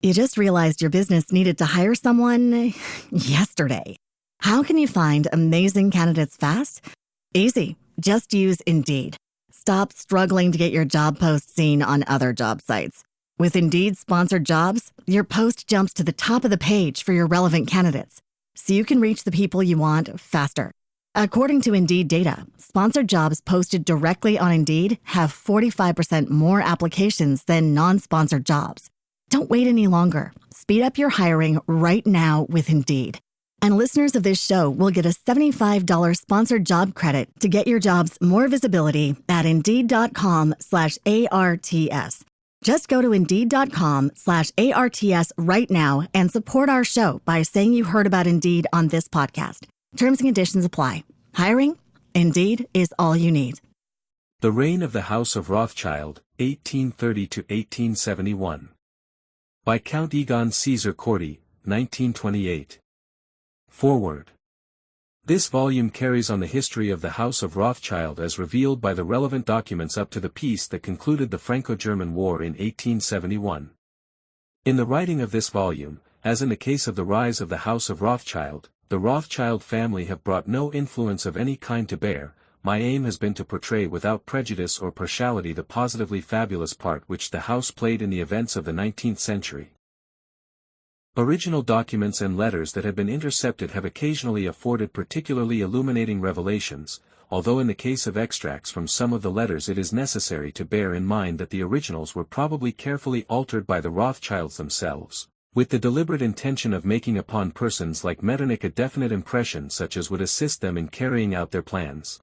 You just realized your business needed to hire someone yesterday. How can you find amazing candidates fast? Easy. Just use Indeed. Stop struggling to get your job post seen on other job sites. With Indeed sponsored jobs, your post jumps to the top of the page for your relevant candidates, so you can reach the people you want faster. According to Indeed data, sponsored jobs posted directly on Indeed have 45% more applications than non-sponsored jobs. Don't wait any longer. Speed up your hiring right now with Indeed. And listeners of this show will get a $75 sponsored job credit to get your jobs more visibility at Indeed.com/ARTS. Just go to Indeed.com/ARTS right now and support our show by saying you heard about Indeed on this podcast. Terms and conditions apply. Hiring? Indeed is all you need. The Reign of the House of Rothschild, 1830 to 1871. By Count Egon Caesar Corti, 1928. Foreword. This volume carries on the history of the House of Rothschild as revealed by the relevant documents up to the peace that concluded the Franco-German War in 1871. In the writing of this volume, as in the case of the rise of the House of Rothschild, the Rothschild family have brought no influence of any kind to bear. My aim has been to portray without prejudice or partiality the positively fabulous part which the house played in the events of the 19th century. Original documents and letters that have been intercepted have occasionally afforded particularly illuminating revelations, although in the case of extracts from some of the letters it is necessary to bear in mind that the originals were probably carefully altered by the Rothschilds themselves, with the deliberate intention of making upon persons like Metternich a definite impression such as would assist them in carrying out their plans.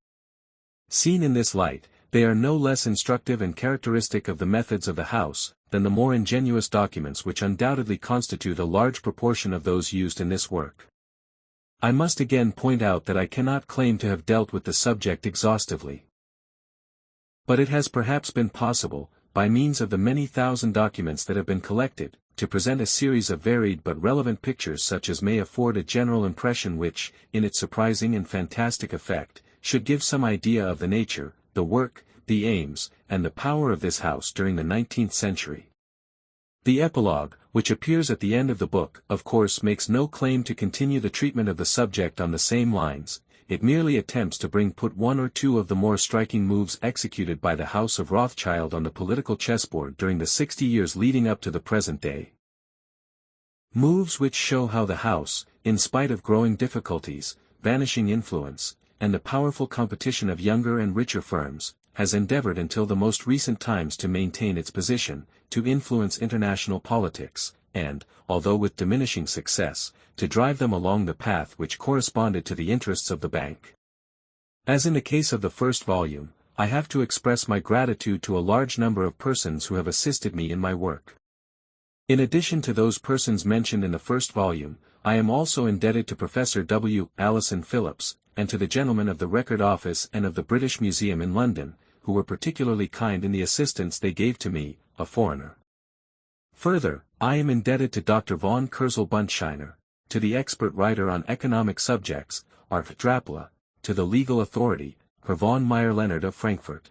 Seen in this light, they are no less instructive and characteristic of the methods of the House, than the more ingenuous documents which undoubtedly constitute a large proportion of those used in this work. I must again point out that I cannot claim to have dealt with the subject exhaustively. But it has perhaps been possible, by means of the many thousand documents that have been collected, to present a series of varied but relevant pictures such as may afford a general impression which, in its surprising and fantastic effect, should give some idea of the nature, the work, the aims, and the power of this house during the 19th century. The epilogue, which appears at the end of the book, of course makes no claim to continue the treatment of the subject on the same lines. It merely attempts to put one or two of the more striking moves executed by the House of Rothschild on the political chessboard during the 60 years leading up to the present day. Moves which show how the House, in spite of growing difficulties, vanishing influence, and the powerful competition of younger and richer firms, has endeavored until the most recent times to maintain its position, to influence international politics, and, although with diminishing success, to drive them along the path which corresponded to the interests of the bank. As in the case of the first volume, I have to express my gratitude to a large number of persons who have assisted me in my work. In addition to those persons mentioned in the first volume, I am also indebted to Professor W. Alison Phillips, and to the gentlemen of the Record Office and of the British Museum in London, who were particularly kind in the assistance they gave to me, a foreigner. Further, I am indebted to Dr. von Kurzel-Buntsheiner, to the expert writer on economic subjects, Art Drapla, to the legal authority, Herr von Meyer-Leonard of Frankfurt.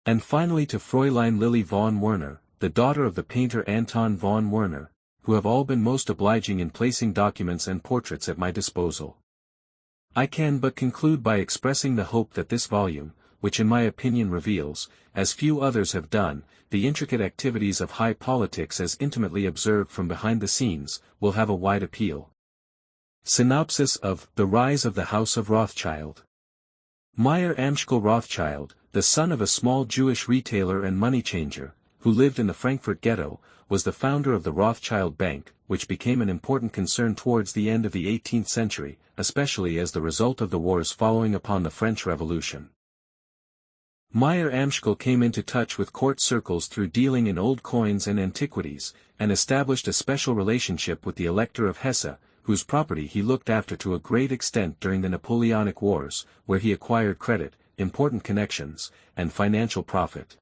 And finally to Fräulein Lilly von Werner, the daughter of the painter Anton von Werner, who have all been most obliging in placing documents and portraits at my disposal. I can but conclude by expressing the hope that this volume, which in my opinion reveals, as few others have done, the intricate activities of high politics as intimately observed from behind the scenes, will have a wide appeal. Synopsis of The Rise of the House of Rothschild. Meyer Amschel Rothschild, the son of a small Jewish retailer and money changer, who lived in the Frankfurt ghetto, was the founder of the Rothschild Bank, which became an important concern towards the end of the 18th century, especially as the result of the wars following upon the French Revolution. Meyer Amschel came into touch with court circles through dealing in old coins and antiquities, and established a special relationship with the Elector of Hesse, whose property he looked after to a great extent during the Napoleonic Wars, where he acquired credit, important connections, and financial profit.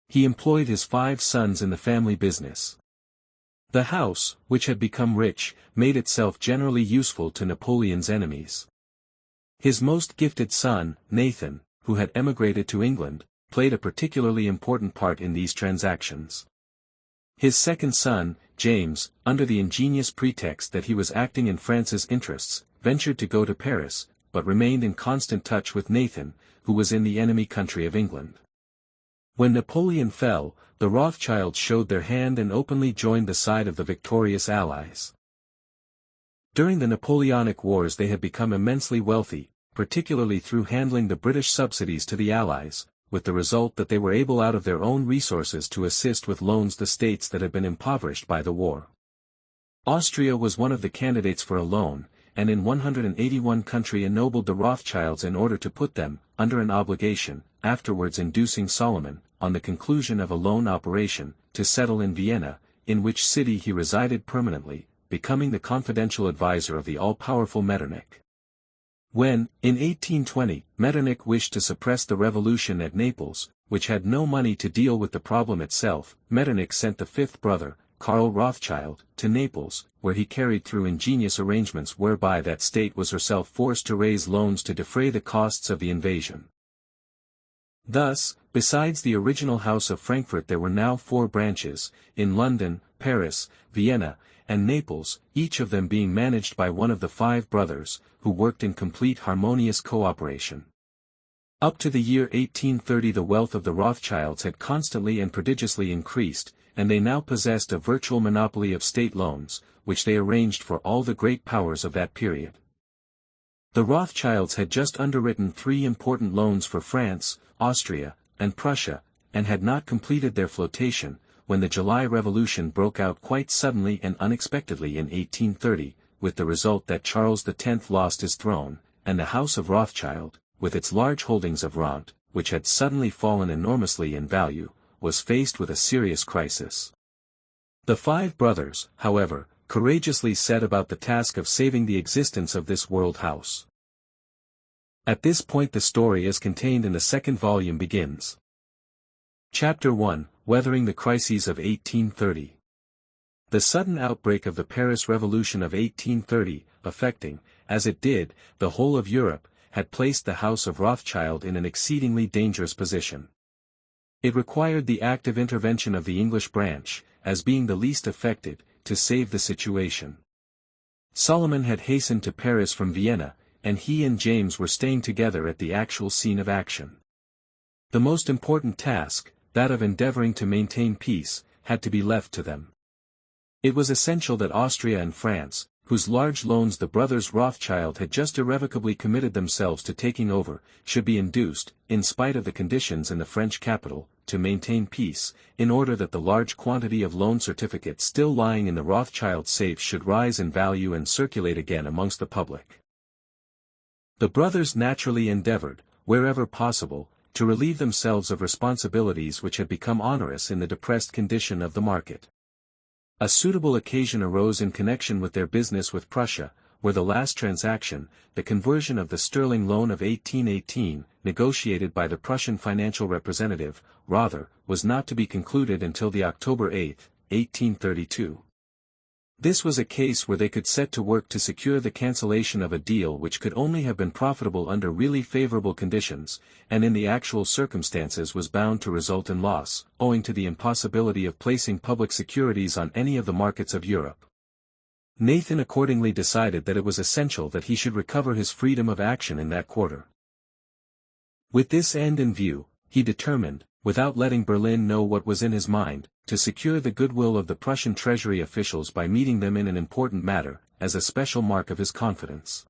He employed his 5 sons in the family business. The house, which had become rich, made itself generally useful to Napoleon's enemies. His most gifted son, Nathan, who had emigrated to England, played a particularly important part in these transactions. His second son, James, under the ingenious pretext that he was acting in France's interests, ventured to go to Paris, but remained in constant touch with Nathan, who was in the enemy country of England. When Napoleon fell, the Rothschilds showed their hand and openly joined the side of the victorious Allies. During the Napoleonic Wars they had become immensely wealthy, particularly through handling the British subsidies to the Allies, with the result that they were able out of their own resources to assist with loans the states that had been impoverished by the war. Austria was one of the candidates for a loan, and in 181 country ennobled the Rothschilds in order to put them, under an obligation, afterwards inducing Solomon, on the conclusion of a loan operation, to settle in Vienna, in which city he resided permanently, becoming the confidential advisor of the all-powerful Metternich. When, in 1820, Metternich wished to suppress the revolution at Naples, which had no money to deal with the problem itself, Metternich sent the fifth brother, Karl Rothschild, to Naples, where he carried through ingenious arrangements whereby that state was herself forced to raise loans to defray the costs of the invasion. Thus, besides the original House of Frankfurt there were now 4 branches, in London, Paris, Vienna, and Naples, each of them being managed by one of the 5 brothers, who worked in complete harmonious cooperation. Up to the year 1830 the wealth of the Rothschilds had constantly and prodigiously increased, and they now possessed a virtual monopoly of state loans, which they arranged for all the great powers of that period. The Rothschilds had just underwritten 3 important loans for France, Austria, and Prussia, and had not completed their flotation, when the July Revolution broke out quite suddenly and unexpectedly in 1830, with the result that Charles X lost his throne, and the House of Rothschild, with its large holdings of rent, which had suddenly fallen enormously in value, was faced with a serious crisis. The 5 brothers, however, courageously set about the task of saving the existence of this world house. At this point the story as contained in the 2nd volume begins. Chapter 1, Weathering the Crises of 1830. The sudden outbreak of the Paris Revolution of 1830, affecting, as it did, the whole of Europe, had placed the House of Rothschild in an exceedingly dangerous position. It required the active intervention of the English branch, as being the least affected, to save the situation. Solomon had hastened to Paris from Vienna, and he and James were staying together at the actual scene of action. The most important task, that of endeavoring to maintain peace, had to be left to them. It was essential that Austria and France, whose large loans the brothers Rothschild had just irrevocably committed themselves to taking over, should be induced, in spite of the conditions in the French capital, to maintain peace, in order that the large quantity of loan certificates still lying in the Rothschild safes should rise in value and circulate again amongst the public. The brothers naturally endeavored, wherever possible, to relieve themselves of responsibilities which had become onerous in the depressed condition of the market. A suitable occasion arose in connection with their business with Prussia, where the last transaction, the conversion of the sterling loan of 1818, negotiated by the Prussian financial representative, Rother, was not to be concluded until the October 8, 1832. This was a case where they could set to work to secure the cancellation of a deal which could only have been profitable under really favorable conditions, and in the actual circumstances was bound to result in loss, owing to the impossibility of placing public securities on any of the markets of Europe. Nathan accordingly decided that it was essential that he should recover his freedom of action in that quarter. With this end in view, he determined, without letting Berlin know what was in his mind, to secure the goodwill of the Prussian treasury officials by meeting them in an important matter, as a special mark of his confidence.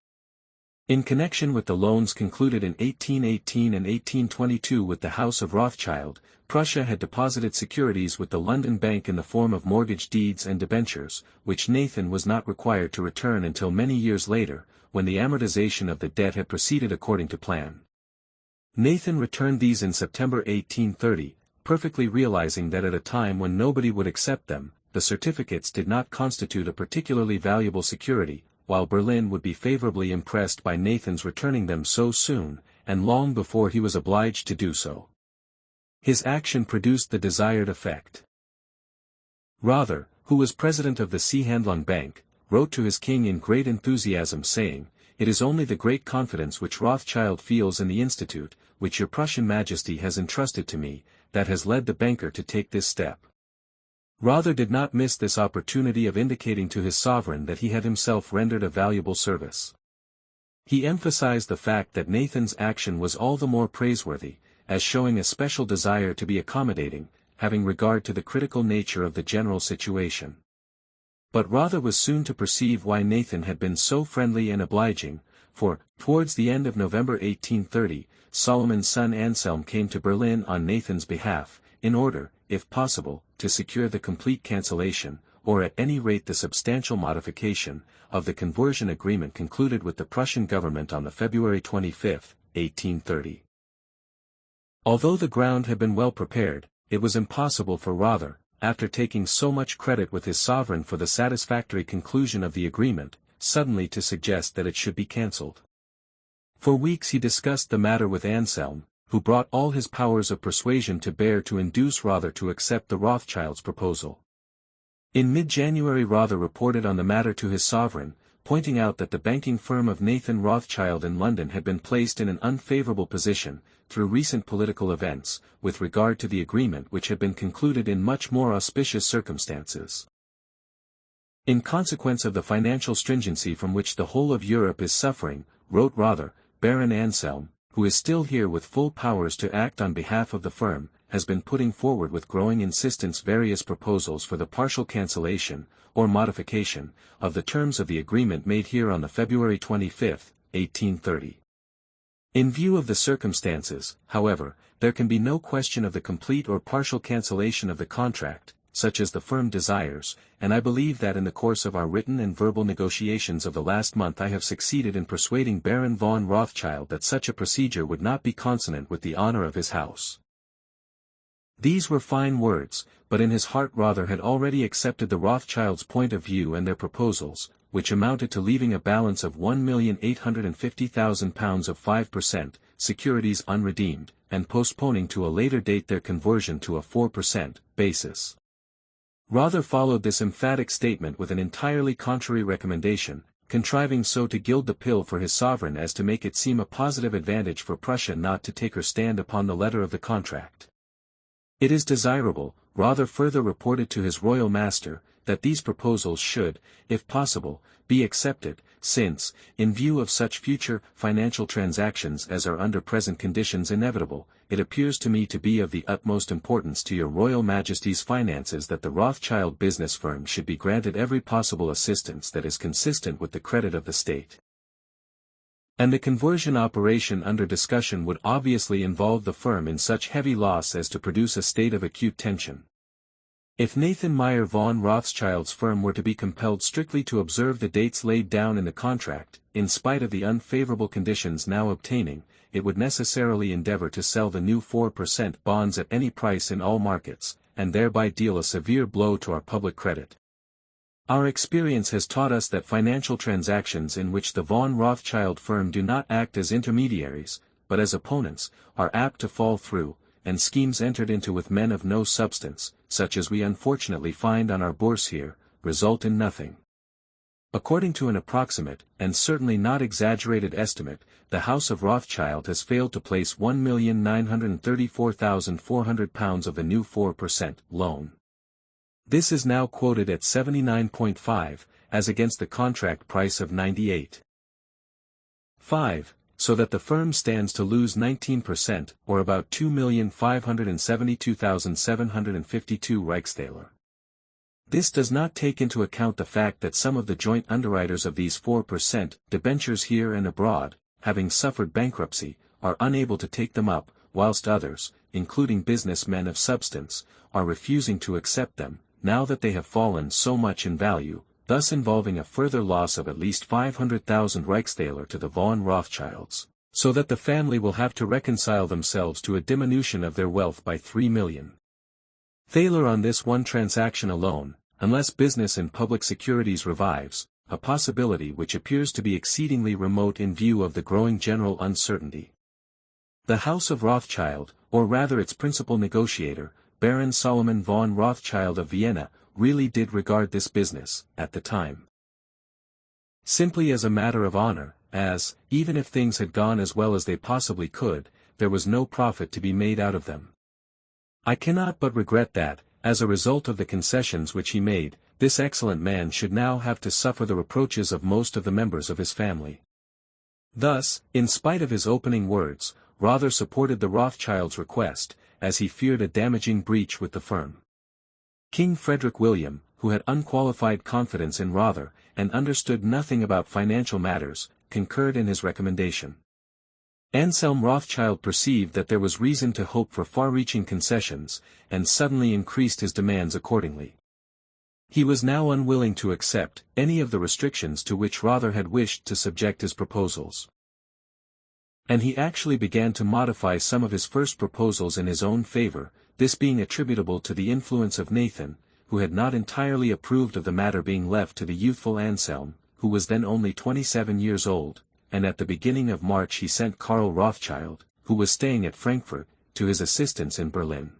In connection with the loans concluded in 1818 and 1822 with the House of Rothschild, Prussia had deposited securities with the London Bank in the form of mortgage deeds and debentures, which Nathan was not required to return until many years later, when the amortization of the debt had proceeded according to plan. Nathan returned these in September 1830, perfectly realizing that at a time when nobody would accept them, the certificates did not constitute a particularly valuable security, while Berlin would be favorably impressed by Nathan's returning them so soon, and long before he was obliged to do so. His action produced the desired effect. Rother, who was president of the Seehandlung Bank, wrote to his king in great enthusiasm saying, "It is only the great confidence which Rothschild feels in the Institute, which your Prussian Majesty has entrusted to me, that has led the banker to take this step. Rother did not miss this opportunity of indicating to his sovereign that he had himself rendered a valuable service. He emphasized the fact that Nathan's action was all the more praiseworthy, as showing a special desire to be accommodating, having regard to the critical nature of the general situation. But Rother was soon to perceive why Nathan had been so friendly and obliging, for, towards the end of November 1830, Solomon's son Anselm came to Berlin on Nathan's behalf, in order, if possible, to secure the complete cancellation, or at any rate the substantial modification, of the conversion agreement concluded with the Prussian government on the February 25, 1830. Although the ground had been well prepared, it was impossible for Rother, after taking so much credit with his sovereign for the satisfactory conclusion of the agreement, suddenly to suggest that it should be cancelled. For weeks he discussed the matter with Anselm, who brought all his powers of persuasion to bear to induce Rother to accept the Rothschilds' proposal. In mid-January Rother reported on the matter to his sovereign, pointing out that the banking firm of Nathan Rothschild in London had been placed in an unfavourable position, through recent political events, with regard to the agreement which had been concluded in much more auspicious circumstances. In consequence of the financial stringency from which the whole of Europe is suffering, wrote Rother, Baron Anselm, who is still here with full powers to act on behalf of the firm, has been putting forward with growing insistence various proposals for the partial cancellation, or modification, of the terms of the agreement made here on the February 25, 1830. In view of the circumstances, however, there can be no question of the complete or partial cancellation of the contract, such as the firm desires, and I believe that in the course of our written and verbal negotiations of the last month I have succeeded in persuading Baron von Rothschild that such a procedure would not be consonant with the honor of his house. These were fine words, but in his heart Rother had already accepted the Rothschilds' point of view and their proposals, which amounted to leaving a balance of £1,850,000 of 5%, securities unredeemed, and postponing to a later date their conversion to a 4% basis. Rother followed this emphatic statement with an entirely contrary recommendation, contriving so to gild the pill for his sovereign as to make it seem a positive advantage for Prussia not to take her stand upon the letter of the contract. It is desirable, Rother further reported to his royal master, that these proposals should, if possible, be accepted, since, in view of such future financial transactions as are under present conditions inevitable, it appears to me to be of the utmost importance to your Royal Majesty's finances that the Rothschild business firm should be granted every possible assistance that is consistent with the credit of the state. And the conversion operation under discussion would obviously involve the firm in such heavy loss as to produce a state of acute tension. If Nathan Meyer von Rothschild's firm were to be compelled strictly to observe the dates laid down in the contract, in spite of the unfavorable conditions now obtaining, it would necessarily endeavor to sell the new 4% bonds at any price in all markets, and thereby deal a severe blow to our public credit. Our experience has taught us that financial transactions in which the von Rothschild firm do not act as intermediaries, but as opponents, are apt to fall through, and schemes entered into with men of no substance, such as we unfortunately find on our bourse here, result in nothing. According to an approximate, and certainly not exaggerated estimate, the House of Rothschild has failed to place £1,934,400 of the new 4% loan. This is now quoted at 79.5, as against the contract price of 98.5. So that the firm stands to lose 19%, or about 2,572,752 Reichsthaler. This does not take into account the fact that some of the joint underwriters of these 4% debentures here and abroad, having suffered bankruptcy, are unable to take them up, whilst others, including business men of substance, are refusing to accept them, now that they have fallen so much in value, thus involving a further loss of at least 500,000 Reichsthaler to the von Rothschilds, so that the family will have to reconcile themselves to a diminution of their wealth by 3 million Thaler on this one transaction alone, unless business in public securities revives, a possibility which appears to be exceedingly remote in view of the growing general uncertainty. The House of Rothschild, or rather its principal negotiator, Baron Solomon von Rothschild of Vienna, really did regard this business, at the time, simply as a matter of honor, as, even if things had gone as well as they possibly could, there was no profit to be made out of them. I cannot but regret that, as a result of the concessions which he made, this excellent man should now have to suffer the reproaches of most of the members of his family. Thus, in spite of his opening words, Rother supported the Rothschilds' request, as he feared a damaging breach with the firm. King Frederick William, who had unqualified confidence in Rother, and understood nothing about financial matters, concurred in his recommendation. Anselm Rothschild perceived that there was reason to hope for far-reaching concessions, and suddenly increased his demands accordingly. He was now unwilling to accept any of the restrictions to which Rother had wished to subject his proposals. And he actually began to modify some of his first proposals in his own favor, this being attributable to the influence of Nathan, who had not entirely approved of the matter being left to the youthful Anselm, who was then only 27 years old, and at the beginning of March he sent Karl Rothschild, who was staying at Frankfurt, to his assistance in Berlin.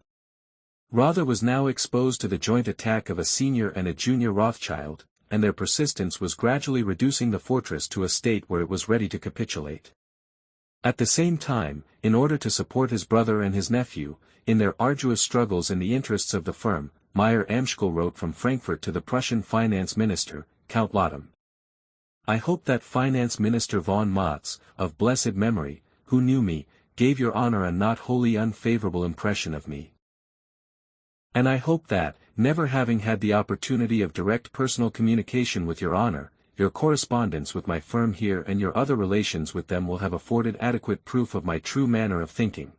Rother was now exposed to the joint attack of a senior and a junior Rothschild, and their persistence was gradually reducing the fortress to a state where it was ready to capitulate. At the same time, in order to support his brother and his nephew, in their arduous struggles in the interests of the firm, Meyer Amschel wrote from Frankfurt to the Prussian finance minister, Count Lotham. I hope that finance minister von Motz, of blessed memory, who knew me, gave your honor a not wholly unfavorable impression of me. And I hope that, never having had the opportunity of direct personal communication with your honor, your correspondence with my firm here and your other relations with them will have afforded adequate proof of my true manner of thinking.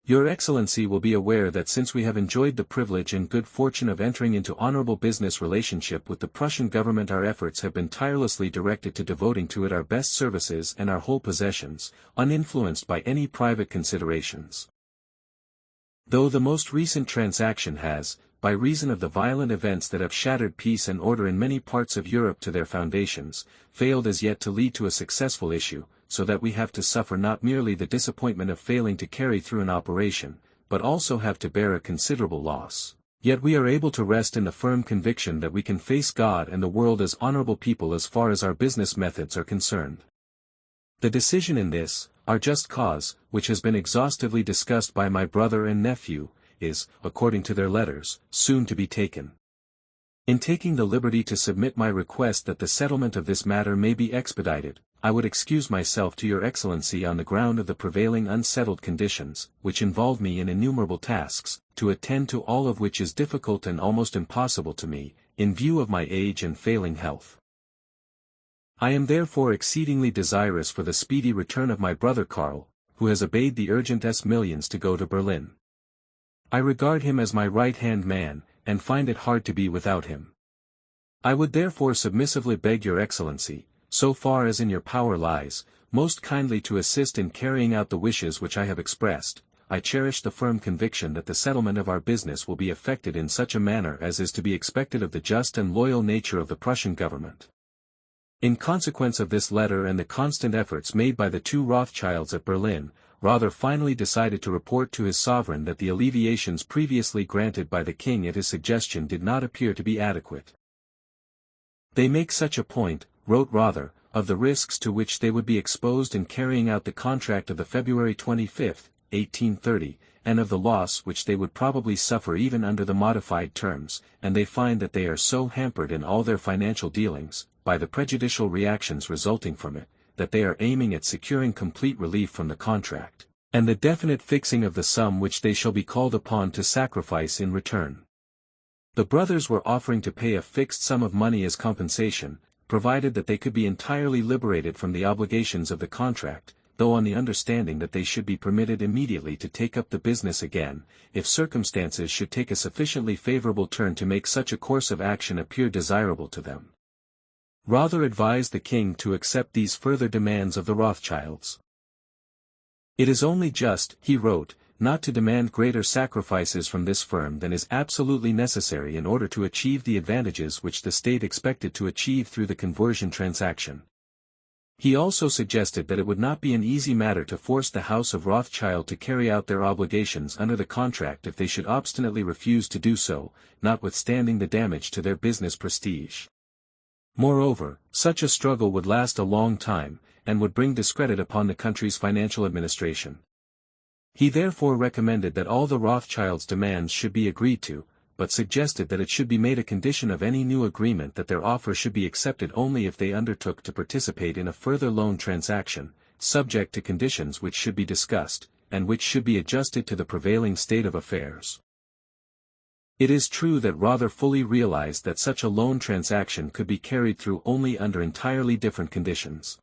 Your Excellency will be aware that since we have enjoyed the privilege and good fortune of entering into honorable business relationship with the Prussian government, our efforts have been tirelessly directed to devoting to it our best services and our whole possessions, uninfluenced by any private considerations. Though the most recent transaction has, by reason of the violent events that have shattered peace and order in many parts of Europe to their foundations, failed as yet to lead to a successful issue, so that we have to suffer not merely the disappointment of failing to carry through an operation, but also have to bear a considerable loss, yet we are able to rest in the firm conviction that we can face God and the world as honorable people as far as our business methods are concerned. The decision in this, our just cause, which has been exhaustively discussed by my brother and nephew, is, according to their letters, soon to be taken. In taking the liberty to submit my request that the settlement of this matter may be expedited, I would excuse myself to your Excellency on the ground of the prevailing unsettled conditions, which involve me in innumerable tasks, to attend to all of which is difficult and almost impossible to me, in view of my age and failing health. I am therefore exceedingly desirous for the speedy return of my brother Karl, who has obeyed the urgent millions to go to Berlin. I regard him as my right-hand man, and find it hard to be without him. I would therefore submissively beg your Excellency, so far as in your power lies, most kindly to assist in carrying out the wishes which I have expressed. I cherish the firm conviction that the settlement of our business will be effected in such a manner as is to be expected of the just and loyal nature of the Prussian government. In consequence of this letter and the constant efforts made by the two Rothschilds at Berlin, Rother finally decided to report to his sovereign that the alleviations previously granted by the king at his suggestion did not appear to be adequate. They make such a point, wrote Rother, of the risks to which they would be exposed in carrying out the contract of the February 25, 1830, and of the loss which they would probably suffer even under the modified terms, and they find that they are so hampered in all their financial dealings, by the prejudicial reactions resulting from it, that they are aiming at securing complete relief from the contract, and the definite fixing of the sum which they shall be called upon to sacrifice in return. The brothers were offering to pay a fixed sum of money as compensation, provided that they could be entirely liberated from the obligations of the contract, though on the understanding that they should be permitted immediately to take up the business again, if circumstances should take a sufficiently favorable turn to make such a course of action appear desirable to them. Rother advised the king to accept these further demands of the Rothschilds. It is only just, he wrote, not to demand greater sacrifices from this firm than is absolutely necessary in order to achieve the advantages which the state expected to achieve through the conversion transaction. He also suggested that it would not be an easy matter to force the House of Rothschild to carry out their obligations under the contract if they should obstinately refuse to do so, notwithstanding the damage to their business prestige. Moreover, such a struggle would last a long time, and would bring discredit upon the country's financial administration. He therefore recommended that all the Rothschilds' demands should be agreed to, but suggested that it should be made a condition of any new agreement that their offer should be accepted only if they undertook to participate in a further loan transaction, subject to conditions which should be discussed, and which should be adjusted to the prevailing state of affairs. It is true that Rother fully realized that such a loan transaction could be carried through only under entirely different conditions.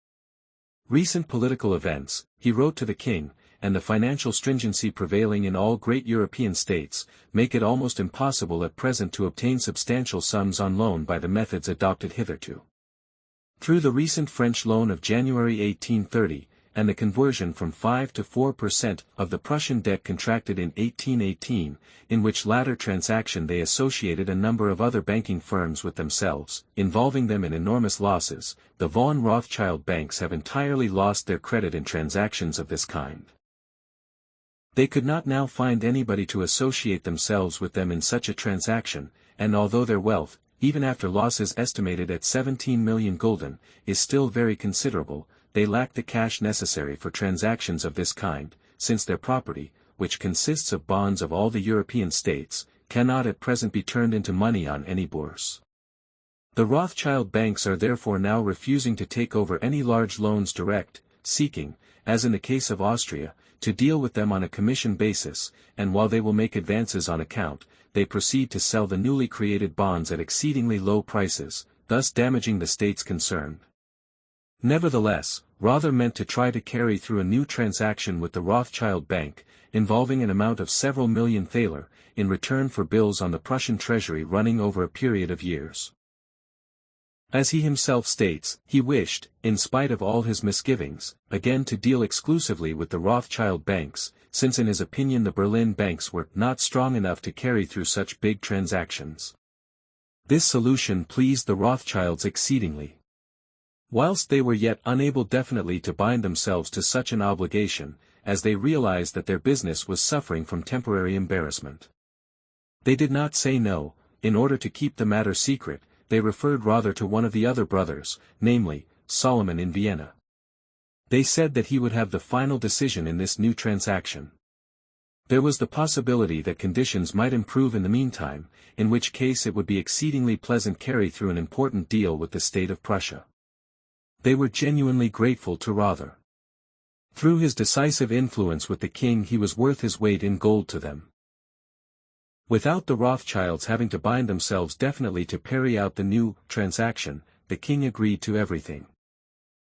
Recent political events, he wrote to the king, and the financial stringency prevailing in all great European states, make it almost impossible at present to obtain substantial sums on loan by the methods adopted hitherto. Through the recent French loan of January 1830, and the conversion from 5 to 4% of the Prussian debt contracted in 1818, in which latter transaction they associated a number of other banking firms with themselves, involving them in enormous losses, the von Rothschild banks have entirely lost their credit in transactions of this kind. They could not now find anybody to associate themselves with them in such a transaction, and although their wealth, even after losses estimated at 17 million gulden, is still very considerable, they lack the cash necessary for transactions of this kind, since their property, which consists of bonds of all the European states, cannot at present be turned into money on any bourse. The Rothschild banks are therefore now refusing to take over any large loans direct, seeking, as in the case of Austria, to deal with them on a commission basis, and while they will make advances on account, they proceed to sell the newly created bonds at exceedingly low prices, thus damaging the states concerned. Nevertheless, Rother meant to try to carry through a new transaction with the Rothschild Bank, involving an amount of several million thaler, in return for bills on the Prussian treasury running over a period of years. As he himself states, he wished, in spite of all his misgivings, again to deal exclusively with the Rothschild banks, since in his opinion the Berlin banks were not strong enough to carry through such big transactions. This solution pleased the Rothschilds exceedingly. Whilst they were yet unable definitely to bind themselves to such an obligation, as they realized that their business was suffering from temporary embarrassment. They did not say no. In order to keep the matter secret, they referred rather to one of the other brothers, namely, Solomon in Vienna. They said that he would have the final decision in this new transaction. There was the possibility that conditions might improve in the meantime, in which case it would be exceedingly pleasant to carry through an important deal with the state of Prussia. They were genuinely grateful to Rother. Through his decisive influence with the king he was worth his weight in gold to them. Without the Rothschilds having to bind themselves definitely to carry out the new transaction, the king agreed to everything.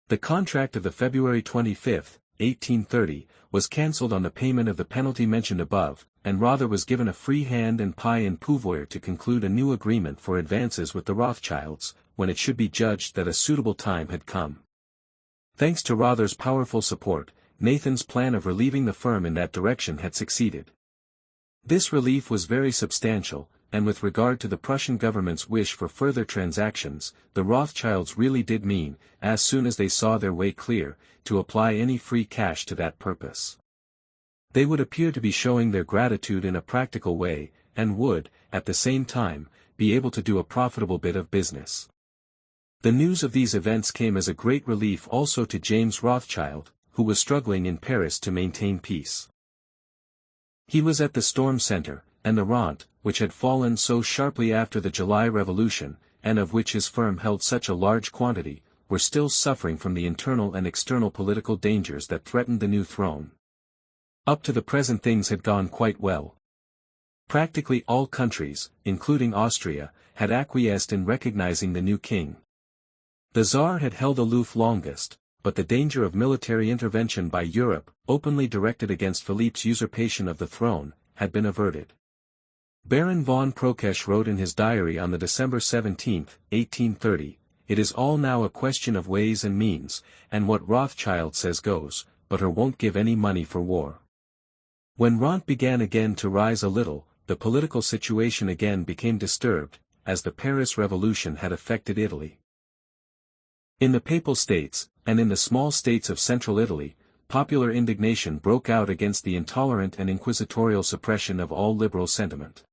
The contract of the February 25, 1830, was cancelled on the payment of the penalty mentioned above, and Rother was given a free hand and pie in pouvoir to conclude a new agreement for advances with the Rothschilds, when it should be judged that a suitable time had come. Thanks to Rother's powerful support, Nathan's plan of relieving the firm in that direction had succeeded. This relief was very substantial, and with regard to the Prussian government's wish for further transactions, the Rothschilds really did mean, as soon as they saw their way clear, to apply any free cash to that purpose. They would appear to be showing their gratitude in a practical way, and would, at the same time, be able to do a profitable bit of business. The news of these events came as a great relief also to James Rothschild, who was struggling in Paris to maintain peace. He was at the storm center, and the rent, which had fallen so sharply after the July Revolution, and of which his firm held such a large quantity, were still suffering from the internal and external political dangers that threatened the new throne. Up to the present things had gone quite well. Practically all countries, including Austria, had acquiesced in recognizing the new king. The Tsar had held aloof longest, but the danger of military intervention by Europe, openly directed against Philippe's usurpation of the throne, had been averted. Baron von Prokesch wrote in his diary on the December 17, 1830, "It is all now a question of ways and means, and what Rothschild says goes, but her won't give any money for war." When rent began again to rise a little, the political situation again became disturbed, as the Paris Revolution had affected Italy. In the Papal States, and in the small states of central Italy, popular indignation broke out against the intolerant and inquisitorial suppression of all liberal sentiment.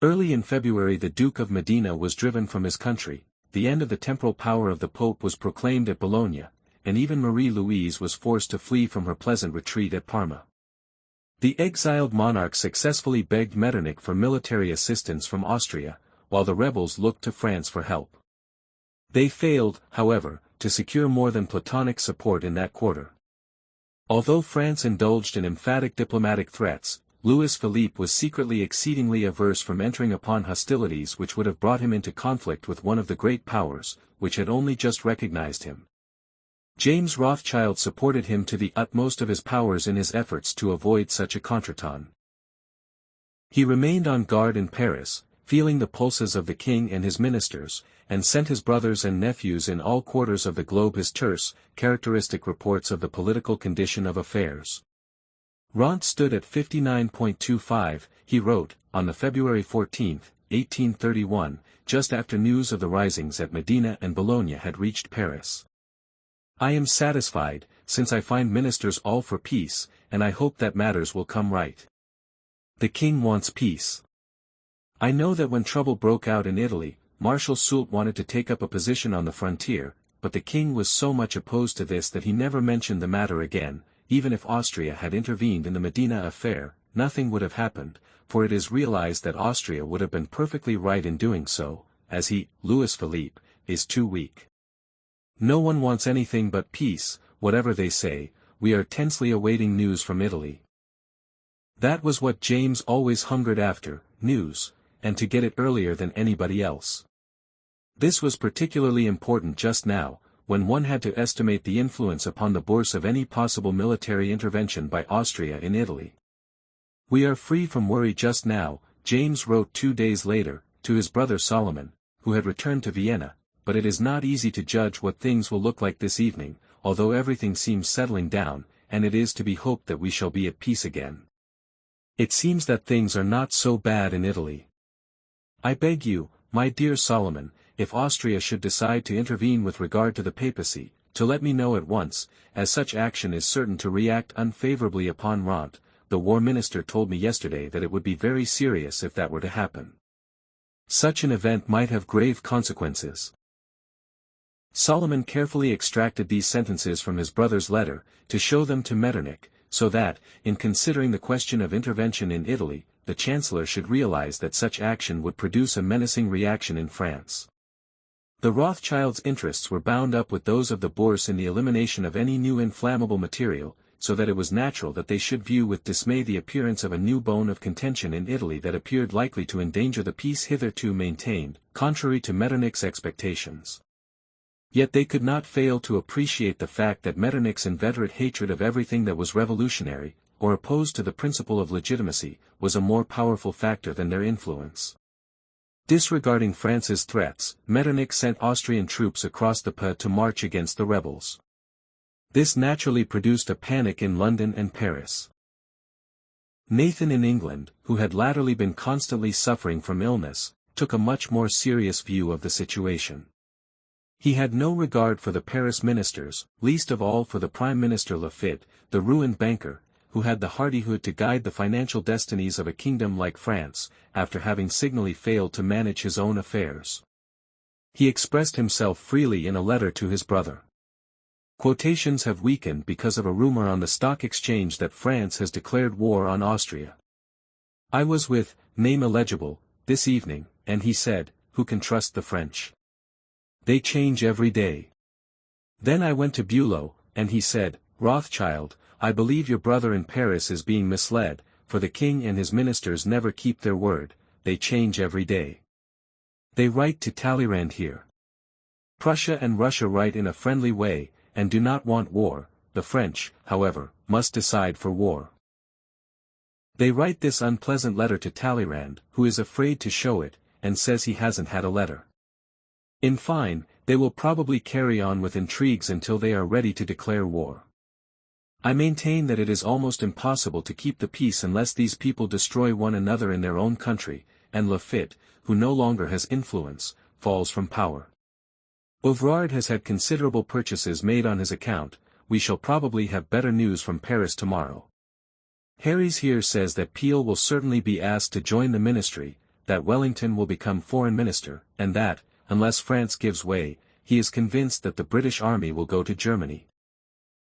Early in February the Duke of Modena was driven from his country, the end of the temporal power of the Pope was proclaimed at Bologna, and even Marie-Louise was forced to flee from her pleasant retreat at Parma. The exiled monarch successfully begged Metternich for military assistance from Austria, while the rebels looked to France for help. They failed, however, to secure more than platonic support in that quarter. Although France indulged in emphatic diplomatic threats, Louis Philippe was secretly exceedingly averse from entering upon hostilities which would have brought him into conflict with one of the great powers, which had only just recognized him. James Rothschild supported him to the utmost of his powers in his efforts to avoid such a contretemps. He remained on guard in Paris, feeling the pulses of the king and his ministers, and sent his brothers and nephews in all quarters of the globe his terse, characteristic reports of the political condition of affairs. Rent stood at 59.25, he wrote, on the February 14, 1831, just after news of the risings at Medina and Bologna had reached Paris. I am satisfied, since I find ministers all for peace, and I hope that matters will come right. The king wants peace. I know that when trouble broke out in Italy, Marshal Soult wanted to take up a position on the frontier, but the king was so much opposed to this that he never mentioned the matter again. Even if Austria had intervened in the Medina affair, nothing would have happened, for it is realized that Austria would have been perfectly right in doing so, as he, Louis Philippe, is too weak. No one wants anything but peace, whatever they say. We are tensely awaiting news from Italy. That was what James always hungered after, news, and to get it earlier than anybody else. This was particularly important just now, when one had to estimate the influence upon the bourse of any possible military intervention by Austria in Italy. We are free from worry just now, James wrote 2 days later, to his brother Solomon, who had returned to Vienna, but it is not easy to judge what things will look like this evening, although everything seems settling down, and it is to be hoped that we shall be at peace again. It seems that things are not so bad in Italy. I beg you, my dear Solomon, if Austria should decide to intervene with regard to the papacy, to let me know at once, as such action is certain to react unfavorably upon Rent. The war minister told me yesterday that it would be very serious if that were to happen. Such an event might have grave consequences. Solomon carefully extracted these sentences from his brother's letter, to show them to Metternich, so that, in considering the question of intervention in Italy, the Chancellor should realize that such action would produce a menacing reaction in France. The Rothschilds' interests were bound up with those of the Bourse in the elimination of any new inflammable material, so that it was natural that they should view with dismay the appearance of a new bone of contention in Italy that appeared likely to endanger the peace hitherto maintained, contrary to Metternich's expectations. Yet they could not fail to appreciate the fact that Metternich's inveterate hatred of everything that was revolutionary, or opposed to the principle of legitimacy, was a more powerful factor than their influence. Disregarding France's threats, Metternich sent Austrian troops across the Po to march against the rebels. This naturally produced a panic in London and Paris. Nathan in England, who had latterly been constantly suffering from illness, took a much more serious view of the situation. He had no regard for the Paris ministers, least of all for the Prime Minister Lafitte, the ruined banker, who had the hardihood to guide the financial destinies of a kingdom like France, after having signally failed to manage his own affairs. He expressed himself freely in a letter to his brother. Quotations have weakened because of a rumor on the stock exchange that France has declared war on Austria. I was with, name illegible, this evening, and he said, who can trust the French? They change every day. Then I went to Bülow, and he said, Rothschild, I believe your brother in Paris is being misled, for the king and his ministers never keep their word, they change every day. They write to Talleyrand here. Prussia and Russia write in a friendly way, and do not want war. The French, however, must decide for war. They write this unpleasant letter to Talleyrand, who is afraid to show it, and says he hasn't had a letter. In fine, they will probably carry on with intrigues until they are ready to declare war. I maintain that it is almost impossible to keep the peace unless these people destroy one another in their own country, and Lafitte, who no longer has influence, falls from power. Ouvrard has had considerable purchases made on his account. We shall probably have better news from Paris tomorrow. Harries here says that Peel will certainly be asked to join the ministry, that Wellington will become foreign minister, and that, unless France gives way, he is convinced that the British army will go to Germany.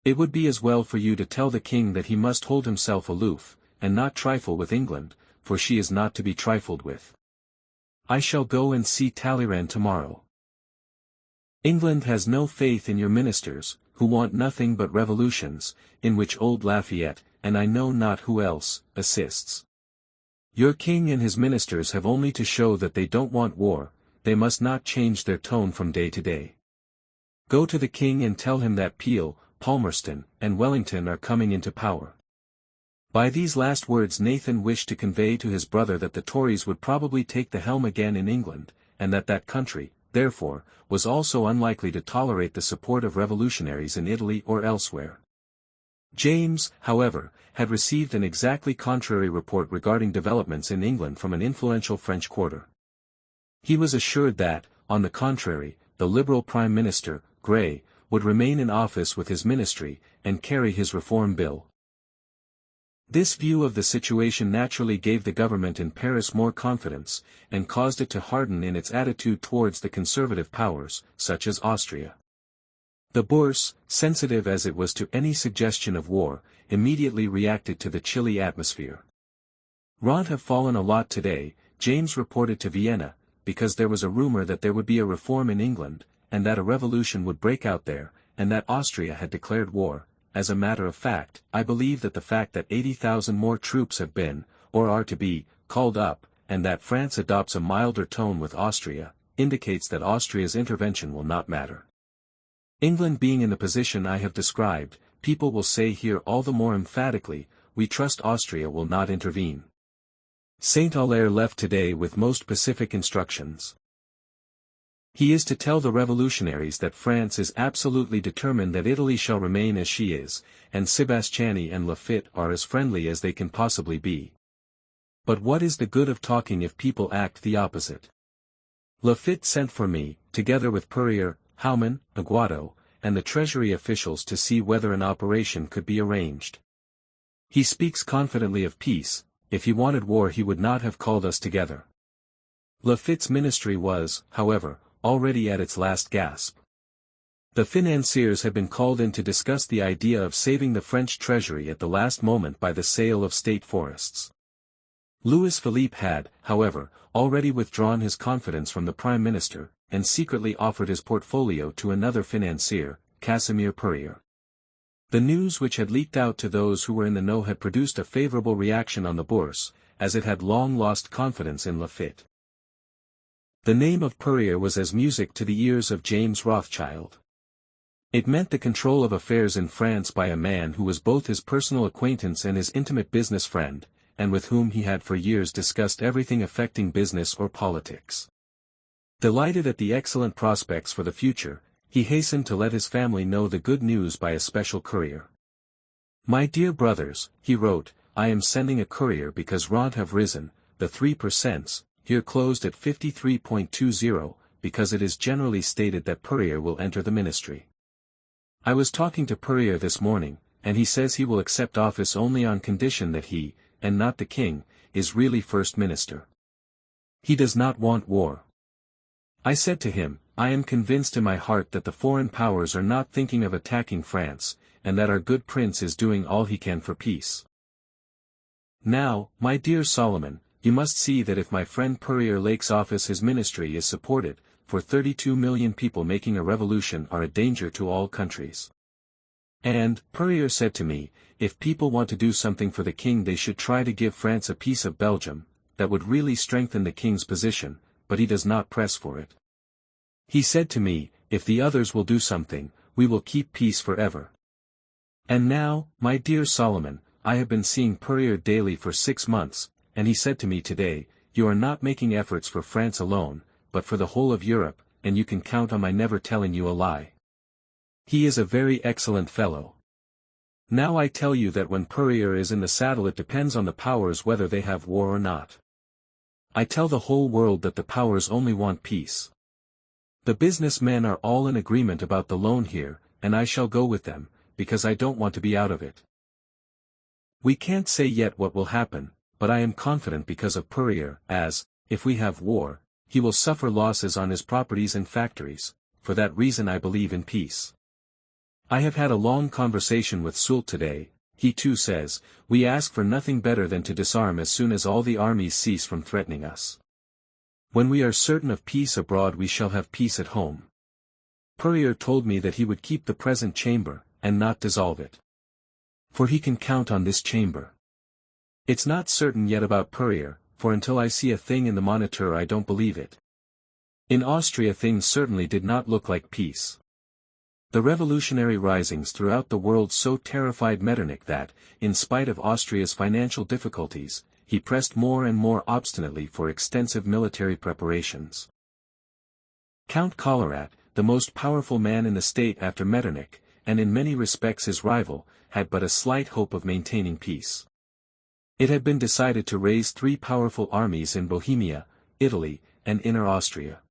It would be as well for you to tell the king that he must hold himself aloof, and not trifle with England, for she is not to be trifled with. I shall go and see Talleyrand tomorrow. England has no faith in your ministers, who want nothing but revolutions, in which old Lafayette, and I know not who else, assists. Your king and his ministers have only to show that they don't want war, they must not change their tone from day to day. Go to the king and tell him that Peel, Palmerston, and Wellington are coming into power. By these last words Nathan wished to convey to his brother that the Tories would probably take the helm again in England, and that that country, therefore, was also unlikely to tolerate the support of revolutionaries in Italy or elsewhere. James, however, had received an exactly contrary report regarding developments in England from an influential French quarter. He was assured that, on the contrary, the Liberal Prime Minister, Grey, would remain in office with his ministry, and carry his reform bill. This view of the situation naturally gave the government in Paris more confidence, and caused it to harden in its attitude towards the conservative powers, such as Austria. The Bourse, sensitive as it was to any suggestion of war, immediately reacted to the chilly atmosphere. "Ront have fallen a lot today," James reported to Vienna, because there was a rumor that there would be a reform in England, and that a revolution would break out there, and that Austria had declared war. As a matter of fact, I believe that the fact that 80,000 more troops have been, or are to be, called up, and that France adopts a milder tone with Austria, indicates that Austria's intervention will not matter. England being in the position I have described, people will say here all the more emphatically, we trust Austria will not intervene. Saint Hilaire left today with most pacific instructions. He is to tell the revolutionaries that France is absolutely determined that Italy shall remain as she is, and Sebastiani and Lafitte are as friendly as they can possibly be. But what is the good of talking if people act the opposite? Lafitte sent for me, together with Purrier, Howman, Aguado, and the Treasury officials to see whether an operation could be arranged. He speaks confidently of peace. If he wanted war he would not have called us together. Lafitte's ministry was, however, already at its last gasp. The financiers had been called in to discuss the idea of saving the French treasury at the last moment by the sale of state forests. Louis Philippe had, however, already withdrawn his confidence from the Prime Minister, and secretly offered his portfolio to another financier, Casimir Purrier. The news which had leaked out to those who were in the know had produced a favorable reaction on the Bourse, as it had long lost confidence in Lafitte. The name of Purrier was as music to the ears of James Rothschild. It meant the control of affairs in France by a man who was both his personal acquaintance and his intimate business friend, and with whom he had for years discussed everything affecting business or politics. Delighted at the excellent prospects for the future, he hastened to let his family know the good news by a special courier. "My dear brothers," he wrote, "I am sending a courier because rent have risen, the 3%, here closed at 53.20, because it is generally stated that Purrier will enter the ministry. I was talking to Purrier this morning, and he says he will accept office only on condition that he, and not the king, is really first minister. He does not want war." I said to him, "I am convinced in my heart that the foreign powers are not thinking of attacking France, and that our good prince is doing all he can for peace. Now, my dear Solomon, you must see that if my friend Purrier Lake's office his ministry is supported, for 32 million people making a revolution are a danger to all countries. And, Purrier said to me, if people want to do something for the king they should try to give France a piece of Belgium, that would really strengthen the king's position, but he does not press for it. He said to me, if the others will do something, we will keep peace forever. And now, my dear Solomon, I have been seeing Purrier daily for 6 months, and he said to me today, you are not making efforts for France alone, but for the whole of Europe, and you can count on my never telling you a lie. He is a very excellent fellow. Now I tell you that when Purrier is in the saddle it depends on the powers whether they have war or not. I tell the whole world that the powers only want peace. The business men are all in agreement about the loan here, and I shall go with them, because I don't want to be out of it. We can't say yet what will happen, but I am confident because of Purrier, as, if we have war, he will suffer losses on his properties and factories. For that reason I believe in peace. I have had a long conversation with Soult today, He too says, "We ask for nothing better than to disarm as soon as all the armies cease from threatening us. When we are certain of peace abroad we shall have peace at home." Purrier told me that he would keep the present chamber, and not dissolve it. For he can count on this chamber. It's not certain yet about Purrier, for until I see a thing in the Moniteur I don't believe it. In Austria things certainly did not look like peace. The revolutionary risings throughout the world so terrified Metternich that, in spite of Austria's financial difficulties, he pressed more and more obstinately for extensive military preparations. Count Collerat, the most powerful man in the state after Metternich, and in many respects his rival, had but a slight hope of maintaining peace. It had been decided to raise 3 powerful armies in Bohemia, Italy, and Inner Austria.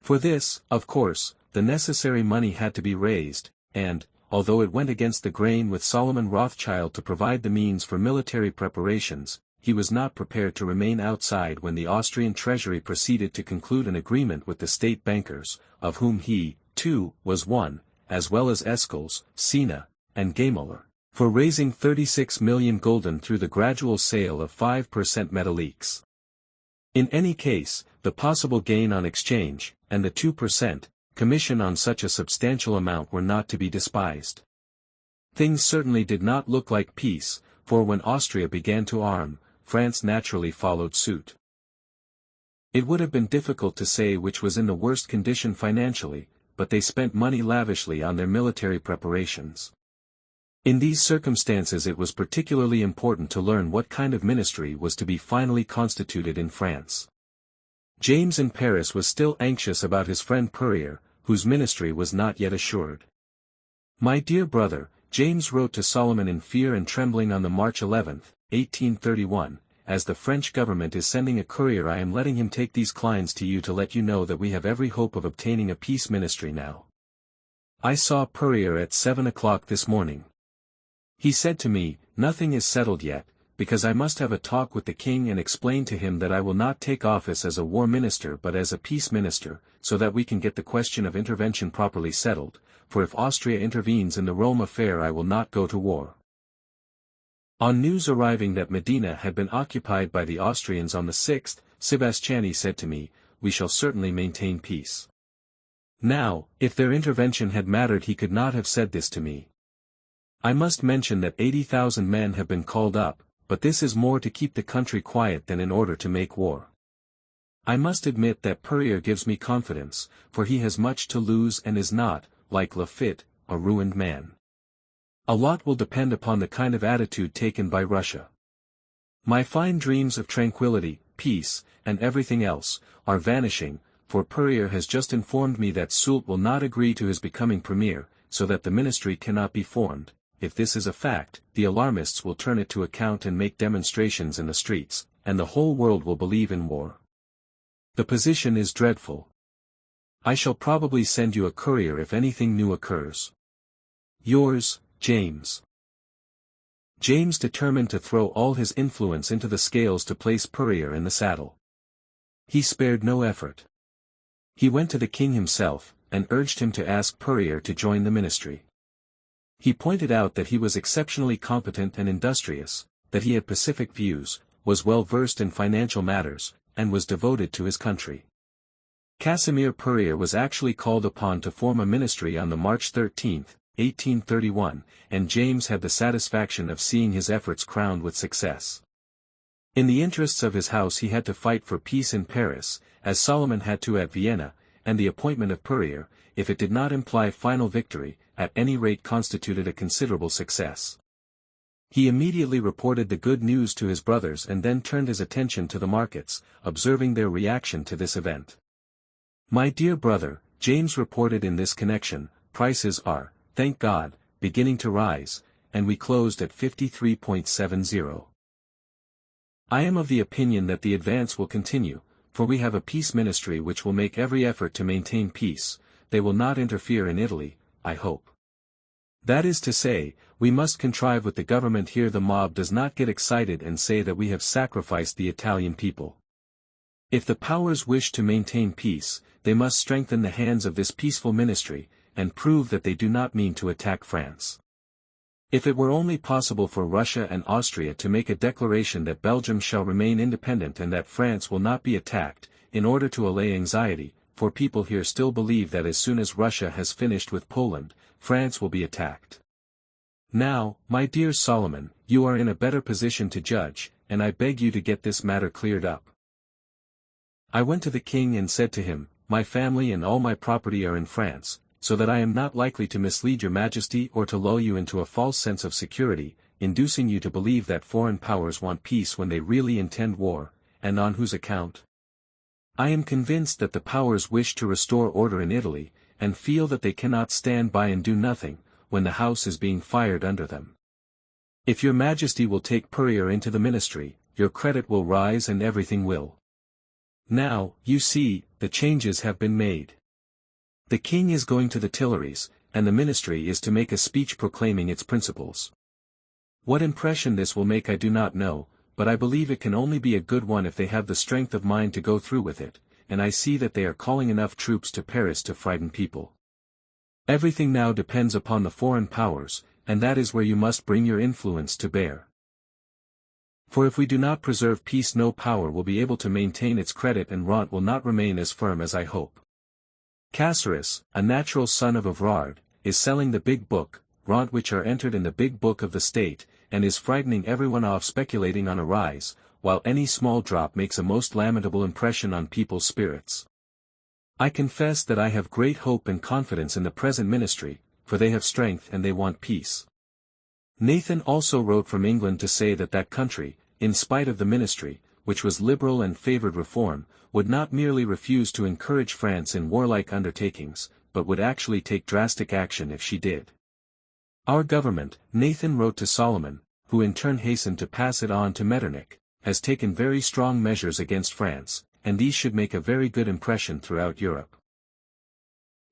For this, of course, the necessary money had to be raised, and, although it went against the grain with Solomon Rothschild to provide the means for military preparations, he was not prepared to remain outside when the Austrian treasury proceeded to conclude an agreement with the state bankers, of whom he, too, was one, as well as Escels, Sina, and Gemuller, for raising 36 million gulden through the gradual sale of 5% metalliques. In any case, the possible gain on exchange, and the 2% commission on such a substantial amount were not to be despised. Things certainly did not look like peace, for when Austria began to arm, France naturally followed suit. It would have been difficult to say which was in the worst condition financially, but they spent money lavishly on their military preparations. In these circumstances it was particularly important to learn what kind of ministry was to be finally constituted in France. James in Paris was still anxious about his friend Purrier, whose ministry was not yet assured. "My dear brother," James wrote to Solomon in fear and trembling on the March 11, 1831, "as the French government is sending a courier I am letting him take these clients to you to let you know that we have every hope of obtaining a peace ministry now. I saw Purrier at 7 o'clock this morning. He said to me, 'Nothing is settled yet, because I must have a talk with the king and explain to him that I will not take office as a war minister but as a peace minister, so that we can get the question of intervention properly settled, for if Austria intervenes in the Rome affair I will not go to war.'" On news arriving that Medina had been occupied by the Austrians on the 6th, Sebastiani said to me, "We shall certainly maintain peace." Now, if their intervention had mattered he could not have said this to me. I must mention that 80,000 men have been called up, but this is more to keep the country quiet than in order to make war. I must admit that Purrier gives me confidence, for he has much to lose and is not, like Lafitte, a ruined man. A lot will depend upon the kind of attitude taken by Russia. My fine dreams of tranquility, peace, and everything else, are vanishing, for Purrier has just informed me that Soult will not agree to his becoming premier, so that the ministry cannot be formed. If this is a fact, the alarmists will turn it to account and make demonstrations in the streets, and the whole world will believe in war. The position is dreadful. I shall probably send you a courier if anything new occurs. Yours, James. James determined to throw all his influence into the scales to place Purrier in the saddle. He spared no effort. He went to the king himself, and urged him to ask Purrier to join the ministry. He pointed out that he was exceptionally competent and industrious, that he had pacific views, was well versed in financial matters, and was devoted to his country. Casimir Purrier was actually called upon to form a ministry on the March 13, 1831, and James had the satisfaction of seeing his efforts crowned with success. In the interests of his house he had to fight for peace in Paris, as Solomon had to at Vienna, and the appointment of Purrier, if it did not imply final victory, at any rate constituted a considerable success. He immediately reported the good news to his brothers and then turned his attention to the markets, observing their reaction to this event. "My dear brother," James reported in this connection, "prices are, thank God, beginning to rise, and we closed at 53.70. I am of the opinion that the advance will continue, for we have a peace ministry which will make every effort to maintain peace. They will not interfere in Italy, I hope. That is to say, we must contrive with the government here the mob does not get excited and say that we have sacrificed the Italian people. If the powers wish to maintain peace, they must strengthen the hands of this peaceful ministry, and prove that they do not mean to attack France. If it were only possible for Russia and Austria to make a declaration that Belgium shall remain independent and that France will not be attacked, in order to allay anxiety, for people here still believe that as soon as Russia has finished with Poland, France will be attacked. Now, my dear Solomon, you are in a better position to judge, and I beg you to get this matter cleared up. I went to the king and said to him, my family and all my property are in France, so that I am not likely to mislead your majesty or to lull you into a false sense of security, inducing you to believe that foreign powers want peace when they really intend war, and on whose account? I am convinced that the powers wish to restore order in Italy, and feel that they cannot stand by and do nothing, when the house is being fired under them. If your majesty will take Purrier into the ministry, your credit will rise and everything will. Now, you see, the changes have been made. The king is going to the Tuileries, and the ministry is to make a speech proclaiming its principles. What impression this will make I do not know, but I believe it can only be a good one if they have the strength of mind to go through with it, and I see that they are calling enough troops to Paris to frighten people. Everything now depends upon the foreign powers, and that is where you must bring your influence to bear. For if we do not preserve peace, no power will be able to maintain its credit and Rant will not remain as firm as I hope. Caceres, a natural son of Evrard, is selling the big book, Rant, which are entered in the big book of the state, and is frightening everyone off speculating on a rise, while any small drop makes a most lamentable impression on people's spirits. I confess that I have great hope and confidence in the present ministry, for they have strength and they want peace. Nathan also wrote from England to say that that country, in spite of the ministry, which was liberal and favored reform, would not merely refuse to encourage France in warlike undertakings, but would actually take drastic action if she did. Our government, Nathan wrote to Solomon, who in turn hastened to pass it on to Metternich, has taken very strong measures against France, and these should make a very good impression throughout Europe.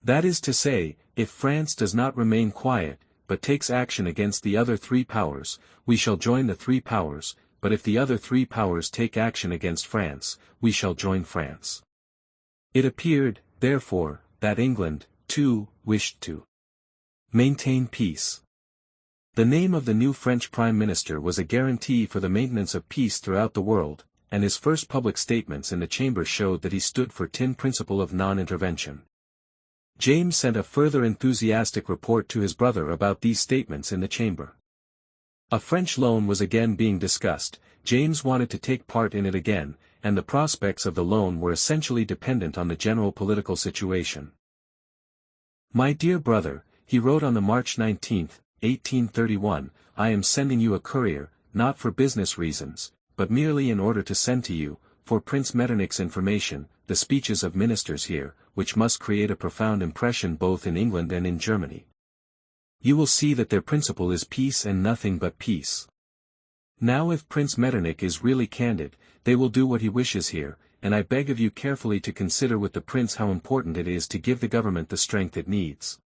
That is to say, if France does not remain quiet, but takes action against the other three powers, we shall join the three powers, but if the other three powers take action against France, we shall join France. It appeared, therefore, that England, too, wished to maintain peace. The name of the new French Prime Minister was a guarantee for the maintenance of peace throughout the world, and his first public statements in the chamber showed that he stood for the principle of non-intervention. James sent a further enthusiastic report to his brother about these statements in the chamber. A French loan was again being discussed, James wanted to take part in it again, and the prospects of the loan were essentially dependent on the general political situation. My dear brother, he wrote on the March 19, 1831, I am sending you a courier, not for business reasons, but merely in order to send to you, for Prince Metternich's information, the speeches of ministers here, which must create a profound impression both in England and in Germany. You will see that their principle is peace and nothing but peace. Now if Prince Metternich is really candid, they will do what he wishes here, and I beg of you carefully to consider with the prince how important it is to give the government the strength it needs.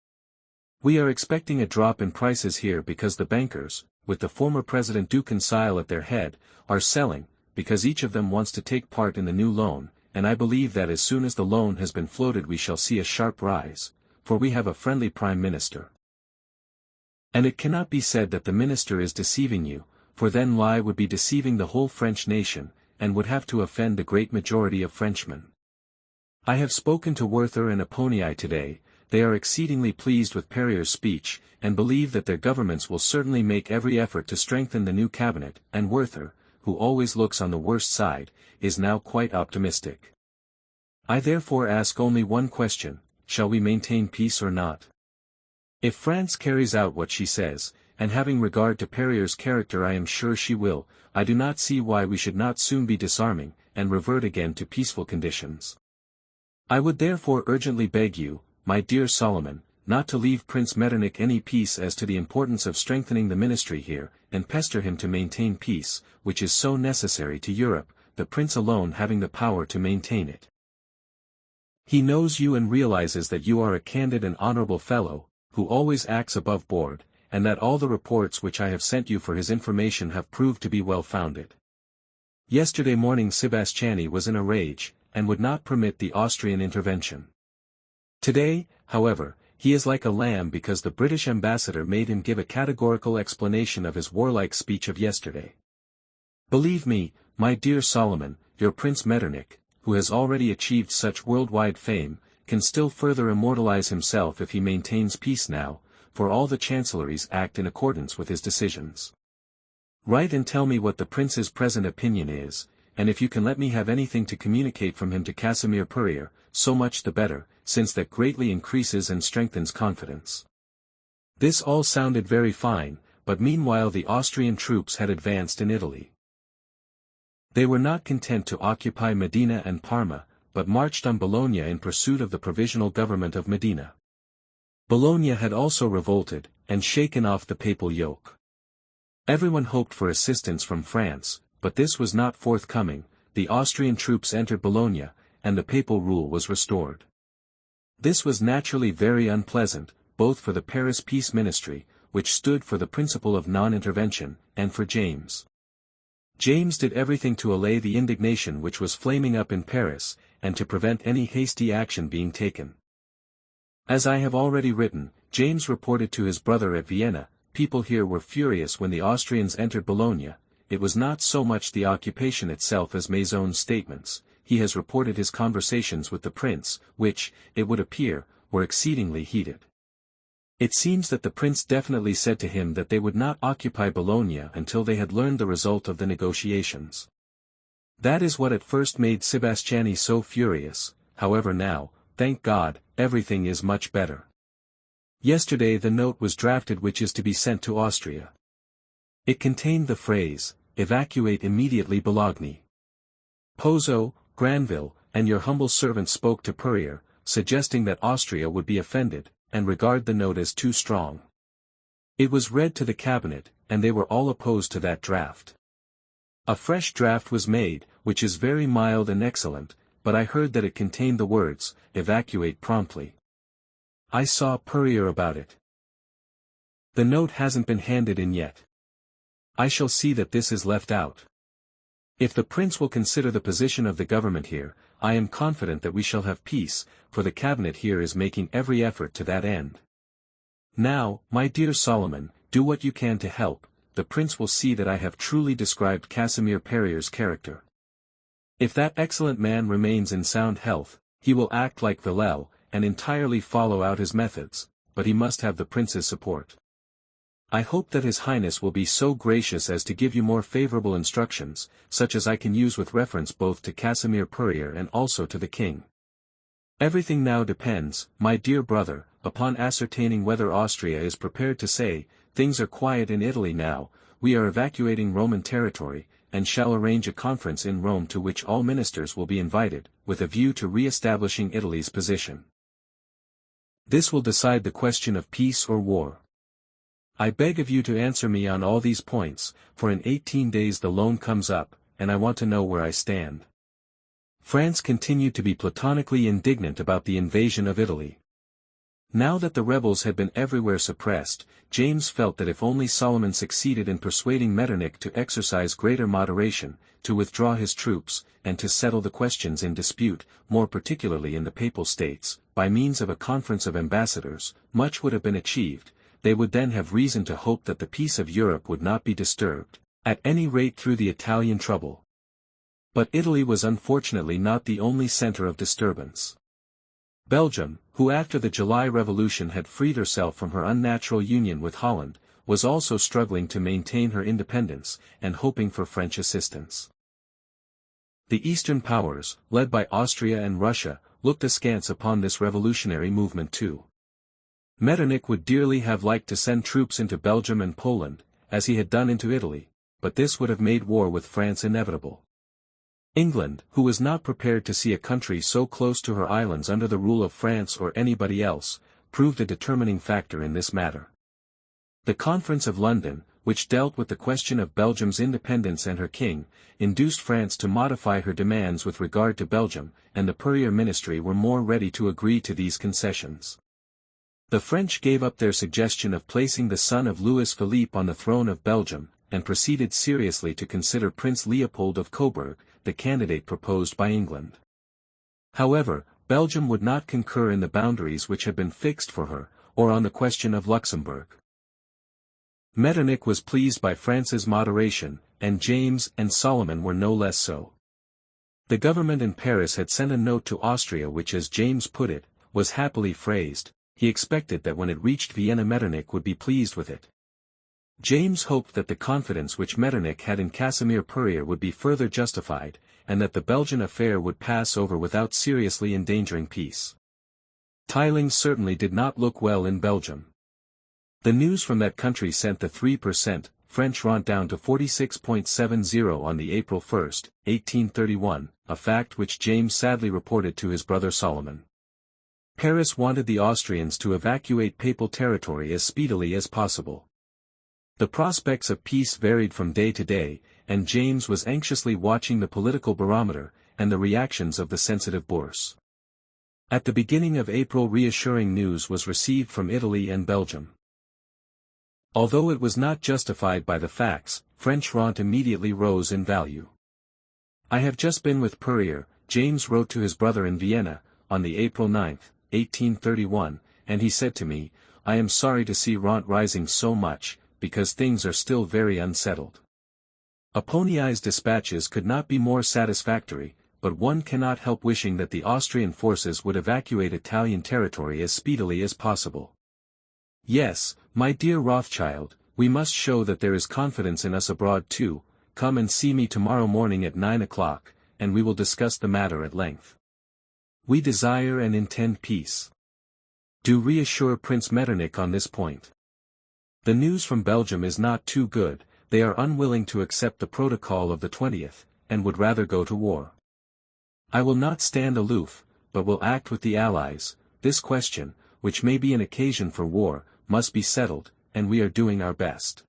We are expecting a drop in prices here because the bankers, with the former President Duquesne at their head, are selling, because each of them wants to take part in the new loan, and I believe that as soon as the loan has been floated we shall see a sharp rise, for we have a friendly Prime Minister. And it cannot be said that the minister is deceiving you, for then lie would be deceiving the whole French nation, and would have to offend the great majority of Frenchmen. I have spoken to Werther and Apponii today, they are exceedingly pleased with Perrier's speech, and believe that their governments will certainly make every effort to strengthen the new cabinet, and Werther, who always looks on the worst side, is now quite optimistic. I therefore ask only one question, shall we maintain peace or not? If France carries out what she says, and having regard to Perrier's character I am sure she will, I do not see why we should not soon be disarming, and revert again to peaceful conditions. I would therefore urgently beg you, my dear Solomon, not to leave Prince Metternich any peace as to the importance of strengthening the ministry here, and pester him to maintain peace, which is so necessary to Europe, the prince alone having the power to maintain it. He knows you and realizes that you are a candid and honorable fellow, who always acts above board, and that all the reports which I have sent you for his information have proved to be well-founded. Yesterday morning Sebastiani was in a rage, and would not permit the Austrian intervention. Today, however, he is like a lamb because the British ambassador made him give a categorical explanation of his warlike speech of yesterday. Believe me, my dear Solomon, your Prince Metternich, who has already achieved such worldwide fame, can still further immortalize himself if he maintains peace now, for all the chancelleries act in accordance with his decisions. Write and tell me what the prince's present opinion is, and if you can let me have anything to communicate from him to Casimir Purrier, so much the better, since that greatly increases and strengthens confidence. This all sounded very fine, but meanwhile the Austrian troops had advanced in Italy. They were not content to occupy Medina and Parma, but marched on Bologna in pursuit of the provisional government of Medina. Bologna had also revolted, and shaken off the papal yoke. Everyone hoped for assistance from France, but this was not forthcoming. The Austrian troops entered Bologna, and the papal rule was restored. This was naturally very unpleasant, both for the Paris Peace Ministry, which stood for the principle of non-intervention, and for James. James did everything to allay the indignation which was flaming up in Paris, and to prevent any hasty action being taken. As I have already written, James reported to his brother at Vienna, people here were furious when the Austrians entered Bologna. It was not so much the occupation itself as Maison's statements. He has reported his conversations with the prince, which, it would appear, were exceedingly heated. It seems that the prince definitely said to him that they would not occupy Bologna until they had learned the result of the negotiations. That is what at first made Sebastiani so furious. However now, thank God, everything is much better. Yesterday the note was drafted which is to be sent to Austria. It contained the phrase, "Evacuate immediately Bologna." Pozzo, Granville, and your humble servant spoke to Purrier, suggesting that Austria would be offended, and regard the note as too strong. It was read to the cabinet, and they were all opposed to that draft. A fresh draft was made, which is very mild and excellent, but I heard that it contained the words, "Evacuate promptly." I saw Purrier about it. The note hasn't been handed in yet. I shall see that this is left out. If the prince will consider the position of the government here, I am confident that we shall have peace, for the cabinet here is making every effort to that end. Now, my dear Solomon, do what you can to help. The prince will see that I have truly described Casimir Purrier's character. If that excellent man remains in sound health, he will act like Villèle, and entirely follow out his methods, but he must have the prince's support. I hope that His Highness will be so gracious as to give you more favorable instructions, such as I can use with reference both to Casimir Purrier and also to the king. Everything now depends, my dear brother, upon ascertaining whether Austria is prepared to say, "Things are quiet in Italy now, we are evacuating Roman territory," and shall arrange a conference in Rome to which all ministers will be invited, with a view to re-establishing Italy's position. This will decide the question of peace or war. I beg of you to answer me on all these points, for in 18 days the loan comes up, and I want to know where I stand. France continued to be platonically indignant about the invasion of Italy. Now that the rebels had been everywhere suppressed, James felt that if only Solomon succeeded in persuading Metternich to exercise greater moderation, to withdraw his troops, and to settle the questions in dispute, more particularly in the Papal States, by means of a conference of ambassadors, much would have been achieved. They would then have reason to hope that the peace of Europe would not be disturbed, at any rate through the Italian trouble. But Italy was unfortunately not the only center of disturbance. Belgium, who after the July Revolution had freed herself from her unnatural union with Holland, was also struggling to maintain her independence, and hoping for French assistance. The Eastern powers, led by Austria and Russia, looked askance upon this revolutionary movement too. Metternich would dearly have liked to send troops into Belgium and Poland, as he had done into Italy, but this would have made war with France inevitable. England, who was not prepared to see a country so close to her islands under the rule of France or anybody else, proved a determining factor in this matter. The Conference of London, which dealt with the question of Belgium's independence and her king, induced France to modify her demands with regard to Belgium, and the Purrier ministry were more ready to agree to these concessions. The French gave up their suggestion of placing the son of Louis Philippe on the throne of Belgium, and proceeded seriously to consider Prince Leopold of Coburg, the candidate proposed by England. However, Belgium would not concur in the boundaries which had been fixed for her, or on the question of Luxembourg. Metternich was pleased by France's moderation, and James and Solomon were no less so. The government in Paris had sent a note to Austria which, as James put it, was happily phrased. He expected that when it reached Vienna Metternich would be pleased with it. James hoped that the confidence which Metternich had in Casimir Perier would be further justified, and that the Belgian affair would pass over without seriously endangering peace. Tilling certainly did not look well in Belgium. The news from that country sent the 3% French rent down to 46.70 on the April 1, 1831, a fact which James sadly reported to his brother Solomon. Paris wanted the Austrians to evacuate papal territory as speedily as possible. The prospects of peace varied from day to day, and James was anxiously watching the political barometer, and the reactions of the sensitive bourse. At the beginning of April reassuring news was received from Italy and Belgium. Although it was not justified by the facts, French rent immediately rose in value. "I have just been with Perier," James wrote to his brother in Vienna, on the April 9, 1831, and he said to me, "I am sorry to see rent rising so much, because things are still very unsettled." Apponyi's dispatches could not be more satisfactory, but one cannot help wishing that the Austrian forces would evacuate Italian territory as speedily as possible. "Yes, my dear Rothschild, we must show that there is confidence in us abroad too. Come and see me tomorrow morning at 9 o'clock, and we will discuss the matter at length. We desire and intend peace. Do reassure Prince Metternich on this point. The news from Belgium is not too good. They are unwilling to accept the protocol of the 20th, and would rather go to war. I will not stand aloof, but will act with the Allies. This question, which may be an occasion for war, must be settled, and we are doing our best.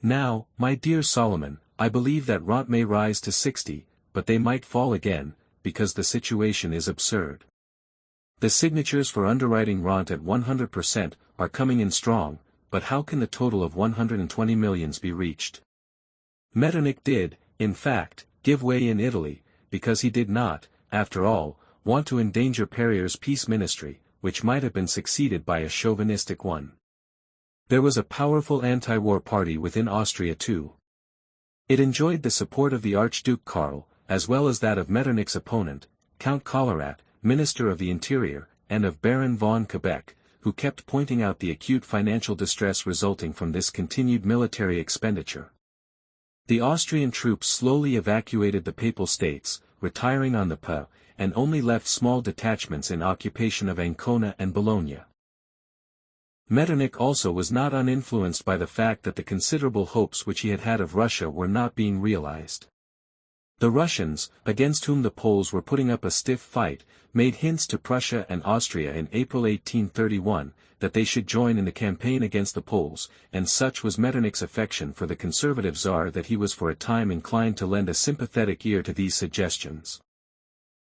Now, my dear Solomon, I believe that rent may rise to 60, but they might fall again, because the situation is absurd. The signatures for underwriting rent at 100% are coming in strong, but how can the total of 120 millions be reached? Metternich did, in fact, give way in Italy, because he did not, after all, want to endanger Perrier's peace ministry, which might have been succeeded by a chauvinistic one. There was a powerful anti-war party within Austria too. It enjoyed the support of the Archduke Karl, as well as that of Metternich's opponent, Count Collerat, Minister of the Interior, and of Baron von Quebec, who kept pointing out the acute financial distress resulting from this continued military expenditure. The Austrian troops slowly evacuated the Papal States, retiring on the Po, and only left small detachments in occupation of Ancona and Bologna. Metternich also was not uninfluenced by the fact that the considerable hopes which he had had of Russia were not being realized. The Russians, against whom the Poles were putting up a stiff fight, made hints to Prussia and Austria in April 1831, that they should join in the campaign against the Poles, and such was Metternich's affection for the conservative Tsar that he was for a time inclined to lend a sympathetic ear to these suggestions.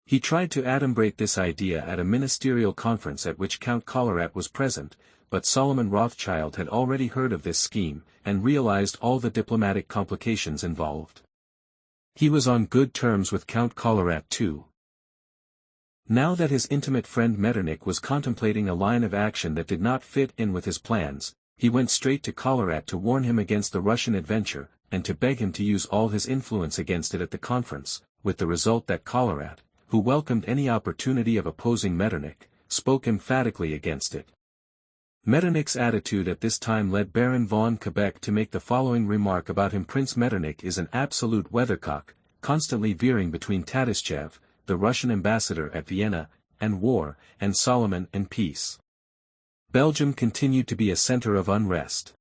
He tried to adumbrate this idea at a ministerial conference at which Count Collerat was present, but Solomon Rothschild had already heard of this scheme, and realized all the diplomatic complications involved. He was on good terms with Count Collerat too. Now that his intimate friend Metternich was contemplating a line of action that did not fit in with his plans, he went straight to Collerat to warn him against the Russian adventure, and to beg him to use all his influence against it at the conference, with the result that Collerat, who welcomed any opportunity of opposing Metternich, spoke emphatically against it. Metternich's attitude at this time led Baron von Quebec to make the following remark about him: Prince Metternich is an absolute weathercock, constantly veering between Tataschev, the Russian ambassador at Vienna, and war, and Solomon and peace. Belgium continued to be a center of unrest.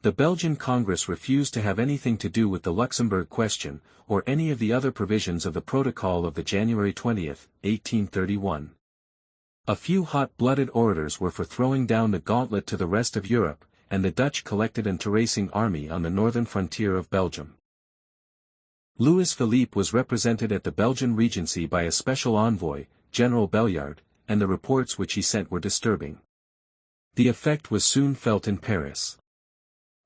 The Belgian Congress refused to have anything to do with the Luxembourg question, or any of the other provisions of the Protocol of the January 20, 1831. A few hot-blooded orators were for throwing down the gauntlet to the rest of Europe, and the Dutch collected an terracing army on the northern frontier of Belgium. Louis Philippe was represented at the Belgian Regency by a special envoy, General Belliard, and the reports which he sent were disturbing. The effect was soon felt in Paris.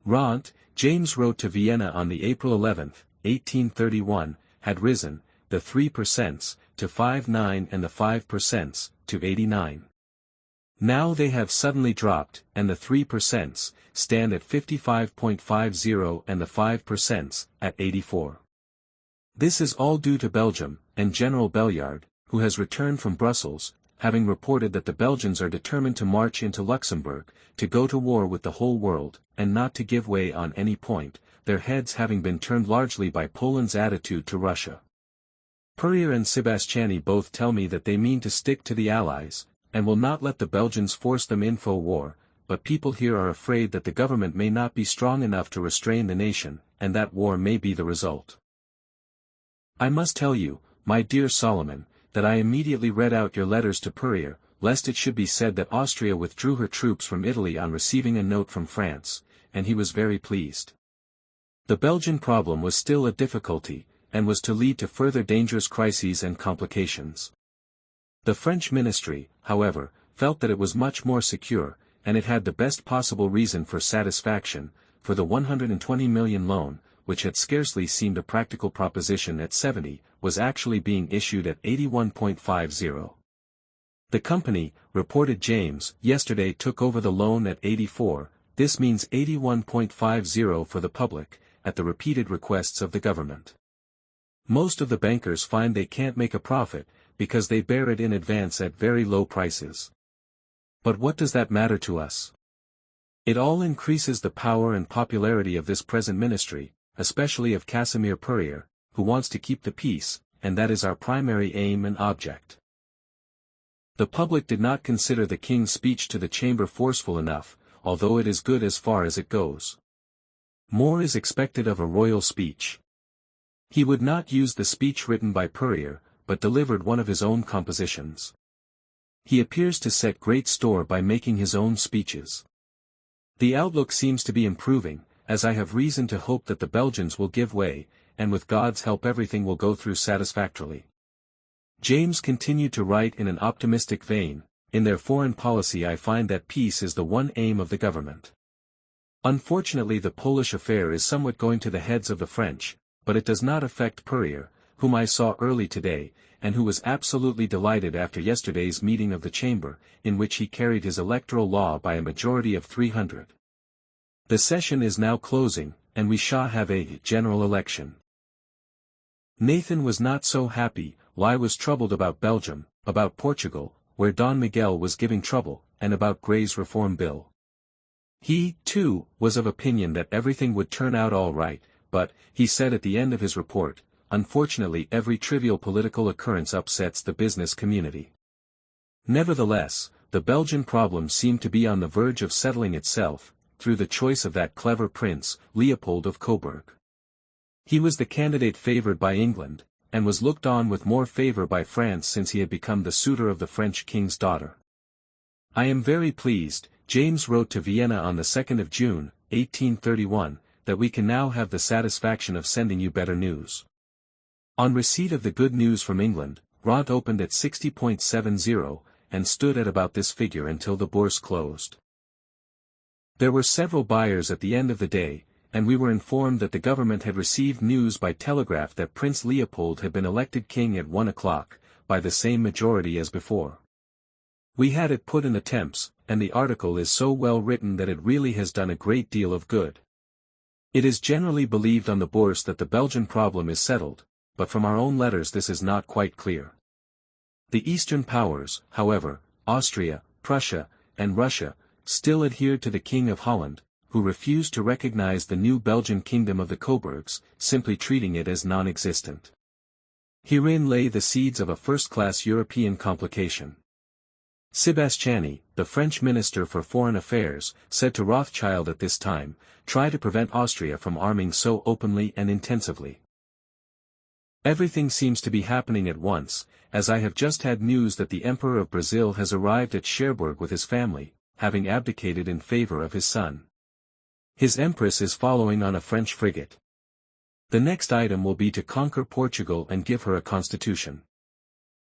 Rent, James wrote to Vienna on the April 11, 1831, had risen, the 3% to 59 and the 5% to 89. Now they have suddenly dropped, and the 3% stand at 55.50 and the 5% at 84. This is all due to Belgium, and General Belliard, who has returned from Brussels, having reported that the Belgians are determined to march into Luxembourg, to go to war with the whole world, and not to give way on any point, their heads having been turned largely by Poland's attitude to Russia. Purrier and Sebastiani both tell me that they mean to stick to the Allies, and will not let the Belgians force them into war, but people here are afraid that the government may not be strong enough to restrain the nation, and that war may be the result. I must tell you, my dear Solomon, that I immediately read out your letters to Purrier, lest it should be said that Austria withdrew her troops from Italy on receiving a note from France, and he was very pleased. The Belgian problem was still a difficulty, and was to lead to further dangerous crises and complications. The French ministry, however, felt that it was much more secure, and it had the best possible reason for satisfaction, for the 120 million loan, which had scarcely seemed a practical proposition at 70, was actually being issued at 81.50. The company, reported James, yesterday took over the loan at 84, this means 81.50 for the public, at the repeated requests of the government. Most of the bankers find they can't make a profit, because they bear it in advance at very low prices. But what does that matter to us? It all increases the power and popularity of this present ministry, especially of Casimir Purrier, who wants to keep the peace, and that is our primary aim and object. The public did not consider the king's speech to the chamber forceful enough, although it is good as far as it goes. More is expected of a royal speech. He would not use the speech written by Purrier, but delivered one of his own compositions. He appears to set great store by making his own speeches. The outlook seems to be improving, as I have reason to hope that the Belgians will give way, and with God's help everything will go through satisfactorily. James continued to write in an optimistic vein, in their foreign policy I find that peace is the one aim of the government. Unfortunately the Polish affair is somewhat going to the heads of the French, but it does not affect Purrier, whom I saw early today, and who was absolutely delighted after yesterday's meeting of the chamber, in which he carried his electoral law by a majority of 300. The session is now closing, and we shall have a general election. Nathan was not so happy, Lai was troubled about Belgium, about Portugal, where Don Miguel was giving trouble, and about Gray's reform bill. He, too, was of opinion that everything would turn out all right, but, he said at the end of his report, unfortunately every trivial political occurrence upsets the business community. Nevertheless, the Belgian problem seemed to be on the verge of settling itself, through the choice of that clever prince, Leopold of Coburg. He was the candidate favored by England, and was looked on with more favor by France since he had become the suitor of the French king's daughter. I am very pleased, James wrote to Vienna on the 2nd of June, 1831, that we can now have the satisfaction of sending you better news. On receipt of the good news from England, Rot opened at 60.70, and stood at about this figure until the bourse closed. There were several buyers at the end of the day, and we were informed that the government had received news by telegraph that Prince Leopold had been elected king at 1 o'clock, by the same majority as before. We had it put in the Temps, and the article is so well written that it really has done a great deal of good. It is generally believed on the bourse that the Belgian problem is settled, but from our own letters this is not quite clear. The Eastern powers, however, Austria, Prussia, and Russia, still adhered to the King of Holland, who refused to recognize the new Belgian kingdom of the Coburgs, simply treating it as non-existent. Herein lay the seeds of a first-class European complication. Sebastiani, the French Minister for Foreign Affairs, said to Rothschild at this time, "Try to prevent Austria from arming so openly and intensively." Everything seems to be happening at once, as I have just had news that the Emperor of Brazil has arrived at Cherbourg with his family, having abdicated in favor of his son. His Empress is following on a French frigate. The next item will be to conquer Portugal and give her a constitution.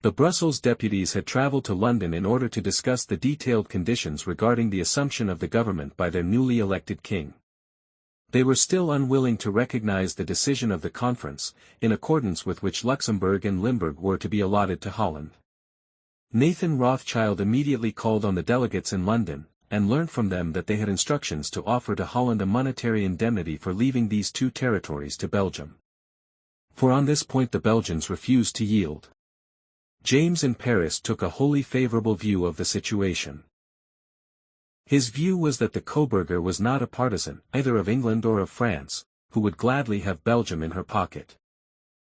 The Brussels deputies had travelled to London in order to discuss the detailed conditions regarding the assumption of the government by their newly elected king. They were still unwilling to recognize the decision of the conference, in accordance with which Luxembourg and Limburg were to be allotted to Holland. Nathan Rothschild immediately called on the delegates in London, and learnt from them that they had instructions to offer to Holland a monetary indemnity for leaving these two territories to Belgium. For on this point the Belgians refused to yield. James in Paris took a wholly favourable view of the situation. His view was that the Coburger was not a partisan, either of England or of France, who would gladly have Belgium in her pocket.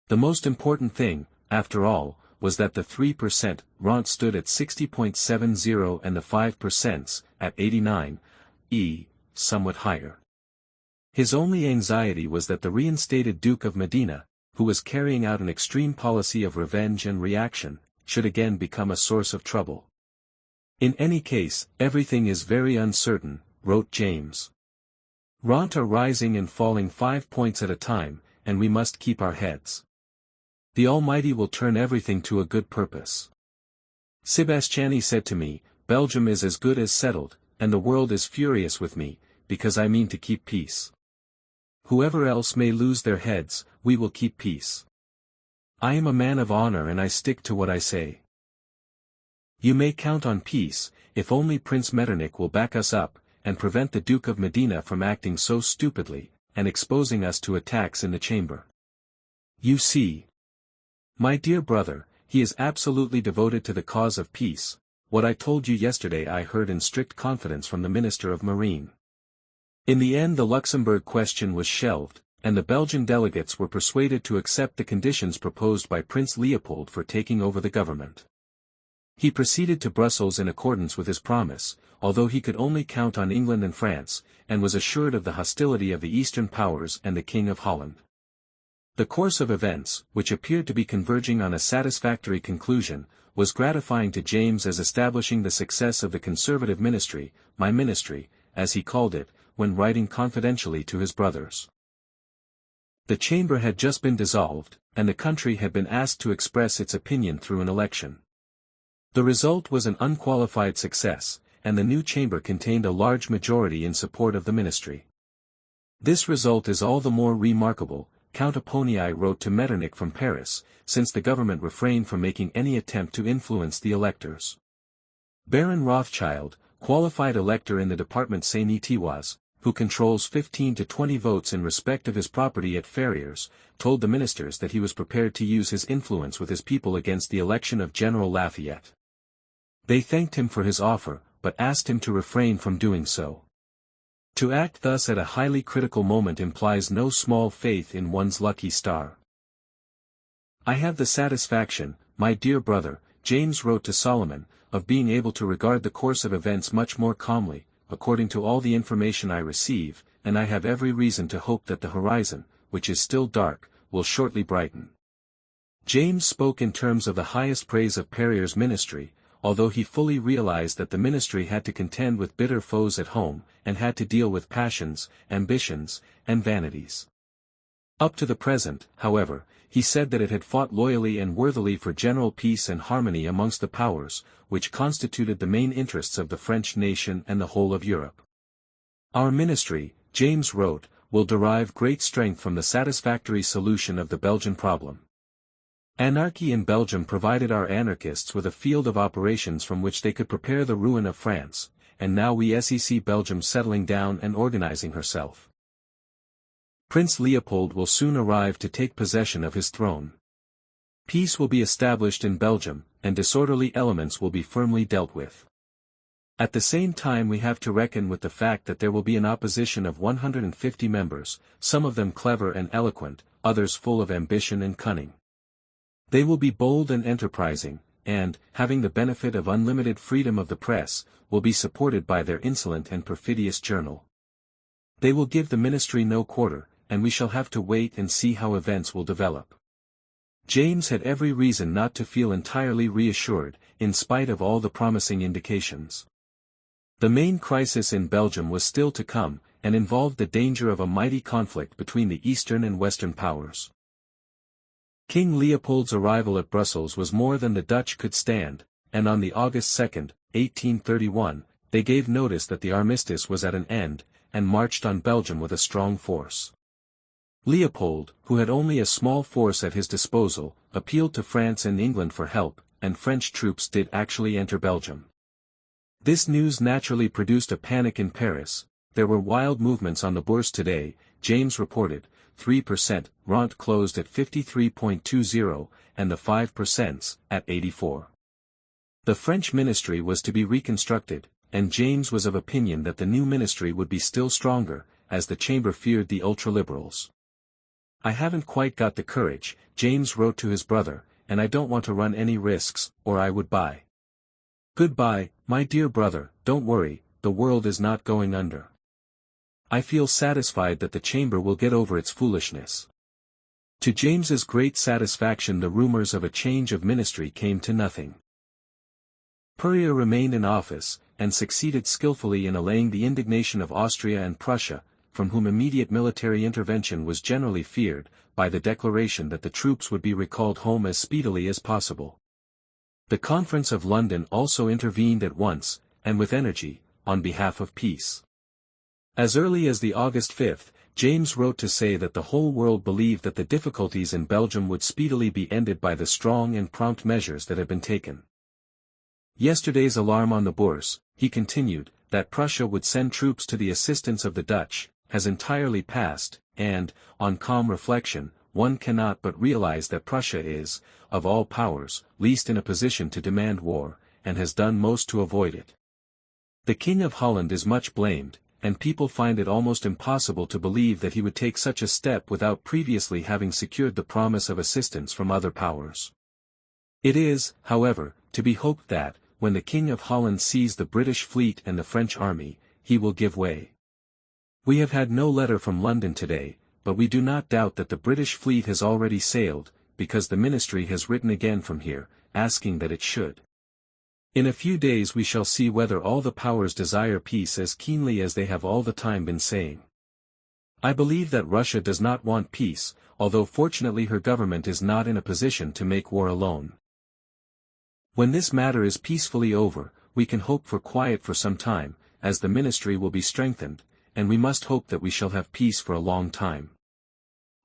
The most important thing, after all, was that the 3% rent stood at 60.70 and the 5% at 89, somewhat higher. His only anxiety was that the reinstated Duke of Medina, who was carrying out an extreme policy of revenge and reaction, should again become a source of trouble. In any case, everything is very uncertain, wrote James. Rents are rising and falling 5 points at a time, and we must keep our heads. The Almighty will turn everything to a good purpose. Sebastiani said to me, Belgium is as good as settled, and the world is furious with me, because I mean to keep peace. Whoever else may lose their heads, we will keep peace. I am a man of honor and I stick to what I say. You may count on peace, if only Prince Metternich will back us up, and prevent the Duke of Medina from acting so stupidly, and exposing us to attacks in the chamber. You see. My dear brother, he is absolutely devoted to the cause of peace. What I told you yesterday I heard in strict confidence from the Minister of Marine. In the end the Luxembourg question was shelved, and the Belgian delegates were persuaded to accept the conditions proposed by Prince Leopold for taking over the government. He proceeded to Brussels in accordance with his promise, although he could only count on England and France, and was assured of the hostility of the Eastern powers and the King of Holland. The course of events, which appeared to be converging on a satisfactory conclusion, was gratifying to James as establishing the success of the Conservative ministry, my ministry, as he called it, when writing confidentially to his brothers. The chamber had just been dissolved, and the country had been asked to express its opinion through an election. The result was an unqualified success, and the new chamber contained a large majority in support of the ministry. This result is all the more remarkable, Count Egon wrote to Metternich from Paris, since the government refrained from making any attempt to influence the electors. Baron Rothschild, qualified elector in the department Seine-et-Oise, who controls 15 to 20 votes in respect of his property at Ferrières, told the ministers that he was prepared to use his influence with his people against the election of General Lafayette. They thanked him for his offer, but asked him to refrain from doing so. To act thus at a highly critical moment implies no small faith in one's lucky star. I have the satisfaction, my dear brother, James wrote to Solomon, of being able to regard the course of events much more calmly, according to all the information I receive, and I have every reason to hope that the horizon, which is still dark, will shortly brighten. James spoke in terms of the highest praise of Perrier's ministry, although he fully realized that the ministry had to contend with bitter foes at home, and had to deal with passions, ambitions, and vanities. Up to the present, however, he said that it had fought loyally and worthily for general peace and harmony amongst the powers, which constituted the main interests of the French nation and the whole of Europe. Our ministry, James wrote, will derive great strength from the satisfactory solution of the Belgian problem. Anarchy in Belgium provided our anarchists with a field of operations from which they could prepare the ruin of France, and now we see Belgium settling down and organizing herself. Prince Leopold will soon arrive to take possession of his throne. Peace will be established in Belgium, and disorderly elements will be firmly dealt with. At the same time we have to reckon with the fact that there will be an opposition of 150 members, some of them clever and eloquent, others full of ambition and cunning. They will be bold and enterprising, and, having the benefit of unlimited freedom of the press, will be supported by their insolent and perfidious journal. They will give the ministry no quarter, and we shall have to wait and see how events will develop. James had every reason not to feel entirely reassured, in spite of all the promising indications. The main crisis in Belgium was still to come, and involved the danger of a mighty conflict between the Eastern and Western powers. King Leopold's arrival at Brussels was more than the Dutch could stand, and on the August 2, 1831, they gave notice that the armistice was at an end, and marched on Belgium with a strong force. Leopold, who had only a small force at his disposal, appealed to France and England for help, and French troops did actually enter Belgium. This news naturally produced a panic in Paris. There were wild movements on the Bourse today, James reported, 3%, Rent closed at 53.20, and the 5% at 84. The French ministry was to be reconstructed, and James was of opinion that the new ministry would be still stronger, as the chamber feared the ultraliberals. I haven't quite got the courage, James wrote to his brother, and I don't want to run any risks, or I would buy. Goodbye, my dear brother, don't worry, the world is not going under. I feel satisfied that the chamber will get over its foolishness. To James's great satisfaction, the rumors of a change of ministry came to nothing. Purrier remained in office, and succeeded skillfully in allaying the indignation of Austria and Prussia, from whom immediate military intervention was generally feared, by the declaration that the troops would be recalled home as speedily as possible. The Conference of London also intervened at once, and with energy, on behalf of peace. As early as the August 5, James wrote to say that the whole world believed that the difficulties in Belgium would speedily be ended by the strong and prompt measures that had been taken. Yesterday's alarm on the Bourse, he continued, that Prussia would send troops to the assistance of the Dutch, has entirely passed, and, on calm reflection, one cannot but realize that Prussia is, of all powers, least in a position to demand war, and has done most to avoid it. The King of Holland is much blamed, and people find it almost impossible to believe that he would take such a step without previously having secured the promise of assistance from other powers. It is, however, to be hoped that, when the King of Holland sees the British fleet and the French army, he will give way. We have had no letter from London today, but we do not doubt that the British fleet has already sailed, because the ministry has written again from here, asking that it should. In a few days we shall see whether all the powers desire peace as keenly as they have all the time been saying. I believe that Russia does not want peace, although fortunately her government is not in a position to make war alone. When this matter is peacefully over, we can hope for quiet for some time, as the ministry will be strengthened, and we must hope that we shall have peace for a long time.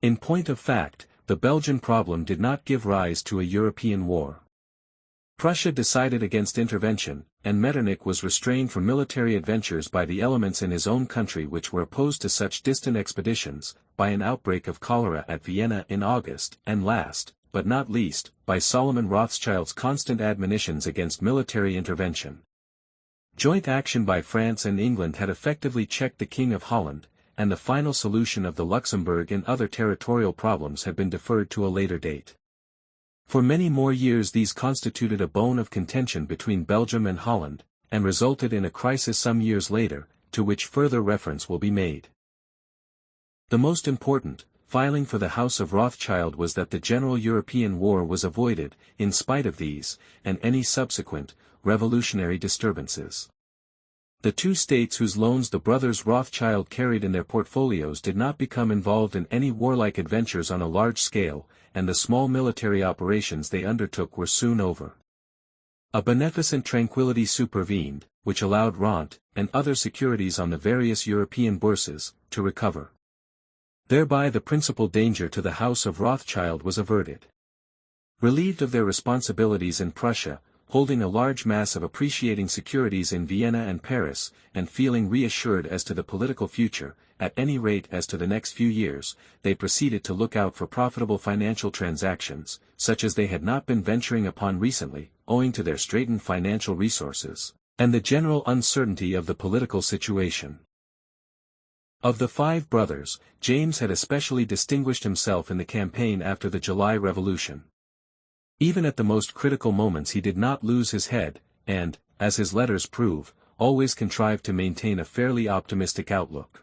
In point of fact, the Belgian problem did not give rise to a European war. Prussia decided against intervention, and Metternich was restrained from military adventures by the elements in his own country which were opposed to such distant expeditions, by an outbreak of cholera at Vienna in August, and last, but not least, by Solomon Rothschild's constant admonitions against military intervention. Joint action by France and England had effectively checked the King of Holland, and the final solution of the Luxembourg and other territorial problems had been deferred to a later date. For many more years these constituted a bone of contention between Belgium and Holland, and resulted in a crisis some years later, to which further reference will be made. The most important failing for the House of Rothschild was that the general European war was avoided, in spite of these, and any subsequent, revolutionary disturbances. The two states whose loans the brothers Rothschild carried in their portfolios did not become involved in any warlike adventures on a large scale, and the small military operations they undertook were soon over. A beneficent tranquility supervened, which allowed Rent, and other securities on the various European bourses, to recover. Thereby the principal danger to the House of Rothschild was averted. Relieved of their responsibilities in Prussia, holding a large mass of appreciating securities in Vienna and Paris, and feeling reassured as to the political future, at any rate as to the next few years, they proceeded to look out for profitable financial transactions, such as they had not been venturing upon recently, owing to their straitened financial resources, and the general uncertainty of the political situation. Of the five brothers, James had especially distinguished himself in the campaign after the July Revolution. Even at the most critical moments he did not lose his head, and, as his letters prove, always contrived to maintain a fairly optimistic outlook.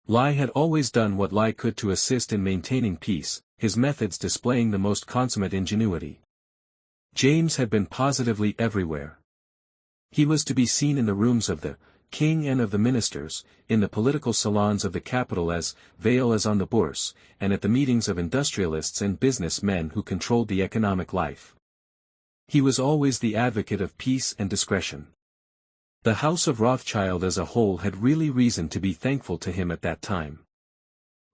Lai had always done what Lai could to assist in maintaining peace, his methods displaying the most consummate ingenuity. James had been positively everywhere. He was to be seen in the rooms of the king and of the ministers, in the political salons of the capital as veil as on the Bourse, and at the meetings of industrialists and business men who controlled the economic life. He was always the advocate of peace and discretion. The House of Rothschild as a whole had really reason to be thankful to him at that time.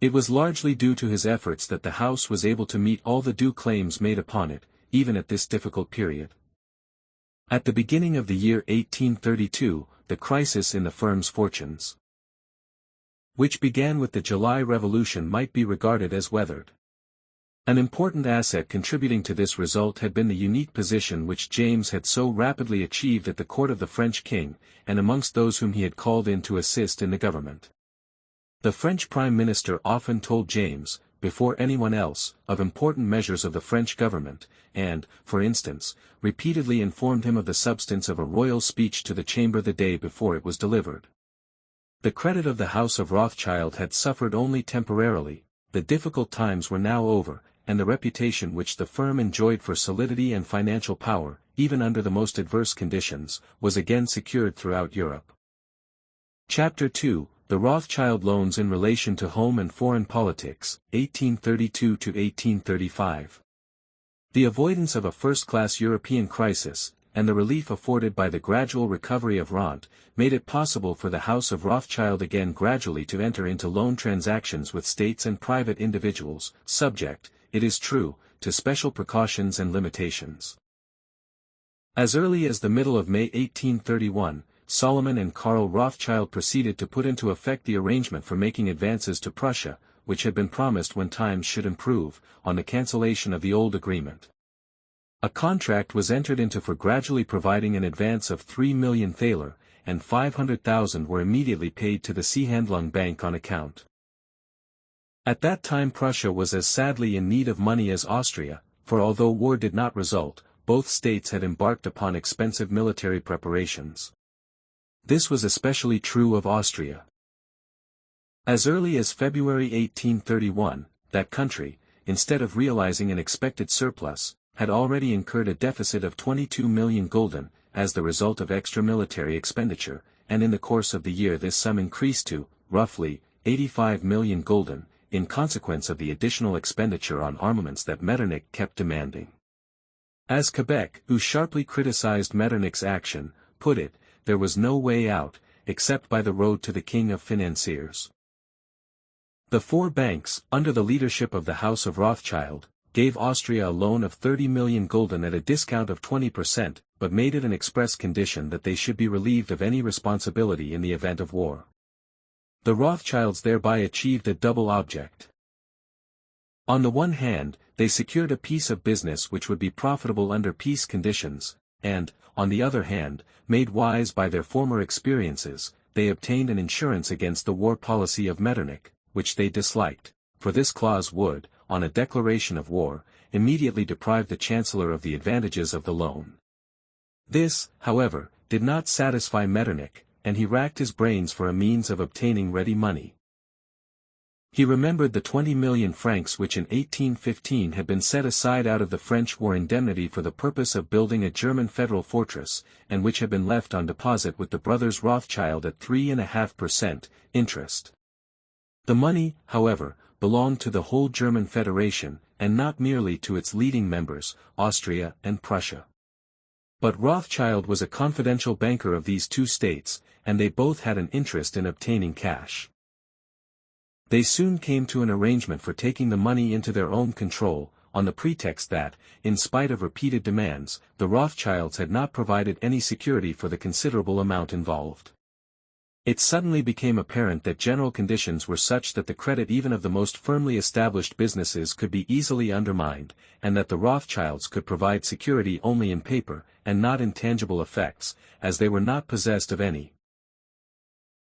It was largely due to his efforts that the house was able to meet all the due claims made upon it, even at this difficult period. At the beginning of the year 1832, the crisis in the firm's fortunes, which began with the July Revolution, might be regarded as weathered. An important asset contributing to this result had been the unique position which James had so rapidly achieved at the court of the French king, and amongst those whom he had called in to assist in the government. The French Prime Minister often told James, before anyone else, of important measures of the French government, and, for instance, repeatedly informed him of the substance of a royal speech to the chamber the day before it was delivered. The credit of the House of Rothschild had suffered only temporarily, the difficult times were now over, and the reputation which the firm enjoyed for solidity and financial power, even under the most adverse conditions, was again secured throughout Europe. Chapter 2, The Rothschild Loans in Relation to Home and Foreign Politics, 1832–1835. The avoidance of a first-class European crisis, and the relief afforded by the gradual recovery of rente, made it possible for the House of Rothschild again gradually to enter into loan transactions with states and private individuals, subject, it is true, to special precautions and limitations. As early as the middle of May 1831, Solomon and Karl Rothschild proceeded to put into effect the arrangement for making advances to Prussia, which had been promised when times should improve, on the cancellation of the old agreement. A contract was entered into for gradually providing an advance of 3 million thaler, and 500,000 were immediately paid to the Seehandlung Bank on account. At that time Prussia was as sadly in need of money as Austria, for although war did not result, both states had embarked upon expensive military preparations. This was especially true of Austria. As early as February 1831, that country, instead of realizing an expected surplus, had already incurred a deficit of 22 million gulden, as the result of extra military expenditure, and in the course of the year this sum increased to, roughly, 85 million gulden, in consequence of the additional expenditure on armaments that Metternich kept demanding. As Quebec, who sharply criticized Metternich's action, put it, there was no way out, except by the road to the king of financiers. The four banks, under the leadership of the House of Rothschild, gave Austria a loan of 30 million gulden at a discount of 20%, but made it an express condition that they should be relieved of any responsibility in the event of war. The Rothschilds thereby achieved a double object. On the one hand, they secured a piece of business which would be profitable under peace conditions, and, on the other hand, made wise by their former experiences, they obtained an insurance against the war policy of Metternich, which they disliked, for this clause would, on a declaration of war, immediately deprive the Chancellor of the advantages of the loan. This, however, did not satisfy Metternich, and he racked his brains for a means of obtaining ready money. He remembered the 20 million francs which in 1815 had been set aside out of the French war indemnity for the purpose of building a German federal fortress, and which had been left on deposit with the brothers Rothschild at 3.5% interest. The money, however, belonged to the whole German Federation, and not merely to its leading members, Austria and Prussia. But Rothschild was a confidential banker of these two states, and they both had an interest in obtaining cash. They soon came to an arrangement for taking the money into their own control, on the pretext that, in spite of repeated demands, the Rothschilds had not provided any security for the considerable amount involved. It suddenly became apparent that general conditions were such that the credit even of the most firmly established businesses could be easily undermined, and that the Rothschilds could provide security only in paper, and not in tangible effects, as they were not possessed of any.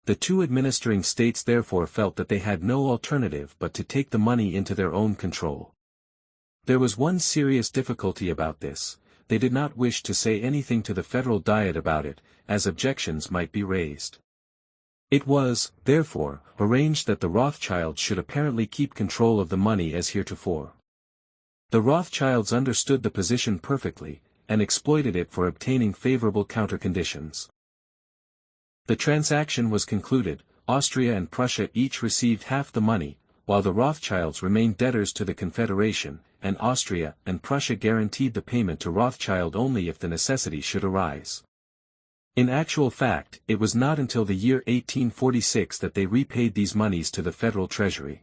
The two administering states therefore felt that they had no alternative but to take the money into their own control. There was one serious difficulty about this: they did not wish to say anything to the Federal Diet about it, as objections might be raised. It was, therefore, arranged that the Rothschilds should apparently keep control of the money as heretofore. The Rothschilds understood the position perfectly, and exploited it for obtaining favorable counterconditions. The transaction was concluded, Austria and Prussia each received half the money, while the Rothschilds remained debtors to the Confederation, and Austria and Prussia guaranteed the payment to Rothschild only if the necessity should arise. In actual fact, it was not until the year 1846 that they repaid these monies to the federal treasury.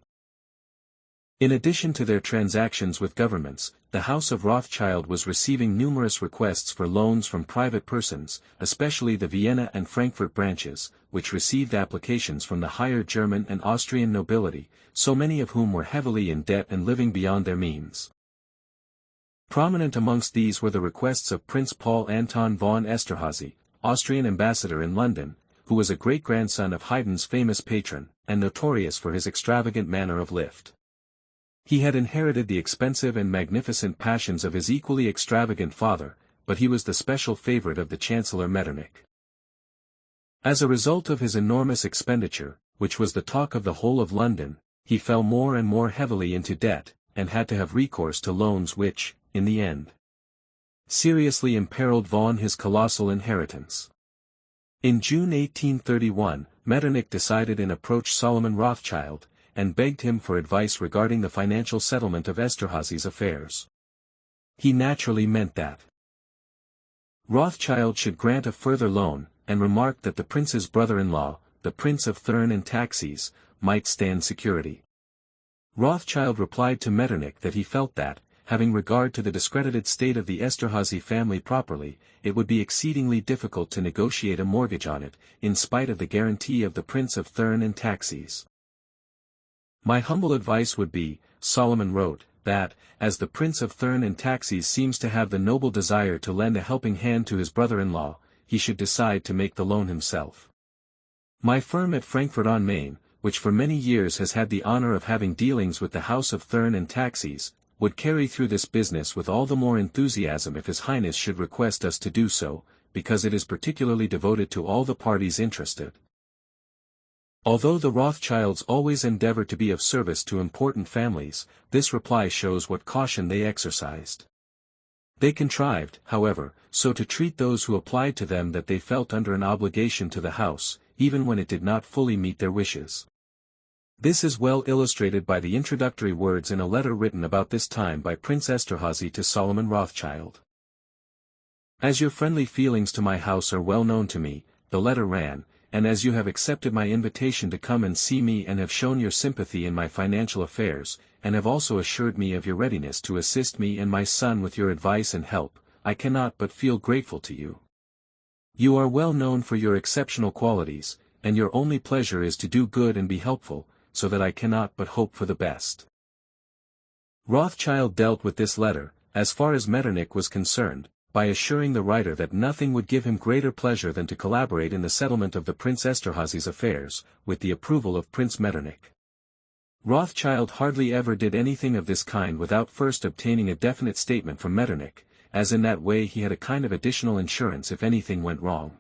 In addition to their transactions with governments, the House of Rothschild was receiving numerous requests for loans from private persons, especially the Vienna and Frankfurt branches, which received applications from the higher German and Austrian nobility, so many of whom were heavily in debt and living beyond their means. Prominent amongst these were the requests of Prince Paul Anton von Esterházy, Austrian ambassador in London, who was a great-grandson of Haydn's famous patron, and notorious for his extravagant manner of life. He had inherited the expensive and magnificent passions of his equally extravagant father, but he was the special favorite of the Chancellor Metternich. As a result of his enormous expenditure, which was the talk of the whole of London, he fell more and more heavily into debt, and had to have recourse to loans which, in the end, seriously imperiled his colossal inheritance. In June 1831, Metternich decided to approach Solomon Rothschild, and begged him for advice regarding the financial settlement of Esterházy's affairs. He naturally meant that Rothschild should grant a further loan, and remarked that the prince's brother-in-law, the Prince of Thurn and Taxis, might stand security. Rothschild replied to Metternich that he felt that, having regard to the discredited state of the Esterházy family properly, it would be exceedingly difficult to negotiate a mortgage on it, in spite of the guarantee of the Prince of Thurn and Taxis. My humble advice would be, Solomon wrote, that, as the Prince of Thurn and Taxis seems to have the noble desire to lend a helping hand to his brother-in-law, he should decide to make the loan himself. My firm at Frankfurt on Main, which for many years has had the honor of having dealings with the House of Thurn and Taxis, would carry through this business with all the more enthusiasm if His Highness should request us to do so, because it is particularly devoted to all the parties interested. Although the Rothschilds always endeavored to be of service to important families, this reply shows what caution they exercised. They contrived, however, so to treat those who applied to them that they felt under an obligation to the house, even when it did not fully meet their wishes. This is well illustrated by the introductory words in a letter written about this time by Prince Esterházy to Solomon Rothschild. As your friendly feelings to my house are well known to me, the letter ran, and as you have accepted my invitation to come and see me and have shown your sympathy in my financial affairs, and have also assured me of your readiness to assist me and my son with your advice and help, I cannot but feel grateful to you. You are well known for your exceptional qualities, and your only pleasure is to do good and be helpful, so that I cannot but hope for the best. Rothschild dealt with this letter, as far as Metternich was concerned, by assuring the writer that nothing would give him greater pleasure than to collaborate in the settlement of the Prince Esterházy's affairs, with the approval of Prince Metternich. Rothschild hardly ever did anything of this kind without first obtaining a definite statement from Metternich, as in that way he had a kind of additional insurance if anything went wrong.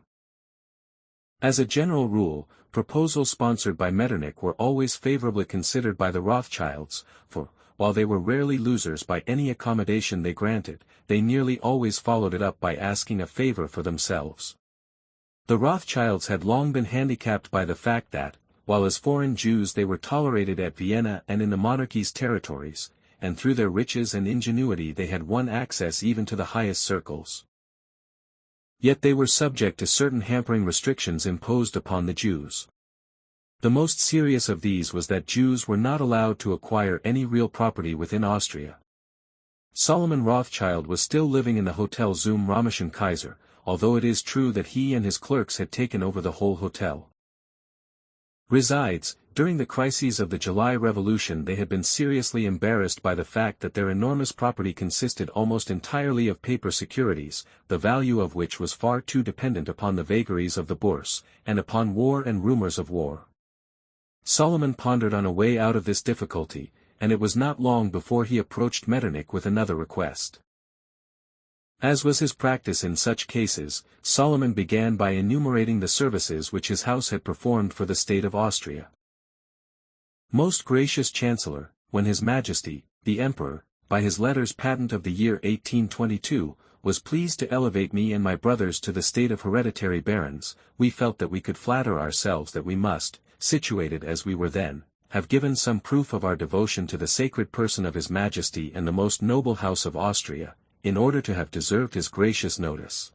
As a general rule, proposals sponsored by Metternich were always favorably considered by the Rothschilds, for, while they were rarely losers by any accommodation they granted, they nearly always followed it up by asking a favor for themselves. The Rothschilds had long been handicapped by the fact that, while as foreign Jews they were tolerated at Vienna and in the monarchy's territories, and through their riches and ingenuity they had won access even to the highest circles. Yet they were subject to certain hampering restrictions imposed upon the Jews. The most serious of these was that Jews were not allowed to acquire any real property within Austria. Solomon Rothschild was still living in the Hotel zum Römischen Kaiser, although it is true that he and his clerks had taken over the whole hotel. Besides, during the crises of the July Revolution they had been seriously embarrassed by the fact that their enormous property consisted almost entirely of paper securities, the value of which was far too dependent upon the vagaries of the Bourse, and upon war and rumors of war. Solomon pondered on a way out of this difficulty, and it was not long before he approached Metternich with another request. As was his practice in such cases, Solomon began by enumerating the services which his house had performed for the state of Austria. Most gracious Chancellor, when His Majesty, the Emperor, by his letters patent of the year 1822, was pleased to elevate me and my brothers to the state of hereditary barons, we felt that we could flatter ourselves that we must, situated as we were then, have given some proof of our devotion to the sacred person of His Majesty and the most noble house of Austria, in order to have deserved his gracious notice.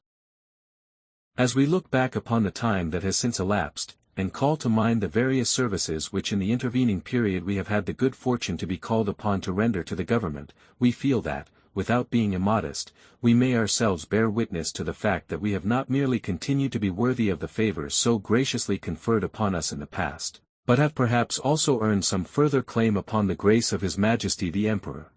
As we look back upon the time that has since elapsed, and call to mind the various services which in the intervening period we have had the good fortune to be called upon to render to the government, we feel that, without being immodest, we may ourselves bear witness to the fact that we have not merely continued to be worthy of the favors so graciously conferred upon us in the past, but have perhaps also earned some further claim upon the grace of His Majesty the Emperor.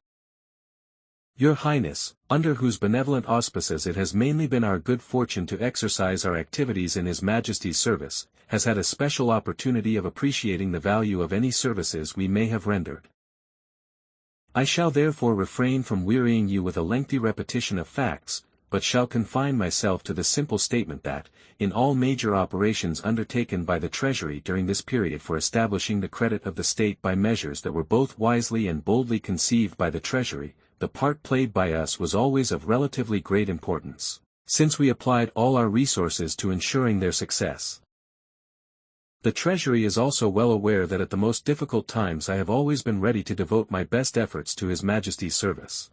Your Highness, under whose benevolent auspices it has mainly been our good fortune to exercise our activities in His Majesty's service, has had a special opportunity of appreciating the value of any services we may have rendered. I shall therefore refrain from wearying you with a lengthy repetition of facts, but shall confine myself to the simple statement that, in all major operations undertaken by the Treasury during this period for establishing the credit of the state by measures that were both wisely and boldly conceived by the Treasury, the part played by us was always of relatively great importance, since we applied all our resources to ensuring their success. The Treasury is also well aware that at the most difficult times I have always been ready to devote my best efforts to His Majesty's service.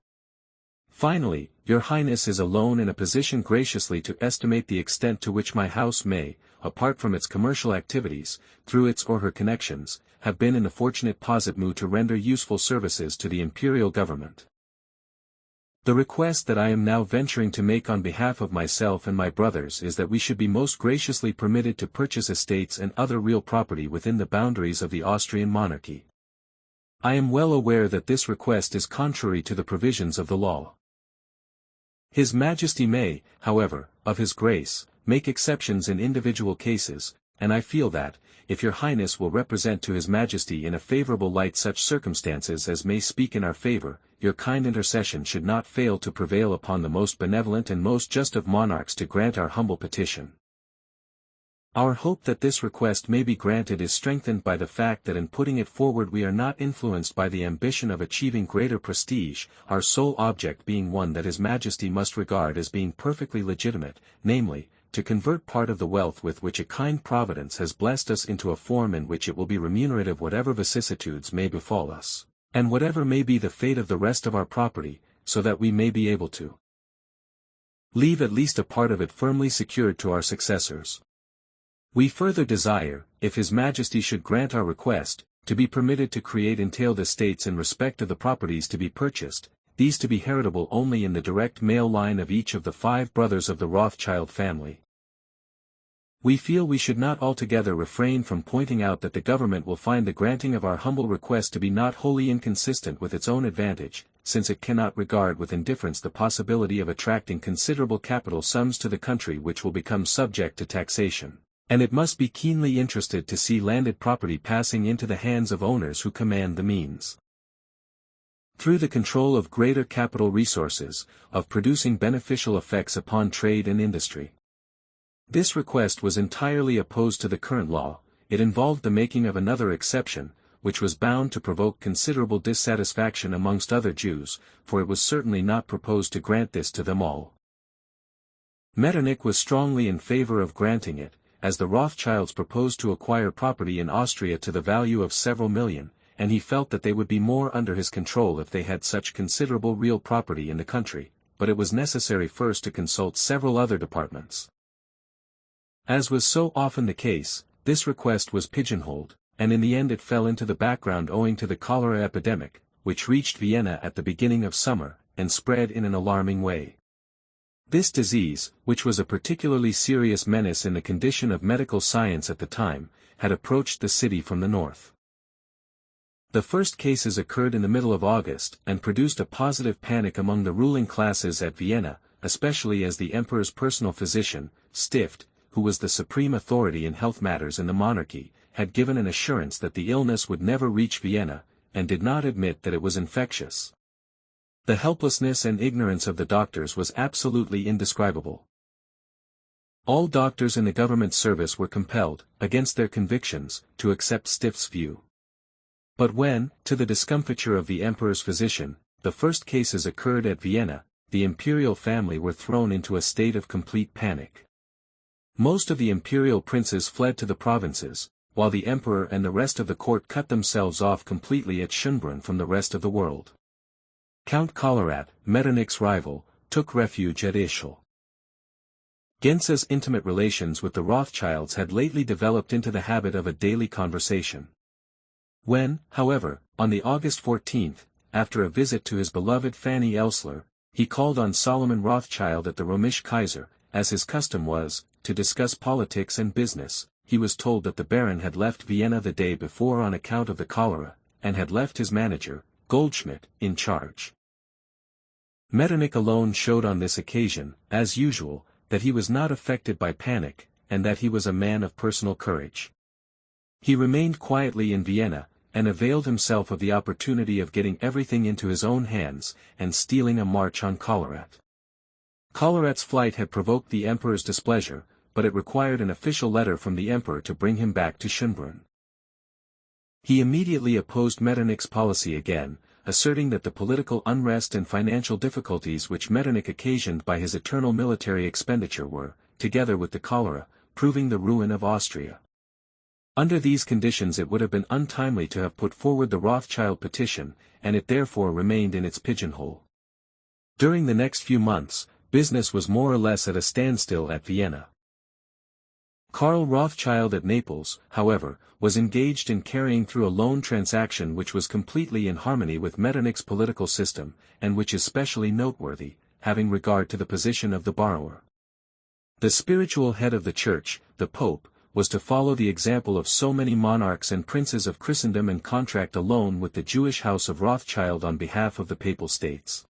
Finally, Your Highness is alone in a position graciously to estimate the extent to which my house may, apart from its commercial activities, through its or her connections, have been in the fortunate positive mood to render useful services to the imperial government. The request that I am now venturing to make on behalf of myself and my brothers is that we should be most graciously permitted to purchase estates and other real property within the boundaries of the Austrian monarchy. I am well aware that this request is contrary to the provisions of the law. His Majesty may, however, of His grace, make exceptions in individual cases, and I feel that, if Your Highness will represent to His Majesty in a favorable light such circumstances as may speak in our favor, your kind intercession should not fail to prevail upon the most benevolent and most just of monarchs to grant our humble petition. Our hope that this request may be granted is strengthened by the fact that in putting it forward we are not influenced by the ambition of achieving greater prestige, our sole object being one that His Majesty must regard as being perfectly legitimate, namely, to convert part of the wealth with which a kind providence has blessed us into a form in which it will be remunerative whatever vicissitudes may befall us, and whatever may be the fate of the rest of our property, so that we may be able to leave at least a part of it firmly secured to our successors. We further desire, if His Majesty should grant our request, to be permitted to create entailed estates in respect of the properties to be purchased, these to be heritable only in the direct male line of each of the 5 brothers of the Rothschild family. We feel we should not altogether refrain from pointing out that the government will find the granting of our humble request to be not wholly inconsistent with its own advantage, since it cannot regard with indifference the possibility of attracting considerable capital sums to the country which will become subject to taxation, and it must be keenly interested to see landed property passing into the hands of owners who command the means, through the control of greater capital resources, of producing beneficial effects upon trade and industry. This request was entirely opposed to the current law. It involved the making of another exception, which was bound to provoke considerable dissatisfaction amongst other Jews, for it was certainly not proposed to grant this to them all. Metternich was strongly in favor of granting it, as the Rothschilds proposed to acquire property in Austria to the value of several million, and he felt that they would be more under his control if they had such considerable real property in the country, but it was necessary first to consult several other departments. As was so often the case, this request was pigeonholed, and in the end it fell into the background owing to the cholera epidemic, which reached Vienna at the beginning of summer, and spread in an alarming way. This disease, which was a particularly serious menace in the condition of medical science at the time, had approached the city from the north. The first cases occurred in the middle of August and produced a positive panic among the ruling classes at Vienna, especially as the emperor's personal physician, Stift, who was the supreme authority in health matters in the monarchy, had given an assurance that the illness would never reach Vienna, and did not admit that it was infectious. The helplessness and ignorance of the doctors was absolutely indescribable. All doctors in the government service were compelled, against their convictions, to accept Stift's view. But when, to the discomfiture of the emperor's physician, the first cases occurred at Vienna, the imperial family were thrown into a state of complete panic. Most of the imperial princes fled to the provinces, while the emperor and the rest of the court cut themselves off completely at Schönbrunn from the rest of the world. Count Collerat, Metternich's rival, took refuge at Ischl. Gensa's intimate relations with the Rothschilds had lately developed into the habit of a daily conversation. When, however, on the August 14, after a visit to his beloved Fanny Elsler, he called on Solomon Rothschild at the Römische Kaiser, as his custom was, to discuss politics and business, he was told that the Baron had left Vienna the day before on account of the cholera, and had left his manager, Goldschmidt, in charge. Metternich alone showed on this occasion, as usual, that he was not affected by panic, and that he was a man of personal courage. He remained quietly in Vienna, and availed himself of the opportunity of getting everything into his own hands, and stealing a march on Collerat. Collerat's flight had provoked the emperor's displeasure, but it required an official letter from the emperor to bring him back to Schönbrunn. He immediately opposed Metternich's policy again, asserting that the political unrest and financial difficulties which Metternich occasioned by his eternal military expenditure were, together with the cholera, proving the ruin of Austria. Under these conditions it would have been untimely to have put forward the Rothschild petition, and it therefore remained in its pigeonhole. During the next few months, business was more or less at a standstill at Vienna. Karl Rothschild at Naples, however, was engaged in carrying through a loan transaction which was completely in harmony with Metternich's political system, and which is specially noteworthy, having regard to the position of the borrower. The spiritual head of the Church, the Pope, was to follow the example of so many monarchs and princes of Christendom and contract a loan with the Jewish House of Rothschild on behalf of the Papal States.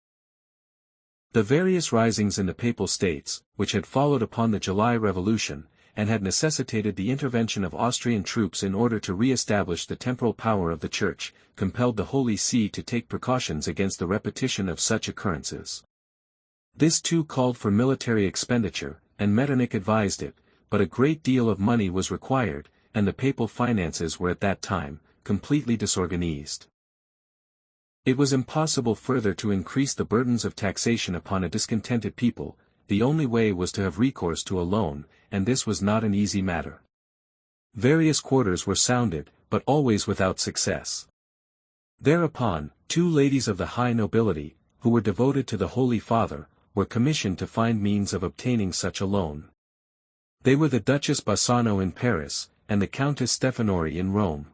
The various risings in the Papal States, which had followed upon the July Revolution, and had necessitated the intervention of Austrian troops in order to re-establish the temporal power of the Church, compelled the Holy See to take precautions against the repetition of such occurrences. This too called for military expenditure, and Metternich advised it, but a great deal of money was required, and the papal finances were at that time, completely disorganized. It was impossible further to increase the burdens of taxation upon a discontented people, the only way was to have recourse to a loan, and this was not an easy matter. Various quarters were sounded, but always without success. Thereupon, two ladies of the high nobility, who were devoted to the Holy Father, were commissioned to find means of obtaining such a loan. They were the Duchess Bassano in Paris, and the Countess Stefanori in Rome.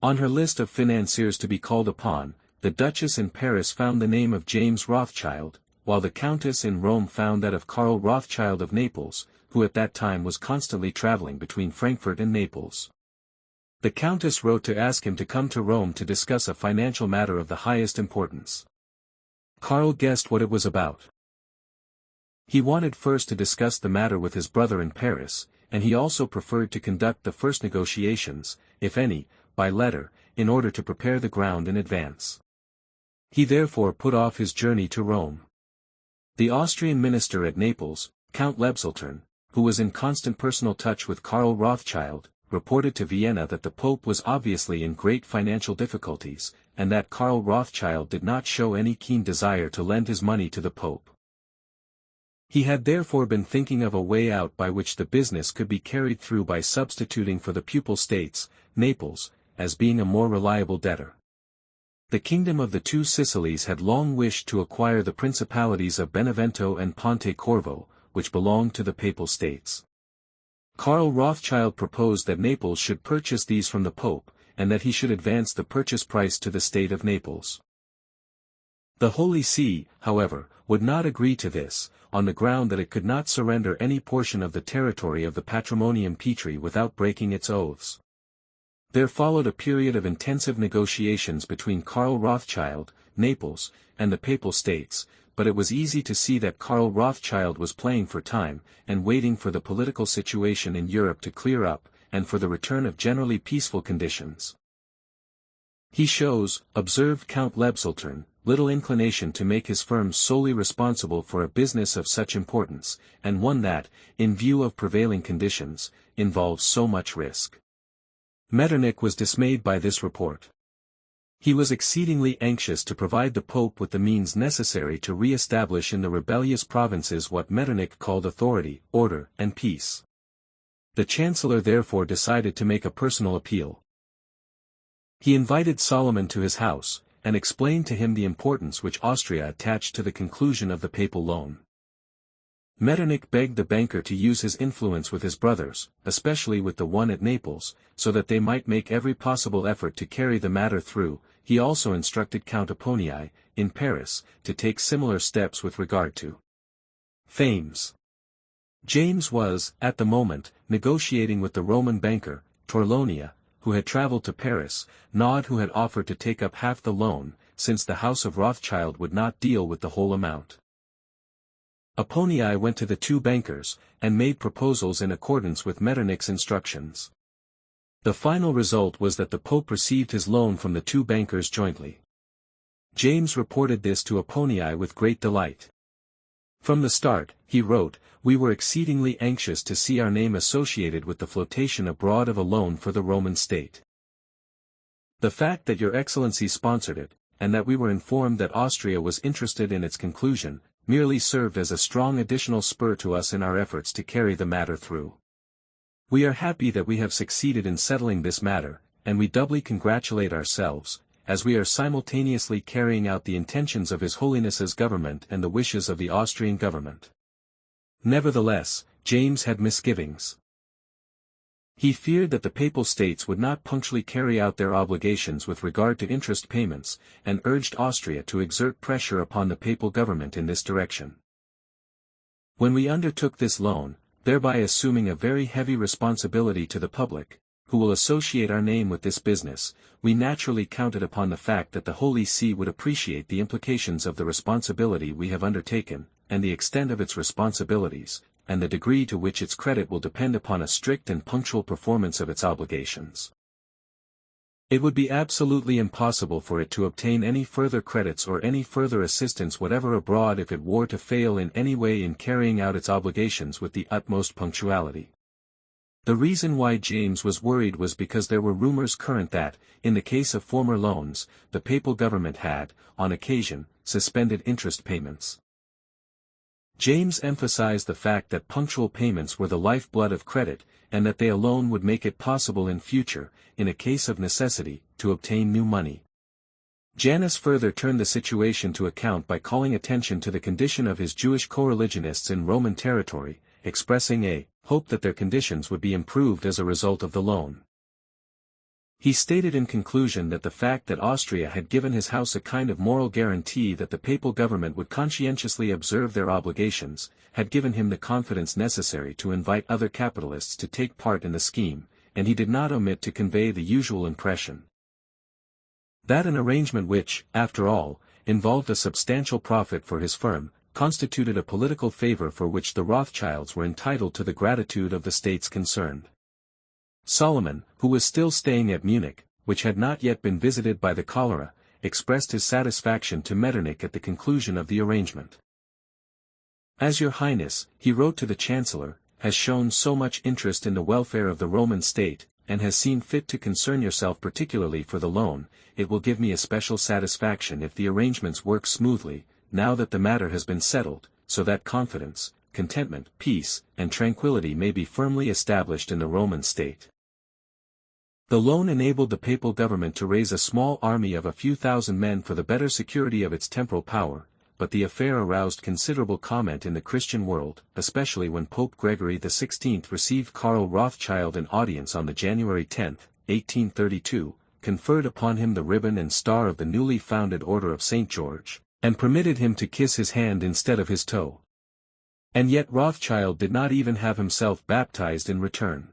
On her list of financiers to be called upon, the Duchess in Paris found the name of James Rothschild, while the Countess in Rome found that of Karl Rothschild of Naples, who at that time was constantly traveling between Frankfurt and Naples. The Countess wrote to ask him to come to Rome to discuss a financial matter of the highest importance. Karl guessed what it was about. He wanted first to discuss the matter with his brother in Paris, and he also preferred to conduct the first negotiations, if any, by letter, in order to prepare the ground in advance. He therefore put off his journey to Rome. The Austrian minister at Naples, Count Lebzeltern, who was in constant personal touch with Karl Rothschild, reported to Vienna that the Pope was obviously in great financial difficulties, and that Karl Rothschild did not show any keen desire to lend his money to the Pope. He had therefore been thinking of a way out by which the business could be carried through by substituting for the Papal States, Naples, as being a more reliable debtor. The kingdom of the two Sicilies had long wished to acquire the principalities of Benevento and Ponte Corvo, which belonged to the Papal States. Karl Rothschild proposed that Naples should purchase these from the Pope, and that he should advance the purchase price to the state of Naples. The Holy See, however, would not agree to this, on the ground that it could not surrender any portion of the territory of the Patrimonium Petri without breaking its oaths. There followed a period of intensive negotiations between Karl Rothschild, Naples, and the Papal States, but it was easy to see that Karl Rothschild was playing for time, and waiting for the political situation in Europe to clear up, and for the return of generally peaceful conditions. He shows, observed Count Lebzeltern, little inclination to make his firm solely responsible for a business of such importance, and one that, in view of prevailing conditions, involves so much risk. Metternich was dismayed by this report. He was exceedingly anxious to provide the Pope with the means necessary to re-establish in the rebellious provinces what Metternich called authority, order, and peace. The Chancellor therefore decided to make a personal appeal. He invited Solomon to his house, and explained to him the importance which Austria attached to the conclusion of the papal loan. Metternich begged the banker to use his influence with his brothers, especially with the one at Naples, so that they might make every possible effort to carry the matter through. He also instructed Count Egon, in Paris, to take similar steps with regard to Thames. James was, at the moment, negotiating with the Roman banker, Torlonia, who had travelled to Paris, Naud, who had offered to take up half the loan, since the House of Rothschild would not deal with the whole amount. Egon went to the two bankers, and made proposals in accordance with Metternich's instructions. The final result was that the Pope received his loan from the two bankers jointly. James reported this to Egon with great delight. From the start, he wrote, we were exceedingly anxious to see our name associated with the flotation abroad of a loan for the Roman state. The fact that Your Excellency sponsored it, and that we were informed that Austria was interested in its conclusion, merely served as a strong additional spur to us in our efforts to carry the matter through. We are happy that we have succeeded in settling this matter, and we doubly congratulate ourselves, as we are simultaneously carrying out the intentions of His Holiness's government and the wishes of the Austrian government. Nevertheless, James had misgivings. He feared that the Papal States would not punctually carry out their obligations with regard to interest payments, and urged Austria to exert pressure upon the Papal government in this direction. When we undertook this loan, thereby assuming a very heavy responsibility to the public, who will associate our name with this business, we naturally counted upon the fact that the Holy See would appreciate the implications of the responsibility we have undertaken, and the extent of its responsibilities, and the degree to which its credit will depend upon a strict and punctual performance of its obligations. It would be absolutely impossible for it to obtain any further credits or any further assistance whatever abroad if it were to fail in any way in carrying out its obligations with the utmost punctuality. The reason why James was worried was because there were rumors current that, in the case of former loans, the Papal government had, on occasion, suspended interest payments. James emphasized the fact that punctual payments were the lifeblood of credit, and that they alone would make it possible in future, in a case of necessity, to obtain new money. Janus further turned the situation to account by calling attention to the condition of his Jewish co-religionists in Roman territory, expressing a hope that their conditions would be improved as a result of the loan. He stated in conclusion that the fact that Austria had given his house a kind of moral guarantee that the Papal government would conscientiously observe their obligations, had given him the confidence necessary to invite other capitalists to take part in the scheme, and he did not omit to convey the usual impression that an arrangement which, after all, involved a substantial profit for his firm, constituted a political favor for which the Rothschilds were entitled to the gratitude of the states concerned. Solomon, who was still staying at Munich, which had not yet been visited by the cholera, expressed his satisfaction to Metternich at the conclusion of the arrangement. As Your Highness, he wrote to the Chancellor, has shown so much interest in the welfare of the Roman state, and has seen fit to concern yourself particularly for the loan, it will give me especial satisfaction if the arrangements work smoothly, now that the matter has been settled, so that confidence, contentment, peace, and tranquility may be firmly established in the Roman state. The loan enabled the Papal government to raise a small army of a few thousand men for the better security of its temporal power, but the affair aroused considerable comment in the Christian world, especially when Pope Gregory XVI received Karl Rothschild an audience on the January 10, 1832, conferred upon him the ribbon and star of the newly founded Order of St. George, and permitted him to kiss his hand instead of his toe. And yet Rothschild did not even have himself baptized in return.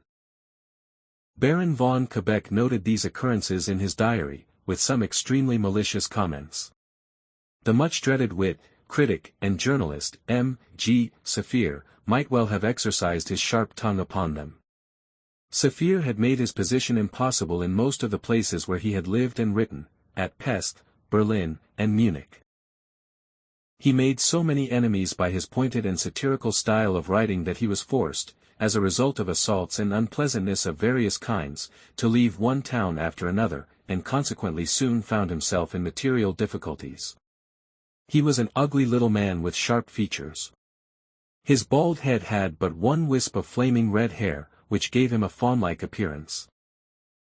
Baron von Quebec noted these occurrences in his diary, with some extremely malicious comments. The much-dreaded wit, critic, and journalist, M. G. Saphir, might well have exercised his sharp tongue upon them. Saphir had made his position impossible in most of the places where he had lived and written, at Pest, Berlin, and Munich. He made so many enemies by his pointed and satirical style of writing that he was forced, as a result of assaults and unpleasantness of various kinds, to leave one town after another, and consequently soon found himself in material difficulties. He was an ugly little man with sharp features. His bald head had but one wisp of flaming red hair, which gave him a fawn-like appearance.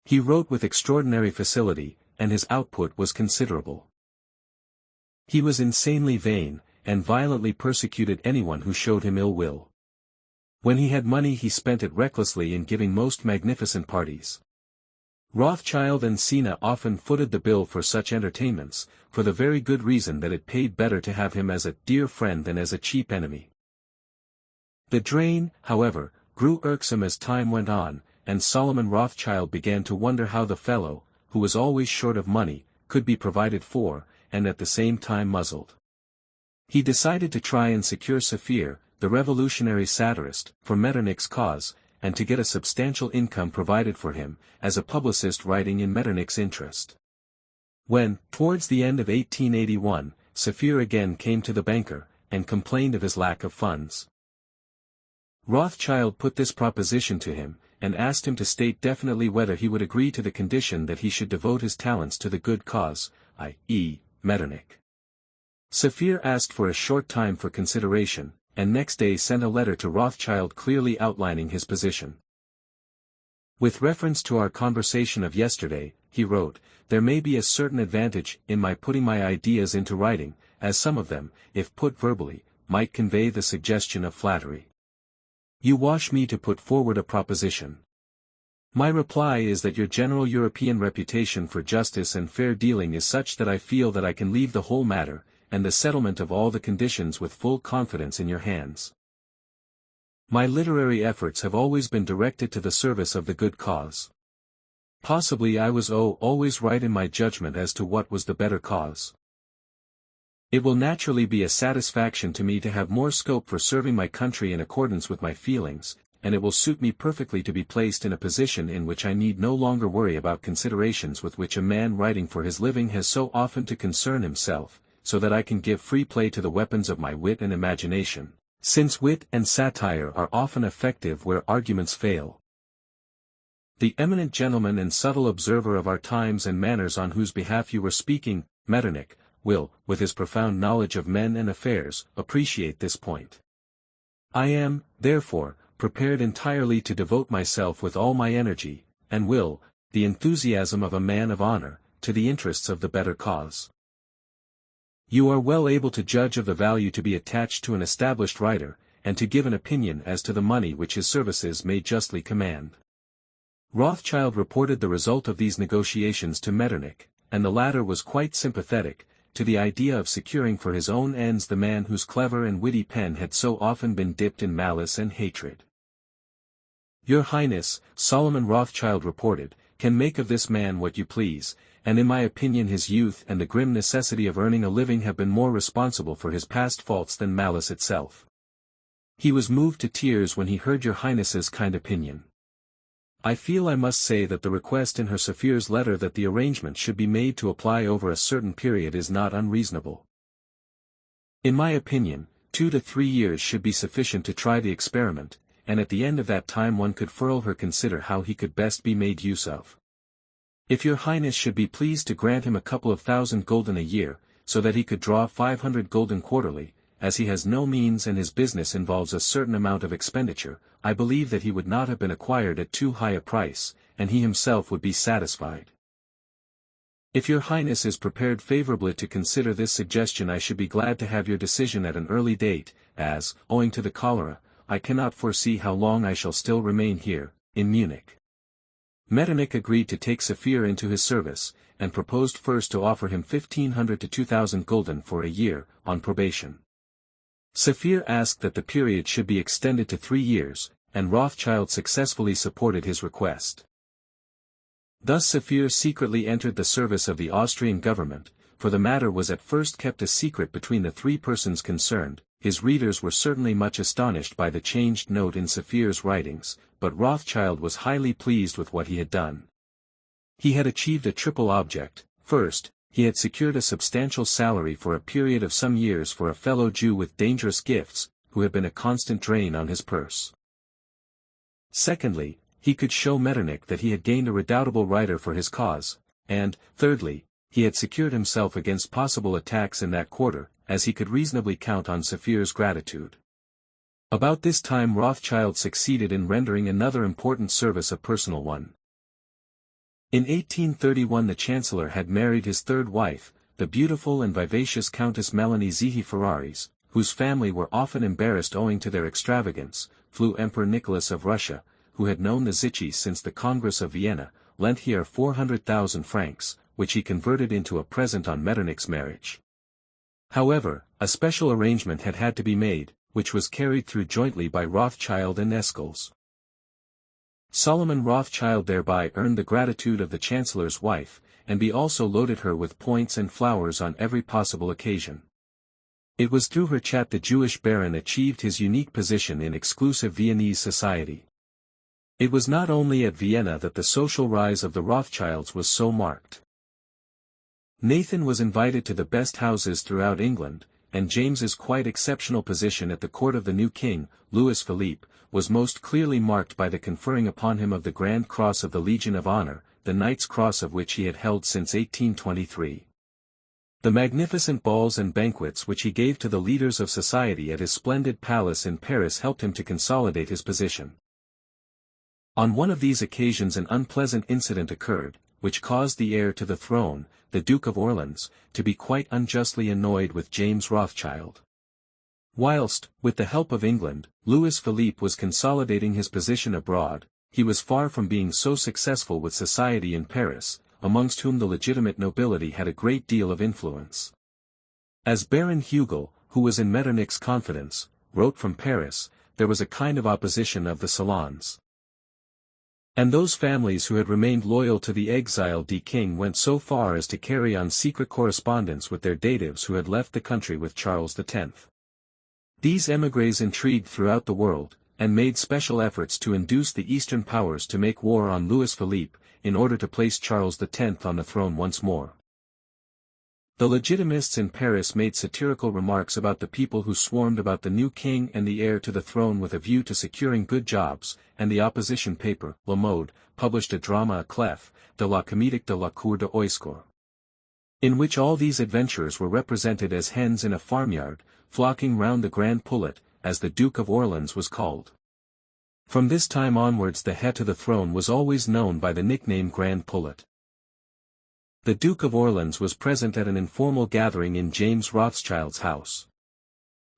He wrote with extraordinary facility, and his output was considerable. He was insanely vain, and violently persecuted anyone who showed him ill will. When he had money he spent it recklessly in giving most magnificent parties. Rothschild and Sina often footed the bill for such entertainments, for the very good reason that it paid better to have him as a dear friend than as a cheap enemy. The drain, however, grew irksome as time went on, and Solomon Rothschild began to wonder how the fellow, who was always short of money, could be provided for, and at the same time muzzled. He decided to try and secure Saphir, the revolutionary satirist, for Metternich's cause, and to get a substantial income provided for him, as a publicist writing in Metternich's interest. When, towards the end of 1881, Saphir again came to the banker, and complained of his lack of funds, Rothschild put this proposition to him, and asked him to state definitely whether he would agree to the condition that he should devote his talents to the good cause, i.e., Metternich. Saphir asked for a short time for consideration, and next day sent a letter to Rothschild clearly outlining his position. With reference to our conversation of yesterday, he wrote, "There may be a certain advantage in my putting my ideas into writing, as some of them, if put verbally, might convey the suggestion of flattery. You wash me to put forward a proposition. My reply is that your general European reputation for justice and fair dealing is such that I feel that I can leave the whole matter, and the settlement of all the conditions with full confidence in your hands. My literary efforts have always been directed to the service of the good cause. Possibly I was always right in my judgment as to what was the better cause. It will naturally be a satisfaction to me to have more scope for serving my country in accordance with my feelings, and it will suit me perfectly to be placed in a position in which I need no longer worry about considerations with which a man writing for his living has so often to concern himself, so that I can give free play to the weapons of my wit and imagination, since wit and satire are often effective where arguments fail." The eminent gentleman and subtle observer of our times and manners on whose behalf you were speaking, Metternich, will, with his profound knowledge of men and affairs, appreciate this point. I am, therefore, prepared entirely to devote myself with all my energy, and will, the enthusiasm of a man of honor, to the interests of the better cause. You are well able to judge of the value to be attached to an established writer, and to give an opinion as to the money which his services may justly command. Rothschild reported the result of these negotiations to Metternich, and the latter was quite sympathetic to the idea of securing for his own ends the man whose clever and witty pen had so often been dipped in malice and hatred. Your Highness, Solomon Rothschild reported, can make of this man what you please, and in my opinion his youth and the grim necessity of earning a living have been more responsible for his past faults than malice itself. He was moved to tears when he heard your Highness's kind opinion. I feel I must say that the request in her Saphir's letter that the arrangement should be made to apply over a certain period is not unreasonable. In my opinion, 2 to 3 years should be sufficient to try the experiment, and at the end of that time one could furl her consider how he could best be made use of. If your Highness should be pleased to grant him a couple of thousand gulden a year, so that he could draw 500 gulden quarterly, as he has no means and his business involves a certain amount of expenditure, I believe that he would not have been acquired at too high a price, and he himself would be satisfied. If your Highness is prepared favorably to consider this suggestion, I should be glad to have your decision at an early date, as, owing to the cholera, I cannot foresee how long I shall still remain here, in Munich. Metternich agreed to take Saphir into his service, and proposed first to offer him 1,500 to 2,000 gulden for a year, on probation. Saphir asked that the period should be extended to 3 years, and Rothschild successfully supported his request. Thus Saphir secretly entered the service of the Austrian government, for the matter was at first kept a secret between the 3 persons concerned. His readers were certainly much astonished by the changed note in Saphir's writings, but Rothschild was highly pleased with what he had done. He had achieved a triple object. First, he had secured a substantial salary for a period of some years for a fellow Jew with dangerous gifts, who had been a constant drain on his purse. Secondly, he could show Metternich that he had gained a redoubtable writer for his cause, and, thirdly, he had secured himself against possible attacks in that quarter, as he could reasonably count on Saphir's gratitude. About this time Rothschild succeeded in rendering another important service a personal one. In 1831 the Chancellor had married his third wife, the beautiful and vivacious Countess Melanie Zihi Ferraris, whose family were often embarrassed owing to their extravagance, flew Emperor Nicholas of Russia, who had known the Zichy since the Congress of Vienna, lent here 400,000 francs, which he converted into a present on Metternich's marriage. However, a special arrangement had to be made, which was carried through jointly by Rothschild and Escals. Solomon Rothschild thereby earned the gratitude of the Chancellor's wife, and he also loaded her with points and flowers on every possible occasion. It was through her chat the Jewish baron achieved his unique position in exclusive Viennese society. It was not only at Vienna that the social rise of the Rothschilds was so marked. Nathan was invited to the best houses throughout England, and James's quite exceptional position at the court of the new king, Louis Philippe, was most clearly marked by the conferring upon him of the Grand Cross of the Legion of Honor, the Knight's Cross of which he had held since 1823. The magnificent balls and banquets which he gave to the leaders of society at his splendid palace in Paris helped him to consolidate his position. On one of these occasions an unpleasant incident occurred, which caused the heir to the throne, the Duke of Orleans, to be quite unjustly annoyed with James Rothschild. Whilst, with the help of England, Louis Philippe was consolidating his position abroad, he was far from being so successful with society in Paris, amongst whom the legitimate nobility had a great deal of influence. As Baron Hugel, who was in Metternich's confidence, wrote from Paris, there was a kind of opposition of the salons. And those families who had remained loyal to the exiled king went so far as to carry on secret correspondence with their datives who had left the country with Charles X. These émigrés intrigued throughout the world, and made special efforts to induce the Eastern powers to make war on Louis Philippe, in order to place Charles X on the throne once more. The Legitimists in Paris made satirical remarks about the people who swarmed about the new king and the heir to the throne with a view to securing good jobs, and the opposition paper, Le Mode, published a drama à clef, de la Comédie de la Cour de Oiscourt, in which all these adventurers were represented as hens in a farmyard, flocking round the Grand Pullet, as the Duke of Orleans was called. From this time onwards the heir to the throne was always known by the nickname Grand Pullet. The Duke of Orleans was present at an informal gathering in James Rothschild's house.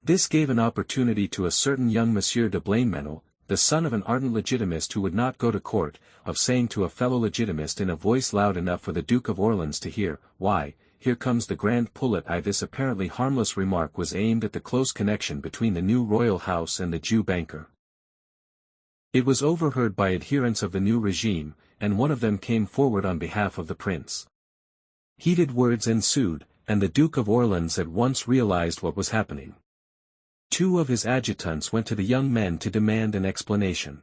This gave an opportunity to a certain young Monsieur de Blainmesnil, the son of an ardent legitimist who would not go to court, of saying to a fellow legitimist in a voice loud enough for the Duke of Orleans to hear, "Why, here comes the Grand Pullet." This apparently harmless remark was aimed at the close connection between the new royal house and the Jew banker. It was overheard by adherents of the new regime, and one of them came forward on behalf of the prince. Heated words ensued, and the Duke of Orleans at once realized what was happening. Two of his adjutants went to the young men to demand an explanation.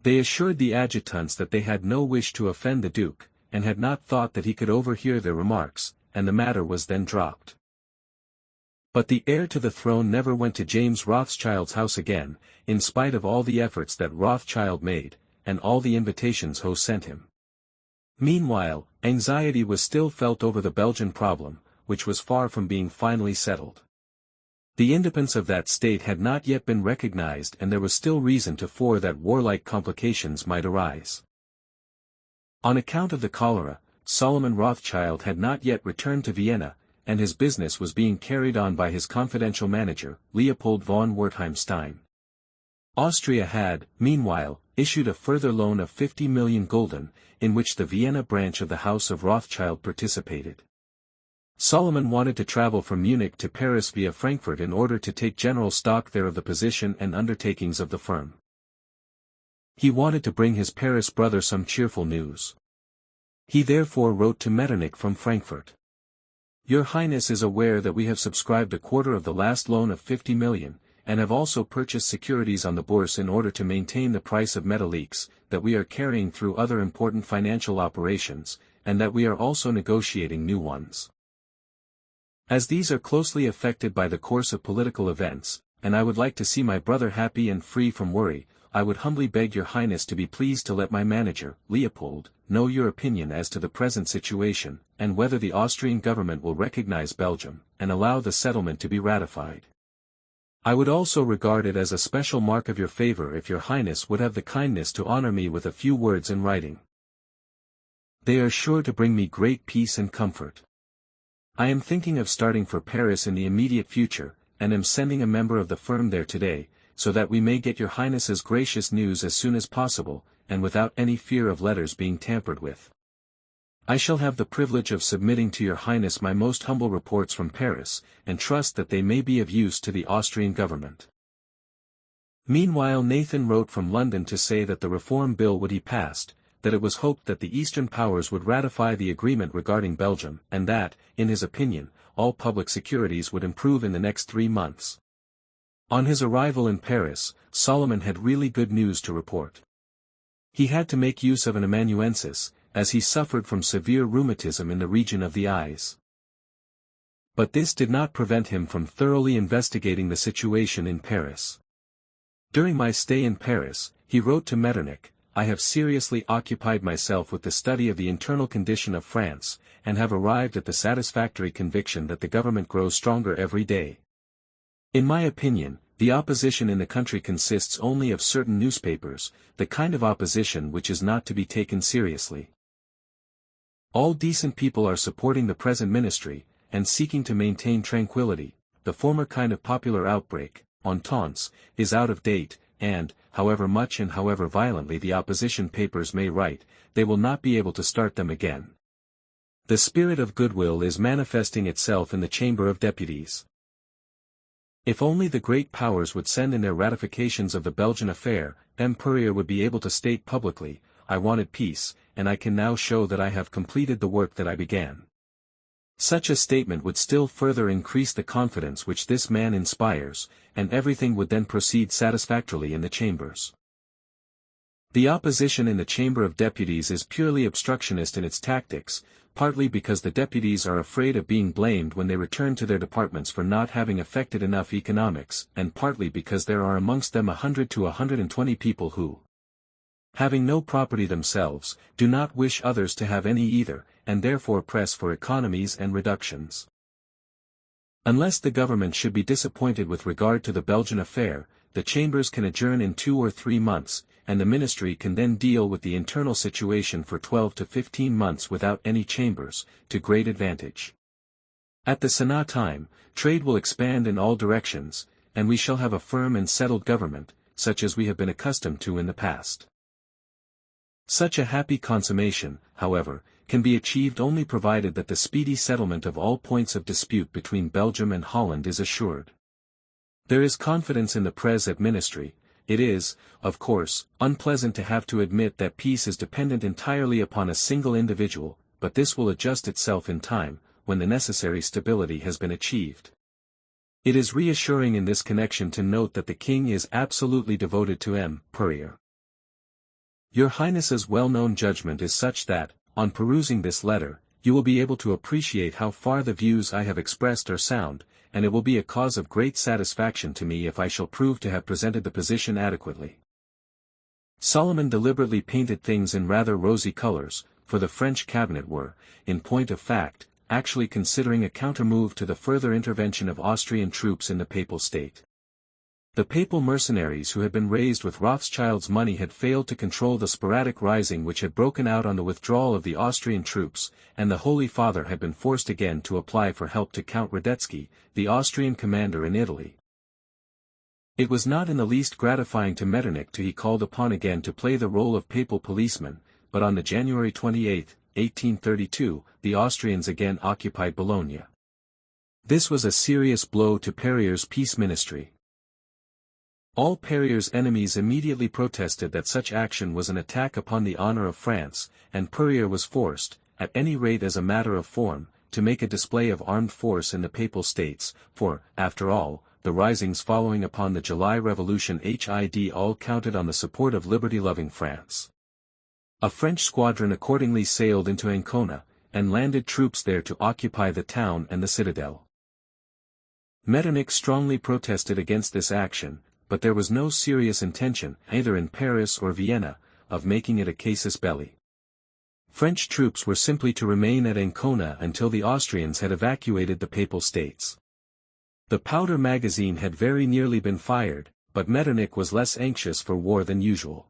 They assured the adjutants that they had no wish to offend the Duke, and had not thought that he could overhear their remarks, and the matter was then dropped. But the heir to the throne never went to James Rothschild's house again, in spite of all the efforts that Rothschild made, and all the invitations Ho sent him. Meanwhile, anxiety was still felt over the Belgian problem, which was far from being finally settled. The independence of that state had not yet been recognized and there was still reason to fear that warlike complications might arise. On account of the cholera, Solomon Rothschild had not yet returned to Vienna, and his business was being carried on by his confidential manager, Leopold von Wertheim-Stein. Austria had, meanwhile, issued a further loan of 50 million gulden, in which the Vienna branch of the House of Rothschild participated. Solomon wanted to travel from Munich to Paris via Frankfurt in order to take general stock there of the position and undertakings of the firm. He wanted to bring his Paris brother some cheerful news. He therefore wrote to Metternich from Frankfurt. "Your Highness is aware that we have subscribed a quarter of the last loan of 50 million, and have also purchased securities on the Bourse in order to maintain the price of metalliques, that we are carrying through other important financial operations, and that we are also negotiating new ones. As these are closely affected by the course of political events, and I would like to see my brother happy and free from worry, I would humbly beg your Highness to be pleased to let my manager, Leopold, know your opinion as to the present situation, and whether the Austrian government will recognize Belgium, and allow the settlement to be ratified. I would also regard it as a special mark of your favor if your Highness would have the kindness to honor me with a few words in writing. They are sure to bring me great peace and comfort. I am thinking of starting for Paris in the immediate future, and am sending a member of the firm there today, so that we may get your Highness's gracious news as soon as possible, and without any fear of letters being tampered with. I shall have the privilege of submitting to your Highness my most humble reports from Paris, and trust that they may be of use to the Austrian government. Meanwhile Nathan wrote from London to say that the Reform Bill would be passed, that it was hoped that the Eastern powers would ratify the agreement regarding Belgium, and that, in his opinion, all public securities would improve in the next 3 months. On his arrival in Paris, Solomon had really good news to report. He had to make use of an amanuensis, as he suffered from severe rheumatism in the region of the eyes. But this did not prevent him from thoroughly investigating the situation in Paris. During my stay in Paris, he wrote to Metternich, I have seriously occupied myself with the study of the internal condition of France, and have arrived at the satisfactory conviction that the government grows stronger every day. In my opinion, the opposition in the country consists only of certain newspapers, the kind of opposition which is not to be taken seriously. All decent people are supporting the present ministry, and seeking to maintain tranquility. The former kind of popular outbreak, ententes, is out of date, and, however much and however violently the opposition papers may write, they will not be able to start them again. The spirit of goodwill is manifesting itself in the Chamber of Deputies. If only the great powers would send in their ratifications of the Belgian affair, M. Purrier would be able to state publicly, I wanted peace, and I can now show that I have completed the work that I began. Such a statement would still further increase the confidence which this man inspires, and everything would then proceed satisfactorily in the chambers. The opposition in the Chamber of Deputies is purely obstructionist in its tactics, partly because the deputies are afraid of being blamed when they return to their departments for not having effected enough economics, and partly because there are amongst them 100 to 120 people who, having no property themselves, do not wish others to have any either, and therefore press for economies and reductions. Unless the government should be disappointed with regard to the Belgian affair, the chambers can adjourn in 2 or 3 months, and the ministry can then deal with the internal situation for 12 to 15 months without any chambers, to great advantage. At the Senat time, trade will expand in all directions, and we shall have a firm and settled government, such as we have been accustomed to in the past. Such a happy consummation, however, can be achieved only provided that the speedy settlement of all points of dispute between Belgium and Holland is assured. There is confidence in the Present Ministry. It is, of course, unpleasant to have to admit that peace is dependent entirely upon a single individual, but this will adjust itself in time, when the necessary stability has been achieved. It is reassuring in this connection to note that the King is absolutely devoted to M. Purrier. Your Highness's well-known judgment is such that, on perusing this letter, you will be able to appreciate how far the views I have expressed are sound, and it will be a cause of great satisfaction to me if I shall prove to have presented the position adequately. Solomon deliberately painted things in rather rosy colors, for the French cabinet were, in point of fact, actually considering a counter-move to the further intervention of Austrian troops in the Papal State. The papal mercenaries who had been raised with Rothschild's money had failed to control the sporadic rising which had broken out on the withdrawal of the Austrian troops, and the Holy Father had been forced again to apply for help to Count Radetzky, the Austrian commander in Italy. It was not in the least gratifying to Metternich to be called upon again to play the role of papal policeman, but on the January 28, 1832, the Austrians again occupied Bologna. This was a serious blow to Purrier's peace ministry. All Purrier's enemies immediately protested that such action was an attack upon the honor of France, and Purrier was forced, at any rate as a matter of form, to make a display of armed force in the Papal States, for, after all, the risings following upon the July Revolution had all counted on the support of liberty-loving France. A French squadron accordingly sailed into Ancona, and landed troops there to occupy the town and the citadel. Metternich strongly protested against this action, but there was no serious intention, either in Paris or Vienna, of making it a casus belli. French troops were simply to remain at Ancona until the Austrians had evacuated the Papal States. The powder magazine had very nearly been fired, but Metternich was less anxious for war than usual.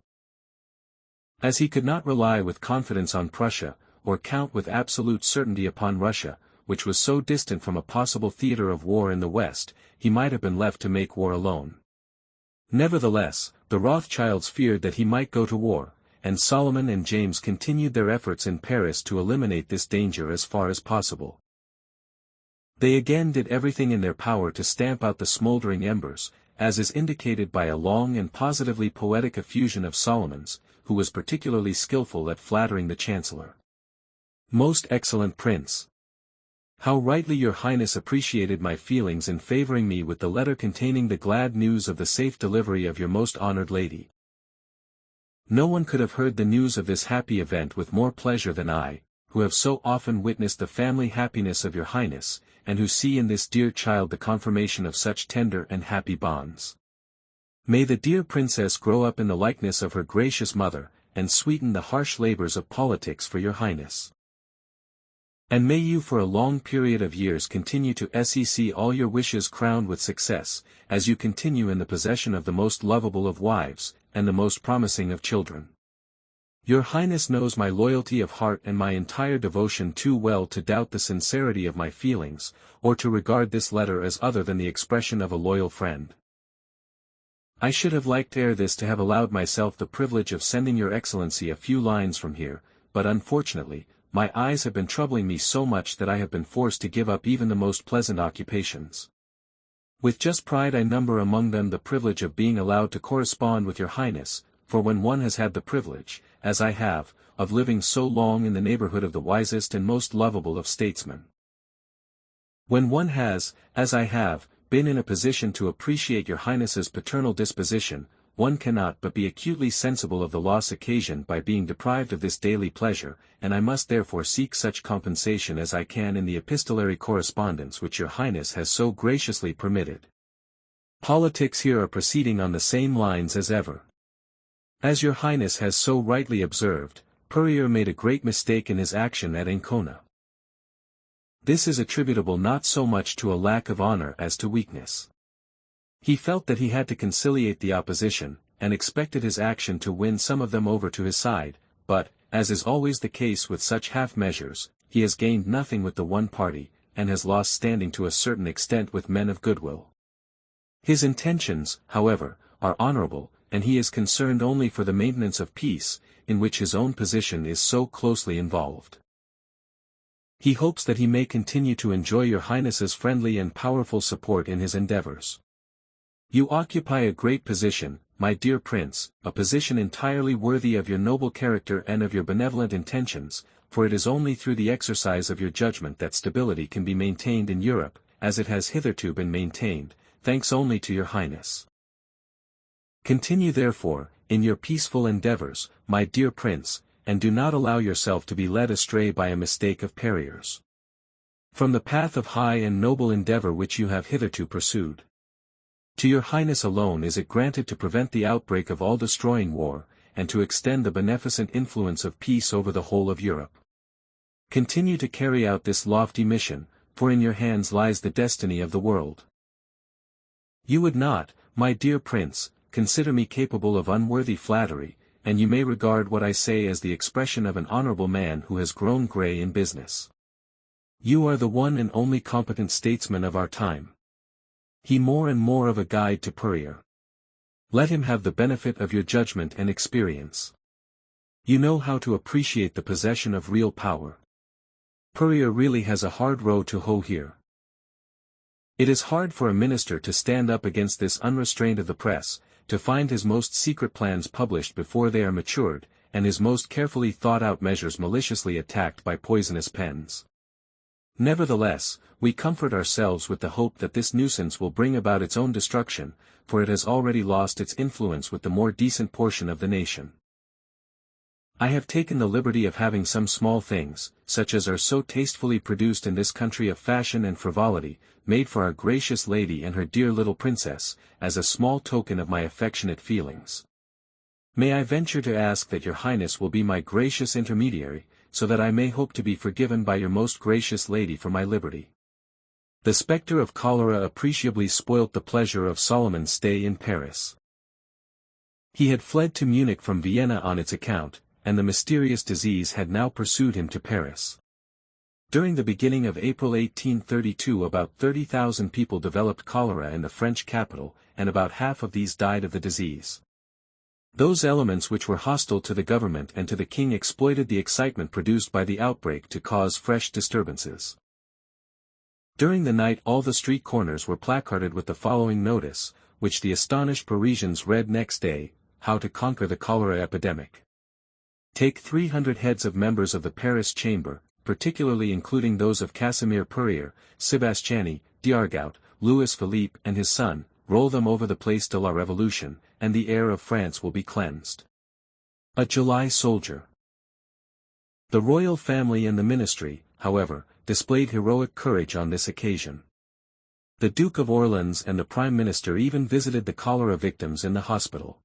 As he could not rely with confidence on Prussia, or count with absolute certainty upon Russia, which was so distant from a possible theater of war in the West, he might have been left to make war alone. Nevertheless, the Rothschilds feared that he might go to war, and Solomon and James continued their efforts in Paris to eliminate this danger as far as possible. They again did everything in their power to stamp out the smoldering embers, as is indicated by a long and positively poetic effusion of Solomon's, who was particularly skillful at flattering the Chancellor. Most excellent Prince! How rightly your Highness appreciated my feelings in favoring me with the letter containing the glad news of the safe delivery of your most honored lady. No one could have heard the news of this happy event with more pleasure than I, who have so often witnessed the family happiness of your Highness, and who see in this dear child the confirmation of such tender and happy bonds. May the dear princess grow up in the likeness of her gracious mother, and sweeten the harsh labors of politics for your Highness. And may you for a long period of years continue to sec all your wishes crowned with success, as you continue in the possession of the most lovable of wives, and the most promising of children. Your Highness knows my loyalty of heart and my entire devotion too well to doubt the sincerity of my feelings, or to regard this letter as other than the expression of a loyal friend. I should have liked ere this to have allowed myself the privilege of sending your Excellency a few lines from here, but unfortunately, my eyes have been troubling me so much that I have been forced to give up even the most pleasant occupations. With just pride I number among them the privilege of being allowed to correspond with your Highness, for when one has had the privilege, as I have, of living so long in the neighborhood of the wisest and most lovable of statesmen. When one has, as I have, been in a position to appreciate your Highness's paternal disposition, one cannot but be acutely sensible of the loss occasioned by being deprived of this daily pleasure, and I must therefore seek such compensation as I can in the epistolary correspondence which your Highness has so graciously permitted. Politics here are proceeding on the same lines as ever. As your Highness has so rightly observed, Purrier made a great mistake in his action at Ancona. This is attributable not so much to a lack of honor as to weakness. He felt that he had to conciliate the opposition, and expected his action to win some of them over to his side, but, as is always the case with such half-measures, he has gained nothing with the one party, and has lost standing to a certain extent with men of goodwill. His intentions, however, are honorable, and he is concerned only for the maintenance of peace, in which his own position is so closely involved. He hopes that he may continue to enjoy your Highness's friendly and powerful support in his endeavors. You occupy a great position, my dear Prince, a position entirely worthy of your noble character and of your benevolent intentions, for it is only through the exercise of your judgment that stability can be maintained in Europe, as it has hitherto been maintained, thanks only to your Highness. Continue therefore, in your peaceful endeavors, my dear Prince, and do not allow yourself to be led astray by a mistake of Purrier's. From the path of high and noble endeavor which you have hitherto pursued. To your Highness alone is it granted to prevent the outbreak of all destroying war, and to extend the beneficent influence of peace over the whole of Europe. Continue to carry out this lofty mission, for in your hands lies the destiny of the world. You would not, my dear Prince, consider me capable of unworthy flattery, and you may regard what I say as the expression of an honorable man who has grown grey in business. You are the one and only competent statesman of our time. He more and more of a guide to Purrier. Let him have the benefit of your judgment and experience. You know how to appreciate the possession of real power. Purrier really has a hard row to hoe here. It is hard for a minister to stand up against this unrestraint of the press, to find his most secret plans published before they are matured, and his most carefully thought-out measures maliciously attacked by poisonous pens. Nevertheless, we comfort ourselves with the hope that this nuisance will bring about its own destruction, for it has already lost its influence with the more decent portion of the nation. I have taken the liberty of having some small things, such as are so tastefully produced in this country of fashion and frivolity, made for our gracious lady and her dear little princess, as a small token of my affectionate feelings. May I venture to ask that your Highness will be my gracious intermediary, so that I may hope to be forgiven by your most gracious lady for my liberty. The spectre of cholera appreciably spoilt the pleasure of Solomon's stay in Paris. He had fled to Munich from Vienna on its account, and the mysterious disease had now pursued him to Paris. During the beginning of April 1832 about 30,000 people developed cholera in the French capital, and about half of these died of the disease. Those elements which were hostile to the government and to the king exploited the excitement produced by the outbreak to cause fresh disturbances. During the night all the street corners were placarded with the following notice, which the astonished Parisians read next day: How to conquer the cholera epidemic. Take 300 heads of members of the Paris Chamber, particularly including those of Casimir Perier, Sebastiani, D'Argout, Louis Philippe and his son, roll them over the Place de la Révolution, and the air of France will be cleansed. A July soldier. The royal family and the ministry, however, displayed heroic courage on this occasion. The Duke of Orleans and the Prime Minister even visited the cholera victims in the hospital.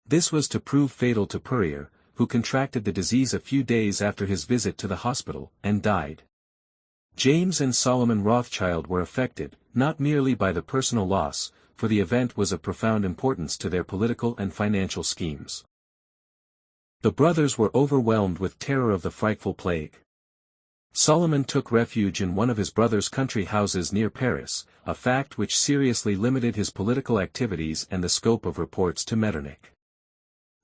This was to prove fatal to Perier, who contracted the disease a few days after his visit to the hospital, and died. James and Solomon Rothschild were affected, not merely by the personal loss, for the event was of profound importance to their political and financial schemes. The brothers were overwhelmed with terror of the frightful plague. Solomon took refuge in one of his brother's country houses near Paris, a fact which seriously limited his political activities and the scope of reports to Metternich.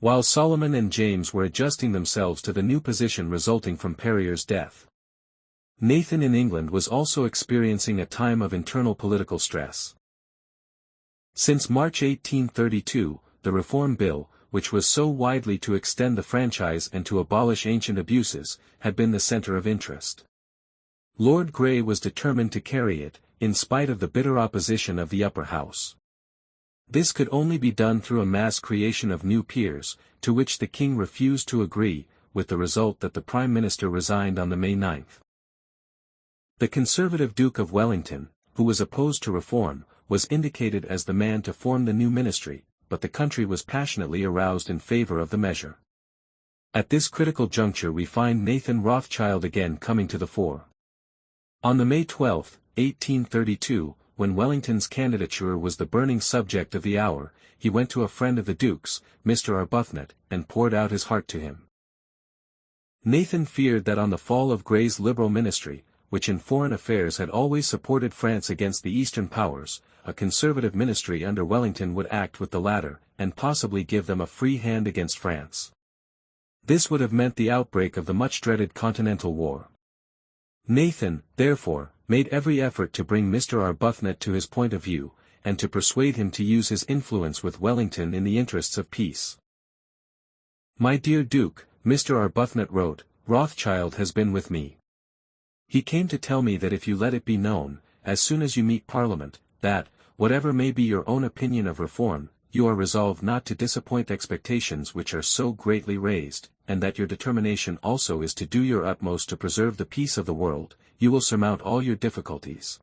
While Solomon and James were adjusting themselves to the new position resulting from Perier's death, Nathan in England was also experiencing a time of internal political stress. Since March 1832, the Reform Bill, which was so widely to extend the franchise and to abolish ancient abuses, had been the center of interest. Lord Grey was determined to carry it, in spite of the bitter opposition of the upper house. This could only be done through a mass creation of new peers, to which the king refused to agree, with the result that the Prime Minister resigned on the May 9. The conservative Duke of Wellington, who was opposed to reform, was indicated as the man to form the new ministry, but the country was passionately aroused in favor of the measure. At this critical juncture we find Nathan Rothschild again coming to the fore. On the May 12, 1832, when Wellington's candidature was the burning subject of the hour, he went to a friend of the Duke's, Mr. Arbuthnot, and poured out his heart to him. Nathan feared that on the fall of Grey's Liberal ministry, which in foreign affairs had always supported France against the Eastern powers, a conservative ministry under Wellington would act with the latter, and possibly give them a free hand against France. This would have meant the outbreak of the much-dreaded Continental War. Nathan, therefore, made every effort to bring Mr. Arbuthnot to his point of view, and to persuade him to use his influence with Wellington in the interests of peace. My dear Duke, Mr. Arbuthnot wrote, Rothschild has been with me. He came to tell me that if you let it be known, as soon as you meet Parliament, that, whatever may be your own opinion of reform, you are resolved not to disappoint expectations which are so greatly raised, and that your determination also is to do your utmost to preserve the peace of the world, you will surmount all your difficulties.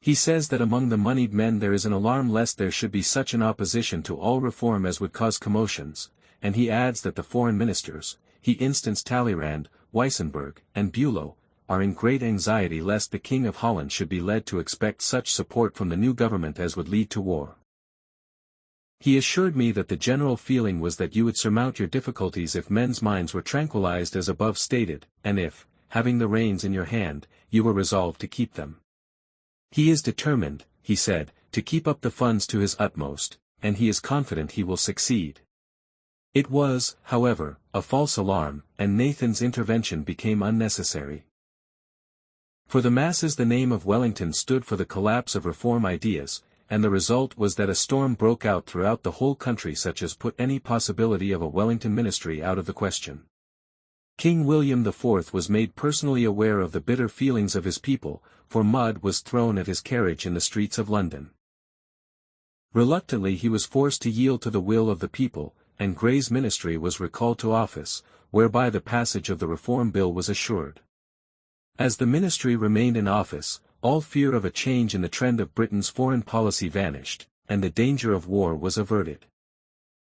He says that among the moneyed men there is an alarm lest there should be such an opposition to all reform as would cause commotions, and he adds that the foreign ministers, he instanced Talleyrand, Weissenberg, and Bülow, are in great anxiety lest the King of Holland should be led to expect such support from the new government as would lead to war. He assured me that the general feeling was that you would surmount your difficulties if men's minds were tranquilized as above stated, and if, having the reins in your hand, you were resolved to keep them. He is determined, he said, to keep up the funds to his utmost, and he is confident he will succeed. It was, however, a false alarm, and Nathan's intervention became unnecessary. For the masses the name of Wellington stood for the collapse of reform ideas, and the result was that a storm broke out throughout the whole country such as put any possibility of a Wellington ministry out of the question. King William IV was made personally aware of the bitter feelings of his people, for mud was thrown at his carriage in the streets of London. Reluctantly he was forced to yield to the will of the people, and Grey's ministry was recalled to office, whereby the passage of the Reform Bill was assured. As the ministry remained in office, all fear of a change in the trend of Britain's foreign policy vanished, and the danger of war was averted.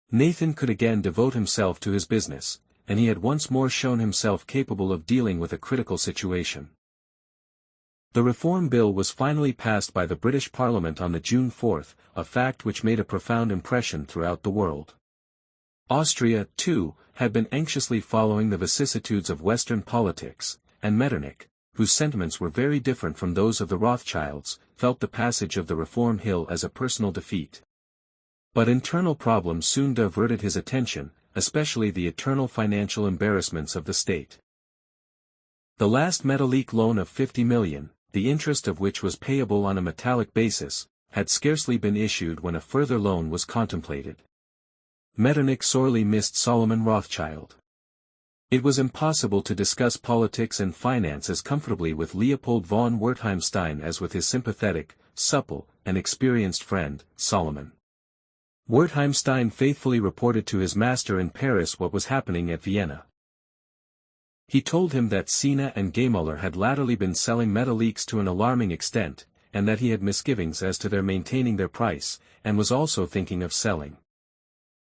Nathan could again devote himself to his business, and he had once more shown himself capable of dealing with a critical situation. The Reform Bill was finally passed by the British Parliament on the June 4, a fact which made a profound impression throughout the world. Austria, too, had been anxiously following the vicissitudes of Western politics, and Metternich, whose sentiments were very different from those of the Rothschilds, felt the passage of the Reform Hill as a personal defeat. But internal problems soon diverted his attention, especially the eternal financial embarrassments of the state. The last Metternich loan of 50 million, the interest of which was payable on a metallic basis, had scarcely been issued when a further loan was contemplated. Metternich sorely missed Solomon Rothschild. It was impossible to discuss politics and finance as comfortably with Leopold von Wertheimstein as with his sympathetic, supple, and experienced friend, Solomon. Wertheimstein faithfully reported to his master in Paris what was happening at Vienna. He told him that Sina and Gaymuller had latterly been selling Metalliques to an alarming extent, and that he had misgivings as to their maintaining their price, and was also thinking of selling.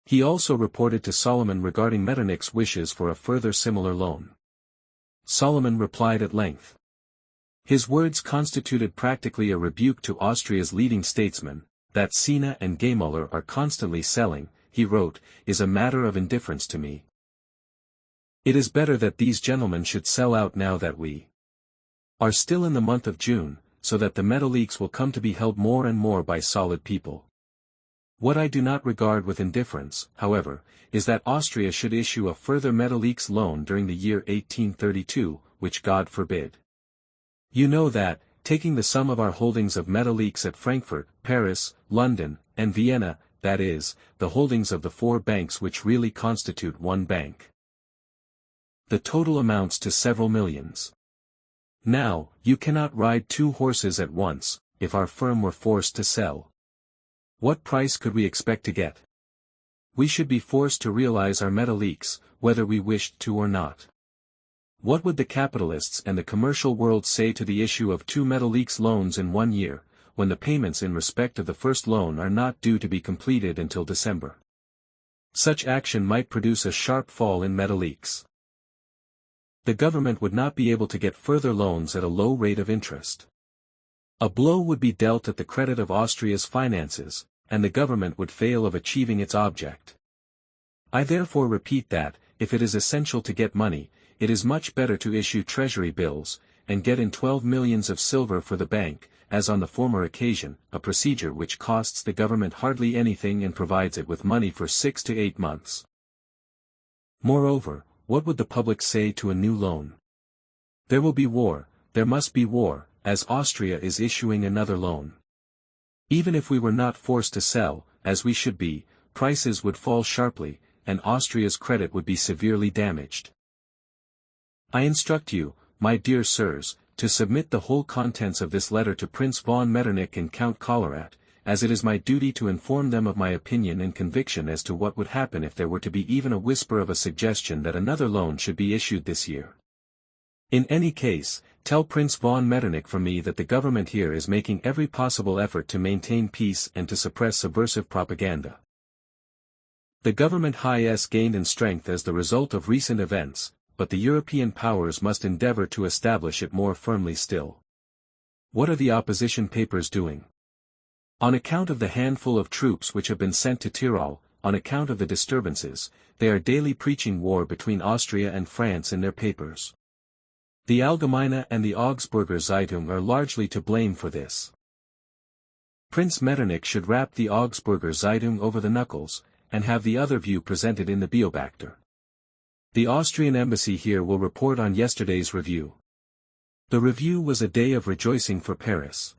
He also reported to Solomon regarding Metternich's wishes for a further similar loan. Solomon replied at length. His words constituted practically a rebuke to Austria's leading statesmen. That Sina and Gaymuller are constantly selling, he wrote, is a matter of indifference to me. It is better that these gentlemen should sell out now that we are still in the month of June, so that the Metalliques will come to be held more and more by solid people. What I do not regard with indifference, however, is that Austria should issue a further Metalliques loan during the year 1832, which God forbid. You know that, taking the sum of our holdings of Metalliques at Frankfurt, Paris, London, and Vienna, that is, the holdings of the 4 banks which really constitute one bank, the total amounts to several millions. Now, you cannot ride 2 horses at once, if our firm were forced to sell. What price could we expect to get? We should be forced to realize our Metalliques, whether we wished to or not. What would the capitalists and the commercial world say to the issue of 2 Metalliques loans in 1 year, when the payments in respect of the first loan are not due to be completed until December? Such action might produce a sharp fall in Metalliques. The government would not be able to get further loans at a low rate of interest. A blow would be dealt at the credit of Austria's finances, and the government would fail of achieving its object. I therefore repeat that, if it is essential to get money, it is much better to issue treasury bills, and get in 12 millions of silver for the bank, as on the former occasion, a procedure which costs the government hardly anything and provides it with money for 6 to 8 months. Moreover, what would the public say to a new loan? There will be war, there must be war, as Austria is issuing another loan. Even if we were not forced to sell, as we should be, prices would fall sharply, and Austria's credit would be severely damaged. I instruct you, my dear sirs, to submit the whole contents of this letter to Prince von Metternich and Count Collerat, as it is my duty to inform them of my opinion and conviction as to what would happen if there were to be even a whisper of a suggestion that another loan should be issued this year. In any case, tell Prince von Metternich from me that the government here is making every possible effort to maintain peace and to suppress subversive propaganda. The government has gained in strength as the result of recent events, but the European powers must endeavor to establish it more firmly still. What are the opposition papers doing? On account of the handful of troops which have been sent to Tyrol, on account of the disturbances, they are daily preaching war between Austria and France in their papers. The Allgemeine and the Augsburger Zeitung are largely to blame for this. Prince Metternich should rap the Augsburger Zeitung over the knuckles, and have the other view presented in the Beobachter. The Austrian embassy here will report on yesterday's review. The review was a day of rejoicing for Paris.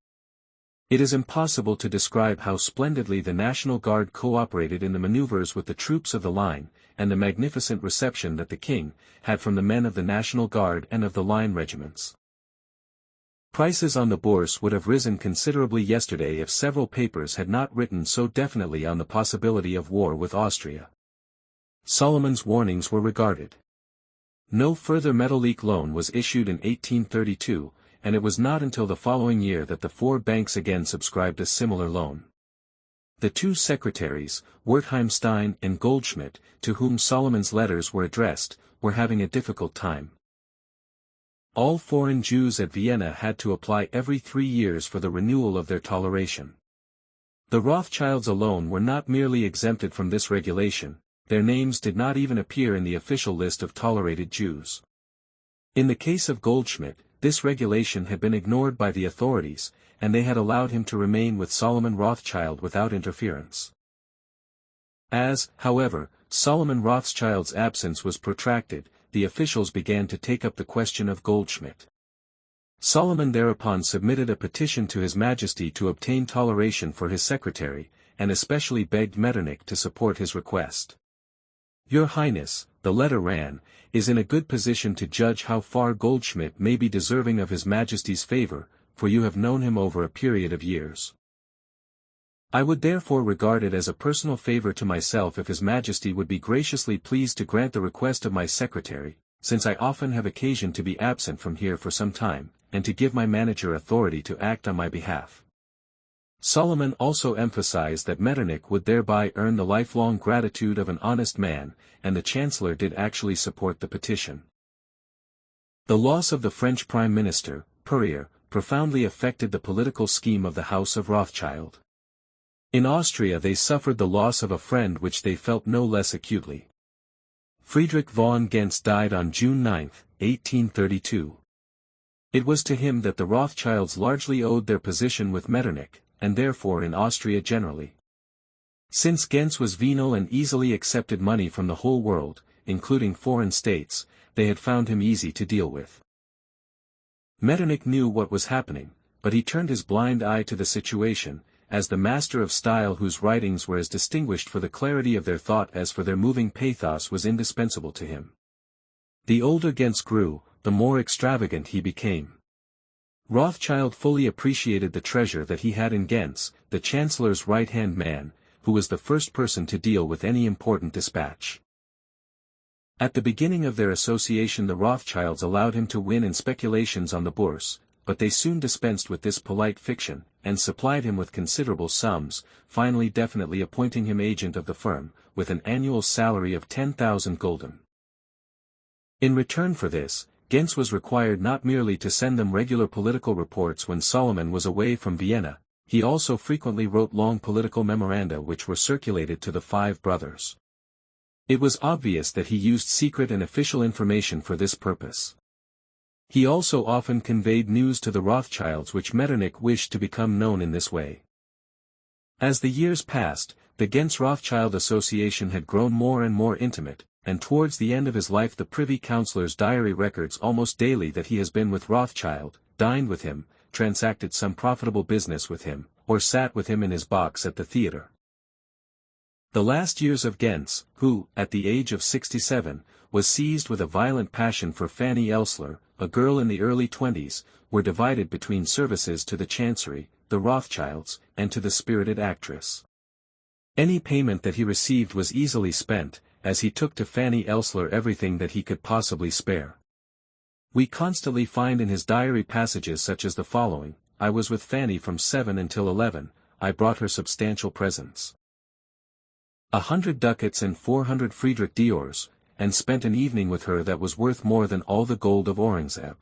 It is impossible to describe how splendidly the National Guard cooperated in the maneuvers with the troops of the line, and the magnificent reception that the King had from the men of the National Guard and of the line regiments. Prices on the Bourse would have risen considerably yesterday if several papers had not written so definitely on the possibility of war with Austria. Solomon's warnings were regarded. No further Metallique loan was issued in 1832, and it was not until the following year that the 4 banks again subscribed a similar loan. The 2 secretaries, Wertheimstein and Goldschmidt, to whom Solomon's letters were addressed, were having a difficult time. All foreign Jews at Vienna had to apply every 3 years for the renewal of their toleration. The Rothschilds alone were not merely exempted from this regulation, their names did not even appear in the official list of tolerated Jews. In the case of Goldschmidt, this regulation had been ignored by the authorities, and they had allowed him to remain with Solomon Rothschild without interference. As, however, Solomon Rothschild's absence was protracted, the officials began to take up the question of Goldschmidt. Solomon thereupon submitted a petition to His Majesty to obtain toleration for his secretary, and especially begged Metternich to support his request. Your Highness, the letter ran, is in a good position to judge how far Goldschmidt may be deserving of His Majesty's favor, for you have known him over a period of years. I would therefore regard it as a personal favor to myself if His Majesty would be graciously pleased to grant the request of my secretary, since I often have occasion to be absent from here for some time, and to give my manager authority to act on my behalf. Solomon also emphasized that Metternich would thereby earn the lifelong gratitude of an honest man, and the Chancellor did actually support the petition. The loss of the French Prime Minister, Purrier, profoundly affected the political scheme of the House of Rothschild. In Austria they suffered the loss of a friend which they felt no less acutely. Friedrich von Gentz died on June 9, 1832. It was to him that the Rothschilds largely owed their position with Metternich, and therefore in Austria generally. Since Gentz was venal and easily accepted money from the whole world, including foreign states, they had found him easy to deal with. Metternich knew what was happening, but he turned his blind eye to the situation, as the master of style whose writings were as distinguished for the clarity of their thought as for their moving pathos was indispensable to him. The older Gentz grew, the more extravagant he became. Rothschild fully appreciated the treasure that he had in Gentz, the Chancellor's right-hand man, who was the first person to deal with any important dispatch. At the beginning of their association the Rothschilds allowed him to win in speculations on the bourse, but they soon dispensed with this polite fiction, and supplied him with considerable sums, finally definitely appointing him agent of the firm, with an annual salary of 10,000 gulden. In return for this, Gentz was required not merely to send them regular political reports when Solomon was away from Vienna, he also frequently wrote long political memoranda which were circulated to the five brothers. It was obvious that he used secret and official information for this purpose. He also often conveyed news to the Rothschilds which Metternich wished to become known in this way. As the years passed, the Gentz-Rothschild association had grown more and more intimate, and towards the end of his life the Privy Councillor's diary records almost daily that he has been with Rothschild, dined with him, transacted some profitable business with him, or sat with him in his box at the theatre. The last years of Gentz, who, at the age of 67, was seized with a violent passion for Fanny Elssler, a girl in the early 20s, were divided between services to the Chancery, the Rothschilds, and to the spirited actress. Any payment that he received was easily spent, as he took to Fanny Elssler everything that he could possibly spare. We constantly find in his diary passages such as the following: I was with Fanny from 7 until 11, I brought her substantial presents. 100 ducats and 400 Friedrich Diors, and spent an evening with her that was worth more than all the gold of Aurangzeb.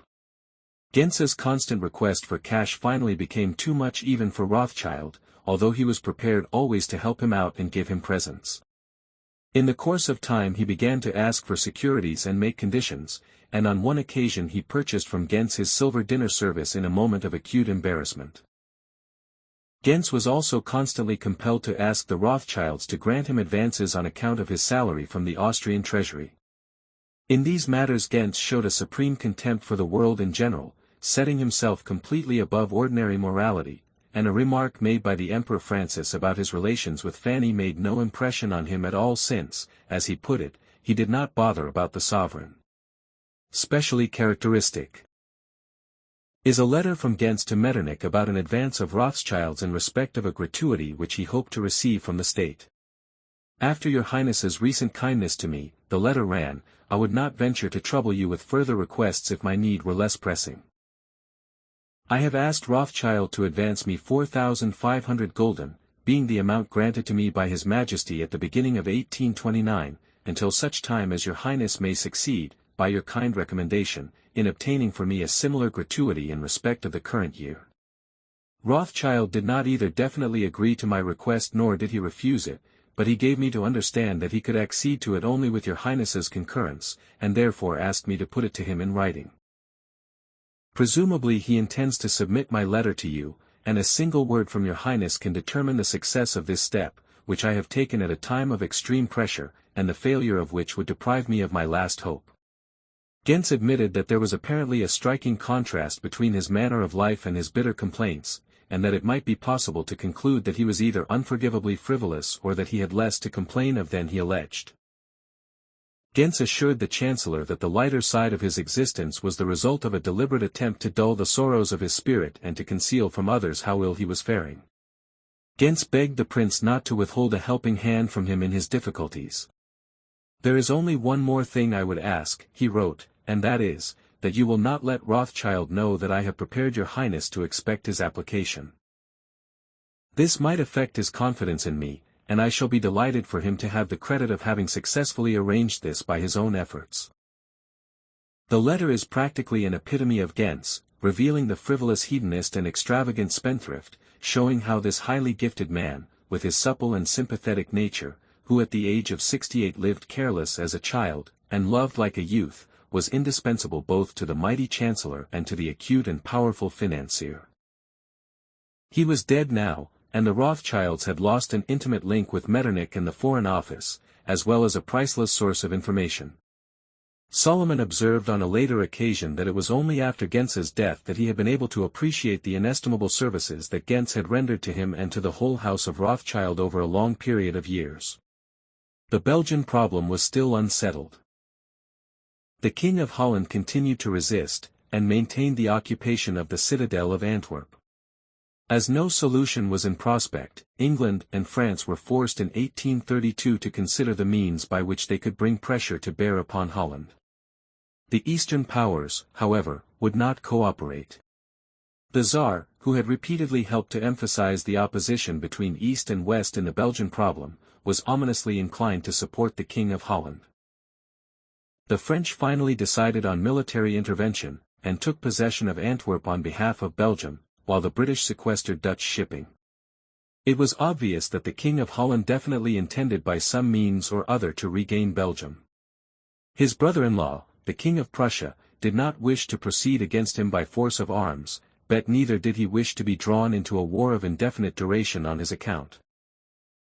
Gentz's constant request for cash finally became too much even for Rothschild, although he was prepared always to help him out and give him presents. In the course of time he began to ask for securities and make conditions, and on one occasion he purchased from Gentz his silver dinner service in a moment of acute embarrassment. Gentz was also constantly compelled to ask the Rothschilds to grant him advances on account of his salary from the Austrian treasury. In these matters Gentz showed a supreme contempt for the world in general, setting himself completely above ordinary morality, and a remark made by the Emperor Francis about his relations with Fanny made no impression on him at all since, as he put it, he did not bother about the sovereign. Specially characteristic is a letter from Gentz to Metternich about an advance of Rothschilds in respect of a gratuity which he hoped to receive from the state. After your Highness's recent kindness to me, the letter ran, I would not venture to trouble you with further requests if my need were less pressing. I have asked Rothschild to advance me 4,500 gulden, being the amount granted to me by His Majesty at the beginning of 1829, until such time as your Highness may succeed, by your kind recommendation, in obtaining for me a similar gratuity in respect of the current year. Rothschild did not either definitely agree to my request nor did he refuse it, but he gave me to understand that he could accede to it only with your Highness's concurrence, and therefore asked me to put it to him in writing. Presumably he intends to submit my letter to you, and a single word from your highness can determine the success of this step, which I have taken at a time of extreme pressure, and the failure of which would deprive me of my last hope. Gens admitted that there was apparently a striking contrast between his manner of life and his bitter complaints, and that it might be possible to conclude that he was either unforgivably frivolous or that he had less to complain of than he alleged. Gens assured the Chancellor that the lighter side of his existence was the result of a deliberate attempt to dull the sorrows of his spirit and to conceal from others how ill he was faring. Gens begged the prince not to withhold a helping hand from him in his difficulties. "There is only one more thing I would ask," he wrote, "and that is, that you will not let Rothschild know that I have prepared your highness to expect his application. This might affect his confidence in me, and I shall be delighted for him to have the credit of having successfully arranged this by his own efforts." The letter is practically an epitome of Gens, revealing the frivolous hedonist and extravagant spendthrift, showing how this highly gifted man, with his supple and sympathetic nature, who at the age of 68 lived careless as a child, and loved like a youth, was indispensable both to the mighty chancellor and to the acute and powerful financier. He was dead now, and the Rothschilds had lost an intimate link with Metternich and the Foreign Office, as well as a priceless source of information. Solomon observed on a later occasion that it was only after Gens's death that he had been able to appreciate the inestimable services that Gens had rendered to him and to the whole House of Rothschild over a long period of years. The Belgian problem was still unsettled. The King of Holland continued to resist, and maintained the occupation of the citadel of Antwerp. As no solution was in prospect, England and France were forced in 1832 to consider the means by which they could bring pressure to bear upon Holland. The Eastern powers, however, would not cooperate. The Tsar, who had repeatedly helped to emphasize the opposition between East and West in the Belgian problem, was ominously inclined to support the King of Holland. The French finally decided on military intervention, and took possession of Antwerp on behalf of Belgium, while the British sequestered Dutch shipping. It was obvious that the King of Holland definitely intended by some means or other to regain Belgium. His brother-in-law, the King of Prussia, did not wish to proceed against him by force of arms, but neither did he wish to be drawn into a war of indefinite duration on his account.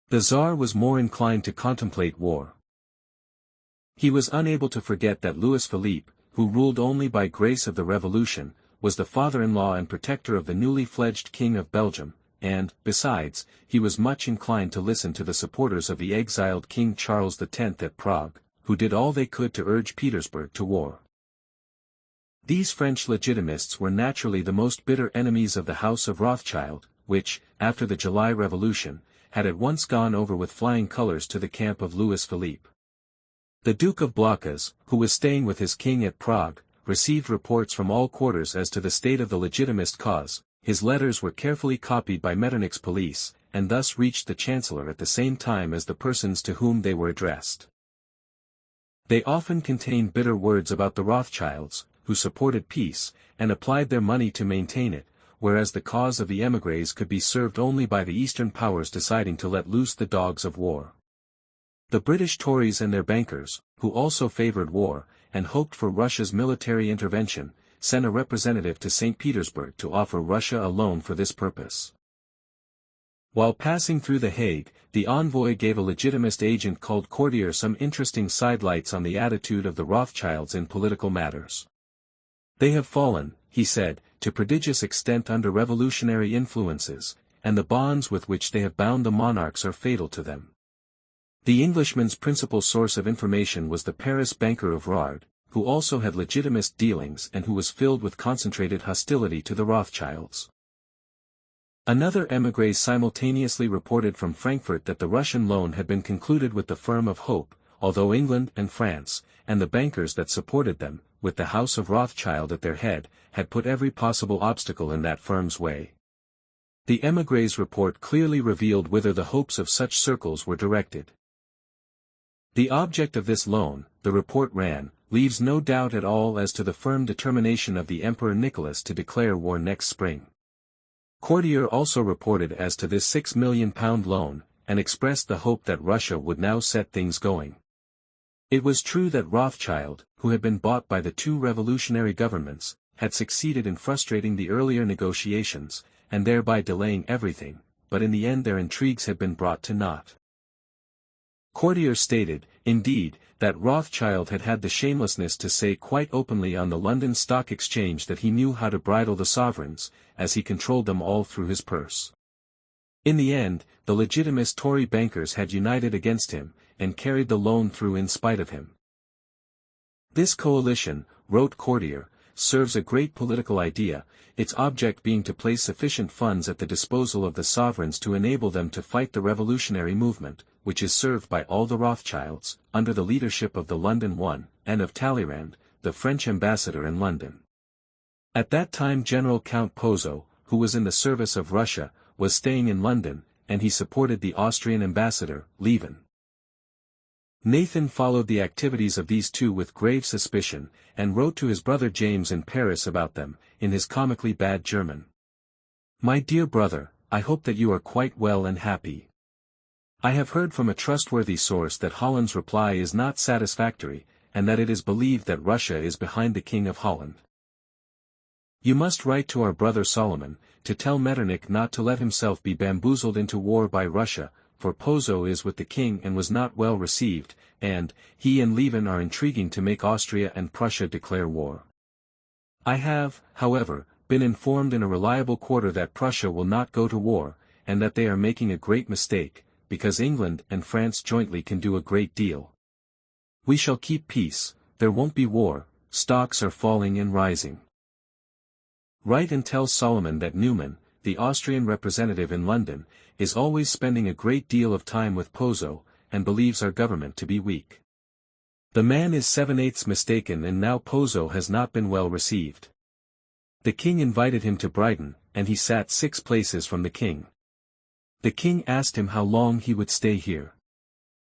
The Tsar was more inclined to contemplate war. He was unable to forget that Louis Philippe, who ruled only by grace of the Revolution, was the father-in-law and protector of the newly fledged King of Belgium, and, besides, he was much inclined to listen to the supporters of the exiled King Charles X at Prague, who did all they could to urge Petersburg to war. These French legitimists were naturally the most bitter enemies of the House of Rothschild, which, after the July Revolution, had at once gone over with flying colors to the camp of Louis Philippe. The Duke of Blocas, who was staying with his king at Prague, received reports from all quarters as to the state of the legitimist cause. His letters were carefully copied by Metternich's police, and thus reached the Chancellor at the same time as the persons to whom they were addressed. They often contained bitter words about the Rothschilds, who supported peace, and applied their money to maintain it, whereas the cause of the émigrés could be served only by the Eastern powers deciding to let loose the dogs of war. The British Tories and their bankers, who also favored war, and hoped for Russia's military intervention, sent a representative to St. Petersburg to offer Russia a loan for this purpose. While passing through The Hague, the envoy gave a legitimist agent called Courtier some interesting sidelights on the attitude of the Rothschilds in political matters. They have fallen, he said, to prodigious extent under revolutionary influences, and the bonds with which they have bound the monarchs are fatal to them. The Englishman's principal source of information was the Paris banker of Rothschild, who also had legitimist dealings and who was filled with concentrated hostility to the Rothschilds. Another émigré simultaneously reported from Frankfurt that the Russian loan had been concluded with the firm of Hope, although England and France, and the bankers that supported them, with the House of Rothschild at their head, had put every possible obstacle in that firm's way. The émigré's report clearly revealed whither the hopes of such circles were directed. The object of this loan, the report ran, leaves no doubt at all as to the firm determination of the Emperor Nicholas to declare war next spring. Courtier also reported as to this £6 million loan, and expressed the hope that Russia would now set things going. It was true that Rothschild, who had been bought by the two revolutionary governments, had succeeded in frustrating the earlier negotiations, and thereby delaying everything, but in the end their intrigues had been brought to naught. Corti stated, indeed, that Rothschild had had the shamelessness to say quite openly on the London Stock Exchange that he knew how to bridle the sovereigns, as he controlled them all through his purse. In the end, the legitimist Tory bankers had united against him, and carried the loan through in spite of him. This coalition, wrote Corti, serves a great political idea, its object being to place sufficient funds at the disposal of the sovereigns to enable them to fight the revolutionary movement, which is served by all the Rothschilds, under the leadership of the London one, and of Talleyrand, the French ambassador in London. At that time General Count Pozzo, who was in the service of Russia, was staying in London, and he supported the Austrian ambassador, Levin. Nathan followed the activities of these two with grave suspicion, and wrote to his brother James in Paris about them, in his comically bad German. My dear brother, I hope that you are quite well and happy. I have heard from a trustworthy source that Holland's reply is not satisfactory, and that it is believed that Russia is behind the King of Holland. You must write to our brother Solomon, to tell Metternich not to let himself be bamboozled into war by Russia, for Pozzo is with the king and was not well received, and, he and Levin are intriguing to make Austria and Prussia declare war. I have, however, been informed in a reliable quarter that Prussia will not go to war, and that they are making a great mistake, because England and France jointly can do a great deal. We shall keep peace, there won't be war, stocks are falling and rising. Write and tell Solomon that Newman, the Austrian representative in London, is always spending a great deal of time with Pozzo, and believes our government to be weak. The man is 7/8 mistaken, and now Pozzo has not been well received. The king invited him to Brighton, and he sat 6 places from the king. The king asked him how long he would stay here.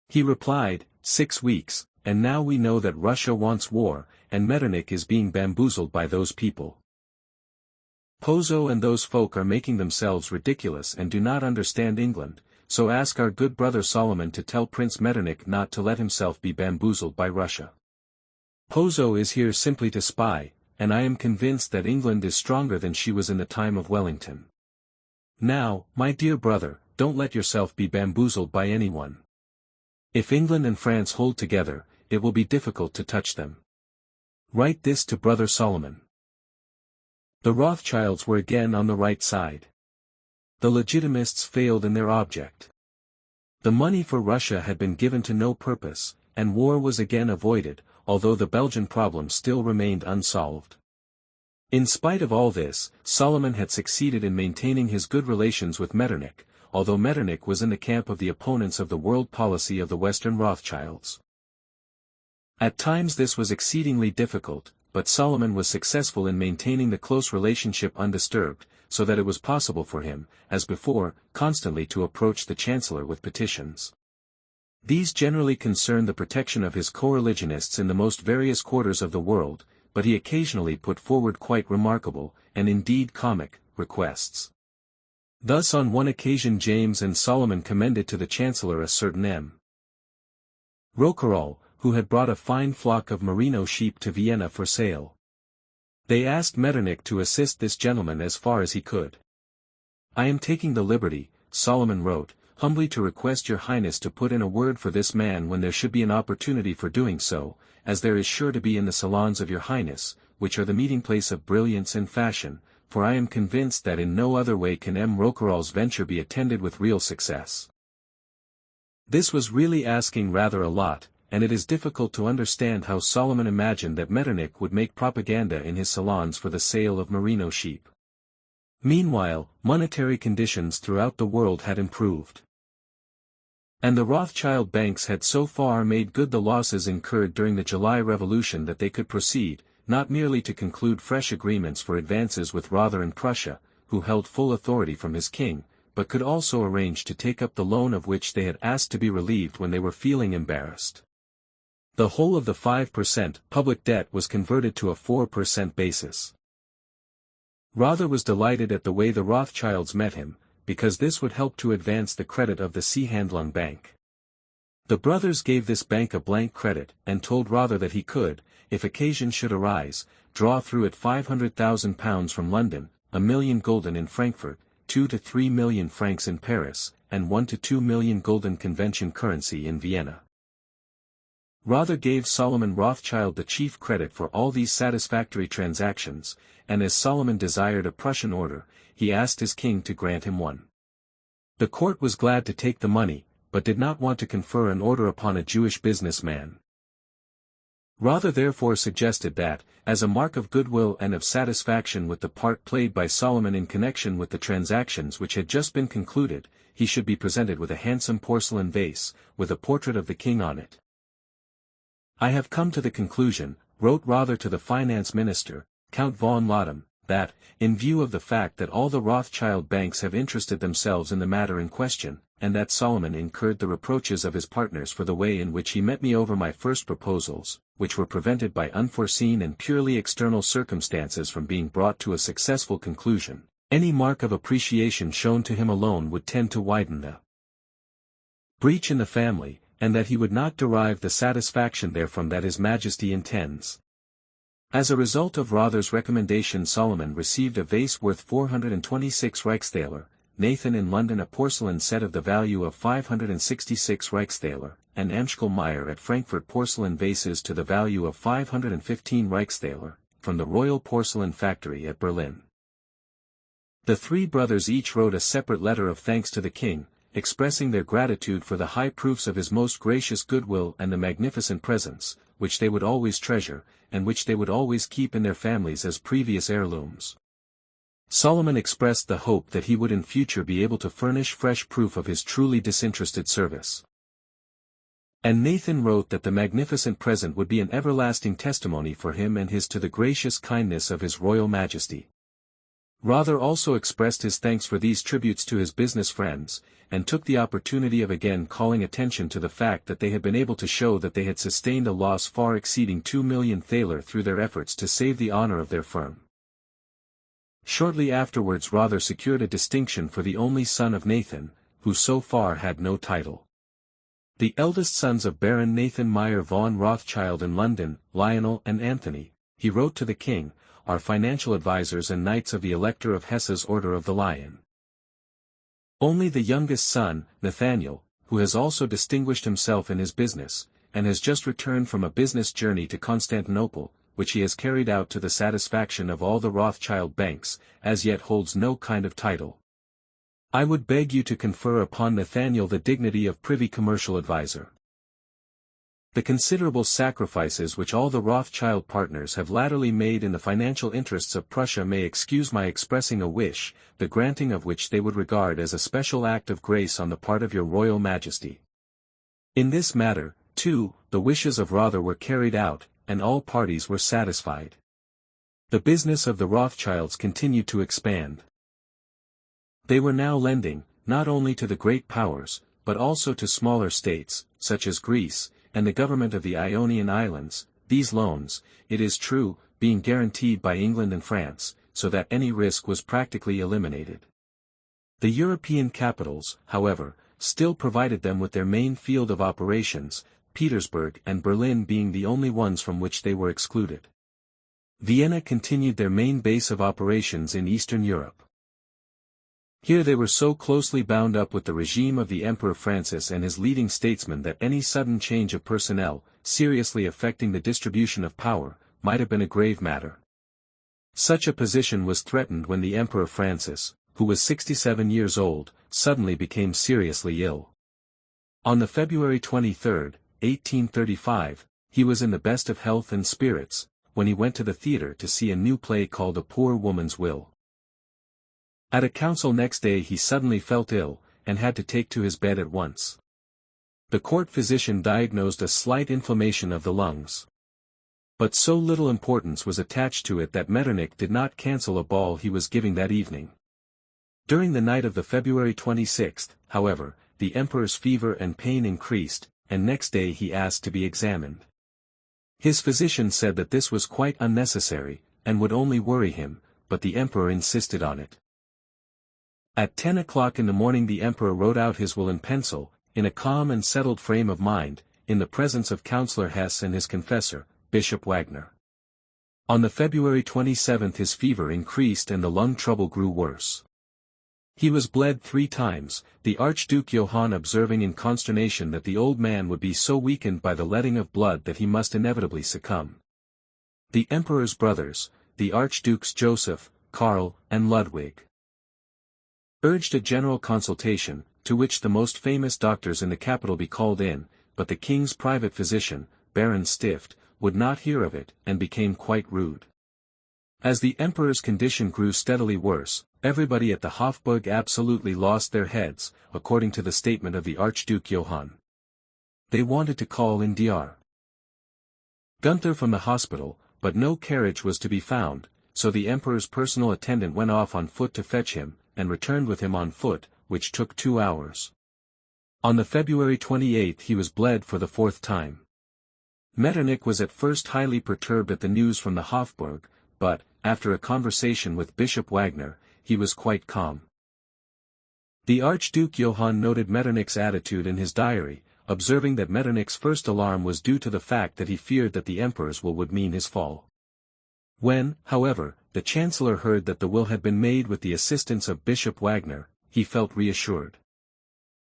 He replied, 6 weeks, and now we know that Russia wants war, and Metternich is being bamboozled by those people. Pozzo and those folk are making themselves ridiculous and do not understand England, so ask our good brother Solomon to tell Prince Metternich not to let himself be bamboozled by Russia. Pozzo is here simply to spy, and I am convinced that England is stronger than she was in the time of Wellington. Now, my dear brother, don't let yourself be bamboozled by anyone. If England and France hold together, it will be difficult to touch them. Write this to brother Solomon. The Rothschilds were again on the right side. The legitimists failed in their object. The money for Russia had been given to no purpose, and war was again avoided, although the Belgian problem still remained unsolved. In spite of all this, Solomon had succeeded in maintaining his good relations with Metternich, although Metternich was in the camp of the opponents of the world policy of the Western Rothschilds. At times this was exceedingly difficult, but Solomon was successful in maintaining the close relationship undisturbed, so that it was possible for him, as before, constantly to approach the Chancellor with petitions. These generally concerned the protection of his co-religionists in the most various quarters of the world, but he occasionally put forward quite remarkable, and indeed comic, requests. Thus on one occasion James and Solomon commended to the Chancellor a certain M. Roquerolles, who had brought a fine flock of merino sheep to Vienna for sale. They asked Metternich to assist this gentleman as far as he could. I am taking the liberty, Solomon wrote, humbly to request your highness to put in a word for this man when there should be an opportunity for doing so, as there is sure to be in the salons of your highness, which are the meeting place of brilliance and fashion, for I am convinced that in no other way can M. Roquerolles' venture be attended with real success. This was really asking rather a lot, and it is difficult to understand how Solomon imagined that Metternich would make propaganda in his salons for the sale of merino sheep. Meanwhile, monetary conditions throughout the world had improved. And the Rothschild banks had so far made good the losses incurred during the July Revolution that they could proceed, not merely to conclude fresh agreements for advances with Rother and Prussia, who held full authority from his king, but could also arrange to take up the loan of which they had asked to be relieved when they were feeling embarrassed. The whole of the 5% public debt was converted to a 4% basis. Rother was delighted at the way the Rothschilds met him, because this would help to advance the credit of the Seehandlung Bank. The brothers gave this bank a blank credit, and told Rother that he could, if occasion should arise, draw through it £500,000 from London, 1,000,000 gulden in Frankfurt, 2 to 3 million francs in Paris, and 1 to 2 million gulden convention currency in Vienna. Rother gave Solomon Rothschild the chief credit for all these satisfactory transactions, and as Solomon desired a Prussian order, he asked his king to grant him one. The court was glad to take the money, but did not want to confer an order upon a Jewish businessman. Rother therefore suggested that, as a mark of goodwill and of satisfaction with the part played by Solomon in connection with the transactions which had just been concluded, he should be presented with a handsome porcelain vase, with a portrait of the king on it. I have come to the conclusion, wrote Rother to the finance minister, Count von Laudem, that, in view of the fact that all the Rothschild banks have interested themselves in the matter in question, and that Solomon incurred the reproaches of his partners for the way in which he met me over my first proposals, which were prevented by unforeseen and purely external circumstances from being brought to a successful conclusion, any mark of appreciation shown to him alone would tend to widen the breach in the family, and that he would not derive the satisfaction therefrom that His Majesty intends. As a result of Rother's recommendation, Solomon received a vase worth 426 Reichsthaler, Nathan in London a porcelain set of the value of 566 Reichsthaler, and Amschel Meyer at Frankfurt porcelain vases to the value of 515 Reichsthaler, from the Royal Porcelain Factory at Berlin. The three brothers each wrote a separate letter of thanks to the king, expressing their gratitude for the high proofs of his most gracious goodwill and the magnificent presents, which they would always treasure, and which they would always keep in their families as previous heirlooms. Solomon expressed the hope that he would in future be able to furnish fresh proof of his truly disinterested service. And Nathan wrote that the magnificent present would be an everlasting testimony for him and his to the gracious kindness of His Royal Majesty. Rother also expressed his thanks for these tributes to his business friends, and took the opportunity of again calling attention to the fact that they had been able to show that they had sustained a loss far exceeding 2 million thaler through their efforts to save the honor of their firm. Shortly afterwards Rother secured a distinction for the only son of Nathan, who so far had no title. The eldest sons of Baron Nathan Meyer von Rothschild in London, Lionel and Anthony, he wrote to the king, are financial advisers and knights of the Elector of Hesse's Order of the Lion. Only the youngest son, Nathaniel, who has also distinguished himself in his business, and has just returned from a business journey to Constantinople, which he has carried out to the satisfaction of all the Rothschild banks, as yet holds no kind of title. I would beg you to confer upon Nathaniel the dignity of Privy Commercial Advisor. The considerable sacrifices which all the Rothschild partners have latterly made in the financial interests of Prussia may excuse my expressing a wish, the granting of which they would regard as a special act of grace on the part of your Royal Majesty. In this matter, too, the wishes of Rother were carried out, and all parties were satisfied. The business of the Rothschilds continued to expand. They were now lending, not only to the great powers, but also to smaller states, such as Greece, and the government of the Ionian Islands, these loans, it is true, being guaranteed by England and France, so that any risk was practically eliminated. The European capitals, however, still provided them with their main field of operations, Petersburg and Berlin being the only ones from which they were excluded. Vienna continued their main base of operations in Eastern Europe. Here they were so closely bound up with the regime of the Emperor Francis and his leading statesmen that any sudden change of personnel, seriously affecting the distribution of power, might have been a grave matter. Such a position was threatened when the Emperor Francis, who was 67 years old, suddenly became seriously ill. On the February 23, 1835, he was in the best of health and spirits, when he went to the theatre to see a new play called A Poor Woman's Will. At a council next day he suddenly felt ill, and had to take to his bed at once. The court physician diagnosed a slight inflammation of the lungs. But so little importance was attached to it that Metternich did not cancel a ball he was giving that evening. During the night of the February 26, however, the emperor's fever and pain increased, and next day he asked to be examined. His physician said that this was quite unnecessary, and would only worry him, but the emperor insisted on it. At 10 o'clock in the morning the emperor wrote out his will in pencil, in a calm and settled frame of mind, in the presence of Councillor Hesse and his confessor, Bishop Wagner. On the February 27 his fever increased and the lung trouble grew worse. He was bled 3 times, the Archduke Johann observing in consternation that the old man would be so weakened by the letting of blood that he must inevitably succumb. The emperor's brothers, the Archdukes Joseph, Karl, and Ludwig, urged a general consultation, to which the most famous doctors in the capital be called in, but the king's private physician, Baron Stift, would not hear of it, and became quite rude. As the emperor's condition grew steadily worse, everybody at the Hofburg absolutely lost their heads, according to the statement of the Archduke Johann. They wanted to call in Dr. Gunther from the hospital, but no carriage was to be found, so the emperor's personal attendant went off on foot to fetch him, and returned with him on foot, which took 2 hours. On the February 28 he was bled for the 4th time. Metternich was at first highly perturbed at the news from the Hofburg, but, after a conversation with Bishop Wagner, he was quite calm. The Archduke Johann noted Metternich's attitude in his diary, observing that Metternich's first alarm was due to the fact that he feared that the emperor's will would mean his fall. When, however, the Chancellor heard that the will had been made with the assistance of Bishop Wagner, he felt reassured.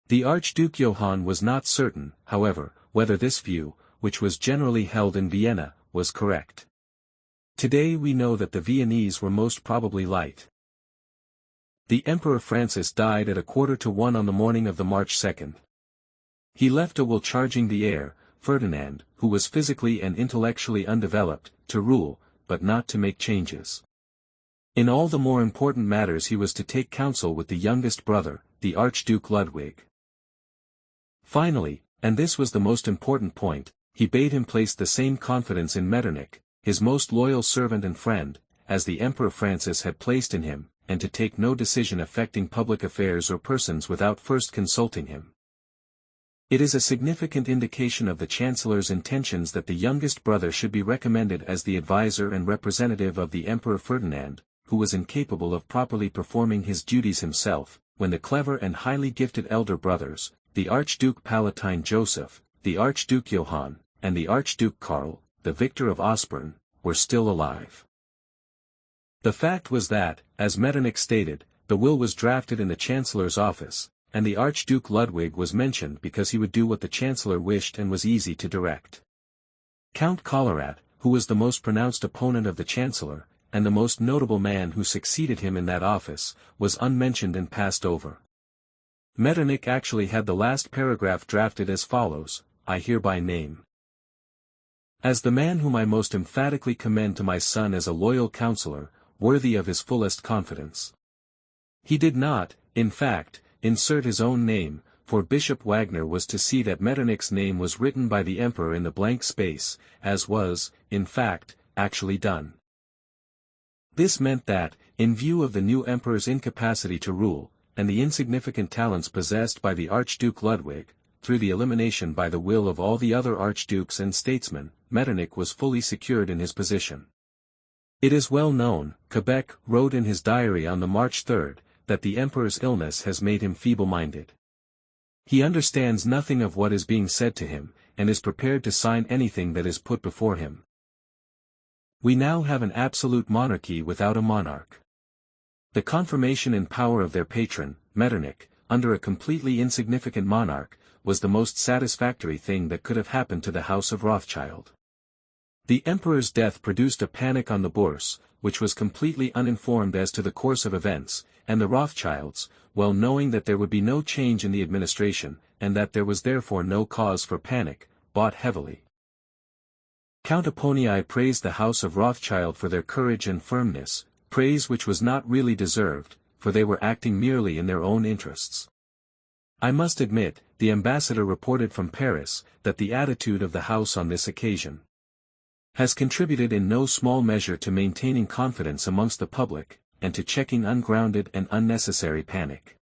The Archduke Johann was not certain, however, whether this view, which was generally held in Vienna, was correct. Today we know that the Viennese were most probably light. The Emperor Francis died at 1:45 on the morning of the March 2. He left a will charging the heir, Ferdinand, who was physically and intellectually undeveloped, to rule, but not to make changes. In all the more important matters he was to take counsel with the youngest brother, the Archduke Ludwig. Finally, and this was the most important point, he bade him place the same confidence in Metternich, his most loyal servant and friend, as the Emperor Francis had placed in him, and to take no decision affecting public affairs or persons without first consulting him. It is a significant indication of the Chancellor's intentions that the youngest brother should be recommended as the advisor and representative of the Emperor Ferdinand, who was incapable of properly performing his duties himself, when the clever and highly gifted elder brothers, the Archduke Palatine Joseph, the Archduke Johann, and the Archduke Karl, the victor of Aspern, were still alive. The fact was that, as Metternich stated, the will was drafted in the Chancellor's office, and the Archduke Ludwig was mentioned because he would do what the Chancellor wished and was easy to direct. Count Collerat, who was the most pronounced opponent of the Chancellor, and the most notable man who succeeded him in that office, was unmentioned and passed over. Metternich actually had the last paragraph drafted as follows: I hereby name as the man whom I most emphatically commend to my son as a loyal counselor, worthy of his fullest confidence. He did not, in fact, insert his own name, for Bishop Wagner was to see that Metternich's name was written by the emperor in the blank space, as was, in fact, actually done. This meant that, in view of the new emperor's incapacity to rule, and the insignificant talents possessed by the Archduke Ludwig, through the elimination by the will of all the other archdukes and statesmen, Metternich was fully secured in his position. It is well known, Quebec wrote in his diary on the March 3, that the emperor's illness has made him feeble-minded. He understands nothing of what is being said to him, and is prepared to sign anything that is put before him. We now have an absolute monarchy without a monarch. The confirmation in power of their patron, Metternich, under a completely insignificant monarch, was the most satisfactory thing that could have happened to the House of Rothschild. The emperor's death produced a panic on the Bourse, which was completely uninformed as to the course of events, and the Rothschilds, well knowing that there would be no change in the administration, and that there was therefore no cause for panic, bought heavily. Count Eponii praised the House of Rothschild for their courage and firmness, praise which was not really deserved, for they were acting merely in their own interests. I must admit, the ambassador reported from Paris, that the attitude of the House on this occasion has contributed in no small measure to maintaining confidence amongst the public, and to checking ungrounded and unnecessary panic.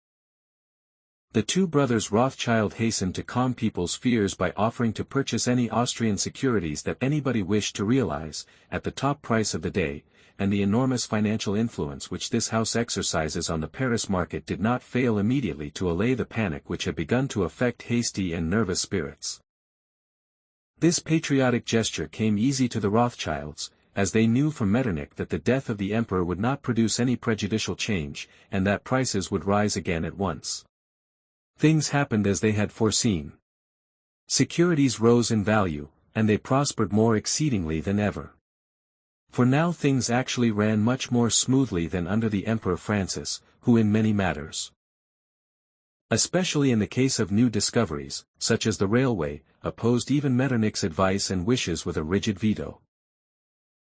The two brothers Rothschild hastened to calm people's fears by offering to purchase any Austrian securities that anybody wished to realize, at the top price of the day, and the enormous financial influence which this house exercises on the Paris market did not fail immediately to allay the panic which had begun to affect hasty and nervous spirits. This patriotic gesture came easy to the Rothschilds, as they knew from Metternich that the death of the emperor would not produce any prejudicial change, and that prices would rise again at once. Things happened as they had foreseen. Securities rose in value, and they prospered more exceedingly than ever. For now things actually ran much more smoothly than under the Emperor Francis, who in many matters, especially in the case of new discoveries, such as the railway, opposed even Metternich's advice and wishes with a rigid veto.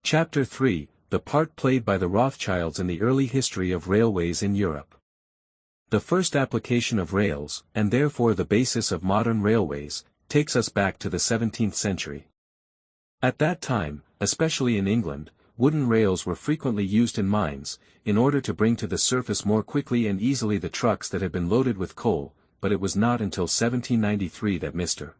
Chapter 3, The Part Played by the Rothschilds in the Early History of Railways in Europe. The first application of rails, and therefore the basis of modern railways, takes us back to the 17th century. At that time, especially in England, wooden rails were frequently used in mines, in order to bring to the surface more quickly and easily the trucks that had been loaded with coal, but it was not until 1793 that Mr.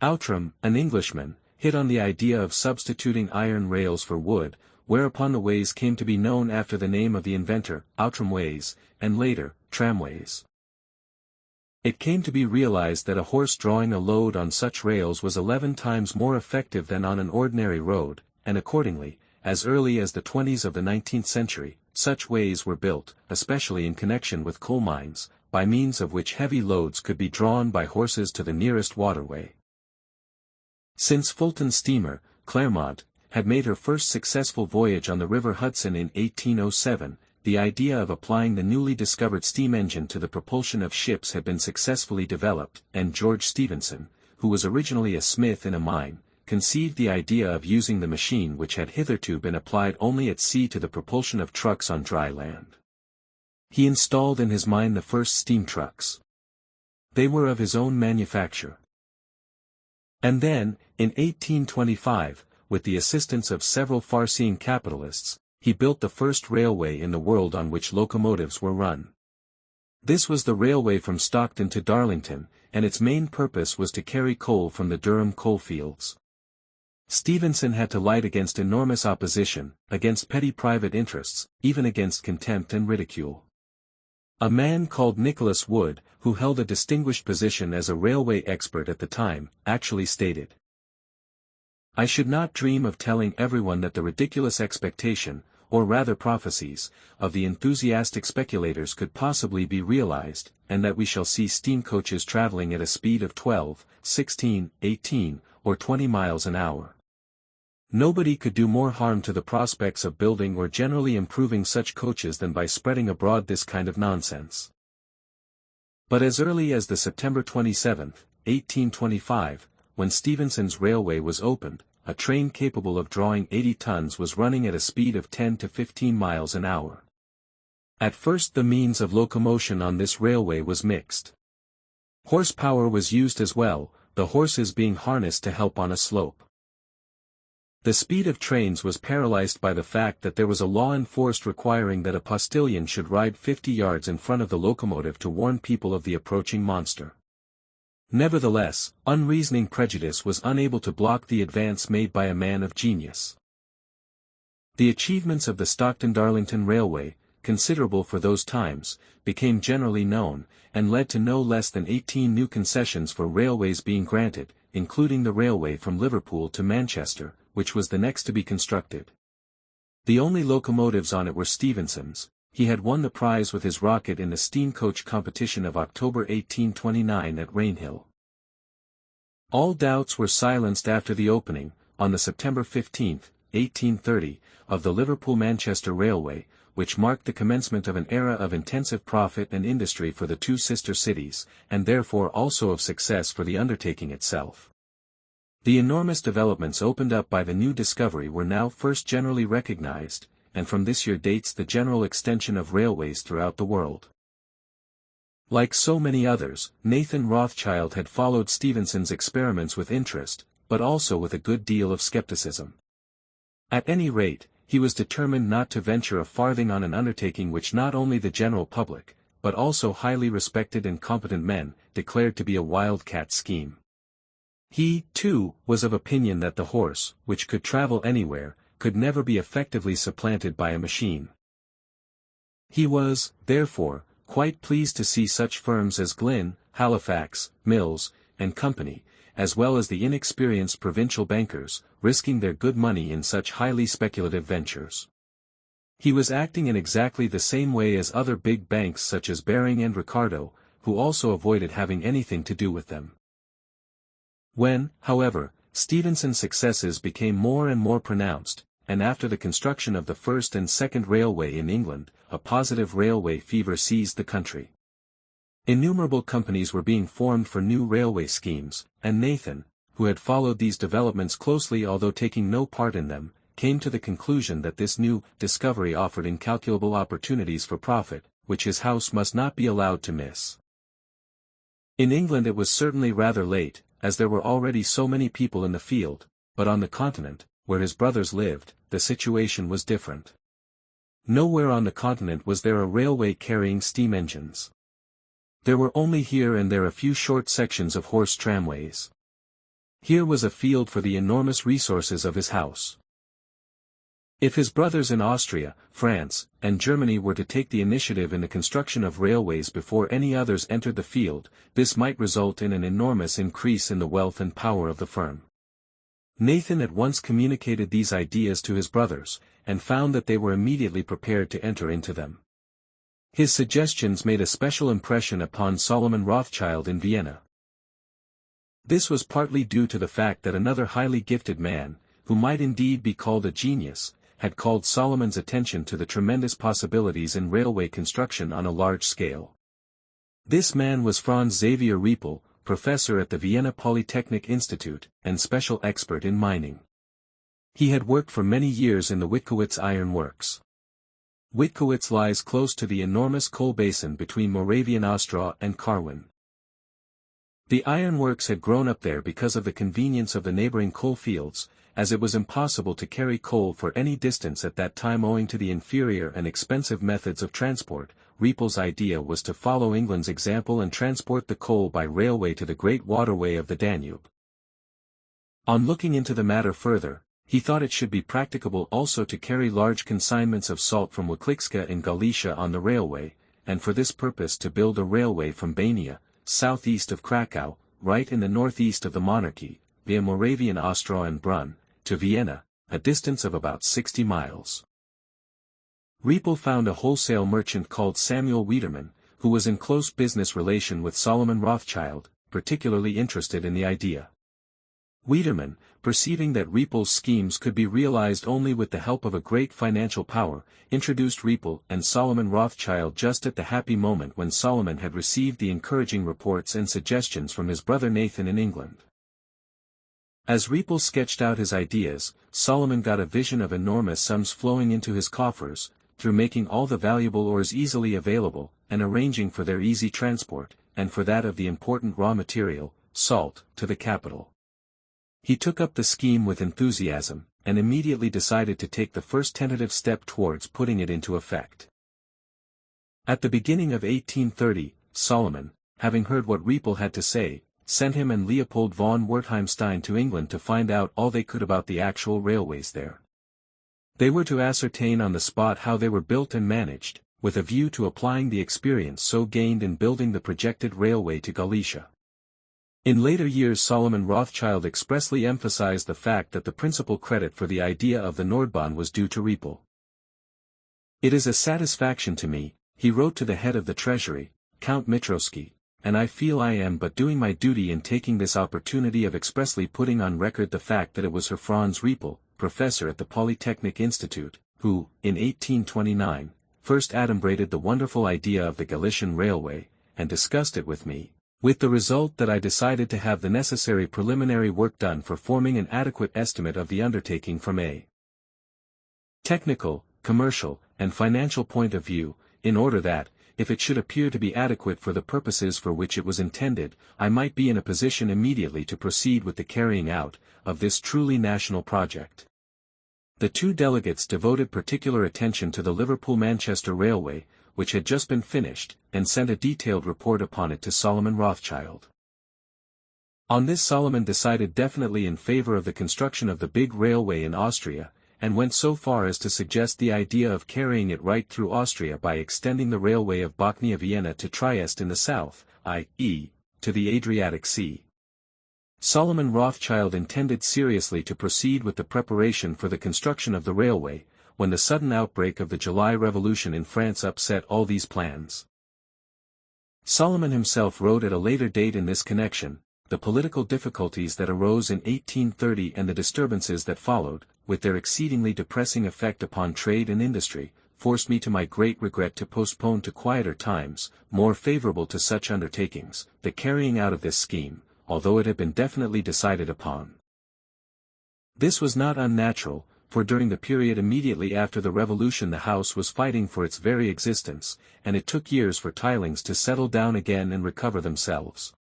Outram, an Englishman, hit on the idea of substituting iron rails for wood, whereupon the ways came to be known after the name of the inventor, Outram ways, and later, tramways. It came to be realized that a horse drawing a load on such rails was 11 times more effective than on an ordinary road, and accordingly, as early as the 20s of the 19th century, such ways were built, especially in connection with coal mines, by means of which heavy loads could be drawn by horses to the nearest waterway. Since Fulton's steamer, Clermont, had made her first successful voyage on the River Hudson in 1807, the idea of applying the newly discovered steam engine to the propulsion of ships had been successfully developed, and George Stephenson, who was originally a smith in a mine, conceived the idea of using the machine which had hitherto been applied only at sea to the propulsion of trucks on dry land. He installed in his mine the first steam trucks. They were of his own manufacture. And then, in 1825, with the assistance of several far-seeing capitalists, he built the first railway in the world on which locomotives were run. This was the railway from Stockton to Darlington, and its main purpose was to carry coal from the Durham coalfields. Stephenson had to light against enormous opposition, against petty private interests, even against contempt and ridicule. A man called Nicholas Wood, who held a distinguished position as a railway expert at the time, actually stated, "I should not dream of telling everyone that the ridiculous expectation, or rather prophecies, of the enthusiastic speculators could possibly be realized, and that we shall see steam coaches traveling at a speed of 12, 16, 18, or 20 miles an hour. Nobody could do more harm to the prospects of building or generally improving such coaches than by spreading abroad this kind of nonsense." But as early as the September 27, 1825, when Stephenson's railway was opened, a train capable of drawing 80 tons was running at a speed of 10 to 15 miles an hour. At first the means of locomotion on this railway was mixed. Horsepower was used as well, the horses being harnessed to help on a slope. The speed of trains was paralyzed by the fact that there was a law enforced requiring that a postilion should ride 50 yards in front of the locomotive to warn people of the approaching monster. Nevertheless, unreasoning prejudice was unable to block the advance made by a man of genius. The achievements of the Stockton-Darlington Railway, considerable for those times, became generally known, and led to no less than 18 new concessions for railways being granted, including the railway from Liverpool to Manchester, which was the next to be constructed. The only locomotives on it were Stephenson's. He had won the prize with his rocket in the steam coach competition of October 1829 at Rainhill. All doubts were silenced after the opening, on the September 15, 1830, of the Liverpool-Manchester Railway, which marked the commencement of an era of intensive profit and industry for the two sister cities, and therefore also of success for the undertaking itself. The enormous developments opened up by the new discovery were now first generally recognized, and from this year dates the general extension of railways throughout the world. Like so many others, Nathan Rothschild had followed Stephenson's experiments with interest, but also with a good deal of skepticism. At any rate, he was determined not to venture a farthing on an undertaking which not only the general public, but also highly respected and competent men, declared to be a wildcat scheme. He, too, was of opinion that the horse, which could travel anywhere, could never be effectively supplanted by a machine. He was, therefore, quite pleased to see such firms as Glynn, Halifax, Mills, and Company, as well as the inexperienced provincial bankers, risking their good money in such highly speculative ventures. He was acting in exactly the same way as other big banks such as Baring and Ricardo, who also avoided having anything to do with them. When, however, Stephenson's successes became more and more pronounced, and after the construction of the first and second railway in England, a positive railway fever seized the country. Innumerable companies were being formed for new railway schemes, and Nathan, who had followed these developments closely although taking no part in them, came to the conclusion that this new discovery offered incalculable opportunities for profit, which his house must not be allowed to miss. In England it was certainly rather late, as there were already so many people in the field, but on the continent, where his brothers lived, the situation was different. Nowhere on the continent was there a railway carrying steam engines. There were only here and there a few short sections of horse tramways. Here was a field for the enormous resources of his house. If his brothers in Austria, France, and Germany were to take the initiative in the construction of railways before any others entered the field, this might result in an enormous increase in the wealth and power of the firm. Nathan at once communicated these ideas to his brothers, and found that they were immediately prepared to enter into them. His suggestions made a special impression upon Solomon Rothschild in Vienna. This was partly due to the fact that another highly gifted man, who might indeed be called a genius, had called Solomon's attention to the tremendous possibilities in railway construction on a large scale. This man was Franz Xaver Riepel, professor at the Vienna Polytechnic Institute, and special expert in mining. He had worked for many years in the Witkowitz Iron Works. Witkowitz lies close to the enormous coal basin between Moravian Ostrow and Carwin. The iron works had grown up there because of the convenience of the neighboring coal fields, as it was impossible to carry coal for any distance at that time owing to the inferior and expensive methods of transport. Riepel's idea was to follow England's example and transport the coal by railway to the great waterway of the Danube. On looking into the matter further, he thought it should be practicable also to carry large consignments of salt from Wiklicka in Galicia on the railway, and for this purpose to build a railway from Bania, southeast of Krakow, right in the northeast of the monarchy, via Moravian Ostrow and Brunn, to Vienna, a distance of about 60 miles. Riepel found a wholesale merchant called Samuel Wiedermann, who was in close business relation with Solomon Rothschild, particularly interested in the idea. Wiedermann, perceiving that Riepel's schemes could be realized only with the help of a great financial power, introduced Riepel and Solomon Rothschild just at the happy moment when Solomon had received the encouraging reports and suggestions from his brother Nathan in England. As Riepel sketched out his ideas, Solomon got a vision of enormous sums flowing into his coffers, through making all the valuable ores easily available, and arranging for their easy transport, and for that of the important raw material, salt, to the capital. He took up the scheme with enthusiasm, and immediately decided to take the first tentative step towards putting it into effect. At the beginning of 1830, Solomon, having heard what Riepel had to say, sent him and Leopold von Wertheimstein to England to find out all they could about the actual railways there. They were to ascertain on the spot how they were built and managed, with a view to applying the experience so gained in building the projected railway to Galicia. In later years Solomon Rothschild expressly emphasized the fact that the principal credit for the idea of the Nordbahn was due to Riepel. "It is a satisfaction to me," he wrote to the head of the treasury, Count Mitrowski, "and I feel I am but doing my duty in taking this opportunity of expressly putting on record the fact that it was Herr Franz Riepel, professor at the Polytechnic Institute, who, in 1829, first adumbrated the wonderful idea of the Galician Railway, and discussed it with me, with the result that I decided to have the necessary preliminary work done for forming an adequate estimate of the undertaking from a technical, commercial, and financial point of view, in order that, if it should appear to be adequate for the purposes for which it was intended, I might be in a position immediately to proceed with the carrying out of this truly national project." The two delegates devoted particular attention to the Liverpool-Manchester Railway, which had just been finished, and sent a detailed report upon it to Solomon Rothschild. On this Solomon decided definitely in favor of the construction of the big railway in Austria, and went so far as to suggest the idea of carrying it right through Austria by extending the railway of Bochnia-Vienna to Trieste in the south, i.e., to the Adriatic Sea. Solomon Rothschild intended seriously to proceed with the preparation for the construction of the railway, when the sudden outbreak of the July Revolution in France upset all these plans. Solomon himself wrote at a later date in this connection, "The political difficulties that arose in 1830 and the disturbances that followed, with their exceedingly depressing effect upon trade and industry, forced me to my great regret to postpone to quieter times, more favorable to such undertakings, the carrying out of this scheme, although it had been definitely decided upon." This was not unnatural, for during the period immediately after the Revolution the House was fighting for its very existence, and it took years for tilings to settle down again and recover themselves.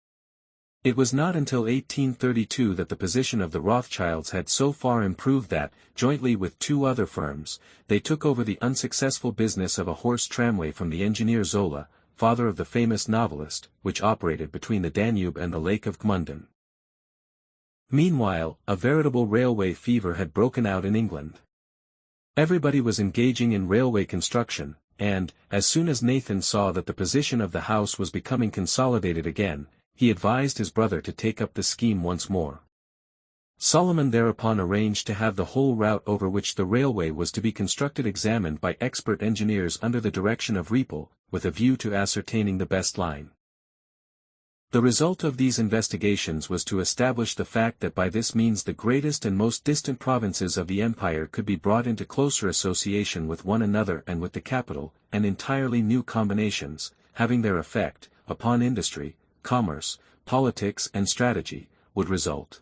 It was not until 1832 that the position of the Rothschilds had so far improved that, jointly with two other firms, they took over the unsuccessful business of a horse tramway from the engineer Zola, father of the famous novelist, which operated between the Danube and the Lake of Gmunden. Meanwhile, a veritable railway fever had broken out in England. Everybody was engaging in railway construction, and, as soon as Nathan saw that the position of the house was becoming consolidated again, he advised his brother to take up the scheme once more. Solomon thereupon arranged to have the whole route over which the railway was to be constructed examined by expert engineers under the direction of Riepel, with a view to ascertaining the best line. The result of these investigations was to establish the fact that by this means the greatest and most distant provinces of the empire could be brought into closer association with one another and with the capital, and entirely new combinations, having their effect, upon industry, commerce, politics and strategy, would result.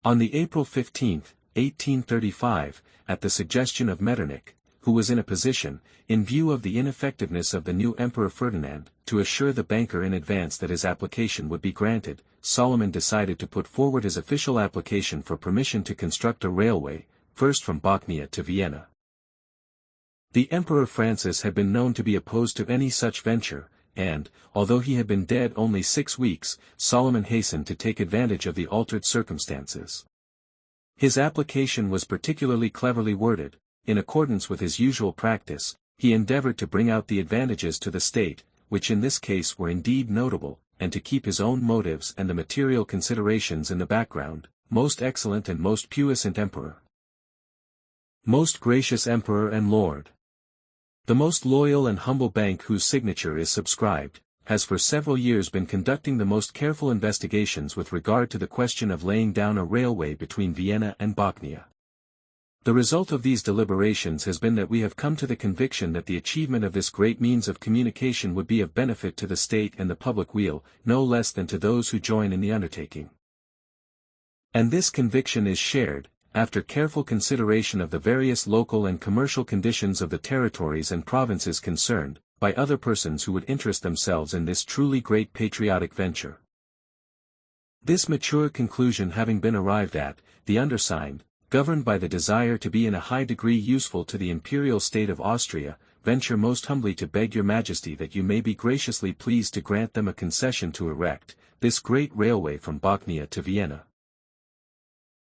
On the April 15, 1835, at the suggestion of Metternich, who was in a position, in view of the ineffectiveness of the new Emperor Ferdinand, to assure the banker in advance that his application would be granted, Solomon decided to put forward his official application for permission to construct a railway, first from Bochnia to Vienna. The Emperor Francis had been known to be opposed to any such venture, and, although he had been dead only 6 weeks, Solomon hastened to take advantage of the altered circumstances. His application was particularly cleverly worded. In accordance with his usual practice, he endeavored to bring out the advantages to the state, which in this case were indeed notable, and to keep his own motives and the material considerations in the background. Most excellent and most puissant Emperor. Most gracious Emperor and Lord. The most loyal and humble bank whose signature is subscribed, has for several years been conducting the most careful investigations with regard to the question of laying down a railway between Vienna and Bochnia. The result of these deliberations has been that we have come to the conviction that the achievement of this great means of communication would be of benefit to the state and the public weal, no less than to those who join in the undertaking. And this conviction is shared, after careful consideration of the various local and commercial conditions of the territories and provinces concerned, by other persons who would interest themselves in this truly great patriotic venture. This mature conclusion having been arrived at, the undersigned, governed by the desire to be in a high degree useful to the imperial state of Austria, venture most humbly to beg your majesty that you may be graciously pleased to grant them a concession to erect this great railway from Bochnia to Vienna.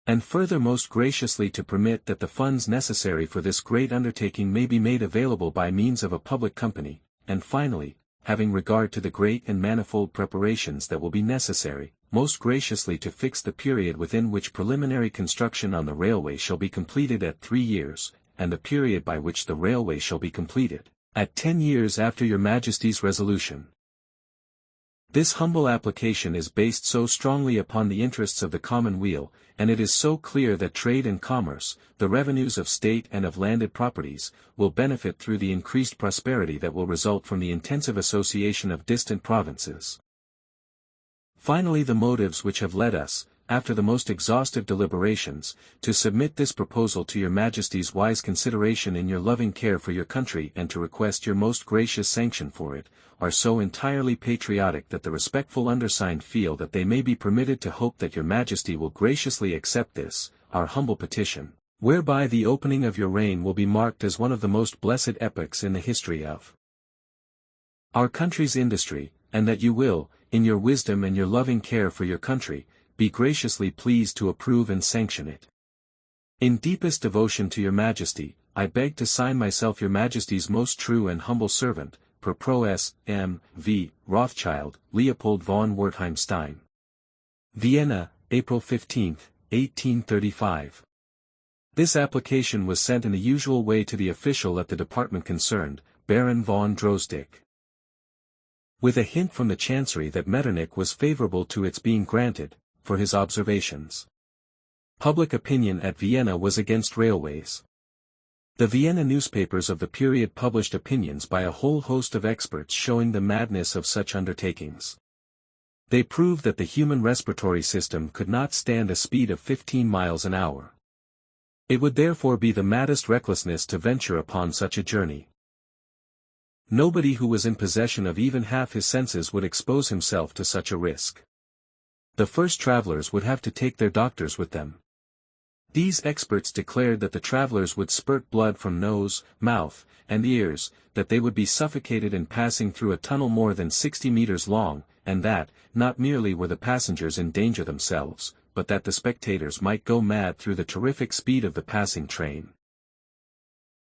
And further most graciously to permit that the funds necessary for this great undertaking may be made available by means of a public company, and finally, having regard to the great and manifold preparations that will be necessary, most graciously to fix the period within which preliminary construction on the railway shall be completed at 3 years, and the period by which the railway shall be completed, at 10 years after your majesty's resolution. This humble application is based so strongly upon the interests of the common weal, and it is so clear that trade and commerce, the revenues of state and of landed properties, will benefit through the increased prosperity that will result from the intensive association of distant provinces. Finally, the motives which have led us, after the most exhaustive deliberations, to submit this proposal to your majesty's wise consideration in your loving care for your country and to request your most gracious sanction for it, are so entirely patriotic that the respectful undersigned feel that they may be permitted to hope that your majesty will graciously accept this, our humble petition, whereby the opening of your reign will be marked as one of the most blessed epochs in the history of our country's industry, and that you will, in your wisdom and your loving care for your country, be graciously pleased to approve and sanction it. In deepest devotion to your majesty, I beg to sign myself your majesty's most true and humble servant, per Pro S. M. V. Rothschild, Leopold von Wertheim-Stein. Vienna, April 15, 1835. This application was sent in the usual way to the official at the department concerned, Baron von Drosdick, with a hint from the Chancery that Metternich was favorable to its being granted, for his observations. Public opinion at Vienna was against railways. The Vienna newspapers of the period published opinions by a whole host of experts showing the madness of such undertakings. They proved that the human respiratory system could not stand a speed of 15 miles an hour. It would therefore be the maddest recklessness to venture upon such a journey. Nobody who was in possession of even half his senses would expose himself to such a risk. The first travelers would have to take their doctors with them. These experts declared that the travelers would spurt blood from nose, mouth, and ears, that they would be suffocated in passing through a tunnel more than 60 meters long, and that, not merely were the passengers in danger themselves, but that the spectators might go mad through the terrific speed of the passing train.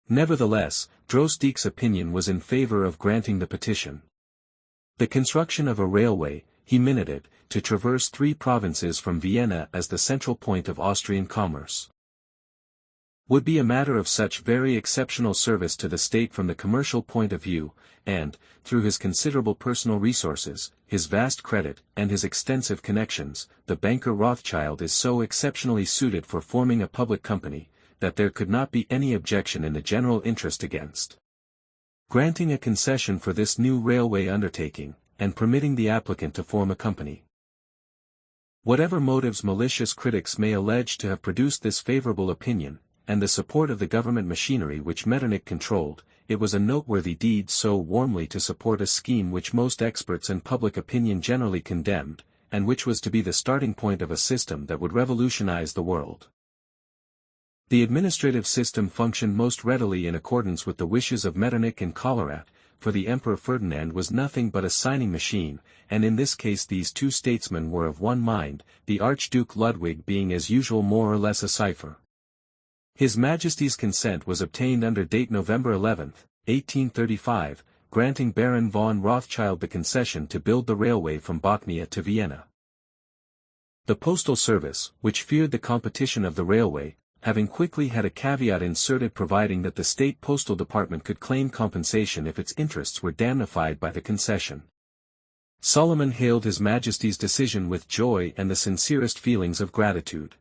Nevertheless, Drosdick's opinion was in favor of granting the petition. The construction of a railway, he minuted, to traverse 3 provinces from Vienna as the central point of Austrian commerce, would be a matter of such very exceptional service to the state from the commercial point of view, and, through his considerable personal resources, his vast credit, and his extensive connections, the banker Rothschild is so exceptionally suited for forming a public company, that there could not be any objection in the general interest against granting a concession for this new railway undertaking, and permitting the applicant to form a company. Whatever motives malicious critics may allege to have produced this favorable opinion, and the support of the government machinery which Metternich controlled, it was a noteworthy deed so warmly to support a scheme which most experts and public opinion generally condemned, and which was to be the starting point of a system that would revolutionize the world. The administrative system functioned most readily in accordance with the wishes of Metternich and Collerat, for the Emperor Ferdinand was nothing but a signing machine, and in this case these 2 statesmen were of one mind, the Archduke Ludwig being as usual more or less a cipher. His Majesty's consent was obtained under date November 11, 1835, granting Baron von Rothschild the concession to build the railway from Bochnia to Vienna. The postal service, which feared the competition of the railway, having quickly had a caveat inserted providing that the state postal department could claim compensation if its interests were damnified by the concession. Solomon hailed His Majesty's decision with joy and the sincerest feelings of gratitude.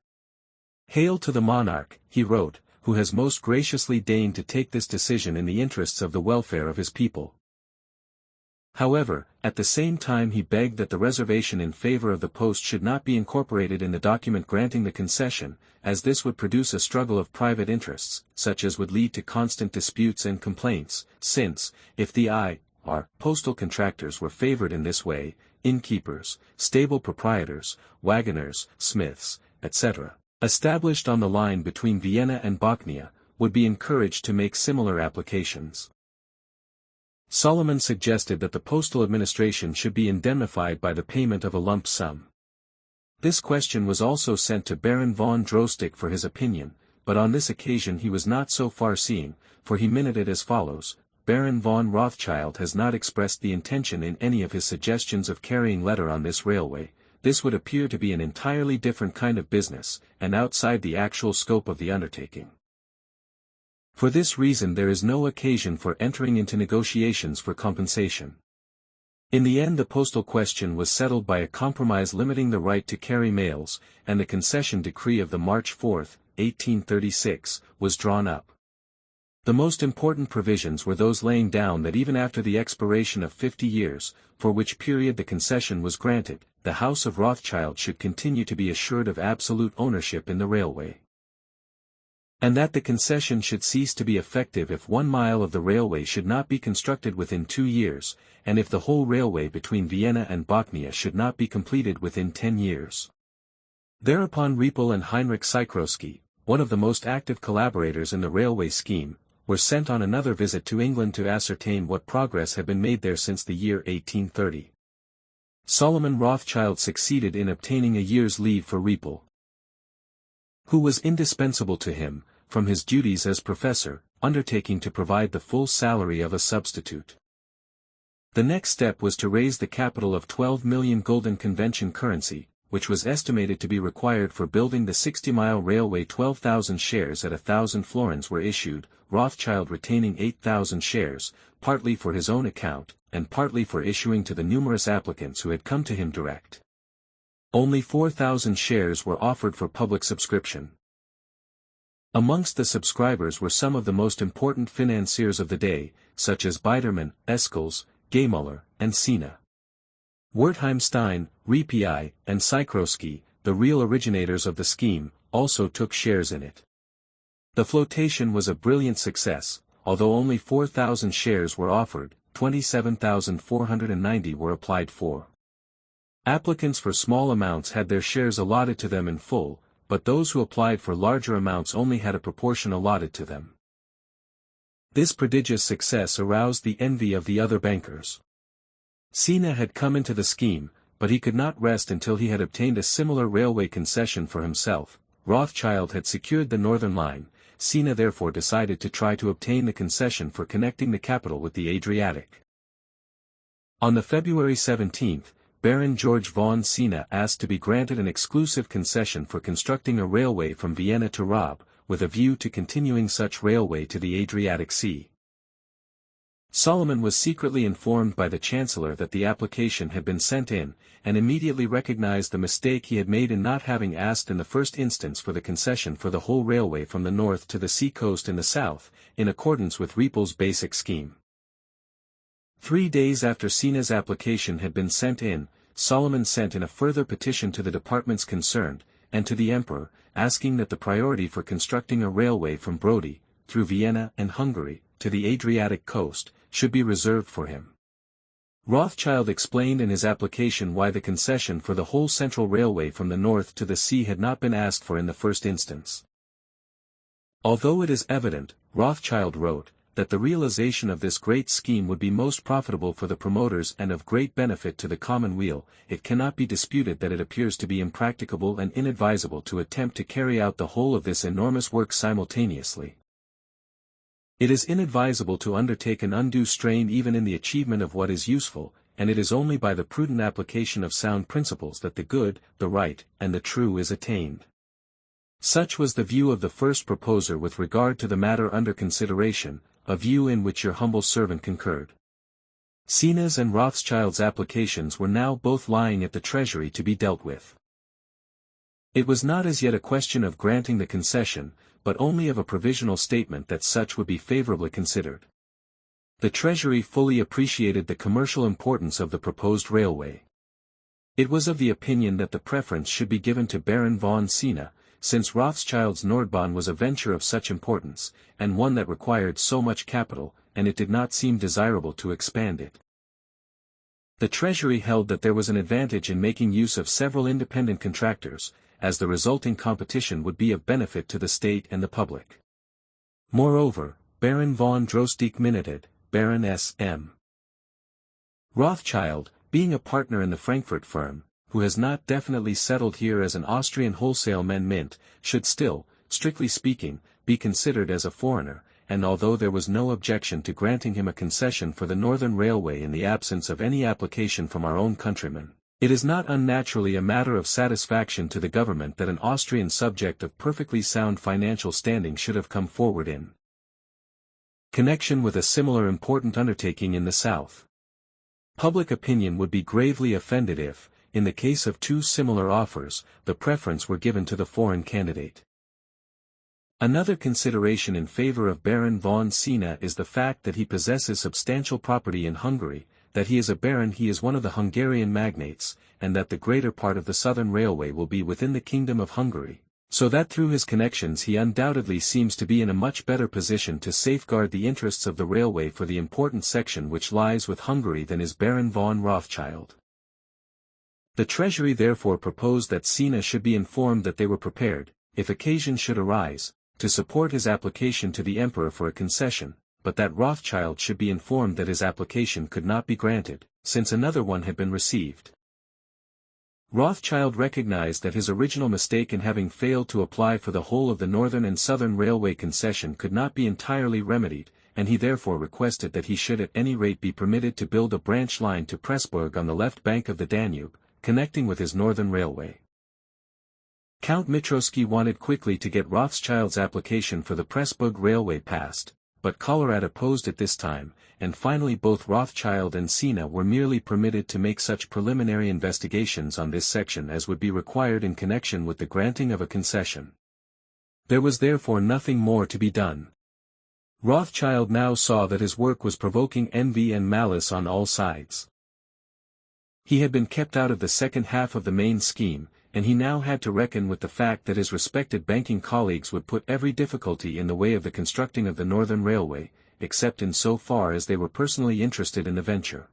"Hail to the monarch," he wrote, "who has most graciously deigned to take this decision in the interests of the welfare of his people." However, at the same time he begged that the reservation in favor of the post should not be incorporated in the document granting the concession, as this would produce a struggle of private interests, such as would lead to constant disputes and complaints, since, if the postal contractors were favored in this way, innkeepers, stable proprietors, wagoners, smiths, etc., established on the line between Vienna and Bochnia, would be encouraged to make similar applications. Solomon suggested that the postal administration should be indemnified by the payment of a lump sum. This question was also sent to Baron von Drosdick for his opinion, but on this occasion he was not so far-seeing, for he minuted as follows: "Baron von Rothschild has not expressed the intention in any of his suggestions of carrying leather on this railway. This would appear to be an entirely different kind of business, and outside the actual scope of the undertaking. For this reason there is no occasion for entering into negotiations for compensation." In the end the postal question was settled by a compromise limiting the right to carry mails, and the concession decree of the March 4, 1836, was drawn up. The most important provisions were those laying down that even after the expiration of 50 years, for which period the concession was granted, the House of Rothschild should continue to be assured of absolute ownership in the railway, and that the concession should cease to be effective if 1 mile of the railway should not be constructed within 2 years, and if the whole railway between Vienna and Bochnia should not be completed within 10 years. Thereupon Riepel and Heinrich Sikorski, one of the most active collaborators in the railway scheme, were sent on another visit to England to ascertain what progress had been made there since the year 1830. Solomon Rothschild succeeded in obtaining a year's leave for Riepel, who was indispensable to him, from his duties as professor, undertaking to provide the full salary of a substitute. The next step was to raise the capital of 12 million gulden convention currency, which was estimated to be required for building the 60-mile railway. 12,000 shares at 1,000 florins were issued, Rothschild retaining 8,000 shares, partly for his own account, and partly for issuing to the numerous applicants who had come to him direct. Only 4,000 shares were offered for public subscription. Amongst the subscribers were some of the most important financiers of the day, such as Biedermann, Escels, Gaymuller, and Sina. Wertheim-Stein, Repi, and Sikorski, the real originators of the scheme, also took shares in it. The flotation was a brilliant success, although only 4,000 shares were offered, 27,490 were applied for. Applicants for small amounts had their shares allotted to them in full, but those who applied for larger amounts only had a proportion allotted to them. This prodigious success aroused the envy of the other bankers. Sina had come into the scheme, but he could not rest until he had obtained a similar railway concession for himself. Rothschild had secured the northern line. Sina therefore decided to try to obtain the concession for connecting the capital with the Adriatic. On the February 17, Baron George von Sina asked to be granted an exclusive concession for constructing a railway from Vienna to Raab, with a view to continuing such railway to the Adriatic Sea. Solomon was secretly informed by the Chancellor that the application had been sent in, and immediately recognized the mistake he had made in not having asked in the first instance for the concession for the whole railway from the north to the sea coast in the south, in accordance with Riepel's basic scheme. 3 days after Sina's application had been sent in, Solomon sent in a further petition to the departments concerned, and to the Emperor, asking that the priority for constructing a railway from Brody, through Vienna and Hungary, to the Adriatic coast, should be reserved for him. Rothschild explained in his application why the concession for the whole central railway from the north to the sea had not been asked for in the first instance. Although it is evident, Rothschild wrote, that the realization of this great scheme would be most profitable for the promoters and of great benefit to the common weal, it cannot be disputed that it appears to be impracticable and inadvisable to attempt to carry out the whole of this enormous work simultaneously. It is inadvisable to undertake an undue strain even in the achievement of what is useful, and it is only by the prudent application of sound principles that the good, the right, and the true is attained. Such was the view of the first proposer with regard to the matter under consideration, a view in which your humble servant concurred. Sina's and Rothschild's applications were now both lying at the Treasury to be dealt with. It was not as yet a question of granting the concession, but only of a provisional statement that such would be favorably considered. The Treasury fully appreciated the commercial importance of the proposed railway. It was of the opinion that the preference should be given to Baron von Sina, since Rothschild's Nordbahn was a venture of such importance, and one that required so much capital, and it did not seem desirable to expand it. The Treasury held that there was an advantage in making use of several independent contractors, as the resulting competition would be of benefit to the state and the public. Moreover, Baron von Droste-Minneted, Baron S.M. Rothschild, being a partner in the Frankfurt firm, who has not definitely settled here as an Austrian wholesale mint, should still, strictly speaking, be considered as a foreigner, and although there was no objection to granting him a concession for the Northern Railway in the absence of any application from our own countrymen, it is not unnaturally a matter of satisfaction to the government that an Austrian subject of perfectly sound financial standing should have come forward in connection with a similar important undertaking in the South. Public opinion would be gravely offended if, in the case of two similar offers, the preference were given to the foreign candidate. Another consideration in favor of Baron von Sina is the fact that he possesses substantial property in Hungary, that he is a baron, he is one of the Hungarian magnates, and that the greater part of the Southern Railway will be within the Kingdom of Hungary, so that through his connections he undoubtedly seems to be in a much better position to safeguard the interests of the railway for the important section which lies with Hungary than is Baron von Rothschild. The Treasury therefore proposed that Sina should be informed that they were prepared, if occasion should arise, to support his application to the Emperor for a concession, but that Rothschild should be informed that his application could not be granted, since another one had been received. Rothschild recognized that his original mistake in having failed to apply for the whole of the Northern and Southern Railway concession could not be entirely remedied, and he therefore requested that he should at any rate be permitted to build a branch line to Pressburg on the left bank of the Danube, connecting with his northern railway. Count Mitroski wanted quickly to get Rothschild's application for the Pressburg Railway passed, but Collerat opposed it this time, and finally both Rothschild and Sina were merely permitted to make such preliminary investigations on this section as would be required in connection with the granting of a concession. There was therefore nothing more to be done. Rothschild now saw that his work was provoking envy and malice on all sides. He had been kept out of the second half of the main scheme, and he now had to reckon with the fact that his respected banking colleagues would put every difficulty in the way of the constructing of the Northern Railway, except in so far as they were personally interested in the venture.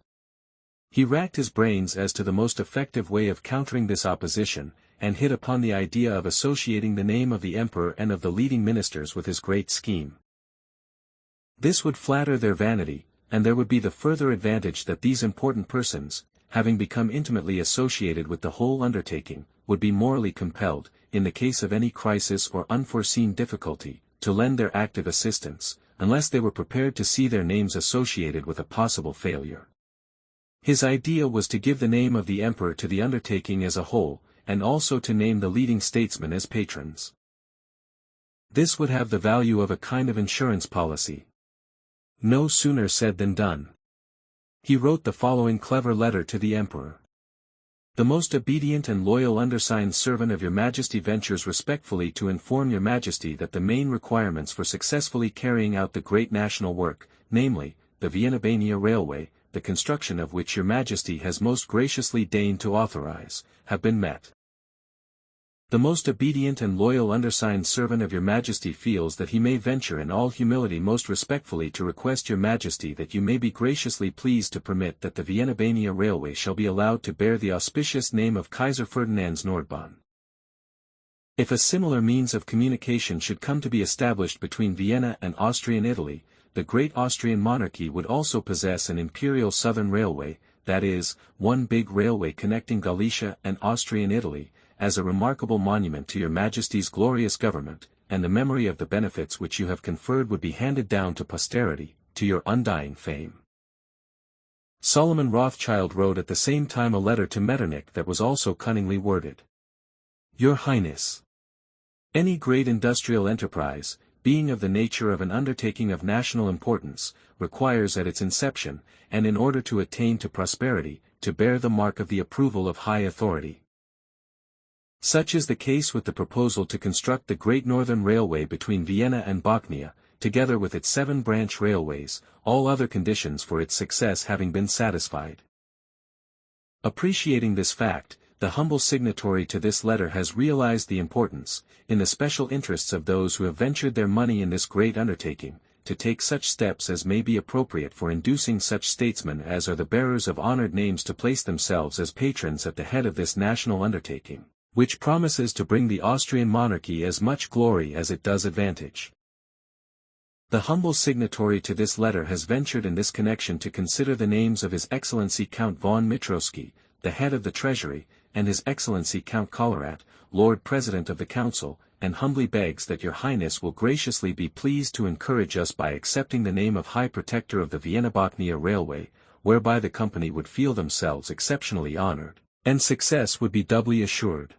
He racked his brains as to the most effective way of countering this opposition, and hit upon the idea of associating the name of the emperor and of the leading ministers with his great scheme. This would flatter their vanity, and there would be the further advantage that these important persons, having become intimately associated with the whole undertaking, would be morally compelled, in the case of any crisis or unforeseen difficulty, to lend their active assistance, unless they were prepared to see their names associated with a possible failure. His idea was to give the name of the emperor to the undertaking as a whole, and also to name the leading statesmen as patrons. This would have the value of a kind of insurance policy. No sooner said than done. He wrote the following clever letter to the emperor. The most obedient and loyal undersigned servant of your Majesty ventures respectfully to inform your Majesty that the main requirements for successfully carrying out the great national work, namely, the Vienna-Bania Railway, the construction of which your Majesty has most graciously deigned to authorize, have been met. The most obedient and loyal undersigned servant of your Majesty feels that he may venture in all humility most respectfully to request your Majesty that you may be graciously pleased to permit that the Vienna-Bania Railway shall be allowed to bear the auspicious name of Kaiser Ferdinand's Nordbahn. If a similar means of communication should come to be established between Vienna and Austrian Italy, the great Austrian monarchy would also possess an imperial southern railway, that is, one big railway connecting Galicia and Austrian Italy, as a remarkable monument to your Majesty's glorious government, and the memory of the benefits which you have conferred would be handed down to posterity, to your undying fame. Solomon Rothschild wrote at the same time a letter to Metternich that was also cunningly worded. Your Highness. Any great industrial enterprise, being of the nature of an undertaking of national importance, requires at its inception, and in order to attain to prosperity, to bear the mark of the approval of high authority. Such is the case with the proposal to construct the Great Northern Railway between Vienna and Bochnia, together with its 7 branch railways, all other conditions for its success having been satisfied. Appreciating this fact, the humble signatory to this letter has realized the importance, in the special interests of those who have ventured their money in this great undertaking, to take such steps as may be appropriate for inducing such statesmen as are the bearers of honored names to place themselves as patrons at the head of this national undertaking, which promises to bring the Austrian monarchy as much glory as it does advantage. The humble signatory to this letter has ventured in this connection to consider the names of His Excellency Count von Mitroski, the head of the Treasury, and His Excellency Count Collerat, Lord President of the Council, and humbly begs that your Highness will graciously be pleased to encourage us by accepting the name of High Protector of the Vienna-Bochnia Railway, whereby the company would feel themselves exceptionally honored, and success would be doubly assured.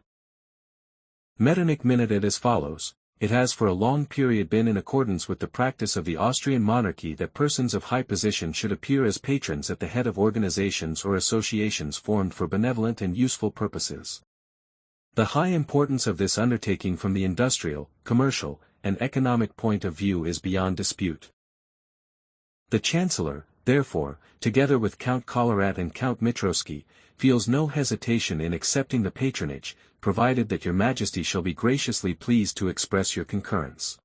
Metternich minuted as follows: It has for a long period been in accordance with the practice of the Austrian monarchy that persons of high position should appear as patrons at the head of organizations or associations formed for benevolent and useful purposes. The high importance of this undertaking from the industrial, commercial, and economic point of view is beyond dispute. The Chancellor, therefore, together with Count Collerat and Count Mitroski, feels no hesitation in accepting the patronage, provided that your Majesty shall be graciously pleased to express your concurrence.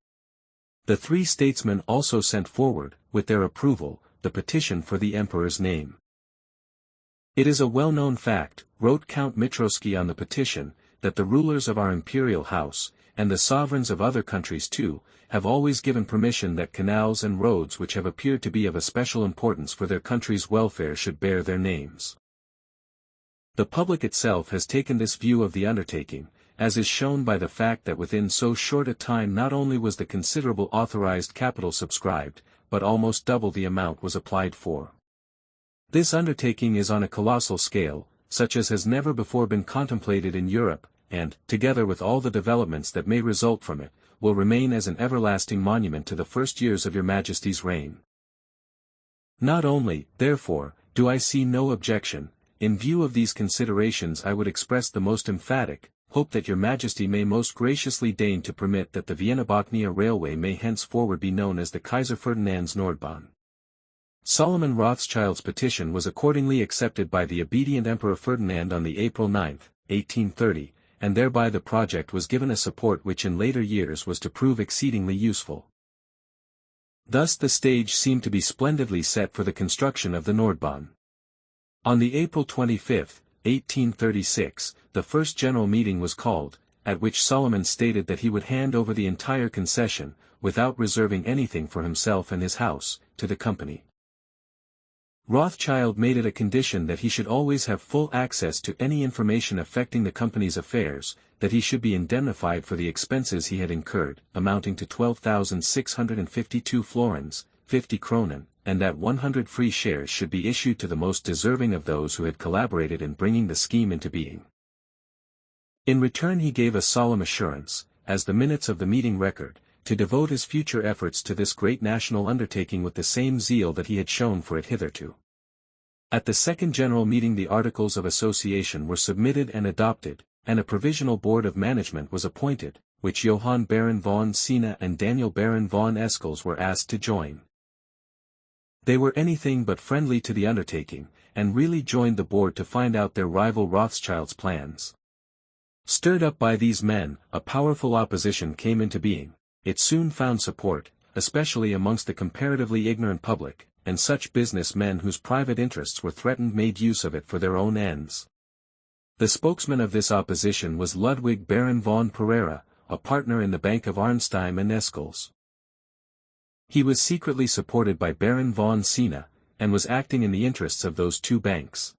The 3 statesmen also sent forward, with their approval, the petition for the Emperor's name. It is a well-known fact, wrote Count Mitroski on the petition, that the rulers of our imperial house, and the sovereigns of other countries too, have always given permission that canals and roads which have appeared to be of especial importance for their country's welfare should bear their names. The public itself has taken this view of the undertaking, as is shown by the fact that within so short a time not only was the considerable authorized capital subscribed, but almost double the amount was applied for. This undertaking is on a colossal scale, such as has never before been contemplated in Europe, and, together with all the developments that may result from it, will remain as an everlasting monument to the first years of your Majesty's reign. Not only, therefore, do I see no objection, in view of these considerations I would express the most emphatic hope that your Majesty may most graciously deign to permit that the Vienna-Bochnia Railway may henceforward be known as the Kaiser Ferdinand's Nordbahn. Solomon Rothschild's petition was accordingly accepted by the obedient Emperor Ferdinand on the April 9, 1830, and thereby the project was given a support which in later years was to prove exceedingly useful. Thus the stage seemed to be splendidly set for the construction of the Nordbahn. On the April 25, 1836, the first general meeting was called, at which Solomon stated that he would hand over the entire concession, without reserving anything for himself and his house, to the company. Rothschild made it a condition that he should always have full access to any information affecting the company's affairs, that he should be indemnified for the expenses he had incurred, amounting to 12,652 florins, 50 kronen, and that 100 free shares should be issued to the most deserving of those who had collaborated in bringing the scheme into being. In return he gave a solemn assurance, as the minutes of the meeting record, to devote his future efforts to this great national undertaking with the same zeal that he had shown for it hitherto. At the second general meeting the Articles of Association were submitted and adopted, and a provisional board of management was appointed, which Johann Baron von Sina and Daniel Baron von Escels were asked to join. They were anything but friendly to the undertaking, and really joined the board to find out their rival Rothschild's plans. Stirred up by these men, a powerful opposition came into being. It soon found support, especially amongst the comparatively ignorant public, and such business men whose private interests were threatened made use of it for their own ends. The spokesman of this opposition was Ludwig Baron von Pereira, a partner in the Bank of Arnstein and Escels. He was secretly supported by Baron von Sina, and was acting in the interests of those two banks.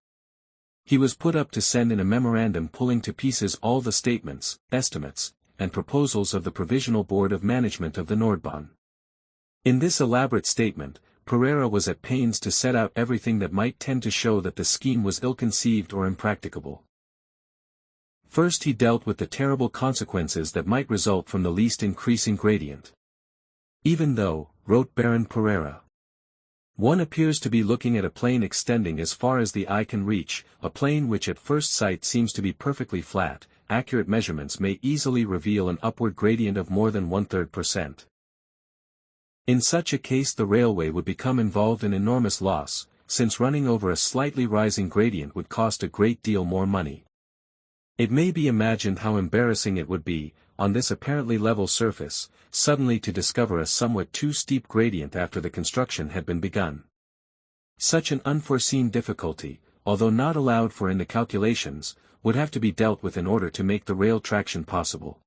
He was put up to send in a memorandum pulling to pieces all the statements, estimates, and proposals of the Provisional Board of Management of the Nordbahn. In this elaborate statement, Pereira was at pains to set out everything that might tend to show that the scheme was ill-conceived or impracticable. First he dealt with the terrible consequences that might result from the least increasing gradient. Even though, wrote Baron Pereira, one appears to be looking at a plane extending as far as the eye can reach, a plane which at first sight seems to be perfectly flat, accurate measurements may easily reveal an upward gradient of more than 1/3%. In such a case the railway would become involved in enormous loss, since running over a slightly rising gradient would cost a great deal more money. It may be imagined how embarrassing it would be, on this apparently level surface, suddenly to discover a somewhat too steep gradient after the construction had been begun. Such an unforeseen difficulty, although not allowed for in the calculations, would have to be dealt with in order to make the rail traction possible.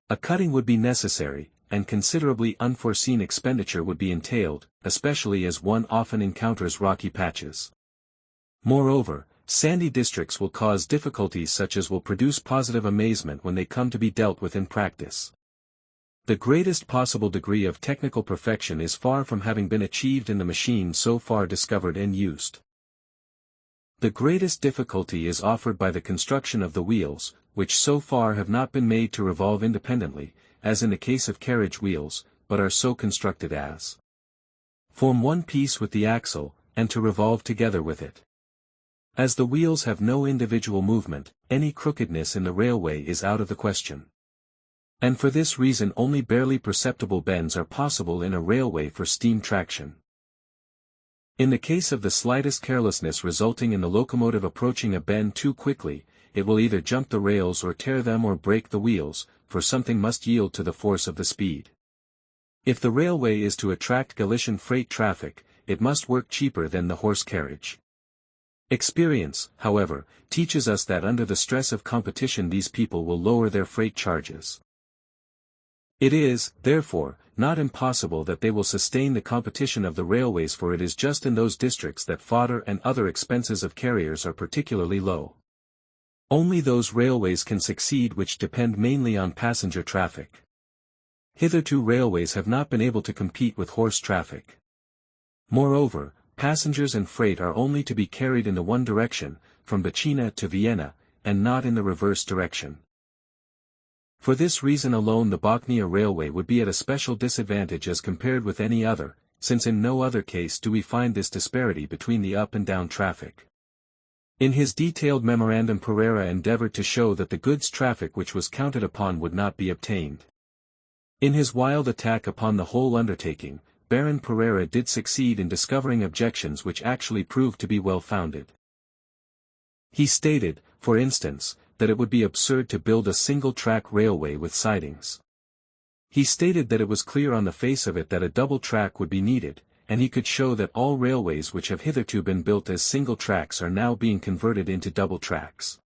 A cutting would be necessary, and considerably unforeseen expenditure would be entailed, especially as one often encounters rocky patches. Moreover, sandy districts will cause difficulties such as will produce positive amazement when they come to be dealt with in practice. The greatest possible degree of technical perfection is far from having been achieved in the machine so far discovered and used. The greatest difficulty is offered by the construction of the wheels, which so far have not been made to revolve independently, as in the case of carriage wheels, but are so constructed as form one piece with the axle, and to revolve together with it. As the wheels have no individual movement, any crookedness in the railway is out of the question. And for this reason only barely perceptible bends are possible in a railway for steam traction. In the case of the slightest carelessness resulting in the locomotive approaching a bend too quickly, it will either jump the rails or tear them or break the wheels, for something must yield to the force of the speed. If the railway is to attract Galician freight traffic, it must work cheaper than the horse carriage. Experience, however, teaches us that under the stress of competition these people will lower their freight charges. It is, therefore, not impossible that they will sustain the competition of the railways, for it is just in those districts that fodder and other expenses of carriers are particularly low. Only those railways can succeed which depend mainly on passenger traffic. Hitherto railways have not been able to compete with horse traffic. Moreover, passengers and freight are only to be carried in the one direction, from Bacina to Vienna, and not in the reverse direction. For this reason alone the Bochnia Railway would be at a special disadvantage as compared with any other, since in no other case do we find this disparity between the up and down traffic. In his detailed memorandum Pereira endeavored to show that the goods traffic which was counted upon would not be obtained. In his wild attack upon the whole undertaking, Baron Pereira did succeed in discovering objections which actually proved to be well-founded. He stated, for instance, that it would be absurd to build a single-track railway with sidings. He stated that it was clear on the face of it that a double track would be needed, and he could show that all railways which have hitherto been built as single tracks are now being converted into double tracks.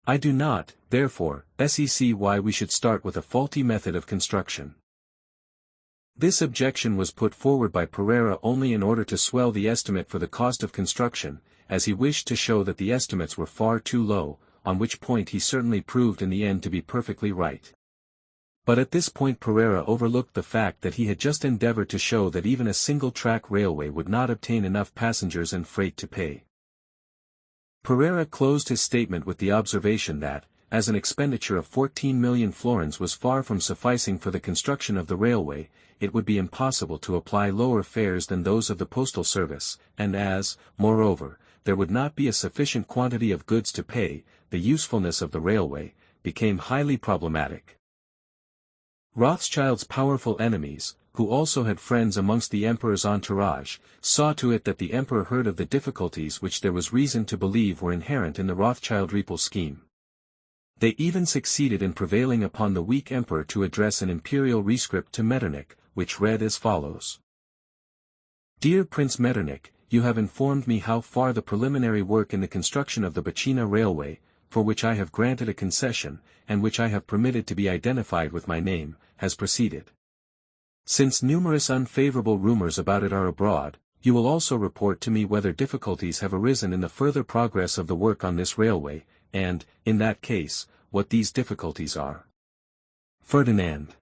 I do not, therefore, see why we should start with a faulty method of construction. This objection was put forward by Pereira only in order to swell the estimate for the cost of construction, as he wished to show that the estimates were far too low, on which point he certainly proved in the end to be perfectly right. But at this point Pereira overlooked the fact that he had just endeavored to show that even a single-track railway would not obtain enough passengers and freight to pay. Pereira closed his statement with the observation that, as an expenditure of 14 million florins was far from sufficing for the construction of the railway, it would be impossible to apply lower fares than those of the postal service, and as, moreover, there would not be a sufficient quantity of goods to pay, the usefulness of the railway became highly problematic. Rothschild's powerful enemies, who also had friends amongst the emperor's entourage, saw to it that the emperor heard of the difficulties which there was reason to believe were inherent in the Rothschild-Riepel scheme. They even succeeded in prevailing upon the weak emperor to address an imperial rescript to Metternich, which read as follows. Dear Prince Metternich, you have informed me how far the preliminary work in the construction of the Bacina Railway, for which I have granted a concession, and which I have permitted to be identified with my name, has proceeded. Since numerous unfavorable rumors about it are abroad, you will also report to me whether difficulties have arisen in the further progress of the work on this railway, and, in that case, what these difficulties are. Ferdinand.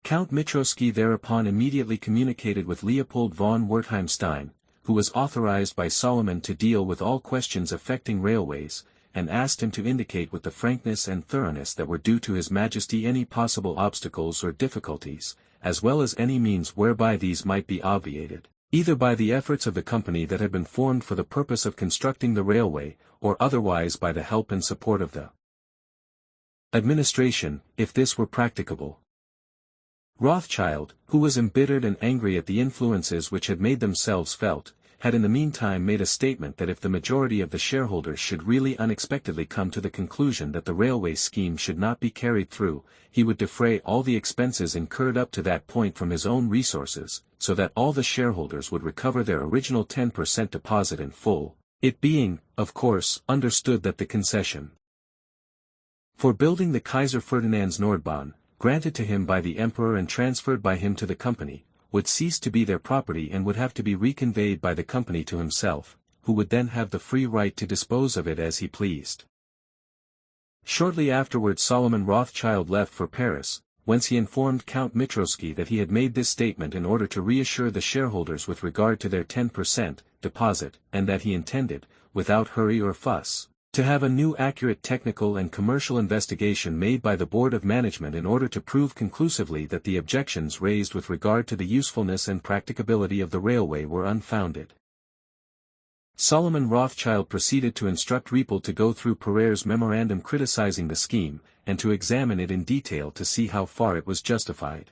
Count Mitrowski thereupon immediately communicated with Leopold von Wertheimstein, who was authorized by Solomon to deal with all questions affecting railways, and asked him to indicate with the frankness and thoroughness that were due to His Majesty any possible obstacles or difficulties, as well as any means whereby these might be obviated, either by the efforts of the company that had been formed for the purpose of constructing the railway, or otherwise by the help and support of the administration, if this were practicable. Rothschild, who was embittered and angry at the influences which had made themselves felt, had in the meantime made a statement that if the majority of the shareholders should really unexpectedly come to the conclusion that the railway scheme should not be carried through, he would defray all the expenses incurred up to that point from his own resources, so that all the shareholders would recover their original 10% deposit in full, it being, of course, understood that the concession for building the Kaiser Ferdinand's Nordbahn, granted to him by the emperor and transferred by him to the company, would cease to be their property and would have to be reconveyed by the company to himself, who would then have the free right to dispose of it as he pleased. Shortly afterwards Solomon Rothschild left for Paris, whence he informed Count Mitrowski that he had made this statement in order to reassure the shareholders with regard to their 10% deposit, and that he intended, without hurry or fuss, to have a new accurate technical and commercial investigation made by the Board of Management in order to prove conclusively that the objections raised with regard to the usefulness and practicability of the railway were unfounded. Solomon Rothschild proceeded to instruct Riepel to go through Pereira's memorandum criticizing the scheme, and to examine it in detail to see how far it was justified.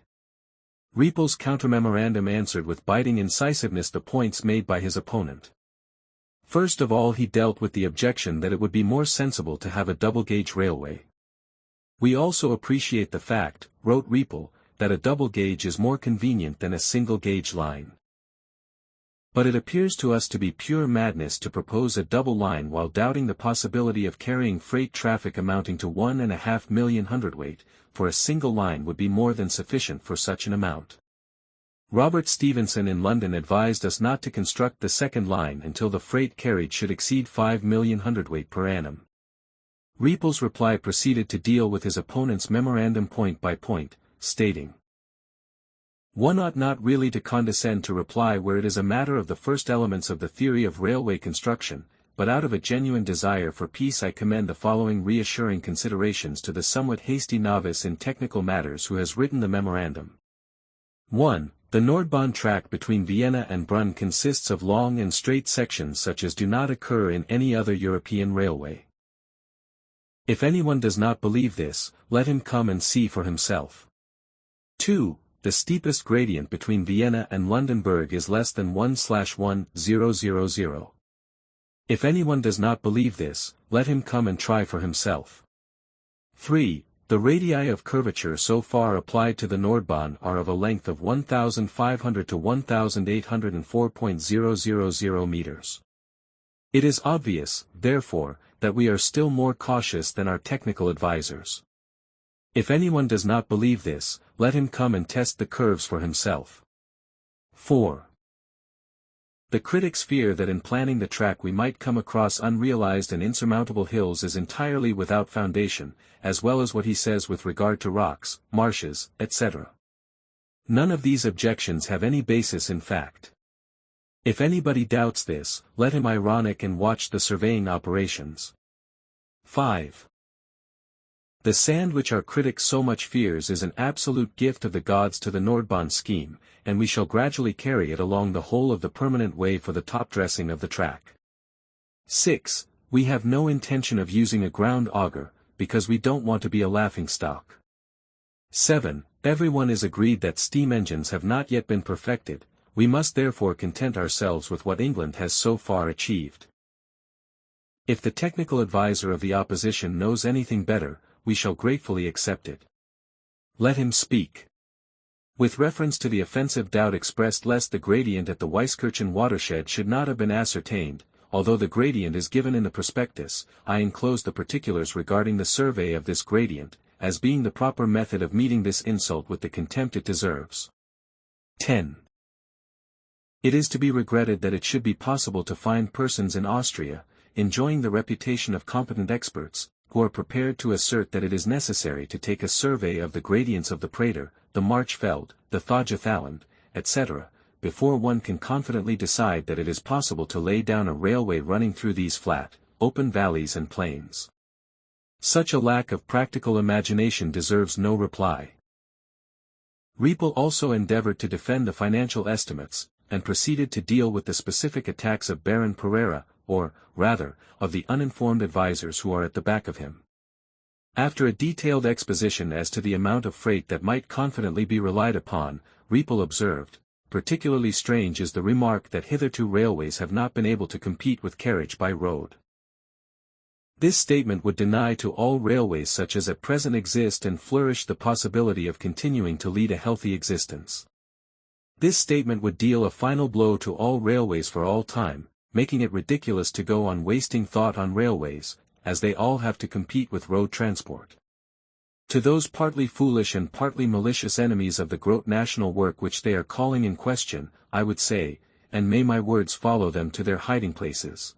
Riepel's counter-memorandum answered with biting incisiveness the points made by his opponent. First of all he dealt with the objection that it would be more sensible to have a double-gauge railway. We also appreciate the fact, wrote Riepel, that a double gauge is more convenient than a single-gauge line. But it appears to us to be pure madness to propose a double line while doubting the possibility of carrying freight traffic amounting to 1.5 million hundredweight, for a single line would be more than sufficient for such an amount. Robert Stevenson in London advised us not to construct the second line until the freight carried should exceed 5 million hundredweight per annum. Riepel's reply proceeded to deal with his opponent's memorandum point by point, stating, One ought not really to condescend to reply where it is a matter of the first elements of the theory of railway construction, but out of a genuine desire for peace I commend the following reassuring considerations to the somewhat hasty novice in technical matters who has written the memorandum. 1. The Nordbahn track between Vienna and Brunn consists of long and straight sections such as do not occur in any other European railway. If anyone does not believe this, let him come and see for himself. 2. The steepest gradient between Vienna and Lundenburg is less than 1/1000. If anyone does not believe this, let him come and try for himself. 3. The radii of curvature so far applied to the Nordbahn are of a length of 1,500 to 1,804.000 meters. It is obvious, therefore, that we are still more cautious than our technical advisors. If anyone does not believe this, let him come and test the curves for himself. 4. The critics fear that in planning the track we might come across unrealized and insurmountable hills is entirely without foundation, as well as what he says with regard to rocks, marshes, etc. None of these objections have any basis in fact. If anybody doubts this, let him ironic and watch the surveying operations. 5. The sand which our critic so much fears is an absolute gift of the gods to the Nordbahn scheme, and we shall gradually carry it along the whole of the permanent way for the top-dressing of the track. 6. We have no intention of using a ground auger, because we don't want to be a laughingstock. 7. Everyone is agreed that steam engines have not yet been perfected, we must therefore content ourselves with what England has so far achieved. If the technical advisor of the opposition knows anything better, we shall gratefully accept it. Let him speak. With reference to the offensive doubt expressed lest the gradient at the Weiskirchen watershed should not have been ascertained, although the gradient is given in the prospectus, I enclose the particulars regarding the survey of this gradient, as being the proper method of meeting this insult with the contempt it deserves. 10. It is to be regretted that it should be possible to find persons in Austria, enjoying the reputation of competent experts, who are prepared to assert that it is necessary to take a survey of the gradients of the Prater, the Marchfeld, the Thogethaland, etc., before one can confidently decide that it is possible to lay down a railway running through these flat, open valleys and plains. Such a lack of practical imagination deserves no reply. Riepel also endeavored to defend the financial estimates, and proceeded to deal with the specific attacks of Baron Pereira, or, rather, of the uninformed advisers who are at the back of him. After a detailed exposition as to the amount of freight that might confidently be relied upon, Riepel observed, particularly strange is the remark that hitherto railways have not been able to compete with carriage by road. This statement would deny to all railways such as at present exist and flourish the possibility of continuing to lead a healthy existence. This statement would deal a final blow to all railways for all time, making it ridiculous to go on wasting thought on railways, as they all have to compete with road transport. To those partly foolish and partly malicious enemies of the gross national work which they are calling in question, I would say, and may my words follow them to their hiding places,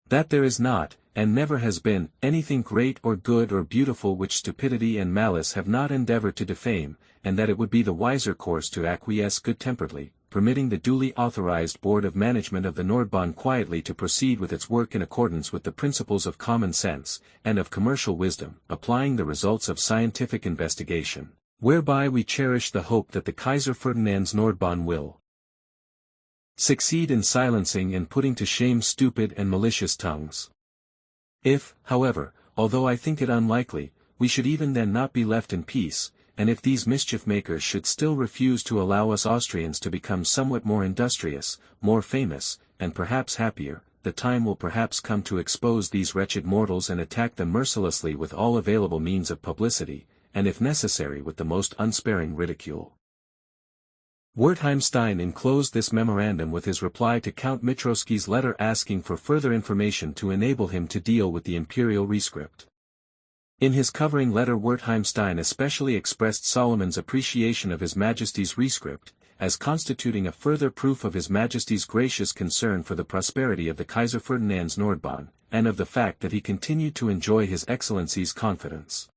that there is not, and never has been, anything great or good or beautiful which stupidity and malice have not endeavored to defame, and that it would be the wiser course to acquiesce good-temperedly, permitting the duly authorized Board of Management of the Nordbahn quietly to proceed with its work in accordance with the principles of common sense, and of commercial wisdom, applying the results of scientific investigation, whereby we cherish the hope that the Kaiser Ferdinand's Nordbahn will succeed in silencing and putting to shame stupid and malicious tongues. If, however, although I think it unlikely, we should even then not be left in peace, and if these mischief-makers should still refuse to allow us Austrians to become somewhat more industrious, more famous, and perhaps happier, the time will perhaps come to expose these wretched mortals and attack them mercilessly with all available means of publicity, and if necessary with the most unsparing ridicule. Wertheimstein enclosed this memorandum with his reply to Count Mitrowski's letter asking for further information to enable him to deal with the imperial rescript. In his covering letter Wertheimstein especially expressed Solomon's appreciation of His Majesty's rescript, as constituting a further proof of His Majesty's gracious concern for the prosperity of the Kaiser Ferdinand's Nordbahn, and of the fact that he continued to enjoy His Excellency's confidence.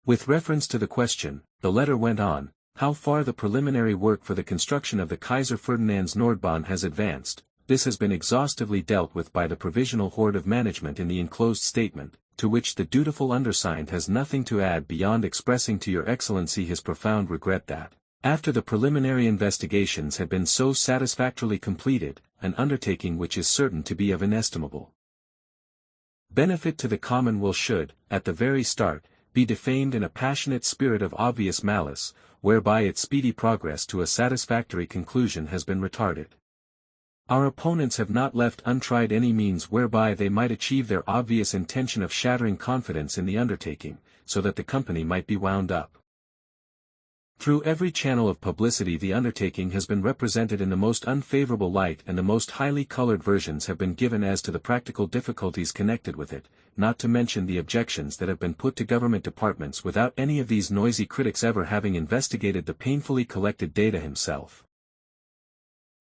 With reference to the question, the letter went on, how far the preliminary work for the construction of the Kaiser Ferdinand's Nordbahn has advanced. This has been exhaustively dealt with by the Provisional Board of Management in the enclosed statement, to which the dutiful undersigned has nothing to add beyond expressing to Your Excellency his profound regret that, after the preliminary investigations had been so satisfactorily completed, an undertaking which is certain to be of inestimable benefit to the commonweal should, at the very start, be defamed in a passionate spirit of obvious malice, whereby its speedy progress to a satisfactory conclusion has been retarded. Our opponents have not left untried any means whereby they might achieve their obvious intention of shattering confidence in the undertaking, so that the company might be wound up. Through every channel of publicity the undertaking has been represented in the most unfavorable light, and the most highly colored versions have been given as to the practical difficulties connected with it, not to mention the objections that have been put to government departments without any of these noisy critics ever having investigated the painfully collected data himself.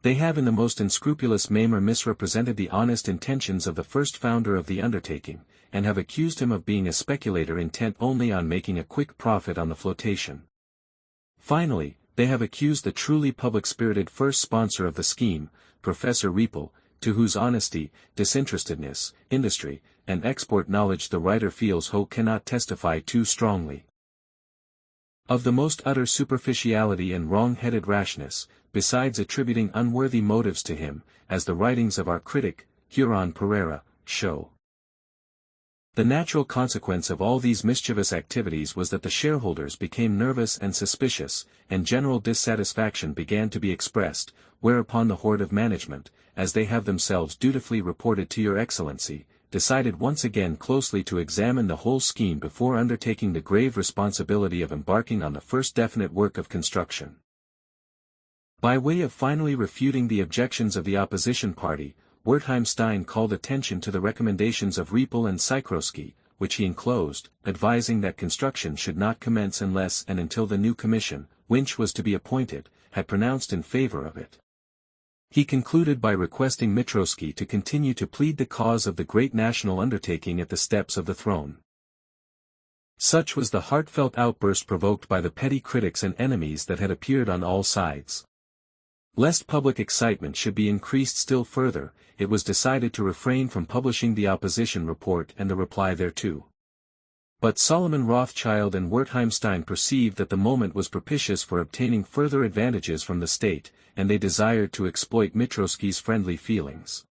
They have in the most unscrupulous manner misrepresented the honest intentions of the first founder of the undertaking, and have accused him of being a speculator intent only on making a quick profit on the flotation. Finally, they have accused the truly public-spirited first sponsor of the scheme, Professor Riepel, to whose honesty, disinterestedness, industry, and export knowledge the writer feels Ho cannot testify too strongly. Of the most utter superficiality and wrong-headed rashness, besides attributing unworthy motives to him, as the writings of our critic, Huron Pereira, show. The natural consequence of all these mischievous activities was that the shareholders became nervous and suspicious, and general dissatisfaction began to be expressed, whereupon the Board of Management, as they have themselves dutifully reported to Your Excellency, decided once again closely to examine the whole scheme before undertaking the grave responsibility of embarking on the first definite work of construction. By way of finally refuting the objections of the opposition party, Wertheim-Stein called attention to the recommendations of Riepel and Sikorski, which he enclosed, advising that construction should not commence unless and until the new commission, which was to be appointed, had pronounced in favor of it. He concluded by requesting Mitrowski to continue to plead the cause of the great national undertaking at the steps of the throne. Such was the heartfelt outburst provoked by the petty critics and enemies that had appeared on all sides. Lest public excitement should be increased still further, it was decided to refrain from publishing the opposition report and the reply thereto. But Solomon Rothschild and Wertheim-Stein perceived that the moment was propitious for obtaining further advantages from the state, and they desired to exploit Mitrowski's friendly feelings.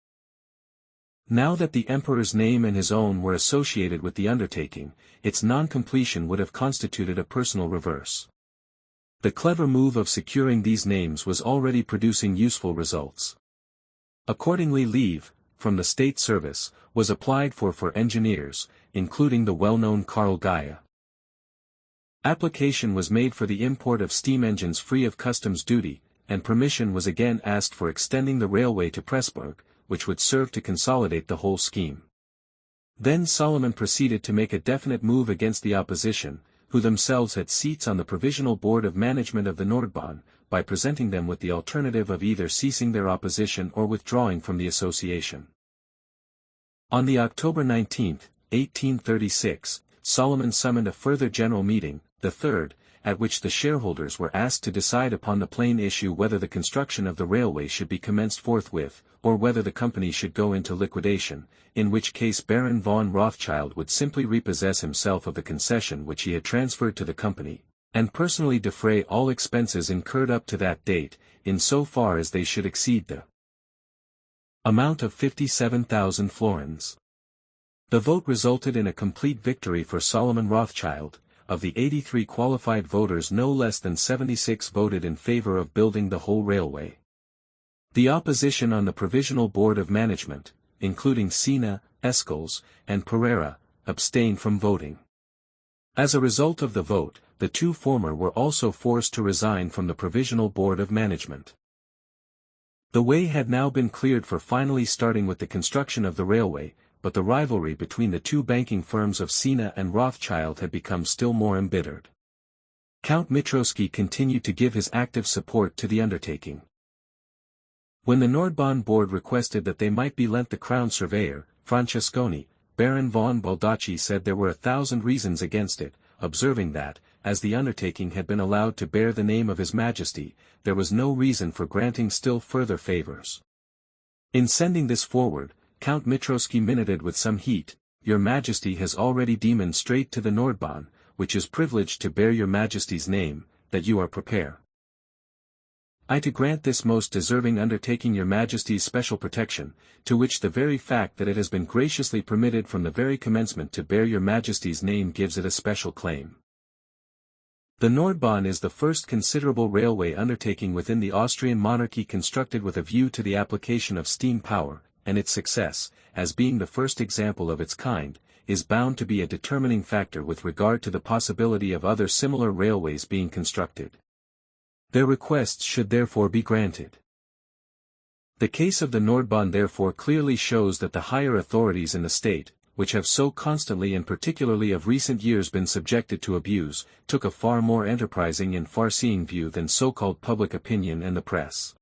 Now that the emperor's name and his own were associated with the undertaking, its non-completion would have constituted a personal reverse. The clever move of securing these names was already producing useful results. Accordingly, leave, from the state service, was applied for engineers, including the well-known Karl Gaia. Application was made for the import of steam engines free of customs duty, and permission was again asked for extending the railway to Pressburg, which would serve to consolidate the whole scheme. Then Solomon proceeded to make a definite move against the opposition, who themselves had seats on the Provisional Board of Management of the Nordbahn, by presenting them with the alternative of either ceasing their opposition or withdrawing from the association. On the October 19, 1836, Solomon summoned a further general meeting, the third, at which the shareholders were asked to decide upon the plain issue whether the construction of the railway should be commenced forthwith, or whether the company should go into liquidation, in which case Baron von Rothschild would simply repossess himself of the concession which he had transferred to the company, and personally defray all expenses incurred up to that date, in so far as they should exceed the amount of 57,000 florins. The vote resulted in a complete victory for Solomon Rothschild. Of the 83 qualified voters, no less than 76 voted in favor of building the whole railway. The opposition on the Provisional Board of Management, including Sina, Escals, and Pereira, abstained from voting. As a result of the vote, the two former were also forced to resign from the Provisional Board of Management. The way had now been cleared for finally starting with the construction of the railway, but the rivalry between the two banking firms of Sina and Rothschild had become still more embittered. Count Mitrowski continued to give his active support to the undertaking. When the Nordbahn board requested that they might be lent the crown surveyor, Francesconi, Baron von Baldacci said there were 1,000 reasons against it, observing that, as the undertaking had been allowed to bear the name of His Majesty, there was no reason for granting still further favors. In sending this forward, Count Mitrowski minuted with some heat, "Your Majesty has already demoned straight to the Nordbahn, which is privileged to bear your Majesty's name, that you are prepare. I to grant this most deserving undertaking your Majesty's special protection, to which the very fact that it has been graciously permitted from the very commencement to bear your Majesty's name gives it a special claim." The Nordbahn is the first considerable railway undertaking within the Austrian monarchy constructed with a view to the application of steam power, and its success, as being the first example of its kind, is bound to be a determining factor with regard to the possibility of other similar railways being constructed. Their requests should therefore be granted. The case of the Nordbahn therefore clearly shows that the higher authorities in the state, which have so constantly and particularly of recent years been subjected to abuse, took a far more enterprising and far-seeing view than so-called public opinion and the press.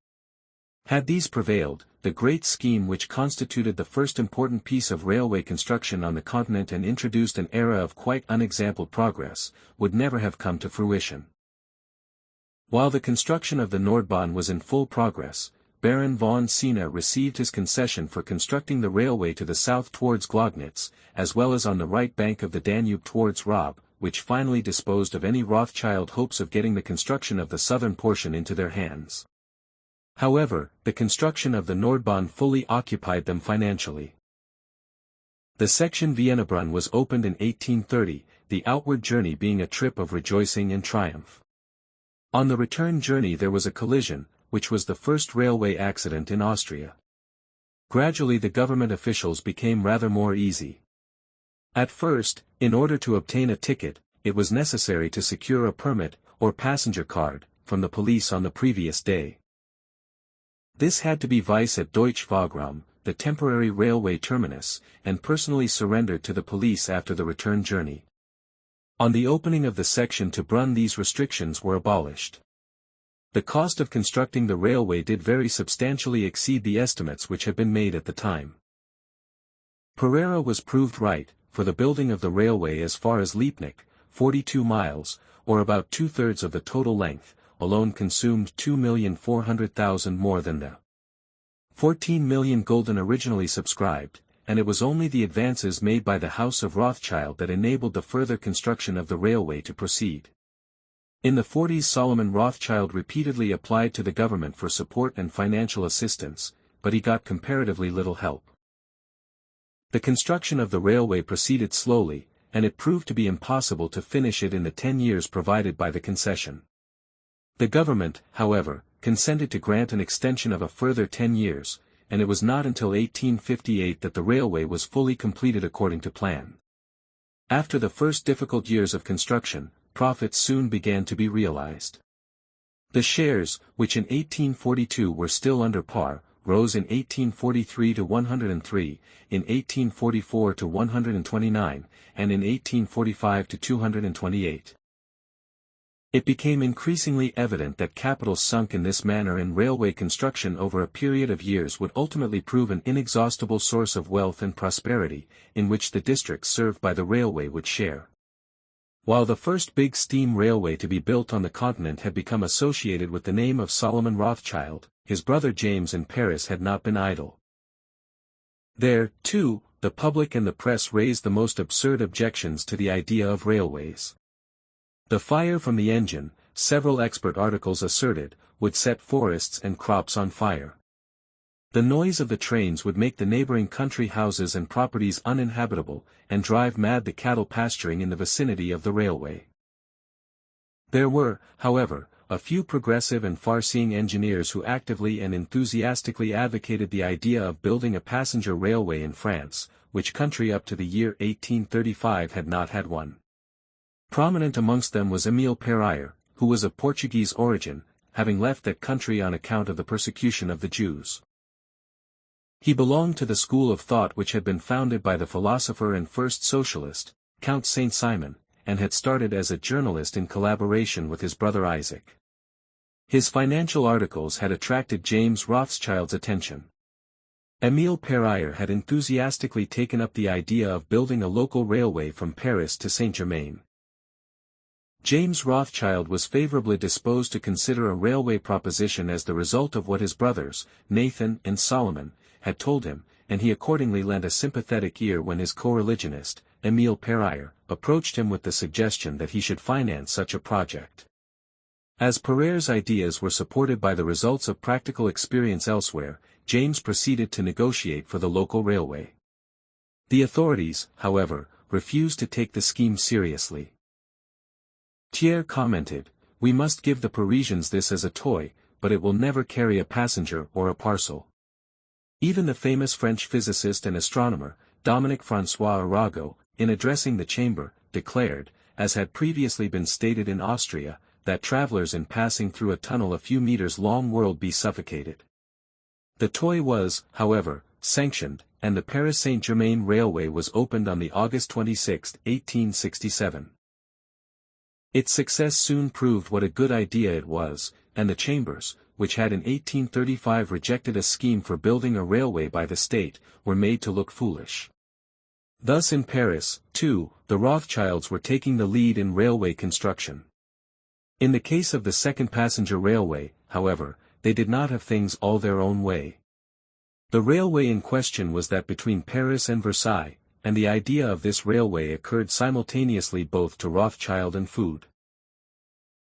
Had these prevailed, the great scheme which constituted the first important piece of railway construction on the continent and introduced an era of quite unexampled progress, would never have come to fruition. While the construction of the Nordbahn was in full progress, Baron von Sina received his concession for constructing the railway to the south towards Glognitz, as well as on the right bank of the Danube towards Raab, which finally disposed of any Rothschild hopes of getting the construction of the southern portion into their hands. However, the construction of the Nordbahn fully occupied them financially. The section Viennabrunn was opened in 1830, the outward journey being a trip of rejoicing and triumph. On the return journey there was a collision, which was the first railway accident in Austria. Gradually the government officials became rather more easy. At first, in order to obtain a ticket, it was necessary to secure a permit, or passenger card, from the police on the previous day. This had to be vice at Deutsch Wagram, the temporary railway terminus, and personally surrendered to the police after the return journey. On the opening of the section to Brunn these restrictions were abolished. The cost of constructing the railway did very substantially exceed the estimates which had been made at the time. Pereira was proved right, for the building of the railway as far as Liebknecht, 42 miles, or about two-thirds of the total length, alone consumed 2,400,000 more than the 14 million gulden originally subscribed, and it was only the advances made by the House of Rothschild that enabled the further construction of the railway to proceed. In the 40s Solomon Rothschild repeatedly applied to the government for support and financial assistance, but he got comparatively little help. The construction of the railway proceeded slowly, and it proved to be impossible to finish it in the 10 years provided by the concession. The government, however, consented to grant an extension of a further 10 years, and it was not until 1858 that the railway was fully completed according to plan. After the first difficult years of construction, profits soon began to be realized. The shares, which in 1842 were still under par, rose in 1843 to 103, in 1844 to 129, and in 1845 to 228. It became increasingly evident that capital sunk in this manner in railway construction over a period of years would ultimately prove an inexhaustible source of wealth and prosperity, in which the districts served by the railway would share. While the first big steam railway to be built on the continent had become associated with the name of Solomon Rothschild, his brother James in Paris had not been idle. There, too, the public and the press raised the most absurd objections to the idea of railways. The fire from the engine, several expert articles asserted, would set forests and crops on fire. The noise of the trains would make the neighboring country houses and properties uninhabitable, and drive mad the cattle pasturing in the vicinity of the railway. There were, however, a few progressive and far-seeing engineers who actively and enthusiastically advocated the idea of building a passenger railway in France, which country up to the year 1835 had not had one. Prominent amongst them was Emile Pereire, who was of Portuguese origin, having left that country on account of the persecution of the Jews. He belonged to the school of thought which had been founded by the philosopher and first socialist, Count Saint-Simon, and had started as a journalist in collaboration with his brother Isaac. His financial articles had attracted James Rothschild's attention. Emile Pereire had enthusiastically taken up the idea of building a local railway from Paris to Saint-Germain. James Rothschild was favorably disposed to consider a railway proposition as the result of what his brothers, Nathan and Solomon, had told him, and he accordingly lent a sympathetic ear when his co-religionist, Émile Périer, approached him with the suggestion that he should finance such a project. As Périer's ideas were supported by the results of practical experience elsewhere, James proceeded to negotiate for the local railway. The authorities, however, refused to take the scheme seriously. Thiers commented, "We must give the Parisians this as a toy, but it will never carry a passenger or a parcel." Even the famous French physicist and astronomer, Dominique François Arago, in addressing the chamber, declared, as had previously been stated in Austria, that travelers in passing through a tunnel a few meters long would be suffocated. The toy was, however, sanctioned, and the Paris Saint-Germain Railway was opened on August 26, 1867. Its success soon proved what a good idea it was, and the chambers, which had in 1835 rejected a scheme for building a railway by the state, were made to look foolish. Thus in Paris, too, the Rothschilds were taking the lead in railway construction. In the case of the second passenger railway, however, they did not have things all their own way. The railway in question was that between Paris and Versailles, and the idea of this railway occurred simultaneously both to Rothschild and Food.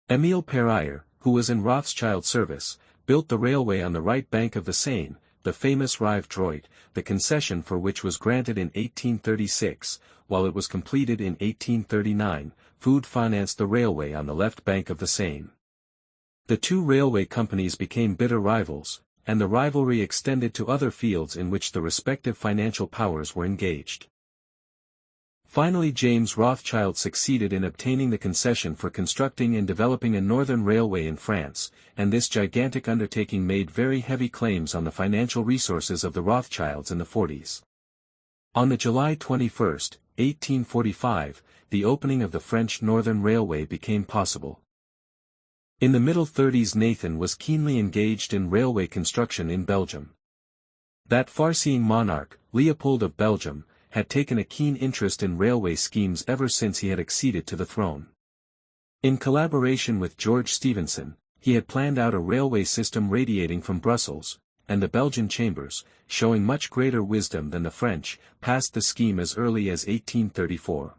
Émile Périer, who was in Rothschild's service, built the railway on the right bank of the Seine, the famous Rive Droit, the concession for which was granted in 1836, while it was completed in 1839, Food financed the railway on the left bank of the Seine. The two railway companies became bitter rivals, and the rivalry extended to other fields in which the respective financial powers were engaged. Finally, James Rothschild succeeded in obtaining the concession for constructing and developing a northern railway in France, and this gigantic undertaking made very heavy claims on the financial resources of the Rothschilds in the 40s. On July 21, 1845, the opening of the French Northern Railway became possible. In the middle 30s, Nathan was keenly engaged in railway construction in Belgium. That far-seeing monarch, Leopold of Belgium, had taken a keen interest in railway schemes ever since he had acceded to the throne. In collaboration with George Stephenson, he had planned out a railway system radiating from Brussels, and the Belgian chambers, showing much greater wisdom than the French, passed the scheme as early as 1834.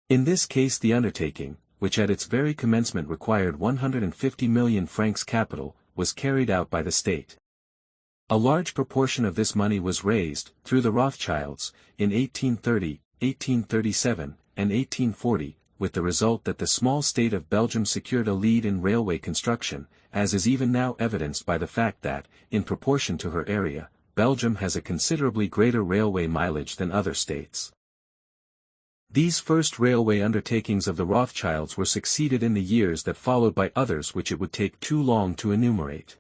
In this case the undertaking, which at its very commencement required 150 million francs capital, was carried out by the state. A large proportion of this money was raised, through the Rothschilds, in 1830, 1837, and 1840, with the result that the small state of Belgium secured a lead in railway construction, as is even now evidenced by the fact that, in proportion to her area, Belgium has a considerably greater railway mileage than other states. These first railway undertakings of the Rothschilds were succeeded in the years that followed by others which it would take too long to enumerate.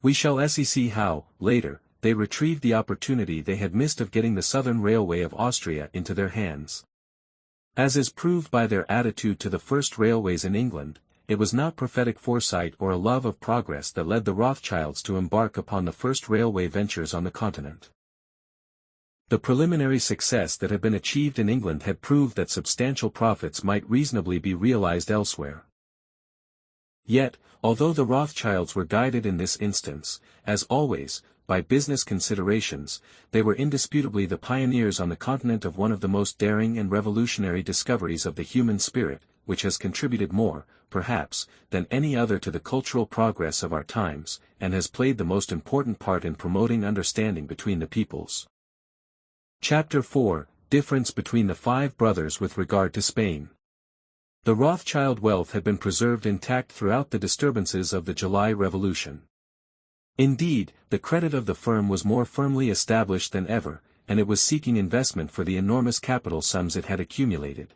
We shall see how, later, they retrieved the opportunity they had missed of getting the Southern Railway of Austria into their hands. As is proved by their attitude to the first railways in England, it was not prophetic foresight or a love of progress that led the Rothschilds to embark upon the first railway ventures on the continent. The preliminary success that had been achieved in England had proved that substantial profits might reasonably be realized elsewhere. Yet, although the Rothschilds were guided in this instance, as always, by business considerations, they were indisputably the pioneers on the continent of one of the most daring and revolutionary discoveries of the human spirit, which has contributed more, perhaps, than any other to the cultural progress of our times, and has played the most important part in promoting understanding between the peoples. Chapter 4: Difference between the five brothers with regard to Spain. The Rothschild wealth had been preserved intact throughout the disturbances of the July Revolution. Indeed, the credit of the firm was more firmly established than ever, and it was seeking investment for the enormous capital sums it had accumulated.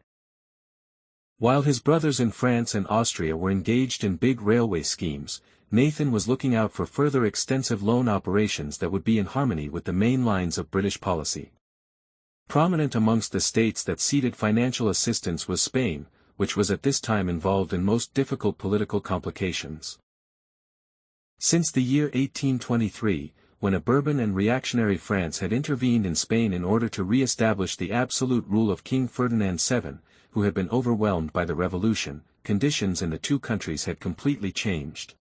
While his brothers in France and Austria were engaged in big railway schemes, Nathan was looking out for further extensive loan operations that would be in harmony with the main lines of British policy. Prominent amongst the states that ceded financial assistance was Spain, which was at this time involved in most difficult political complications. Since the year 1823, when a Bourbon and reactionary France had intervened in Spain in order to re-establish the absolute rule of King Ferdinand VII, who had been overwhelmed by the revolution, conditions in the two countries had completely changed.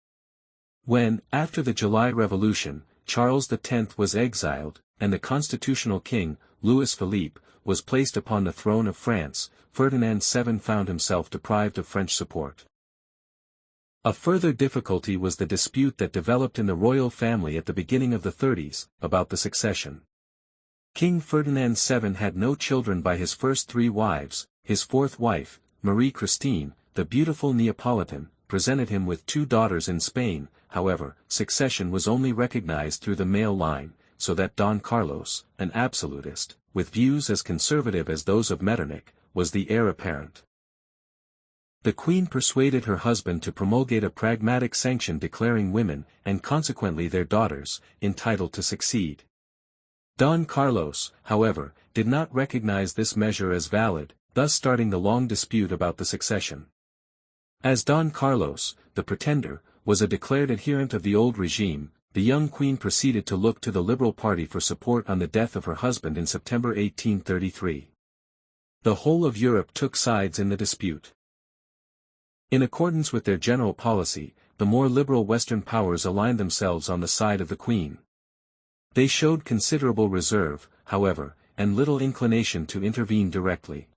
When, after the July Revolution, Charles X was exiled, and the constitutional king, Louis Philippe, was placed upon the throne of France, Ferdinand VII found himself deprived of French support. A further difficulty was the dispute that developed in the royal family at the beginning of the 30s, about the succession. King Ferdinand VII had no children by his first three wives. His fourth wife, Marie Christine, the beautiful Neapolitan, presented him with two daughters in Spain. However, succession was only recognized through the male line, so that Don Carlos, an absolutist, with views as conservative as those of Metternich, was the heir apparent. The Queen persuaded her husband to promulgate a pragmatic sanction declaring women, and consequently their daughters, entitled to succeed. Don Carlos, however, did not recognize this measure as valid, thus starting the long dispute about the succession. As Don Carlos, the pretender, was a declared adherent of the old regime, the young queen proceeded to look to the Liberal Party for support on the death of her husband in September 1833. The whole of Europe took sides in the dispute. In accordance with their general policy, the more liberal Western powers aligned themselves on the side of the Queen. They showed considerable reserve, however, and little inclination to intervene directly.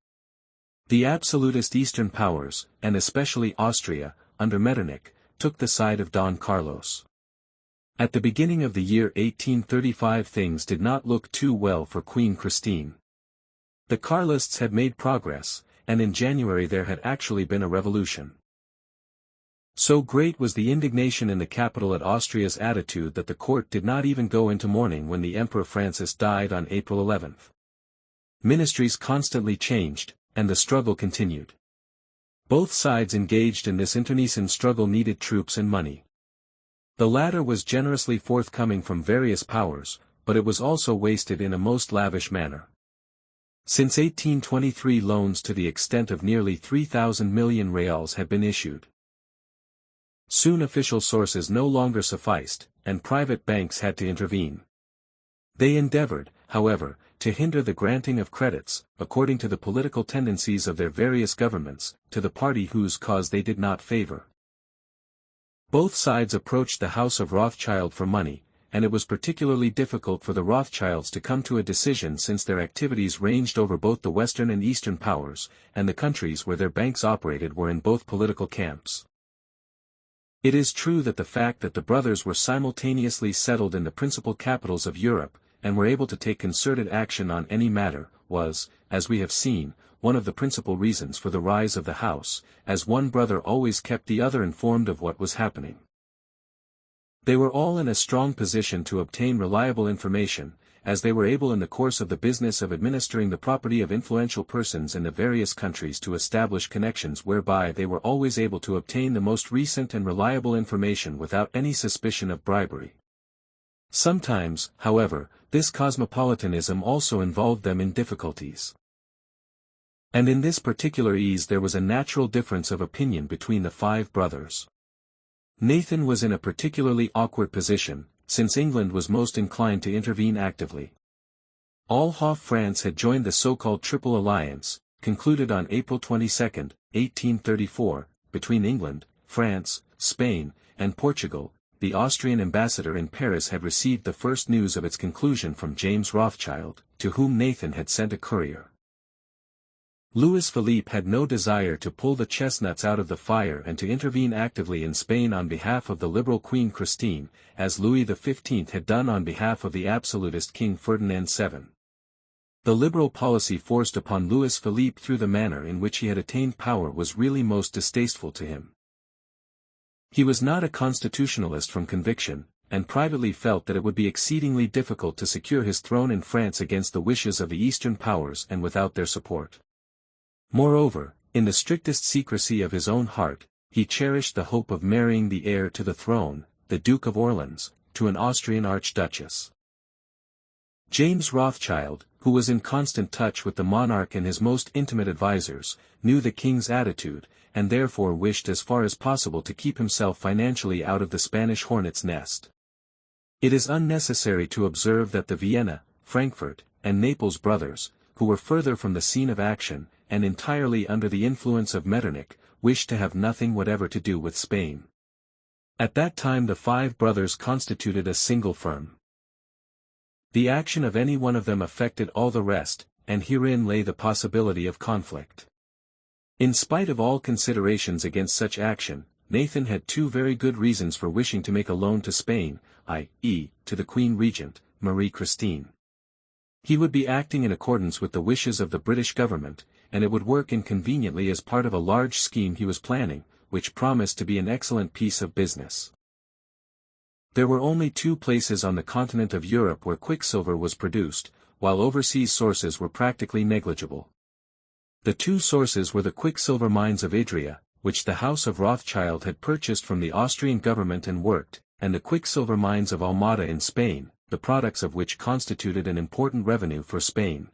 The absolutist Eastern powers, and especially Austria, under Metternich, took the side of Don Carlos. At the beginning of the year 1835 things did not look too well for Queen Christine. The Carlists had made progress, and in January there had actually been a revolution. So great was the indignation in the capital at Austria's attitude that the court did not even go into mourning when the Emperor Francis died on April 11. Ministries constantly changed, and the struggle continued. Both sides engaged in this internecine struggle needed troops and money. The latter was generously forthcoming from various powers, but it was also wasted in a most lavish manner. Since 1823 loans to the extent of nearly 3,000 million reals had been issued. Soon official sources no longer sufficed, and private banks had to intervene. They endeavored, however, to hinder the granting of credits, according to the political tendencies of their various governments, to the party whose cause they did not favor. Both sides approached the House of Rothschild for money, and it was particularly difficult for the Rothschilds to come to a decision since their activities ranged over both the Western and Eastern powers, and the countries where their banks operated were in both political camps. It is true that the fact that the brothers were simultaneously settled in the principal capitals of Europe, and were able to take concerted action on any matter, was, as we have seen, one of the principal reasons for the rise of the house, as one brother always kept the other informed of what was happening. They were all in a strong position to obtain reliable information, as they were able in the course of the business of administering the property of influential persons in the various countries to establish connections whereby they were always able to obtain the most recent and reliable information without any suspicion of bribery. Sometimes, however, this cosmopolitanism also involved them in difficulties. And in this particular ease there was a natural difference of opinion between the five brothers. Nathan was in a particularly awkward position, since England was most inclined to intervene actively. All half France had joined the so-called Triple Alliance, concluded on April 22, 1834, between England, France, Spain, and Portugal. The Austrian ambassador in Paris had received the first news of its conclusion from James Rothschild, to whom Nathan had sent a courier. Louis Philippe had no desire to pull the chestnuts out of the fire and to intervene actively in Spain on behalf of the liberal Queen Christine, as Louis XV had done on behalf of the absolutist King Ferdinand VII. The liberal policy forced upon Louis Philippe through the manner in which he had attained power was really most distasteful to him. He was not a constitutionalist from conviction, and privately felt that it would be exceedingly difficult to secure his throne in France against the wishes of the Eastern powers and without their support. Moreover, in the strictest secrecy of his own heart, he cherished the hope of marrying the heir to the throne, the Duke of Orleans, to an Austrian archduchess. James Rothschild, who was in constant touch with the monarch and his most intimate advisers, knew the king's attitude, and therefore wished as far as possible to keep himself financially out of the Spanish hornet's nest. It is unnecessary to observe that the Vienna, Frankfurt, and Naples brothers, who were further from the scene of action, and entirely under the influence of Metternich, wished to have nothing whatever to do with Spain. At that time the five brothers constituted a single firm. The action of any one of them affected all the rest, and herein lay the possibility of conflict. In spite of all considerations against such action, Nathan had two very good reasons for wishing to make a loan to Spain, i.e., to the Queen Regent, Marie Christine. He would be acting in accordance with the wishes of the British government, and it would work inconveniently as part of a large scheme he was planning, which promised to be an excellent piece of business. There were only two places on the continent of Europe where quicksilver was produced, while overseas sources were practically negligible. The two sources were the quicksilver mines of Idria, which the House of Rothschild had purchased from the Austrian government and worked, and the quicksilver mines of Almada in Spain, the products of which constituted an important revenue for Spain.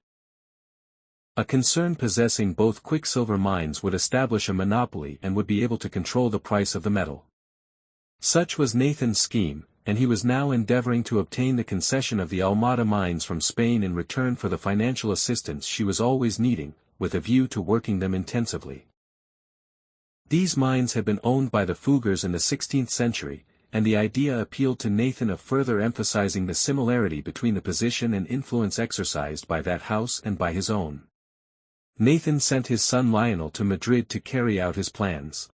A concern possessing both quicksilver mines would establish a monopoly and would be able to control the price of the metal. Such was Nathan's scheme, and he was now endeavoring to obtain the concession of the Almada mines from Spain in return for the financial assistance she was always needing, with a view to working them intensively. These mines had been owned by the Fuggers in the 16th century, and the idea appealed to Nathan of further emphasizing the similarity between the position and influence exercised by that house and by his own. Nathan sent his son Lionel to Madrid to carry out his plans.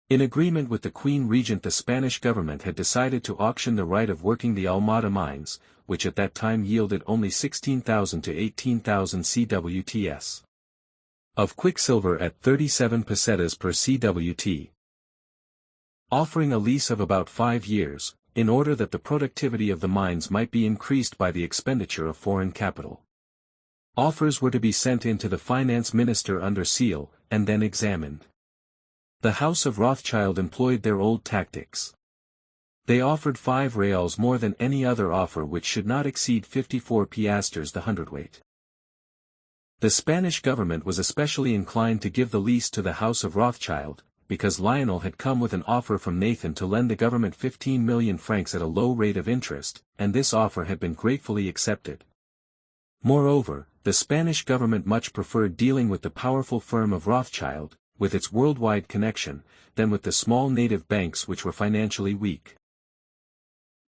In agreement with the Queen Regent, the Spanish government had decided to auction the right of working the Almada mines, which at that time yielded only 16,000 to 18,000 cwts of quicksilver at 37 pesetas per cwt, offering a lease of about 5 years, in order that the productivity of the mines might be increased by the expenditure of foreign capital. Offers were to be sent in to the finance minister under seal, and then examined. The House of Rothschild employed their old tactics. They offered 5 reals more than any other offer, which should not exceed 54 piastres the hundredweight. The Spanish government was especially inclined to give the lease to the House of Rothschild, because Lionel had come with an offer from Nathan to lend the government 15 million francs at a low rate of interest, and this offer had been gratefully accepted. Moreover, the Spanish government much preferred dealing with the powerful firm of Rothschild, with its worldwide connection, than with the small native banks which were financially weak.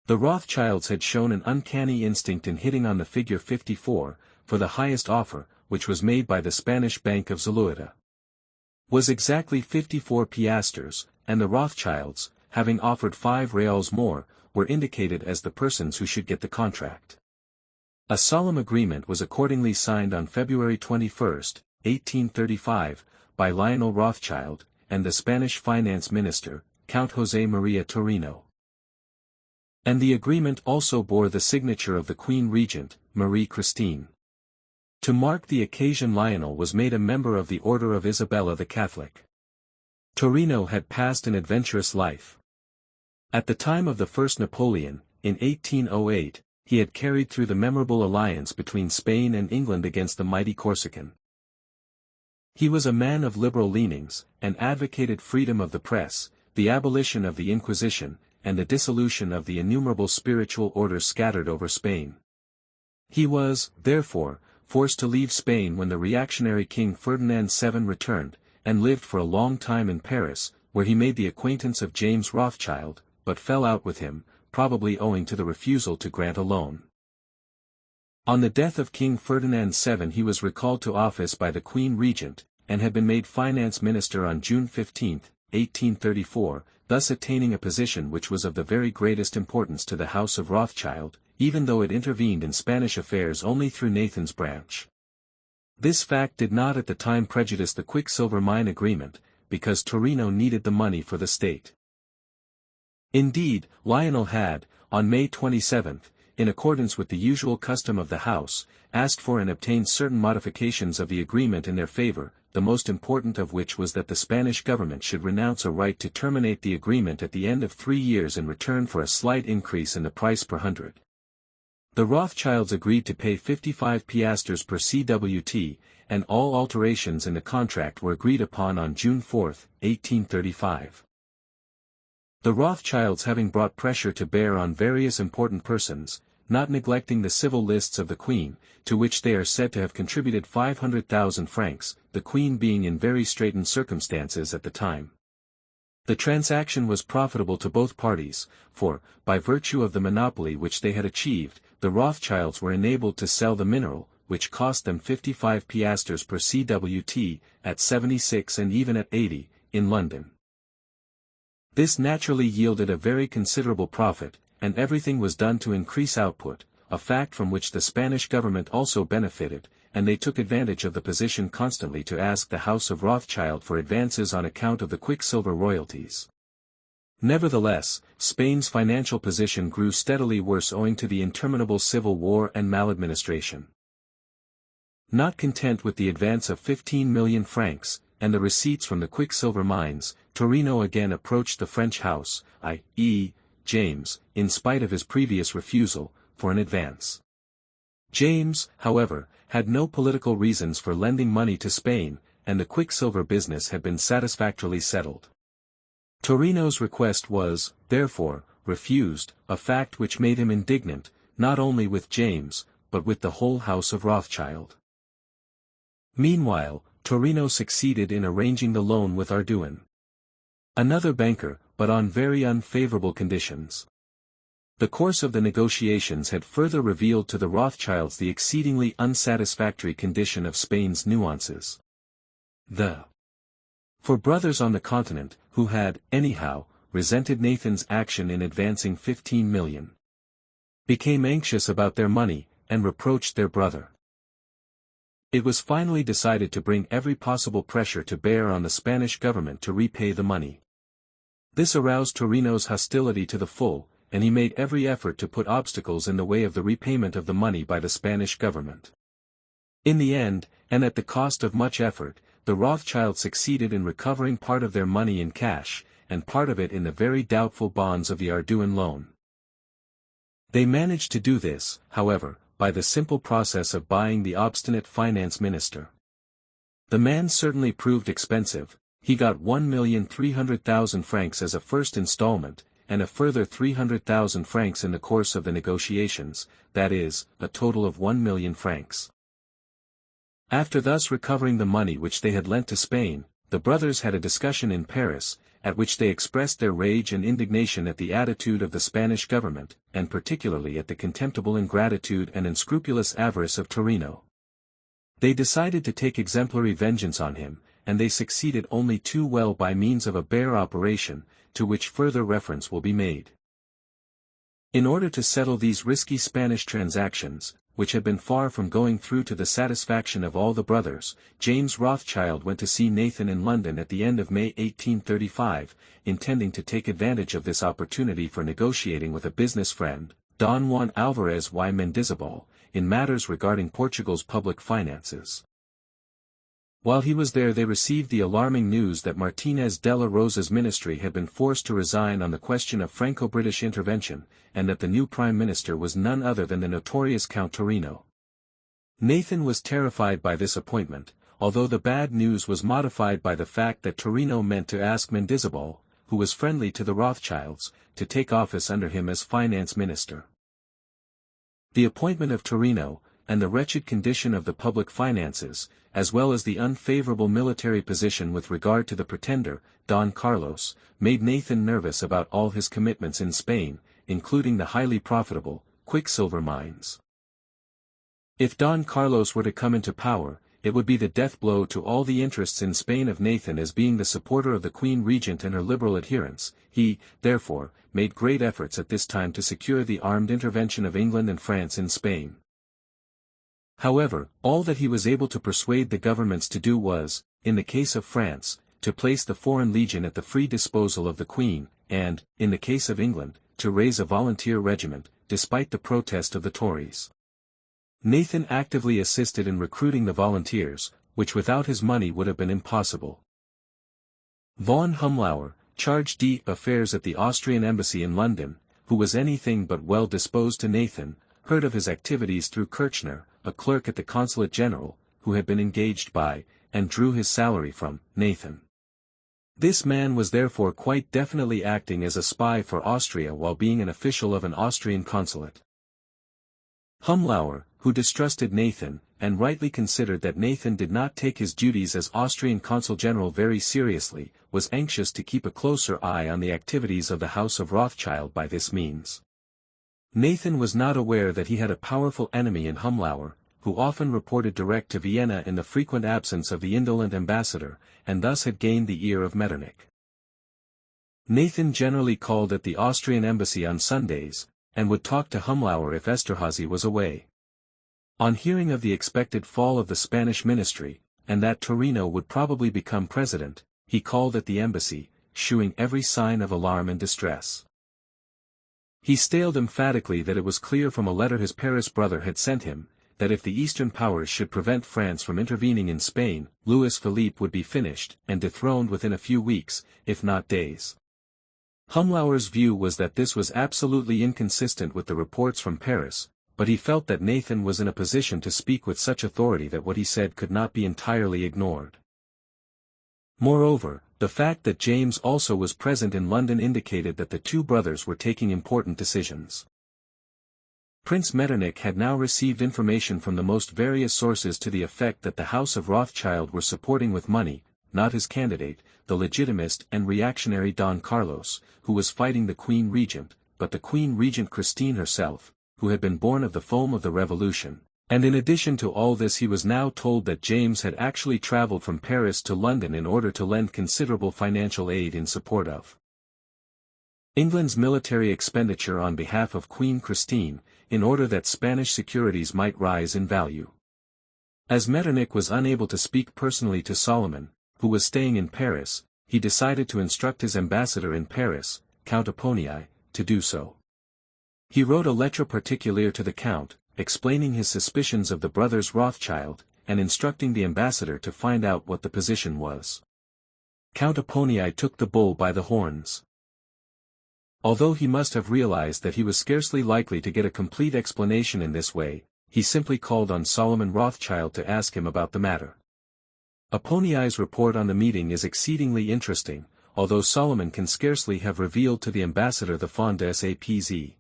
The Rothschilds had shown an uncanny instinct in hitting on the figure 54, for the highest offer, which was made by the Spanish Bank of Zulueta, was exactly 54 piastres, and the Rothschilds, having offered 5 reals more, were indicated as the persons who should get the contract. A solemn agreement was accordingly signed on February 21, 1835, by Lionel Rothschild, and the Spanish finance minister, Count José María Torino. And the agreement also bore the signature of the Queen Regent, Marie Christine. To mark the occasion, Lionel was made a member of the Order of Isabella the Catholic. Torino had passed an adventurous life. At the time of the First Napoleon, in 1808, he had carried through the memorable alliance between Spain and England against the mighty Corsican. He was a man of liberal leanings, and advocated freedom of the press, the abolition of the Inquisition, and the dissolution of the innumerable spiritual orders scattered over Spain. He was, therefore, forced to leave Spain when the reactionary King Ferdinand VII returned, and lived for a long time in Paris, where he made the acquaintance of James Rothschild, but fell out with him, probably owing to the refusal to grant a loan. On the death of King Ferdinand VII he was recalled to office by the Queen Regent, and had been made finance minister on June 15, 1834, thus attaining a position which was of the very greatest importance to the House of Rothschild, even though it intervened in Spanish affairs only through Nathan's branch. This fact did not at the time prejudice the quicksilver mine agreement, because Torino needed the money for the state. Indeed, Lionel had, on May 27, in accordance with the usual custom of the House, asked for and obtained certain modifications of the agreement in their favor, the most important of which was that the Spanish government should renounce a right to terminate the agreement at the end of 3 years in return for a slight increase in the price per hundred. The Rothschilds agreed to pay 55 piastres per cwt, and all alterations in the contract were agreed upon on June 4, 1835. The Rothschilds having brought pressure to bear on various important persons, not neglecting the civil lists of the Queen, to which they are said to have contributed 500,000 francs, the Queen being in very straitened circumstances at the time. The transaction was profitable to both parties, for, by virtue of the monopoly which they had achieved, the Rothschilds were enabled to sell the mineral, which cost them 55 piastres per cwt, at 76 and even at 80, in London. This naturally yielded a very considerable profit, and everything was done to increase output, a fact from which the Spanish government also benefited, and they took advantage of the position constantly to ask the House of Rothschild for advances on account of the quicksilver royalties. Nevertheless, Spain's financial position grew steadily worse owing to the interminable civil war and maladministration. Not content with the advance of 15 million francs, and the receipts from the quicksilver mines, Torino again approached the French house, i.e., James, in spite of his previous refusal, for an advance. James, however, had no political reasons for lending money to Spain, and the quicksilver business had been satisfactorily settled. Torino's request was, therefore, refused, a fact which made him indignant, not only with James, but with the whole House of Rothschild. Meanwhile, Torino succeeded in arranging the loan with Arduin, another banker, but on very unfavorable conditions. The course of the negotiations had further revealed to the Rothschilds the exceedingly unsatisfactory condition of Spain's nuances. The four brothers on the continent, who had, anyhow, resented Nathan's action in advancing 15 million, became anxious about their money, and reproached their brother. It was finally decided to bring every possible pressure to bear on the Spanish government to repay the money. This aroused Torino's hostility to the full, and he made every effort to put obstacles in the way of the repayment of the money by the Spanish government. In the end, and at the cost of much effort, the Rothschilds succeeded in recovering part of their money in cash, and part of it in the very doubtful bonds of the Arduin loan. They managed to do this, however, by the simple process of buying the obstinate finance minister. The man certainly proved expensive. He got 1,300,000 francs as a first installment, and a further 300,000 francs in the course of the negotiations, that is, a total of 1 million francs. After thus recovering the money which they had lent to Spain, the brothers had a discussion in Paris, at which they expressed their rage and indignation at the attitude of the Spanish government, and particularly at the contemptible ingratitude and unscrupulous avarice of Torino. They decided to take exemplary vengeance on him, and they succeeded only too well by means of a bare operation, to which further reference will be made. In order to settle these risky Spanish transactions, which had been far from going through to the satisfaction of all the brothers, James Rothschild went to see Nathan in London at the end of May 1835, intending to take advantage of this opportunity for negotiating with a business friend, Don Juan Alvarez y Mendizabal, in matters regarding Portugal's public finances. While he was there they received the alarming news that Martinez de la Rosa's ministry had been forced to resign on the question of Franco-British intervention, and that the new prime minister was none other than the notorious Count Torino. Nathan was terrified by this appointment, although the bad news was modified by the fact that Torino meant to ask Mendizabal, who was friendly to the Rothschilds, to take office under him as finance minister. The appointment of Torino, and the wretched condition of the public finances, as well as the unfavorable military position with regard to the pretender, Don Carlos, made Nathan nervous about all his commitments in Spain, including the highly profitable quicksilver mines. If Don Carlos were to come into power, it would be the death blow to all the interests in Spain of Nathan as being the supporter of the Queen Regent and her liberal adherents. He, therefore, made great efforts at this time to secure the armed intervention of England and France in Spain. However, all that he was able to persuade the governments to do was, in the case of France, to place the Foreign Legion at the free disposal of the Queen, and, in the case of England, to raise a volunteer regiment, despite the protest of the Tories. Nathan actively assisted in recruiting the volunteers, which without his money would have been impossible. Von Humlauer, charge d'affaires at the Austrian embassy in London, who was anything but well disposed to Nathan, heard of his activities through Kirchner, a clerk at the Consulate General, who had been engaged by, and drew his salary from, Nathan. This man was therefore quite definitely acting as a spy for Austria while being an official of an Austrian consulate. Humlauer, who distrusted Nathan, and rightly considered that Nathan did not take his duties as Austrian consul general very seriously, was anxious to keep a closer eye on the activities of the House of Rothschild by this means. Nathan was not aware that he had a powerful enemy in Humlauer, who often reported direct to Vienna in the frequent absence of the indolent ambassador, and thus had gained the ear of Metternich. Nathan generally called at the Austrian embassy on Sundays, and would talk to Humlauer if Esterhazy was away. On hearing of the expected fall of the Spanish ministry, and that Torino would probably become president, he called at the embassy, shewing every sign of alarm and distress. He stated emphatically that it was clear from a letter his Paris brother had sent him, that if the Eastern powers should prevent France from intervening in Spain, Louis Philippe would be finished and dethroned within a few weeks, if not days. Humlauer's view was that this was absolutely inconsistent with the reports from Paris, but he felt that Nathan was in a position to speak with such authority that what he said could not be entirely ignored. Moreover, the fact that James also was present in London indicated that the two brothers were taking important decisions. Prince Metternich had now received information from the most various sources to the effect that the House of Rothschild were supporting with money, not his candidate, the legitimist and reactionary Don Carlos, who was fighting the Queen Regent, but the Queen Regent Christine herself, who had been born of the foam of the Revolution, and in addition to all this he was now told that James had actually travelled from Paris to London in order to lend considerable financial aid in support of England's military expenditure on behalf of Queen Christine, in order that Spanish securities might rise in value. As Metternich was unable to speak personally to Solomon, who was staying in Paris, he decided to instruct his ambassador in Paris, Count Egon, to do so. He wrote a lettre particulière to the Count, explaining his suspicions of the brothers Rothschild, and instructing the ambassador to find out what the position was. Count Egon took the bull by the horns. Although he must have realized that he was scarcely likely to get a complete explanation in this way, he simply called on Solomon Rothschild to ask him about the matter. Egon's report on the meeting is exceedingly interesting, although Solomon can scarcely have revealed to the ambassador the fond sapz.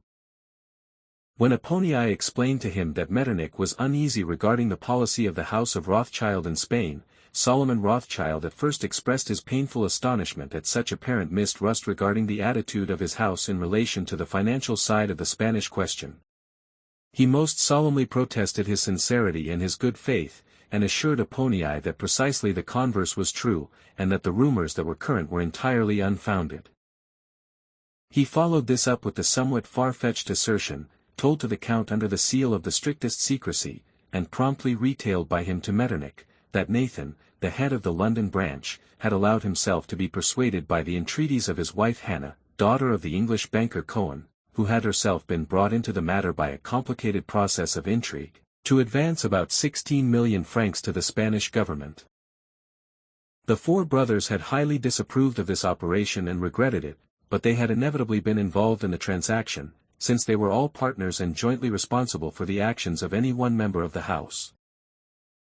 When Egon explained to him that Metternich was uneasy regarding the policy of the House of Rothschild in Spain, Solomon Rothschild at first expressed his painful astonishment at such apparent mistrust regarding the attitude of his house in relation to the financial side of the Spanish question. He most solemnly protested his sincerity and his good faith, and assured Egon that precisely the converse was true, and that the rumors that were current were entirely unfounded. He followed this up with the somewhat far-fetched assertion, told to the Count under the seal of the strictest secrecy, and promptly retailed by him to Metternich, that Nathan, the head of the London branch, had allowed himself to be persuaded by the entreaties of his wife Hannah, daughter of the English banker Cohen, who had herself been brought into the matter by a complicated process of intrigue, to advance about 16 million francs to the Spanish government. The four brothers had highly disapproved of this operation and regretted it, but they had inevitably been involved in the transaction, since they were all partners and jointly responsible for the actions of any one member of the house.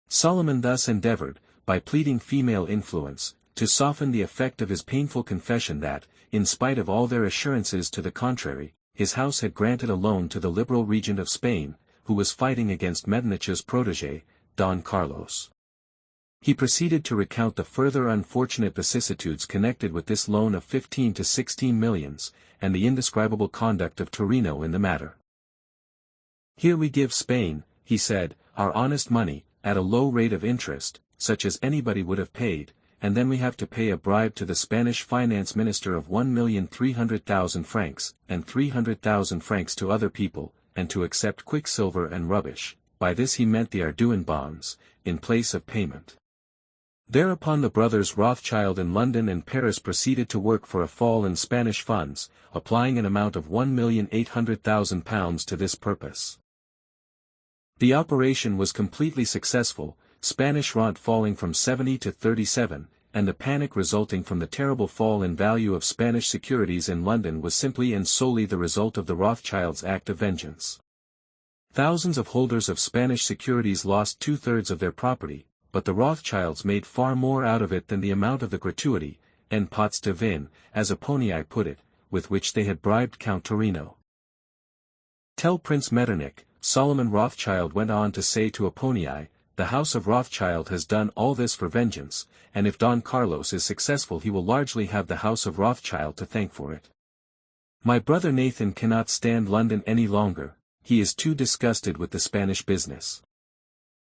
Solomon thus endeavored, by pleading female influence, to soften the effect of his painful confession that, in spite of all their assurances to the contrary, his house had granted a loan to the liberal regent of Spain, who was fighting against Metternich's protégé, Don Carlos. He proceeded to recount the further unfortunate vicissitudes connected with this loan of 15 to 16 millions, and the indescribable conduct of Torino in the matter. Here we give Spain, he said, our honest money, at a low rate of interest, such as anybody would have paid, and then we have to pay a bribe to the Spanish finance minister of 1,300,000 francs, and 300,000 francs to other people, and to accept quicksilver and rubbish, by this he meant the Arduin bonds, in place of payment. Thereupon the brothers Rothschild in London and Paris proceeded to work for a fall in Spanish funds, applying an amount of £1,800,000 to this purpose. The operation was completely successful, Spanish rent falling from 70 to 37, and the panic resulting from the terrible fall in value of Spanish securities in London was simply and solely the result of the Rothschilds' act of vengeance. Thousands of holders of Spanish securities lost 2/3 of their property, but the Rothschilds made far more out of it than the amount of the gratuity, en pots de vin, as Egon put it, with which they had bribed Count Torino. Tell Prince Metternich, Solomon Rothschild went on to say to Apponii, "The House of Rothschild has done all this for vengeance, and if Don Carlos is successful he will largely have the House of Rothschild to thank for it. My brother Nathan cannot stand London any longer, he is too disgusted with the Spanish business.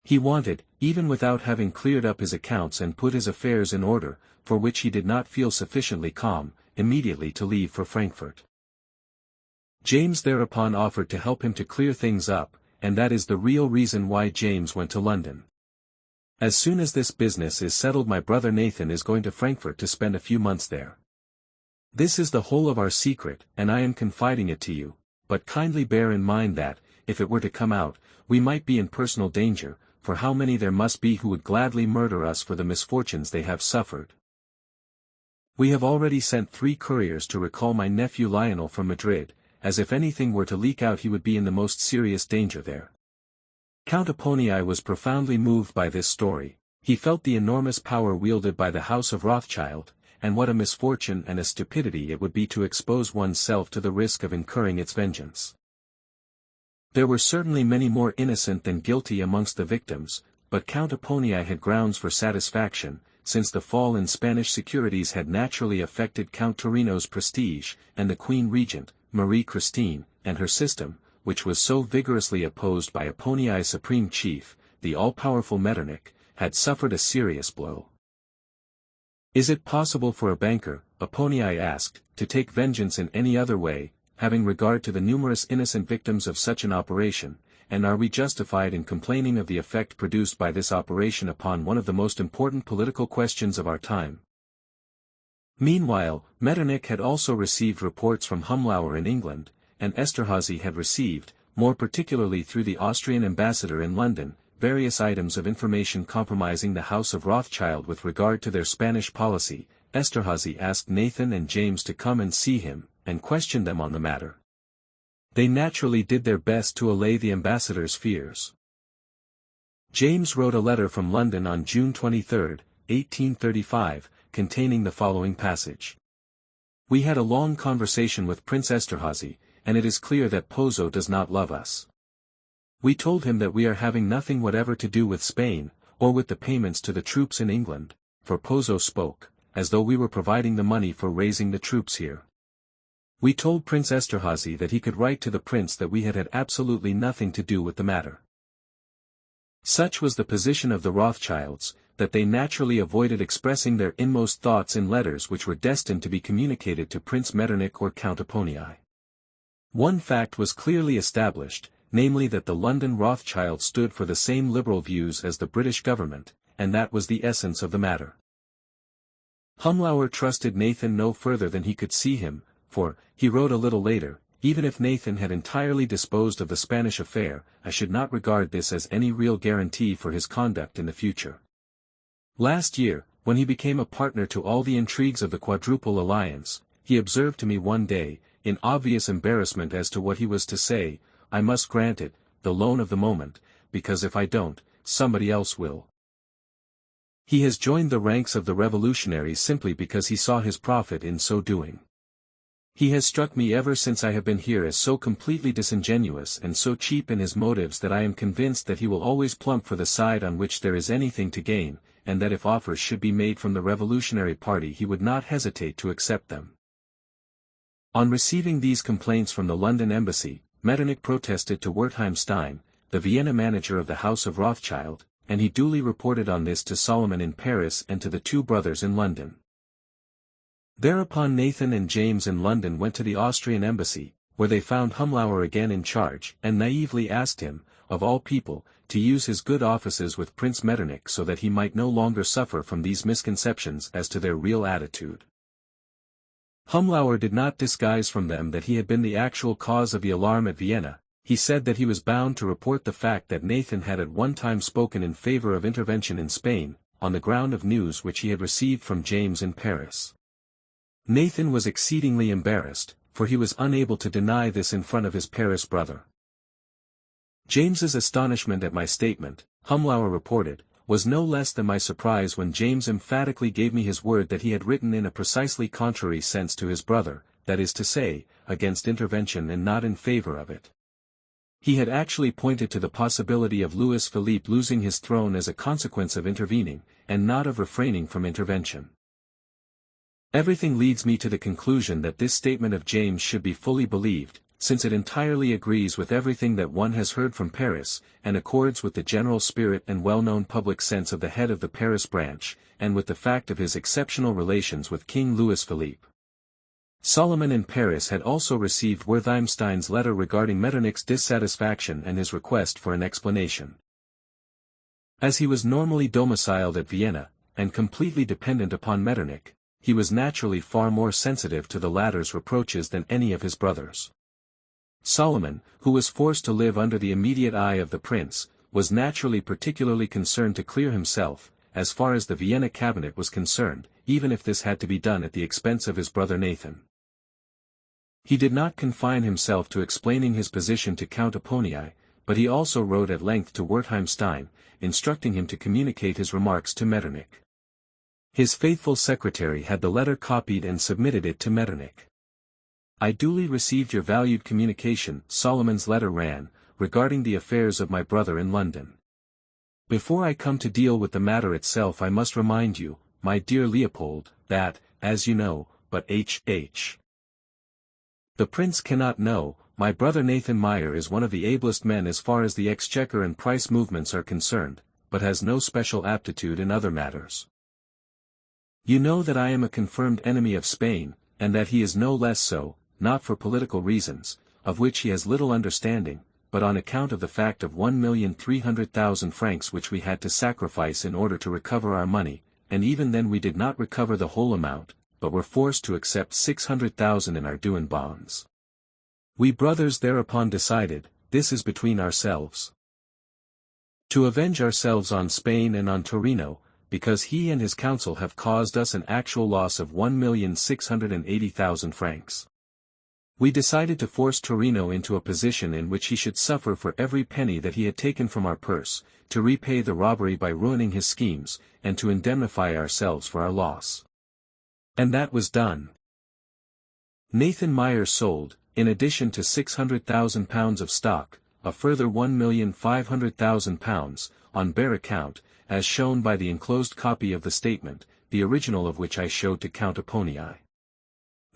He wanted, even without having cleared up his accounts and put his affairs in order, for which he did not feel sufficiently calm, immediately to leave for Frankfurt. James thereupon offered to help him to clear things up, and that is the real reason why James went to London. As soon as this business is settled my brother Nathan is going to Frankfurt to spend a few months there. This is the whole of our secret, and I am confiding it to you, but kindly bear in mind that, if it were to come out, we might be in personal danger, for how many there must be who would gladly murder us for the misfortunes they have suffered. We have already sent 3 couriers to recall my nephew Lionel from Madrid, as if anything were to leak out he would be in the most serious danger there." Count Apponii was profoundly moved by this story. He felt the enormous power wielded by the House of Rothschild, and what a misfortune and a stupidity it would be to expose oneself to the risk of incurring its vengeance. There were certainly many more innocent than guilty amongst the victims, but Count Apponii had grounds for satisfaction, since the fall in Spanish securities had naturally affected Count Torino's prestige, and the Queen Regent, Marie Christine, and her system, which was so vigorously opposed by Apponii's supreme chief, the all-powerful Metternich, had suffered a serious blow. "Is it possible for a banker," Apponii asked, "to take vengeance in any other way, having regard to the numerous innocent victims of such an operation, and are we justified in complaining of the effect produced by this operation upon one of the most important political questions of our time?" Meanwhile, Metternich had also received reports from Humlauer in England, and Esterhazy had received, more particularly through the Austrian ambassador in London, various items of information compromising the House of Rothschild with regard to their Spanish policy. Esterhazy asked Nathan and James to come and see him, and questioned them on the matter. They naturally did their best to allay the ambassador's fears. James wrote a letter from London on June 23, 1835, containing the following passage. "We had a long conversation with Prince Esterhazy, and it is clear that Pozzo does not love us. We told him that we are having nothing whatever to do with Spain, or with the payments to the troops in England, for Pozzo spoke, as though we were providing the money for raising the troops here. We told Prince Esterhazy that he could write to the prince that we had had absolutely nothing to do with the matter." Such was the position of the Rothschilds, that they naturally avoided expressing their inmost thoughts in letters which were destined to be communicated to Prince Metternich or Count Apponii. One fact was clearly established, namely that the London Rothschild stood for the same liberal views as the British government, and that was the essence of the matter. Humlauer trusted Nathan no further than he could see him, for, he wrote a little later, "Even if Nathan had entirely disposed of the Spanish affair, I should not regard this as any real guarantee for his conduct in the future. Last year, when he became a partner to all the intrigues of the Quadruple Alliance, he observed to me one day, in obvious embarrassment as to what he was to say, 'I must grant it, the loan of the moment, because if I don't, somebody else will.' He has joined the ranks of the revolutionaries simply because he saw his profit in so doing. He has struck me ever since I have been here as so completely disingenuous and so cheap in his motives that I am convinced that he will always plump for the side on which there is anything to gain, and that if offers should be made from the revolutionary party he would not hesitate to accept them." On receiving these complaints from the London embassy, Metternich protested to Wertheim Stein, the Vienna manager of the House of Rothschild, and he duly reported on this to Solomon in Paris and to the 2 brothers in London. Thereupon Nathan and James in London went to the Austrian embassy, where they found Humlauer again in charge, and naively asked him, of all people, to use his good offices with Prince Metternich so that he might no longer suffer from these misconceptions as to their real attitude. Humlauer did not disguise from them that he had been the actual cause of the alarm at Vienna. He said that he was bound to report the fact that Nathan had at one time spoken in favor of intervention in Spain, on the ground of news which he had received from James in Paris. Nathan was exceedingly embarrassed, for he was unable to deny this in front of his Paris brother. James's astonishment at my statement, Humlauer reported, was no less than my surprise when James emphatically gave me his word that he had written in a precisely contrary sense to his brother, that is to say, against intervention and not in favor of it. He had actually pointed to the possibility of Louis Philippe losing his throne as a consequence of intervening, and not of refraining from intervention. Everything leads me to the conclusion that this statement of James should be fully believed, since it entirely agrees with everything that one has heard from Paris, and accords with the general spirit and well-known public sense of the head of the Paris branch, and with the fact of his exceptional relations with King Louis Philippe. Solomon in Paris had also received Wertheimstein's letter regarding Metternich's dissatisfaction and his request for an explanation. As he was normally domiciled at Vienna, and completely dependent upon Metternich, he was naturally far more sensitive to the latter's reproaches than any of his brothers. Solomon, who was forced to live under the immediate eye of the prince, was naturally particularly concerned to clear himself, as far as the Vienna cabinet was concerned, even if this had to be done at the expense of his brother Nathan. He did not confine himself to explaining his position to Count Egon, but he also wrote at length to Wertheimstein, instructing him to communicate his remarks to Metternich. His faithful secretary had the letter copied and submitted it to Metternich. "I duly received your valued communication," Solomon's letter ran, "regarding the affairs of my brother in London. Before I come to deal with the matter itself, I must remind you, my dear Leopold, that, as you know, but H.H. the Prince cannot know, my brother Nathan Meyer is one of the ablest men as far as the exchequer and price movements are concerned, but has no special aptitude in other matters. You know that I am a confirmed enemy of Spain, and that he is no less so, not for political reasons, of which he has little understanding, but on account of the fact of 1,300,000 francs which we had to sacrifice in order to recover our money, and even then we did not recover the whole amount, but were forced to accept 600,000 in our Arduin bonds. We brothers thereupon decided, this is between ourselves, to avenge ourselves on Spain and on Torino, because he and his council have caused us an actual loss of 1,680,000 francs. We decided to force Torino into a position in which he should suffer for every penny that he had taken from our purse, to repay the robbery by ruining his schemes, and to indemnify ourselves for our loss. And that was done. Nathan Meyer sold, in addition to £600,000 of stock, a further £1,500,000, on bare account, as shown by the enclosed copy of the statement, the original of which I showed to Count Egon.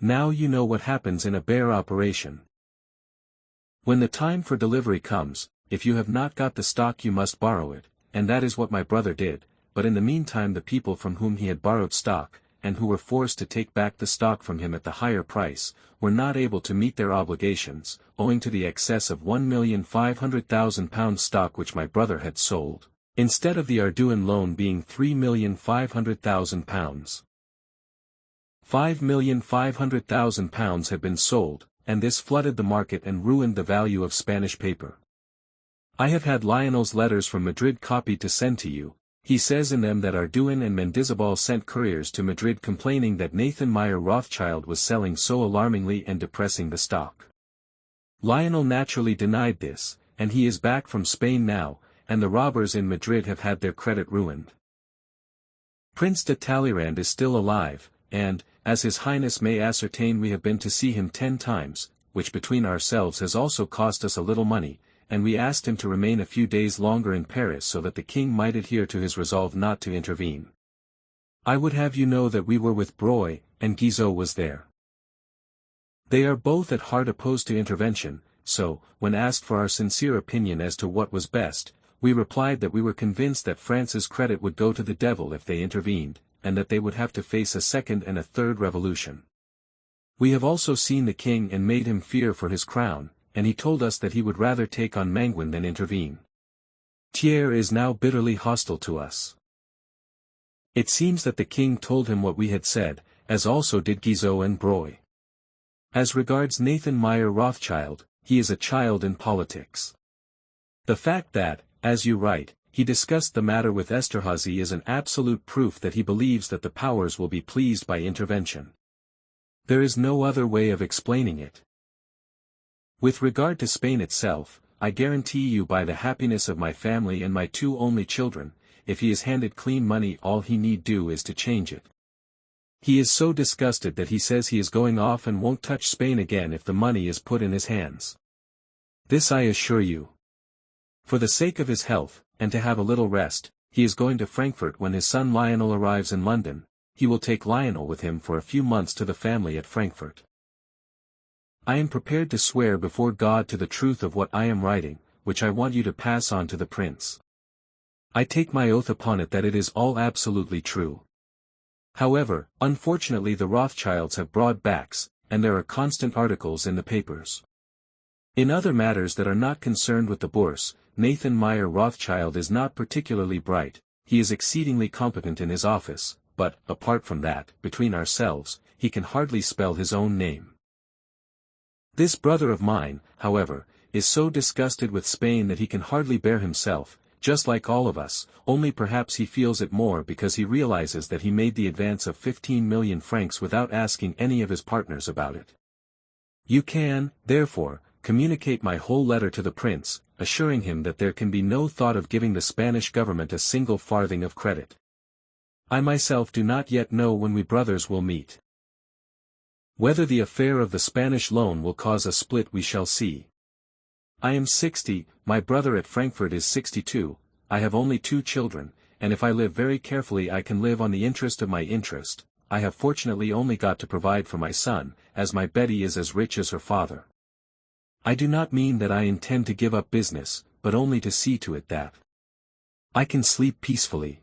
Now you know what happens in a bare operation. When the time for delivery comes, if you have not got the stock you must borrow it, and that is what my brother did, but in the meantime the people from whom he had borrowed stock, and who were forced to take back the stock from him at the higher price, were not able to meet their obligations, owing to the excess of £1,500,000 stock which my brother had sold, instead of the Arduin loan being £3,500,000. £5,500,000 had been sold, and this flooded the market and ruined the value of Spanish paper. I have had Lionel's letters from Madrid copied to send to you. He says in them that Arduin and Mendizabal sent couriers to Madrid complaining that Nathan Meyer Rothschild was selling so alarmingly and depressing the stock. Lionel naturally denied this, and he is back from Spain now, and the robbers in Madrid have had their credit ruined. Prince de Talleyrand is still alive, and, as His Highness may ascertain, we have been to see him 10 times, which between ourselves has also cost us a little money, and we asked him to remain a few days longer in Paris so that the king might adhere to his resolve not to intervene. I would have you know that we were with Broye, and Guizot was there. They are both at heart opposed to intervention, so, when asked for our sincere opinion as to what was best, we replied that we were convinced that France's credit would go to the devil if they intervened, and that they would have to face a second and a third revolution. We have also seen the king and made him fear for his crown, and he told us that he would rather take on Manguin than intervene. Thiers is now bitterly hostile to us. It seems that the king told him what we had said, as also did Guizot and Broye. As regards Nathan Meyer Rothschild, he is a child in politics. The fact that, as you write, he discussed the matter with Esterhazy is an absolute proof that he believes that the powers will be pleased by intervention. There is no other way of explaining it. With regard to Spain itself, I guarantee you by the happiness of my family and my 2 only children, if he is handed clean money all he need do is to change it. He is so disgusted that he says he is going off and won't touch Spain again if the money is put in his hands. This I assure you. For the sake of his health, and to have a little rest, he is going to Frankfurt when his son Lionel arrives in London. He will take Lionel with him for a few months to the family at Frankfurt. I am prepared to swear before God to the truth of what I am writing, which I want you to pass on to the prince. I take my oath upon it that it is all absolutely true. However, unfortunately the Rothschilds have broad backs, and there are constant articles in the papers. In other matters that are not concerned with the bourse, Nathan Meyer Rothschild is not particularly bright. He is exceedingly competent in his office, but, apart from that, between ourselves, he can hardly spell his own name. This brother of mine, however, is so disgusted with Spain that he can hardly bear himself, just like all of us, only perhaps he feels it more because he realizes that he made the advance of 15 million francs without asking any of his partners about it. You can, therefore, communicate my whole letter to the prince, assuring him that there can be no thought of giving the Spanish government a single farthing of credit. I myself do not yet know when we brothers will meet. Whether the affair of the Spanish loan will cause a split we shall see. I am 60, my brother at Frankfurt is 62, I have only 2 children, and if I live very carefully I can live on the interest of my interest. I have fortunately only got to provide for my son, as my Betty is as rich as her father. I do not mean that I intend to give up business, but only to see to it that I can sleep peacefully.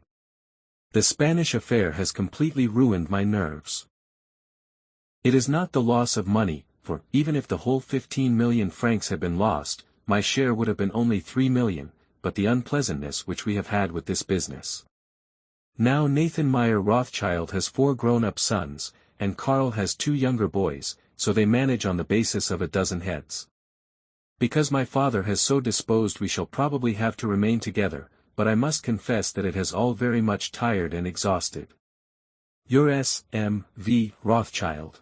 The Spanish affair has completely ruined my nerves. It is not the loss of money, for, even if the whole 15 million francs had been lost, my share would have been only 3 million, but the unpleasantness which we have had with this business. Now Nathan Meyer Rothschild has 4 grown-up sons, and Karl has 2 younger boys, so they manage on the basis of a dozen heads. Because my father has so disposed we shall probably have to remain together, but I must confess that it has all very much tired and exhausted. Your S. M. V. Rothschild.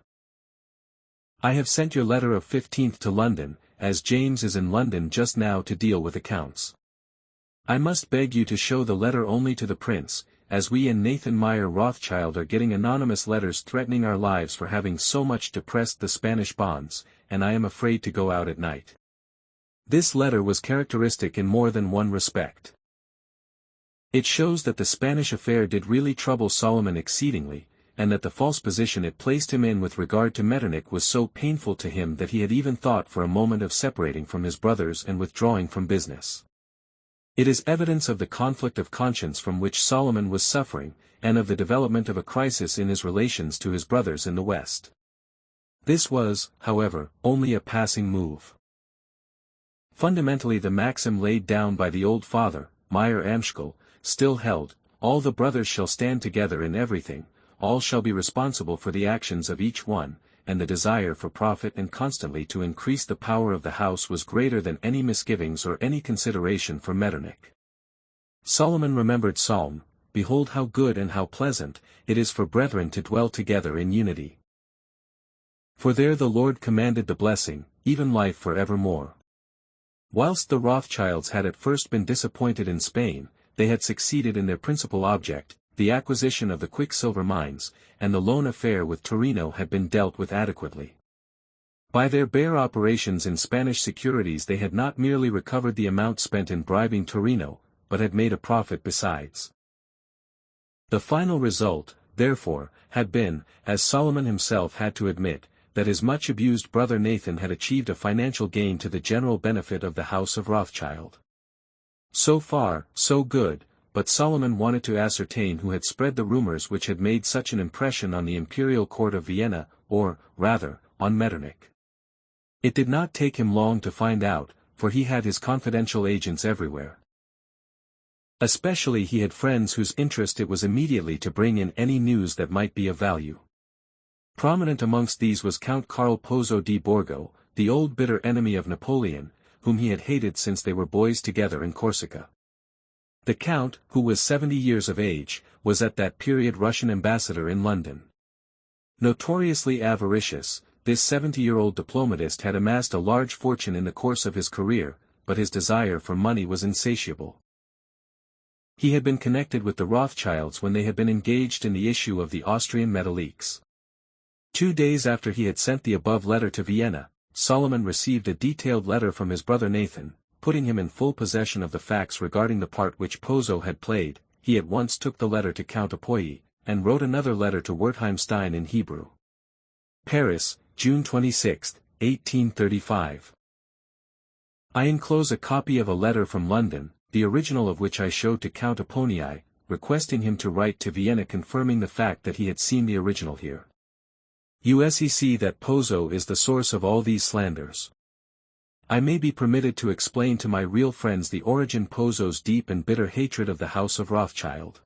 I have sent your letter of 15th to London, as James is in London just now to deal with accounts. I must beg you to show the letter only to the prince, as we and Nathan Meyer Rothschild are getting anonymous letters threatening our lives for having so much depressed the Spanish bonds, and I am afraid to go out at night. This letter was characteristic in more than one respect. It shows that the Spanish affair did really trouble Solomon exceedingly, and that the false position it placed him in with regard to Metternich was so painful to him that he had even thought for a moment of separating from his brothers and withdrawing from business. It is evidence of the conflict of conscience from which Solomon was suffering, and of the development of a crisis in his relations to his brothers in the West. This was, however, only a passing move. Fundamentally the maxim laid down by the old father, Meyer Amschel, still held: all the brothers shall stand together in everything, all shall be responsible for the actions of each one, and the desire for profit and constantly to increase the power of the house was greater than any misgivings or any consideration for Metternich. Solomon remembered Psalm, "Behold how good and how pleasant it is for brethren to dwell together in unity. For there the Lord commanded the blessing, even life for evermore." Whilst the Rothschilds had at first been disappointed in Spain, they had succeeded in their principal object, the acquisition of the quicksilver mines, and the loan affair with Torino had been dealt with adequately. By their bare operations in Spanish securities they had not merely recovered the amount spent in bribing Torino, but had made a profit besides. The final result, therefore, had been, as Solomon himself had to admit, that his much abused brother Nathan had achieved a financial gain to the general benefit of the House of Rothschild. So far, so good, but Solomon wanted to ascertain who had spread the rumors which had made such an impression on the imperial court of Vienna, or, rather, on Metternich. It did not take him long to find out, for he had his confidential agents everywhere. Especially he had friends whose interest it was immediately to bring in any news that might be of value. Prominent amongst these was Count Carl Pozzo di Borgo, the old bitter enemy of Napoleon, whom he had hated since they were boys together in Corsica. The Count, who was 70 years of age, was at that period Russian ambassador in London. Notoriously avaricious, this 70-year-old diplomatist had amassed a large fortune in the course of his career, but his desire for money was insatiable. He had been connected with the Rothschilds when they had been engaged in the issue of the Austrian metalliques. 2 days after he had sent the above letter to Vienna, Solomon received a detailed letter from his brother Nathan, putting him in full possession of the facts regarding the part which Pozo had played. He at once took the letter to Count Egon, and wrote another letter to Wertheimstein in Hebrew. Paris, June 26, 1835. I enclose a copy of a letter from London, the original of which I showed to Count Egon, requesting him to write to Vienna confirming the fact that he had seen the original here. See that Pozo is the source of all these slanders. I may be permitted to explain to my real friends the origin Pozo's deep and bitter hatred of the House of Rothschild.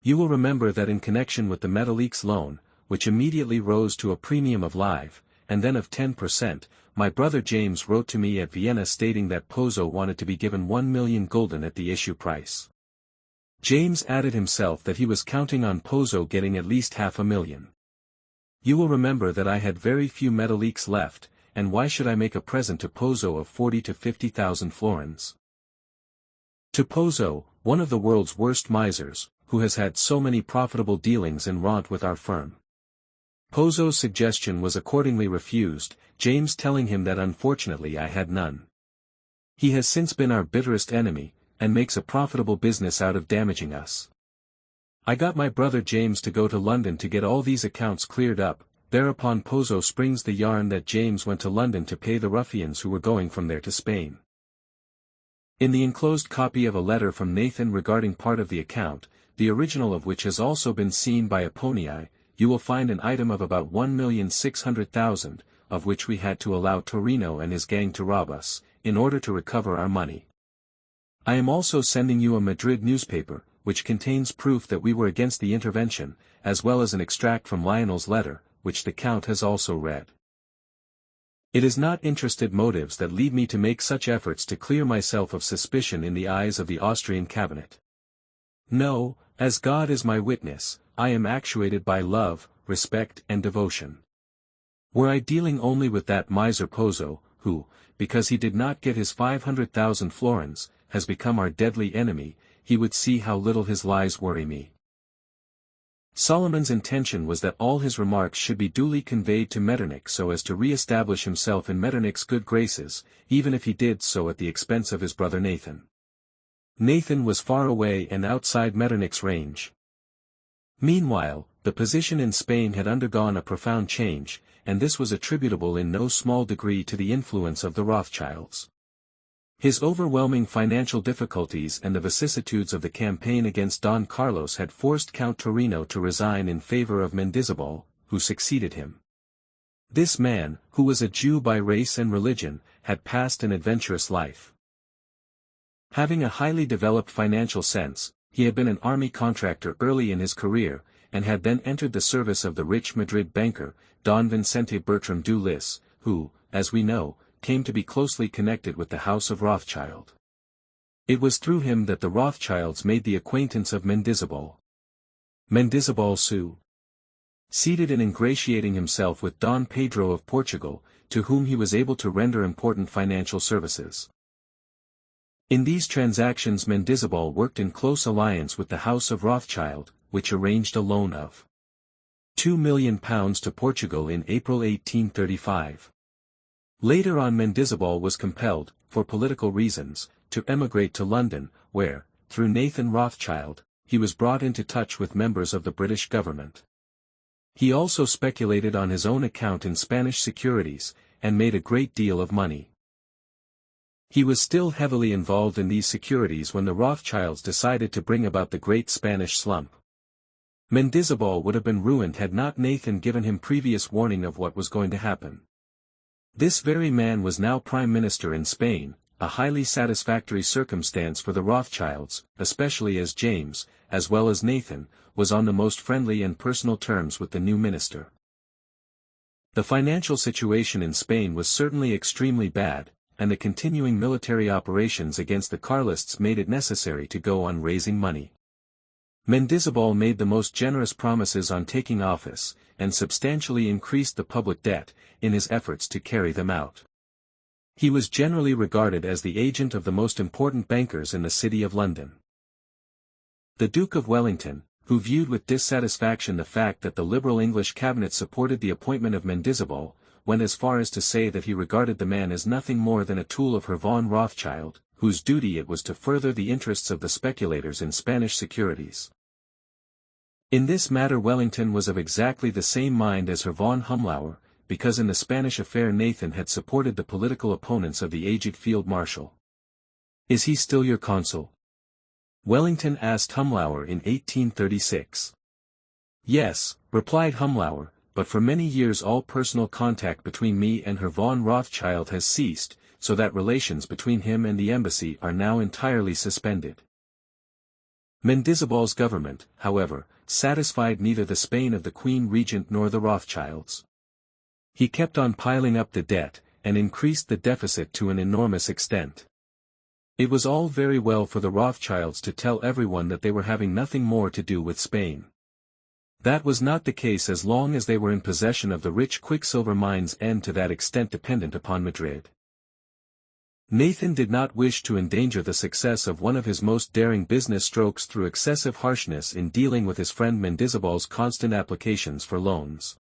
You will remember that in connection with the Metalliques loan, which immediately rose to a premium of live, and then of 10%, my brother James wrote to me at Vienna stating that Pozo wanted to be given 1 million gulden at the issue price. James added himself that he was counting on Pozo getting at least 500,000. You will remember that I had very few Metalliques left, and why should I make a present to Pozo of 40 to 50,000 florins? To Pozo, one of the world's worst misers, who has had so many profitable dealings in rent with our firm. Pozo's suggestion was accordingly refused, James telling him that unfortunately I had none. He has since been our bitterest enemy, and makes a profitable business out of damaging us. I got my brother James to go to London to get all these accounts cleared up. Thereupon Pozo springs the yarn that James went to London to pay the ruffians who were going from there to Spain. In the enclosed copy of a letter from Nathan regarding part of the account, the original of which has also been seen by Egon, you will find an item of about 1,600,000, of which we had to allow Torino and his gang to rob us, in order to recover our money. I am also sending you a Madrid newspaper, which contains proof that we were against the intervention, as well as an extract from Lionel's letter, which the Count has also read. It is not interested motives that lead me to make such efforts to clear myself of suspicion in the eyes of the Austrian cabinet. No, as God is my witness, I am actuated by love, respect and devotion. Were I dealing only with that miser Pozo, who, because he did not get his 500,000 florins, has become our deadly enemy, he would see how little his lies worry me. Solomon's intention was that all his remarks should be duly conveyed to Metternich so as to re-establish himself in Metternich's good graces, even if he did so at the expense of his brother Nathan. Nathan was far away and outside Metternich's range. Meanwhile, the position in Spain had undergone a profound change, and this was attributable in no small degree to the influence of the Rothschilds. His overwhelming financial difficulties and the vicissitudes of the campaign against Don Carlos had forced Count Torino to resign in favor of Mendizabal, who succeeded him. This man, who was a Jew by race and religion, had passed an adventurous life. Having a highly developed financial sense, he had been an army contractor early in his career, and had then entered the service of the rich Madrid banker, Don Vicente Bertram du Lis, who, as we know, came to be closely connected with the House of Rothschild. It was through him that the Rothschilds made the acquaintance of Mendizabal. Mendizabal succeeded in ingratiating himself with Don Pedro of Portugal, to whom he was able to render important financial services. In these transactions Mendizabal worked in close alliance with the House of Rothschild, which arranged a loan of £2 million to Portugal in April 1835. Later on Mendizabal was compelled, for political reasons, to emigrate to London, where, through Nathan Rothschild, he was brought into touch with members of the British government. He also speculated on his own account in Spanish securities, and made a great deal of money. He was still heavily involved in these securities when the Rothschilds decided to bring about the great Spanish slump. Mendizabal would have been ruined had not Nathan given him previous warning of what was going to happen. This very man was now Prime Minister in Spain, a highly satisfactory circumstance for the Rothschilds, especially as James, as well as Nathan, was on the most friendly and personal terms with the new minister. The financial situation in Spain was certainly extremely bad, and the continuing military operations against the Carlists made it necessary to go on raising money. Mendizabal made the most generous promises on taking office, and substantially increased the public debt, in his efforts to carry them out. He was generally regarded as the agent of the most important bankers in the City of London. The Duke of Wellington, who viewed with dissatisfaction the fact that the liberal English cabinet supported the appointment of Mendizabal, went as far as to say that he regarded the man as nothing more than a tool of Herr von Rothschild, whose duty it was to further the interests of the speculators in Spanish securities. In this matter Wellington was of exactly the same mind as Herr von Humlauer, because in the Spanish affair Nathan had supported the political opponents of the aged field marshal. "Is he still your consul?" Wellington asked Humlauer in 1836. "Yes," replied Humlauer, "but for many years all personal contact between me and Herr von Rothschild has ceased, so that relations between him and the embassy are now entirely suspended." Mendizábal's government, however, satisfied neither the Spain of the Queen Regent nor the Rothschilds. He kept on piling up the debt, and increased the deficit to an enormous extent. It was all very well for the Rothschilds to tell everyone that they were having nothing more to do with Spain. That was not the case as long as they were in possession of the rich quicksilver mines and to that extent dependent upon Madrid. Nathan did not wish to endanger the success of one of his most daring business strokes through excessive harshness in dealing with his friend Mendizábal's constant applications for loans.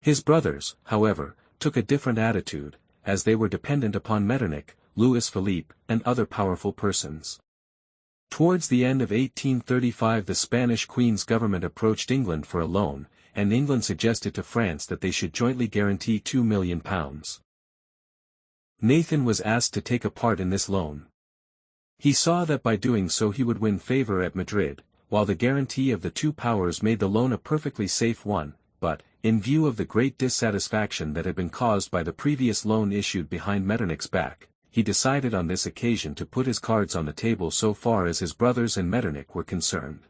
His brothers, however, took a different attitude, as they were dependent upon Metternich, Louis Philippe, and other powerful persons. Towards the end of 1835 the Spanish Queen's government approached England for a loan, and England suggested to France that they should jointly guarantee £2 million. Nathan was asked to take a part in this loan. He saw that by doing so he would win favour at Madrid, while the guarantee of the two powers made the loan a perfectly safe one, but, in view of the great dissatisfaction that had been caused by the previous loan issued behind Metternich's back, he decided on this occasion to put his cards on the table so far as his brothers and Metternich were concerned.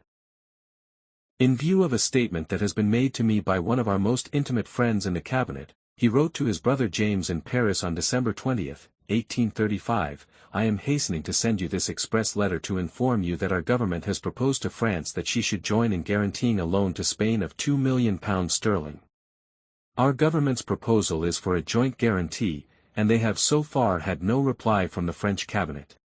In view of a statement that has been made to me by one of our most intimate friends in the cabinet, he wrote to his brother James in Paris on December 20, 1835, "I am hastening to send you this express letter to inform you that our government has proposed to France that she should join in guaranteeing a loan to Spain of £2 million sterling. Our government's proposal is for a joint guarantee, and they have so far had no reply from the French cabinet.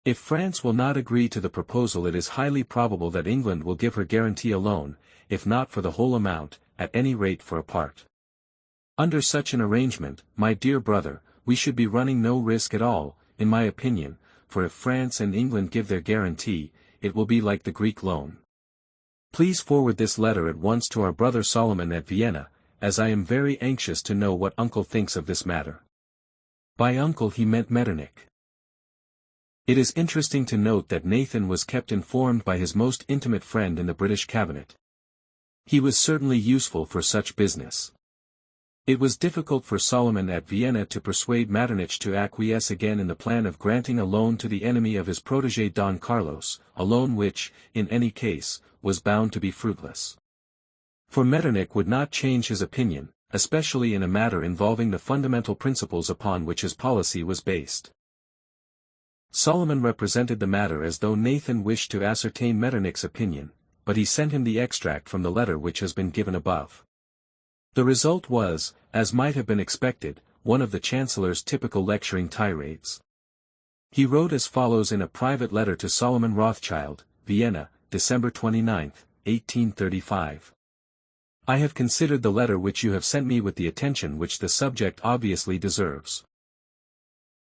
If France will not agree to the proposal it is highly probable that England will give her guarantee alone, if not for the whole amount, at any rate for a part. Under such an arrangement, my dear brother, we should be running no risk at all, in my opinion, for if France and England give their guarantee, it will be like the Greek loan. Please forward this letter at once to our brother Solomon at Vienna, as I am very anxious to know what uncle thinks of this matter." By uncle he meant Metternich. It is interesting to note that Nathan was kept informed by his most intimate friend in the British cabinet. He was certainly useful for such business. It was difficult for Solomon at Vienna to persuade Metternich to acquiesce again in the plan of granting a loan to the enemy of his protégé Don Carlos, a loan which, in any case, was bound to be fruitless. For Metternich would not change his opinion, especially in a matter involving the fundamental principles upon which his policy was based. Solomon represented the matter as though Nathan wished to ascertain Metternich's opinion, but he sent him the extract from the letter which has been given above. The result was, as might have been expected, one of the Chancellor's typical lecturing tirades. He wrote as follows in a private letter to Solomon Rothschild, Vienna, December 29, 1835. "I have considered the letter which you have sent me with the attention which the subject obviously deserves.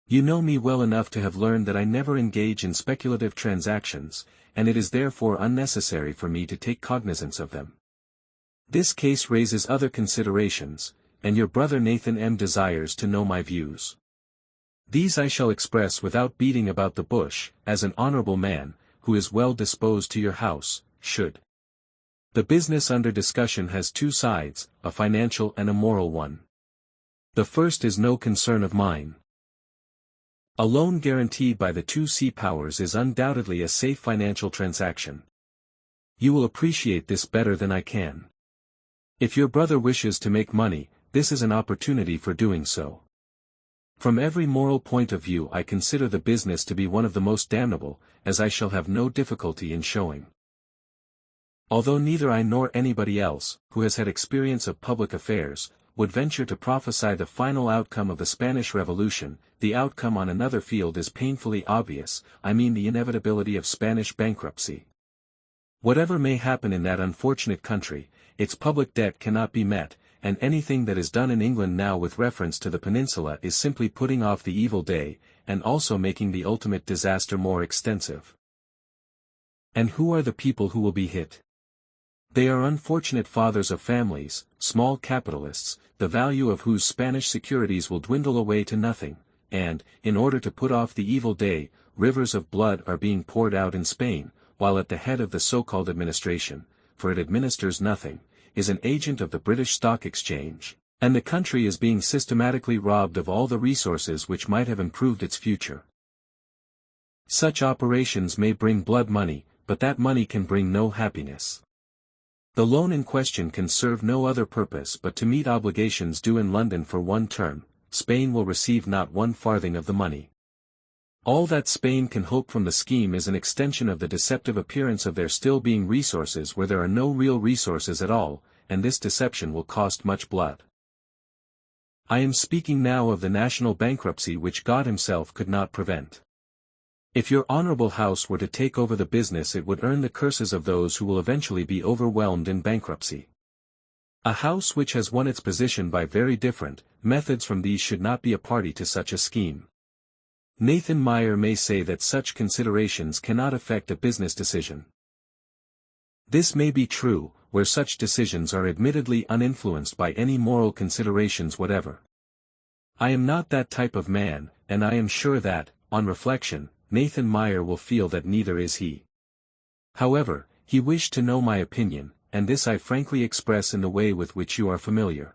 You know me well enough to have learned that I never engage in speculative transactions, and it is therefore unnecessary for me to take cognizance of them. This case raises other considerations, and your brother Nathan M. desires to know my views. These I shall express without beating about the bush, as an honorable man, who is well disposed to your house, should. The business under discussion has two sides, a financial and a moral one. The first is no concern of mine. A loan guaranteed by the two sea powers is undoubtedly a safe financial transaction. You will appreciate this better than I can. If your brother wishes to make money, this is an opportunity for doing so. From every moral point of view I consider the business to be one of the most damnable, as I shall have no difficulty in showing. Although neither I nor anybody else, who has had experience of public affairs, would venture to prophesy the final outcome of the Spanish Revolution, the outcome on another field is painfully obvious, I mean the inevitability of Spanish bankruptcy. Whatever may happen in that unfortunate country, its public debt cannot be met, and anything that is done in England now with reference to the peninsula is simply putting off the evil day, and also making the ultimate disaster more extensive. And who are the people who will be hit? They are unfortunate fathers of families, small capitalists, the value of whose Spanish securities will dwindle away to nothing, and, in order to put off the evil day, rivers of blood are being poured out in Spain, while at the head of the so-called administration, for it administers nothing, is an agent of the British Stock Exchange, and the country is being systematically robbed of all the resources which might have improved its future. Such operations may bring blood money, but that money can bring no happiness. The loan in question can serve no other purpose but to meet obligations due in London for one term. Spain will receive not 1 farthing of the money. All that Spain can hope from the scheme is an extension of the deceptive appearance of there still being resources where there are no real resources at all, and this deception will cost much blood. I am speaking now of the national bankruptcy which God himself could not prevent. If your honorable house were to take over the business, it would earn the curses of those who will eventually be overwhelmed in bankruptcy. A house which has won its position by very different methods from these should not be a party to such a scheme. Nathan Meyer may say that such considerations cannot affect a business decision. This may be true, where such decisions are admittedly uninfluenced by any moral considerations whatever. I am not that type of man, and I am sure that, on reflection, Nathan Meyer will feel that neither is he. However, he wished to know my opinion, and this I frankly express in the way with which you are familiar.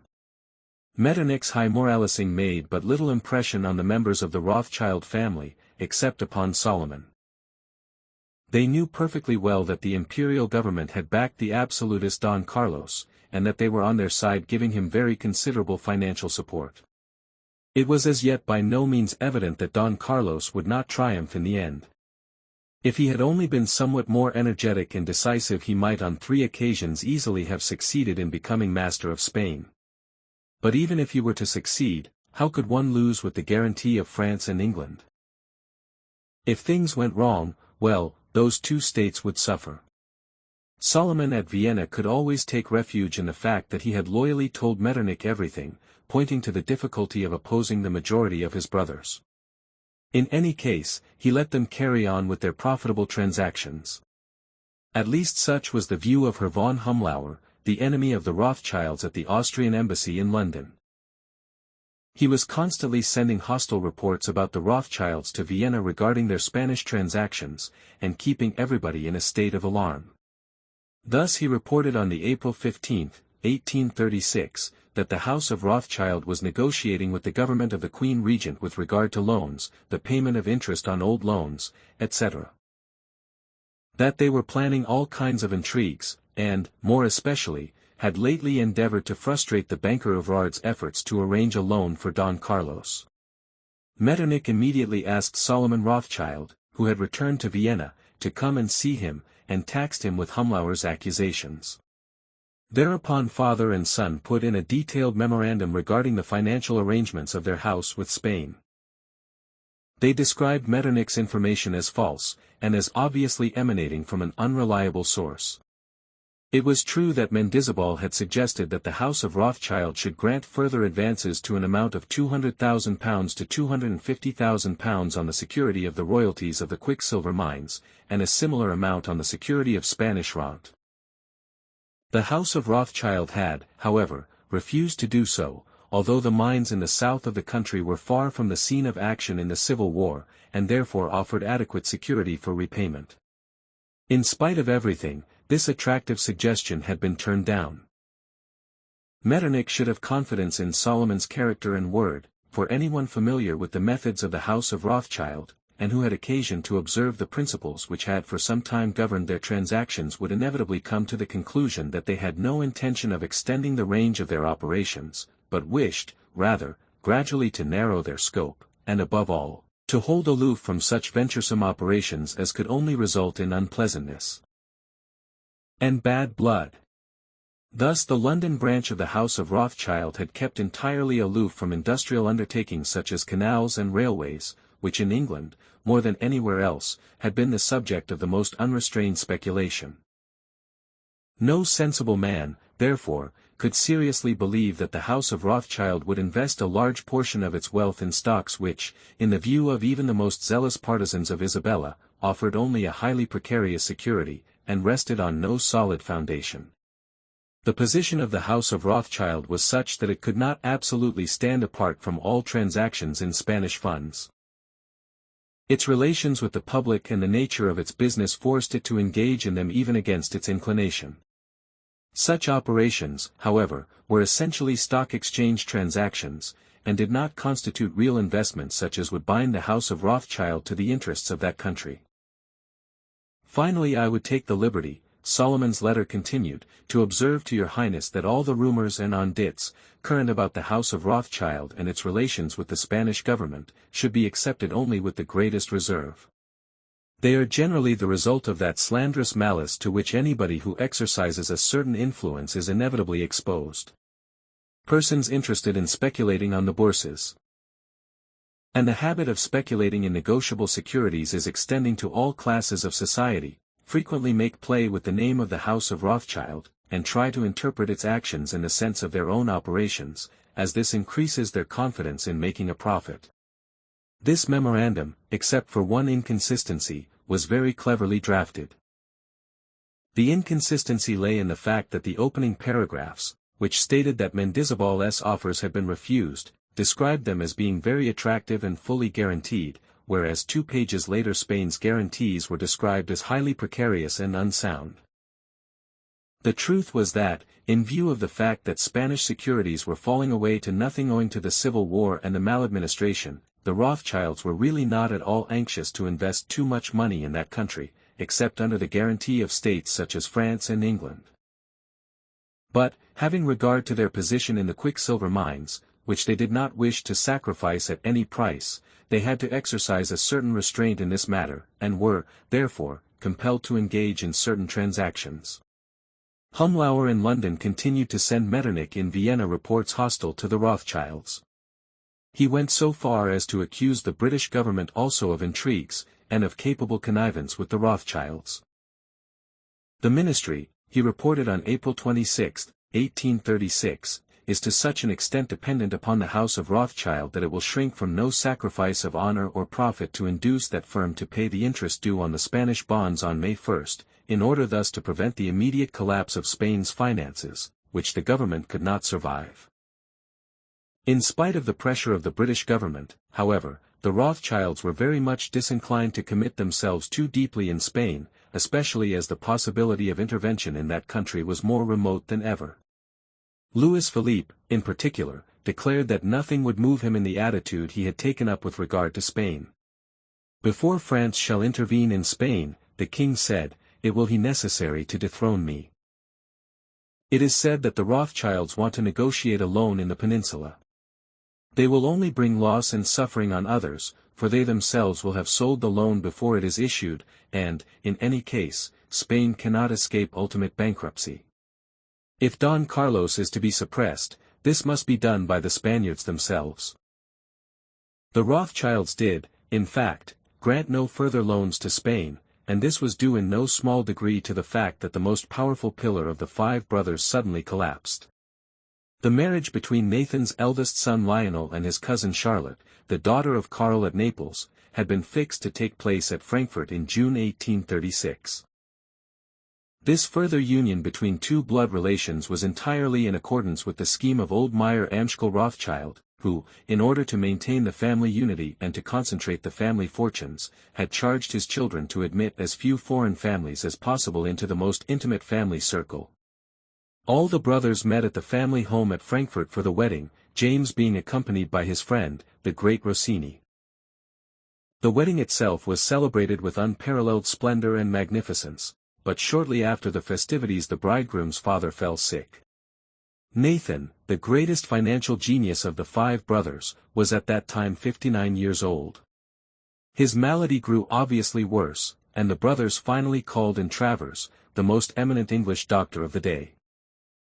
Metternich's high moralising made but little impression on the members of the Rothschild family, except upon Solomon. They knew perfectly well that the imperial government had backed the absolutist Don Carlos, and that they were on their side giving him very considerable financial support. It was as yet by no means evident that Don Carlos would not triumph in the end. If he had only been somewhat more energetic and decisive, he might on 3 occasions easily have succeeded in becoming master of Spain. But even if he were to succeed, how could one lose with the guarantee of France and England? If things went wrong, well, those 2 states would suffer. Solomon at Vienna could always take refuge in the fact that he had loyally told Metternich everything, pointing to the difficulty of opposing the majority of his brothers. In any case, he let them carry on with their profitable transactions. At least such was the view of Herr von Humlauer, the enemy of the Rothschilds at the Austrian embassy in London. He was constantly sending hostile reports about the Rothschilds to Vienna regarding their Spanish transactions, and keeping everybody in a state of alarm. Thus he reported on the April 15, 1836, that the House of Rothschild was negotiating with the government of the Queen Regent with regard to loans, the payment of interest on old loans, etc. That they were planning all kinds of intrigues, and, more especially, had lately endeavored to frustrate the banker Everard's efforts to arrange a loan for Don Carlos. Metternich immediately asked Solomon Rothschild, who had returned to Vienna, to come and see him, and taxed him with Humlauer's accusations. Thereupon father and son put in a detailed memorandum regarding the financial arrangements of their house with Spain. They described Metternich's information as false, and as obviously emanating from an unreliable source. It was true that Mendizabal had suggested that the House of Rothschild should grant further advances to an amount of £200,000 to £250,000 on the security of the royalties of the quicksilver mines, and a similar amount on the security of Spanish rent. The House of Rothschild had, however, refused to do so, although the mines in the south of the country were far from the scene of action in the Civil War, and therefore offered adequate security for repayment. In spite of everything, this attractive suggestion had been turned down. Metternich should have confidence in Solomon's character and word, for anyone familiar with the methods of the House of Rothschild, and who had occasion to observe the principles which had for some time governed their transactions, would inevitably come to the conclusion that they had no intention of extending the range of their operations, but wished, rather, gradually to narrow their scope, and above all, to hold aloof from such venturesome operations as could only result in unpleasantness and bad blood. Thus the London branch of the House of Rothschild had kept entirely aloof from industrial undertakings such as canals and railways, which in England, more than anywhere else, had been the subject of the most unrestrained speculation. No sensible man, therefore, could seriously believe that the House of Rothschild would invest a large portion of its wealth in stocks which, in the view of even the most zealous partisans of Isabella, offered only a highly precarious security, and rested on no solid foundation. The position of the House of Rothschild was such that it could not absolutely stand apart from all transactions in Spanish funds. Its relations with the public and the nature of its business forced it to engage in them even against its inclination. Such operations, however, were essentially stock exchange transactions, and did not constitute real investments such as would bind the House of Rothschild to the interests of that country. Finally, I would take the liberty, Solomon's letter continued, to observe to your Highness that all the rumors and ondits, current about the House of Rothschild and its relations with the Spanish government, should be accepted only with the greatest reserve. They are generally the result of that slanderous malice to which anybody who exercises a certain influence is inevitably exposed. Persons interested in speculating on the bourses. And the habit of speculating in negotiable securities is extending to all classes of society, frequently make play with the name of the House of Rothschild, and try to interpret its actions in the sense of their own operations, as this increases their confidence in making a profit. This memorandum, except for one inconsistency, was very cleverly drafted. The inconsistency lay in the fact that the opening paragraphs, which stated that Mendizabal offers had been refused, described them as being very attractive and fully guaranteed, whereas 2 pages later Spain's guarantees were described as highly precarious and unsound. The truth was that, in view of the fact that Spanish securities were falling away to nothing owing to the civil war and the maladministration, the Rothschilds were really not at all anxious to invest too much money in that country, except under the guarantee of states such as France and England. But, having regard to their position in the quicksilver mines, which they did not wish to sacrifice at any price, they had to exercise a certain restraint in this matter, and were, therefore, compelled to engage in certain transactions. Humlauer in London continued to send Metternich in Vienna reports hostile to the Rothschilds. He went so far as to accuse the British government also of intrigues, and of capable connivance with the Rothschilds. The ministry, he reported on April 26, 1836, is to such an extent dependent upon the House of Rothschild that it will shrink from no sacrifice of honor or profit to induce that firm to pay the interest due on the Spanish bonds on May 1, in order thus to prevent the immediate collapse of Spain's finances, which the government could not survive. In spite of the pressure of the British government, however, the Rothschilds were very much disinclined to commit themselves too deeply in Spain, especially as the possibility of intervention in that country was more remote than ever. Louis Philippe, in particular, declared that nothing would move him in the attitude he had taken up with regard to Spain. "Before France shall intervene in Spain," the king said, "it will be necessary to dethrone me." It is said that the Rothschilds want to negotiate a loan in the peninsula. They will only bring loss and suffering on others, for they themselves will have sold the loan before it is issued, and, in any case, Spain cannot escape ultimate bankruptcy. If Don Carlos is to be suppressed, this must be done by the Spaniards themselves. The Rothschilds did, in fact, grant no further loans to Spain, and this was due in no small degree to the fact that the most powerful pillar of the 5 brothers suddenly collapsed. The marriage between Nathan's eldest son Lionel and his cousin Charlotte, the daughter of Karl at Naples, had been fixed to take place at Frankfurt in June 1836. This further union between 2 blood relations was entirely in accordance with the scheme of old Meyer Amschel Rothschild, who, in order to maintain the family unity and to concentrate the family fortunes, had charged his children to admit as few foreign families as possible into the most intimate family circle. All the brothers met at the family home at Frankfurt for the wedding, James being accompanied by his friend, the great Rossini. The wedding itself was celebrated with unparalleled splendor and magnificence, but shortly after the festivities the bridegroom's father fell sick. Nathan, the greatest financial genius of the 5 brothers, was at that time 59 years old. His malady grew obviously worse, and the brothers finally called in Travers, the most eminent English doctor of the day.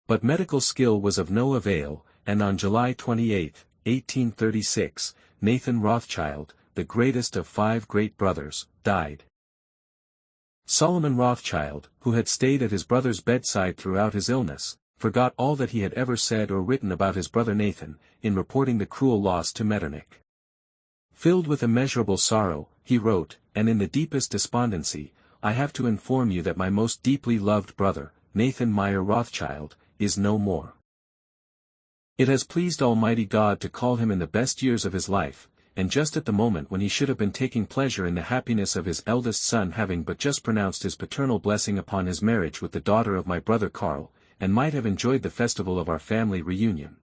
But medical skill was of no avail, and on July 28, 1836, Nathan Rothschild, the greatest of 5 great brothers, died. Solomon Rothschild, who had stayed at his brother's bedside throughout his illness, forgot all that he had ever said or written about his brother Nathan, in reporting the cruel loss to Metternich. Filled with immeasurable sorrow, he wrote, and in the deepest despondency, I have to inform you that my most deeply loved brother, Nathan Meyer Rothschild, is no more. It has pleased Almighty God to call him in the best years of his life, and just at the moment when he should have been taking pleasure in the happiness of his eldest son having but just pronounced his paternal blessing upon his marriage with the daughter of my brother Karl, and might have enjoyed the festival of our family reunion.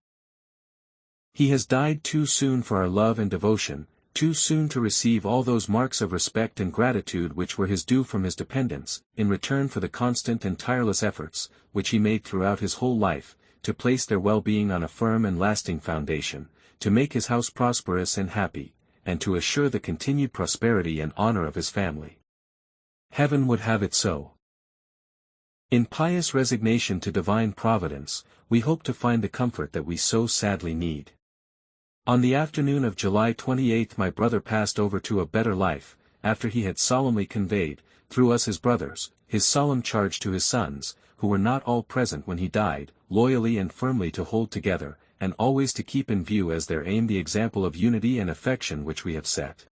He has died too soon for our love and devotion, too soon to receive all those marks of respect and gratitude which were his due from his dependents, in return for the constant and tireless efforts, which he made throughout his whole life, to place their well-being on a firm and lasting foundation, to make his house prosperous and happy, and to assure the continued prosperity and honor of his family. Heaven would have it so. In pious resignation to divine providence, we hope to find the comfort that we so sadly need. On the afternoon of July 28 my brother passed over to a better life, after he had solemnly conveyed, through us his brothers, his solemn charge to his sons, who were not all present when he died, loyally and firmly to hold together, and always to keep in view as their aim the example of unity and affection which we have set.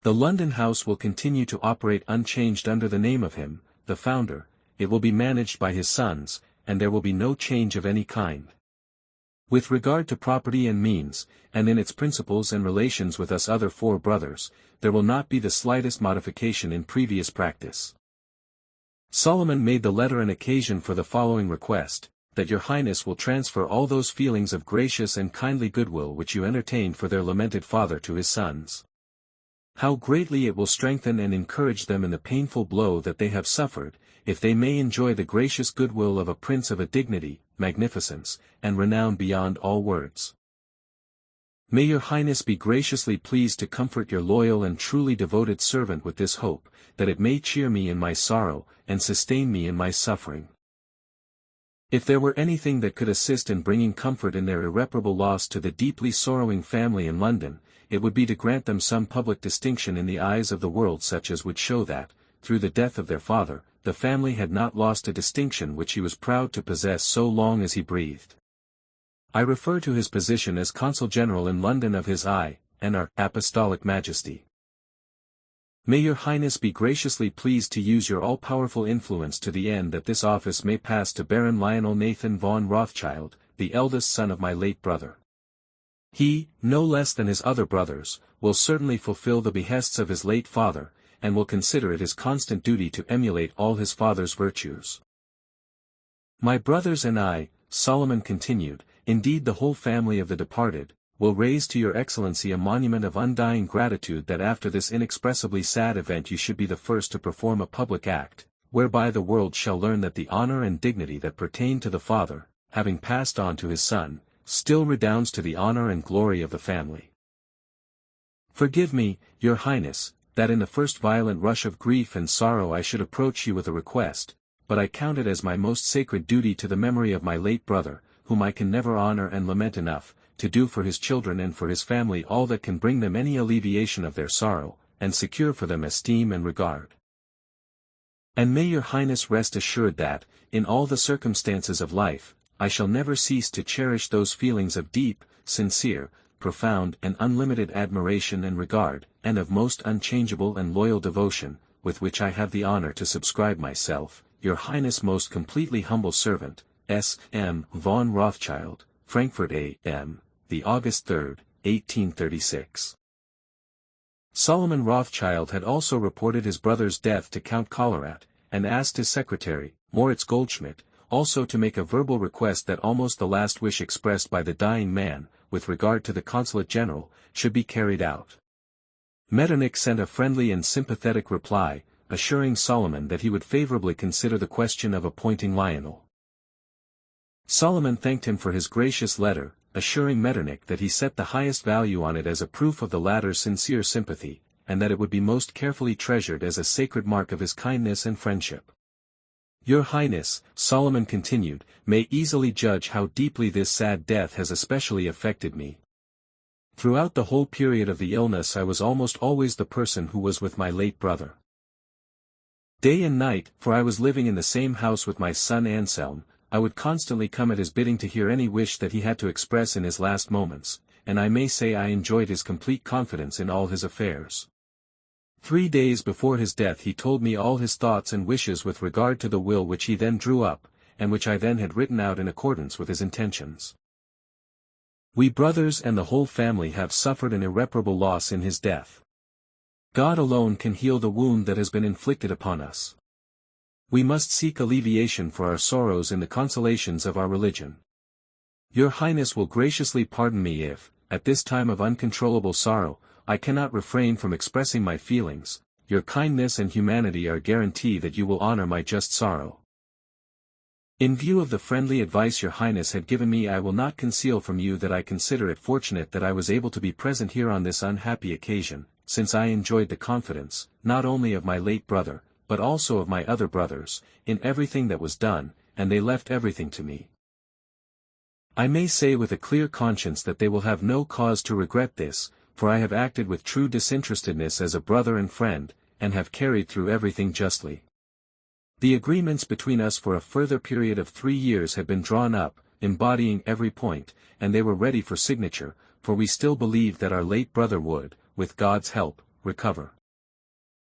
The London house will continue to operate unchanged under the name of him, the founder. It will be managed by his sons, and there will be no change of any kind. With regard to property and means, and in its principles and relations with us other four brothers, there will not be the slightest modification in previous practice. Solomon made the letter an occasion for the following request, that your Highness will transfer all those feelings of gracious and kindly goodwill which you entertained for their lamented father to his sons. How greatly it will strengthen and encourage them in the painful blow that they have suffered, if they may enjoy the gracious goodwill of a prince of a dignity, magnificence, and renown beyond all words. May your Highness be graciously pleased to comfort your loyal and truly devoted servant with this hope, that it may cheer me in my sorrow, and sustain me in my suffering. If there were anything that could assist in bringing comfort in their irreparable loss to the deeply sorrowing family in London, it would be to grant them some public distinction in the eyes of the world such as would show that, through the death of their father, the family had not lost a distinction which he was proud to possess so long as he breathed. I refer to his position as Consul General in London of His and our Apostolic Majesty. May your Highness be graciously pleased to use your all-powerful influence to the end that this office may pass to Baron Lionel Nathan von Rothschild, the eldest son of my late brother. He, no less than his other brothers, will certainly fulfill the behests of his late father, and will consider it his constant duty to emulate all his father's virtues. My brothers and I, Solomon continued, indeed the whole family of the departed, will raise to your excellency a monument of undying gratitude that after this inexpressibly sad event you should be the first to perform a public act, whereby the world shall learn that the honor and dignity that pertain to the father, having passed on to his son, still redounds to the honor and glory of the family. Forgive me, your Highness, that in the first violent rush of grief and sorrow I should approach you with a request, but I count it as my most sacred duty to the memory of my late brother, whom I can never honor and lament enough, to do for his children and for his family all that can bring them any alleviation of their sorrow, and secure for them esteem and regard. And may your Highness rest assured that, in all the circumstances of life, I shall never cease to cherish those feelings of deep, sincere, profound and unlimited admiration and regard, and of most unchangeable and loyal devotion, with which I have the honor to subscribe myself, your Highness most completely humble servant, S. M. von Rothschild, Frankfurt A.M., the August 3, 1836. Solomon Rothschild had also reported his brother's death to Count Collerat, and asked his secretary, Moritz Goldschmidt, also to make a verbal request that almost the last wish expressed by the dying man, with regard to the Consulate General, should be carried out. Metternich sent a friendly and sympathetic reply, assuring Solomon that he would favorably consider the question of appointing Lionel. Solomon thanked him for his gracious letter, assuring Metternich that he set the highest value on it as a proof of the latter's sincere sympathy, and that it would be most carefully treasured as a sacred mark of his kindness and friendship. Your Highness, Solomon continued, may easily judge how deeply this sad death has especially affected me. Throughout the whole period of the illness I was almost always the person who was with my late brother. Day and night, for I was living in the same house with my son Anselm, I would constantly come at his bidding to hear any wish that he had to express in his last moments, and I may say I enjoyed his complete confidence in all his affairs. 3 days before his death he told me all his thoughts and wishes with regard to the will which he then drew up, and which I then had written out in accordance with his intentions. We brothers and the whole family have suffered an irreparable loss in his death. God alone can heal the wound that has been inflicted upon us. We must seek alleviation for our sorrows in the consolations of our religion. Your Highness will graciously pardon me if, at this time of uncontrollable sorrow, I cannot refrain from expressing my feelings. Your kindness and humanity are a guarantee that you will honor my just sorrow. In view of the friendly advice your Highness had given me, I will not conceal from you that I consider it fortunate that I was able to be present here on this unhappy occasion, since I enjoyed the confidence, not only of my late brother, but also of my other brothers, in everything that was done, and they left everything to me. I may say with a clear conscience that they will have no cause to regret this, for I have acted with true disinterestedness as a brother and friend, and have carried through everything justly. The agreements between us for a further period of 3 years had been drawn up, embodying every point, and they were ready for signature, for we still believed that our late brother would, with God's help, recover.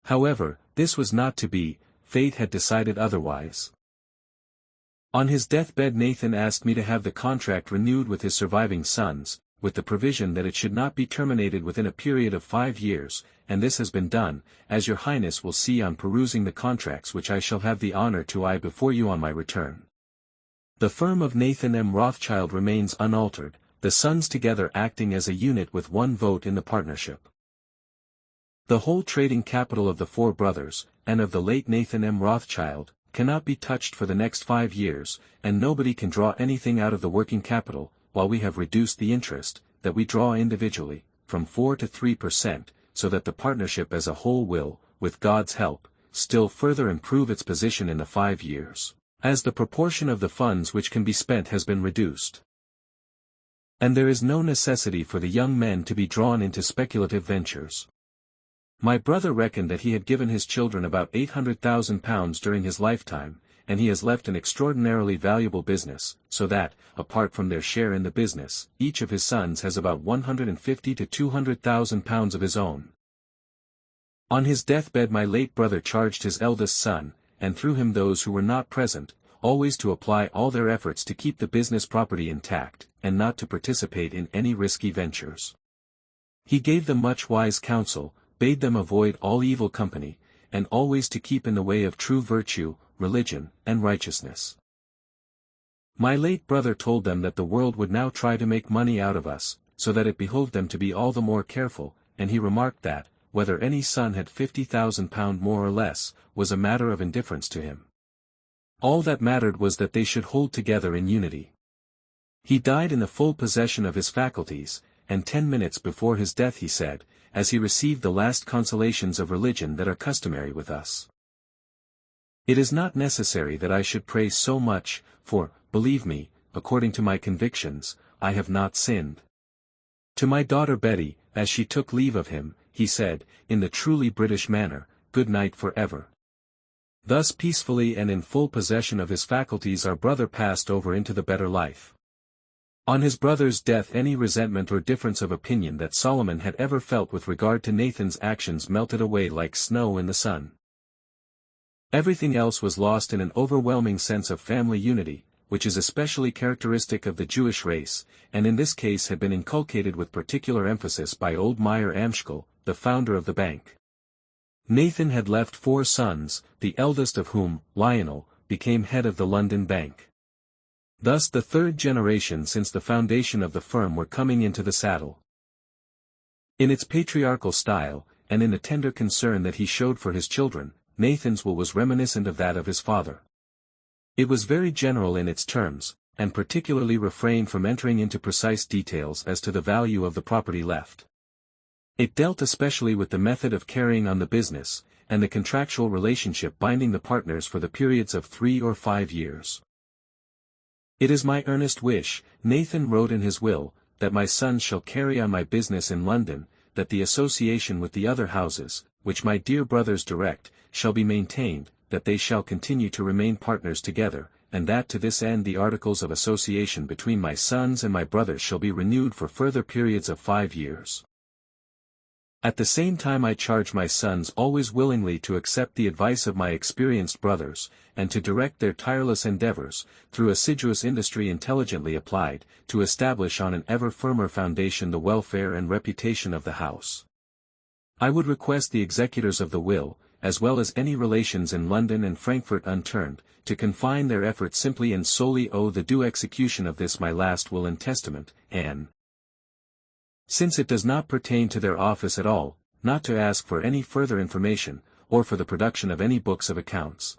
However, this was not to be, fate had decided otherwise. On his deathbed Nathan asked me to have the contract renewed with his surviving sons, with the provision that it should not be terminated within a period of 5 years, and this has been done, as your Highness will see on perusing the contracts which I shall have the honor to eye before you on my return. The firm of Nathan M. Rothschild remains unaltered, the sons together acting as a unit with one vote in the partnership. The whole trading capital of the 4 brothers, and of the late Nathan M. Rothschild, cannot be touched for the next 5 years, and nobody can draw anything out of the working capital, while we have reduced the interest, that we draw individually, from 4 to 3%, so that the partnership as a whole will, with God's help, still further improve its position in the 5 years, as the proportion of the funds which can be spent has been reduced. And there is no necessity for the young men to be drawn into speculative ventures. My brother reckoned that he had given his children about £800,000 during his lifetime, and he has left an extraordinarily valuable business, so that, apart from their share in the business, each of his sons has about £150,000 to £200,000 of his own. On his deathbed my late brother charged his eldest son, and through him those who were not present, always to apply all their efforts to keep the business property intact, and not to participate in any risky ventures. He gave them much wise counsel, bade them avoid all evil company, and always to keep in the way of true virtue, religion, and righteousness. My late brother told them that the world would now try to make money out of us, so that it behoved them to be all the more careful, and he remarked that, whether any son had £50,000 more or less, was a matter of indifference to him. All that mattered was that they should hold together in unity. He died in the full possession of his faculties, and 10 minutes before his death he said, as he received the last consolations of religion that are customary with us: "It is not necessary that I should pray so much, for, believe me, according to my convictions, I have not sinned." To my daughter Betty, as she took leave of him, he said, in the truly British manner, "Good night for ever." Thus peacefully and in full possession of his faculties our brother passed over into the better life. On his brother's death any resentment or difference of opinion that Solomon had ever felt with regard to Nathan's actions melted away like snow in the sun. Everything else was lost in an overwhelming sense of family unity, which is especially characteristic of the Jewish race, and in this case had been inculcated with particular emphasis by old Meyer Amschel, the founder of the bank. Nathan had left 4 sons, the eldest of whom, Lionel, became head of the London Bank. Thus the 3rd generation since the foundation of the firm were coming into the saddle. In its patriarchal style, and in the tender concern that he showed for his children, Nathan's will was reminiscent of that of his father. It was very general in its terms, and particularly refrained from entering into precise details as to the value of the property left. It dealt especially with the method of carrying on the business, and the contractual relationship binding the partners for the periods of 3 or 5 years. "It is my earnest wish," Nathan wrote in his will, "that my sons shall carry on my business in London, that the association with the other houses, which my dear brothers direct, shall be maintained, that they shall continue to remain partners together, and that to this end the articles of association between my sons and my brothers shall be renewed for further periods of 5 years. At the same time I charge my sons always willingly to accept the advice of my experienced brothers, and to direct their tireless endeavors, through assiduous industry intelligently applied, to establish on an ever firmer foundation the welfare and reputation of the house. I would request the executors of the will, as well as any relations in London and Frankfurt unturned, to confine their efforts simply and solely owe the due execution of this my last will and testament, and, since it does not pertain to their office at all, not to ask for any further information, or for the production of any books of accounts.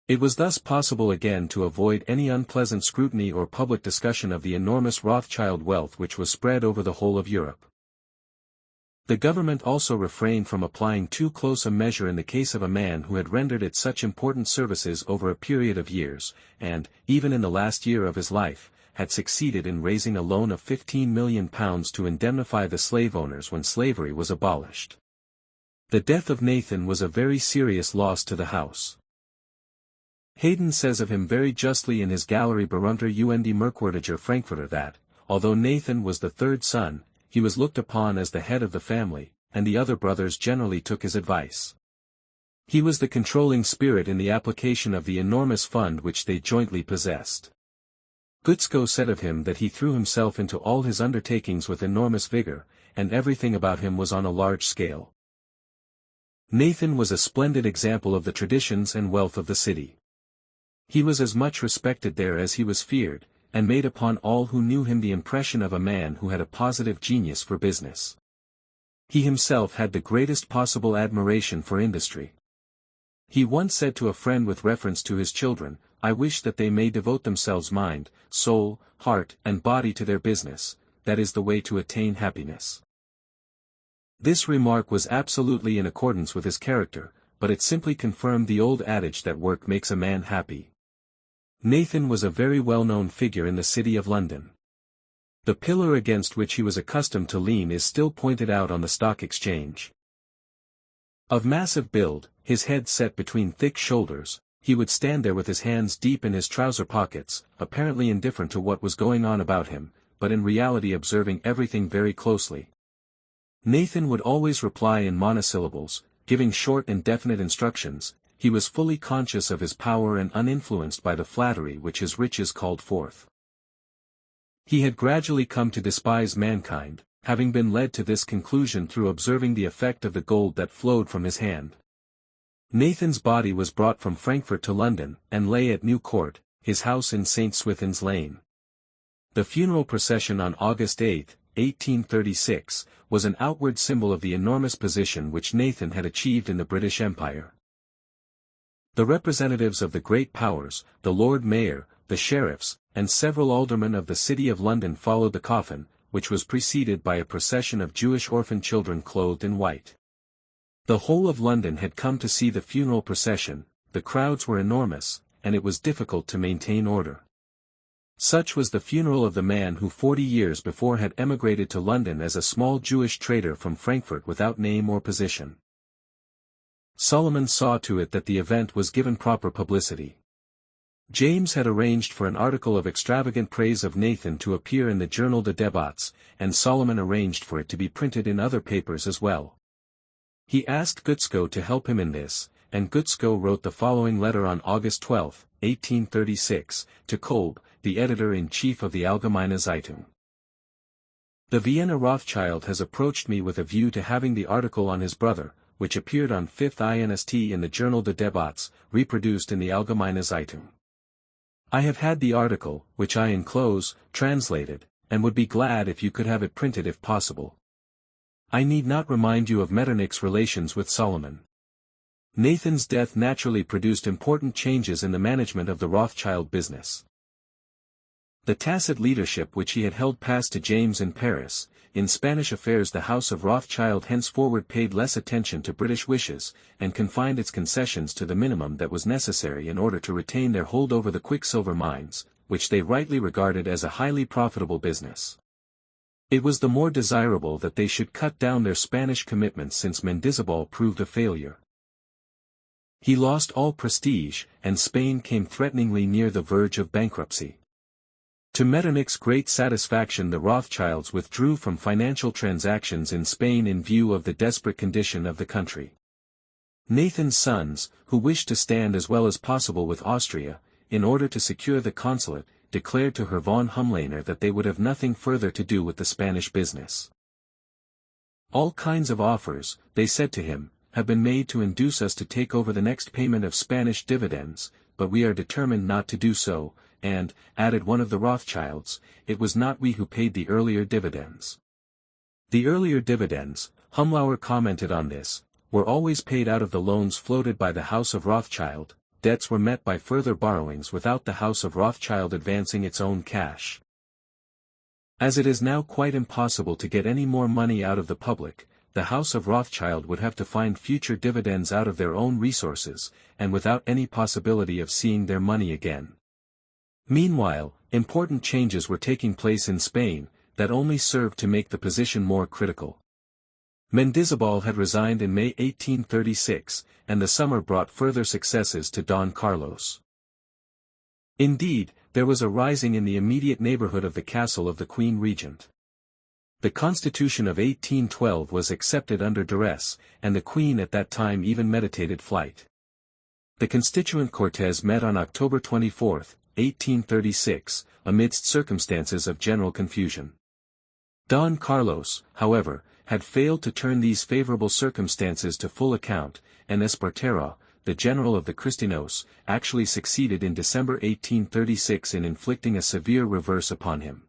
It was thus possible again to avoid any unpleasant scrutiny or public discussion of the enormous Rothschild wealth which was spread over the whole of Europe. The government also refrained from applying too close a measure in the case of a man who had rendered it such important services over a period of years, and, even in the last year of his life, had succeeded in raising a loan of £15 million to indemnify the slave owners when slavery was abolished. The death of Nathan was a very serious loss to the house. Haydn says of him very justly in his Gallery berühmter und merkwürdiger Frankfurter that, although Nathan was the third son, he was looked upon as the head of the family, and the other brothers generally took his advice. He was the controlling spirit in the application of the enormous fund which they jointly possessed. Gutzko said of him that he threw himself into all his undertakings with enormous vigor, and everything about him was on a large scale. Nathan was a splendid example of the traditions and wealth of the city. He was as much respected there as he was feared, and made upon all who knew him the impression of a man who had a positive genius for business. He himself had the greatest possible admiration for industry. He once said to a friend with reference to his children, "I wish that they may devote themselves mind, soul, heart, and body to their business, that is the way to attain happiness." This remark was absolutely in accordance with his character, but it simply confirmed the old adage that work makes a man happy. Nathan was a very well-known figure in the city of London. The pillar against which he was accustomed to lean is still pointed out on the Stock Exchange. Of massive build, his head set between thick shoulders, he would stand there with his hands deep in his trouser pockets, apparently indifferent to what was going on about him, but in reality observing everything very closely. Nathan would always reply in monosyllables, giving short and definite instructions. He was fully conscious of his power and uninfluenced by the flattery which his riches called forth. He had gradually come to despise mankind, having been led to this conclusion through observing the effect of the gold that flowed from his hand. Nathan's body was brought from Frankfurt to London, and lay at New Court, his house in St. Swithin's Lane. The funeral procession on August 8, 1836, was an outward symbol of the enormous position which Nathan had achieved in the British Empire. The representatives of the great powers, the Lord Mayor, the sheriffs, and several aldermen of the City of London followed the coffin, which was preceded by a procession of Jewish orphan children clothed in white. The whole of London had come to see the funeral procession, the crowds were enormous, and it was difficult to maintain order. Such was the funeral of the man who 40 years before had emigrated to London as a small Jewish trader from Frankfurt without name or position. Solomon saw to it that the event was given proper publicity. James had arranged for an article of extravagant praise of Nathan to appear in the Journal des Débats, and Solomon arranged for it to be printed in other papers as well. He asked Gutzko to help him in this, and Gutzko wrote the following letter on August 12, 1836, to Kolb, the editor-in-chief of the Allgemeine Zeitung. The Vienna Rothschild has approached me with a view to having the article on his brother, which appeared on 5th Inst in the Journal des Débats, reproduced in the Allgemeine Zeitung. I have had the article, which I enclose, translated, and would be glad if you could have it printed if possible. I need not remind you of Metternich's relations with Solomon. Nathan's death naturally produced important changes in the management of the Rothschild business. The tacit leadership which he had held passed to James in Paris. In Spanish affairs the House of Rothschild henceforward paid less attention to British wishes, and confined its concessions to the minimum that was necessary in order to retain their hold over the quicksilver mines, which they rightly regarded as a highly profitable business. It was the more desirable that they should cut down their Spanish commitments since Mendizabal proved a failure. He lost all prestige, and Spain came threateningly near the verge of bankruptcy. To Metternich's great satisfaction, the Rothschilds withdrew from financial transactions in Spain in view of the desperate condition of the country. Nathan's sons, who wished to stand as well as possible with Austria, in order to secure the consulate, declared to Herr von Humlaner that they would have nothing further to do with the Spanish business. All kinds of offers, they said to him, have been made to induce us to take over the next payment of Spanish dividends, but we are determined not to do so, and, added one of the Rothschilds, it was not we who paid the earlier dividends. The earlier dividends, Humlauer commented on this, were always paid out of the loans floated by the House of Rothschild. Debts were met by further borrowings without the House of Rothschild advancing its own cash. As it is now quite impossible to get any more money out of the public, the House of Rothschild would have to find future dividends out of their own resources, and without any possibility of seeing their money again. Meanwhile, important changes were taking place in Spain, that only served to make the position more critical. Mendizabal had resigned in May 1836, and the summer brought further successes to Don Carlos. Indeed, there was a rising in the immediate neighborhood of the castle of the Queen Regent. The Constitution of 1812 was accepted under duress, and the Queen at that time even meditated flight. The Constituent Cortes met on October 24, 1836, amidst circumstances of general confusion. Don Carlos, however, had failed to turn these favorable circumstances to full account, and Espartero, the general of the Cristinos, actually succeeded in December 1836 in inflicting a severe reverse upon him.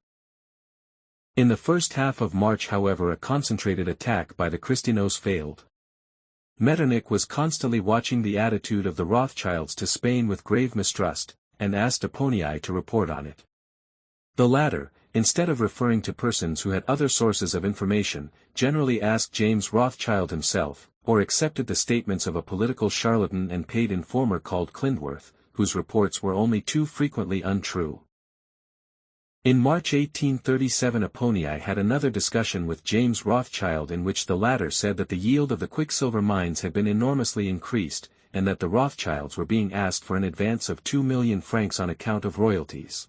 In the first half of March, however, a concentrated attack by the Cristinos failed. Metternich was constantly watching the attitude of the Rothschilds to Spain with grave mistrust, and asked Apponii to report on it. The latter, instead of referring to persons who had other sources of information, generally asked James Rothschild himself, or accepted the statements of a political charlatan and paid informer called Klindworth, whose reports were only too frequently untrue. In March 1837 Apponii had another discussion with James Rothschild in which the latter said that the yield of the quicksilver mines had been enormously increased, and that the Rothschilds were being asked for an advance of 2 million francs on account of royalties.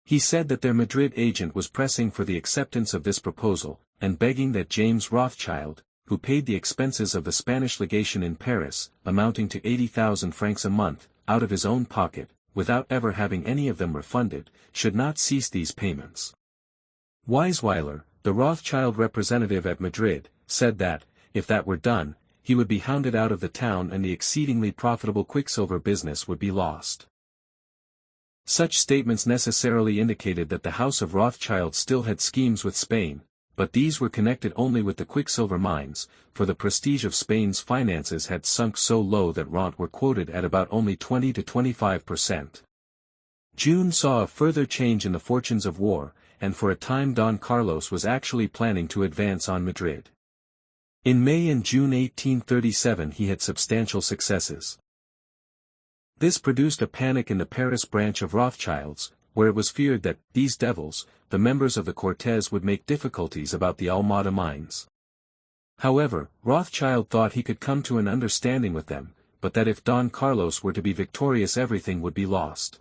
He said that their Madrid agent was pressing for the acceptance of this proposal, and begging that James Rothschild, who paid the expenses of the Spanish legation in Paris, amounting to 80,000 francs a month, out of his own pocket, without ever having any of them refunded, should not cease these payments. Weisweiler, the Rothschild representative at Madrid, said that, if that were done, he would be hounded out of the town and the exceedingly profitable quicksilver business would be lost. Such statements necessarily indicated that the House of Rothschild still had schemes with Spain, but these were connected only with the quicksilver mines, for the prestige of Spain's finances had sunk so low that rents were quoted at about only 20 to 25%. June saw a further change in the fortunes of war, and for a time Don Carlos was actually planning to advance on Madrid. In May and June 1837 he had substantial successes. This produced a panic in the Paris branch of Rothschilds, where it was feared that these devils, the members of the Cortes, would make difficulties about the Almada mines. However, Rothschild thought he could come to an understanding with them, but that if Don Carlos were to be victorious everything would be lost.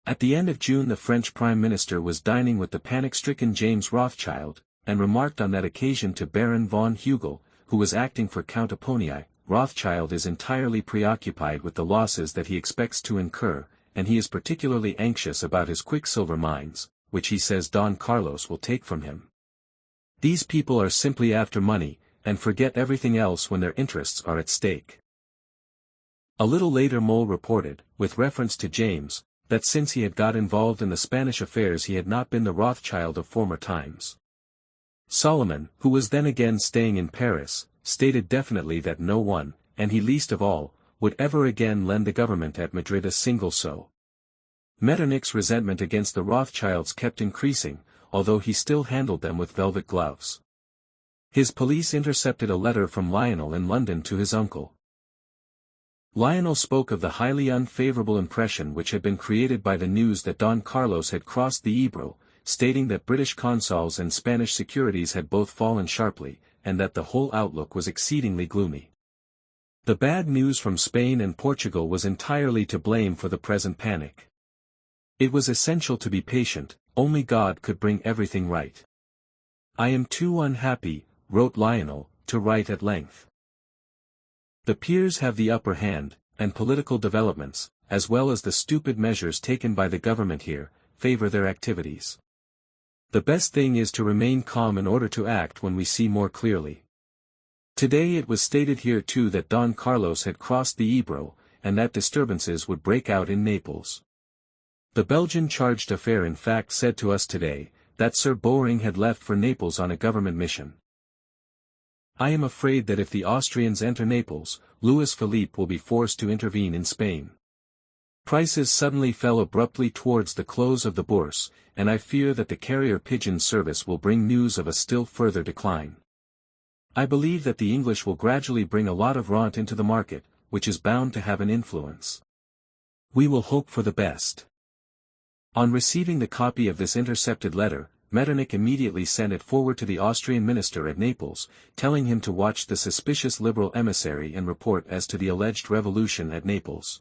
At the end of June the French Prime Minister was dining with the panic-stricken James Rothschild, and remarked on that occasion to Baron von Hugel, who was acting for Count Apponii, Rothschild is entirely preoccupied with the losses that he expects to incur, and he is particularly anxious about his quicksilver mines, which he says Don Carlos will take from him. These people are simply after money, and forget everything else when their interests are at stake. A little later Moll reported, with reference to James, that since he had got involved in the Spanish affairs he had not been the Rothschild of former times. Solomon, who was then again staying in Paris, stated definitely that no one, and he least of all, would ever again lend the government at Madrid a single sou. Metternich's resentment against the Rothschilds kept increasing, although he still handled them with velvet gloves. His police intercepted a letter from Lionel in London to his uncle. Lionel spoke of the highly unfavorable impression which had been created by the news that Don Carlos had crossed the Ebro, stating that British consols and Spanish securities had both fallen sharply, and that the whole outlook was exceedingly gloomy. The bad news from Spain and Portugal was entirely to blame for the present panic. It was essential to be patient, only God could bring everything right. I am too unhappy, wrote Lionel, to write at length. The peers have the upper hand, and political developments, as well as the stupid measures taken by the government here, favor their activities. The best thing is to remain calm in order to act when we see more clearly. Today it was stated here too that Don Carlos had crossed the Ebro, and that disturbances would break out in Naples. The Belgian charge d'affaires in fact said to us today, that Sir Bowring had left for Naples on a government mission. I am afraid that if the Austrians enter Naples, Louis Philippe will be forced to intervene in Spain. Prices suddenly fell abruptly towards the close of the Bourse, and I fear that the carrier pigeon service will bring news of a still further decline. I believe that the English will gradually bring a lot of rent into the market, which is bound to have an influence. We will hope for the best. On receiving the copy of this intercepted letter, Metternich immediately sent it forward to the Austrian minister at Naples, telling him to watch the suspicious liberal emissary and report as to the alleged revolution at Naples.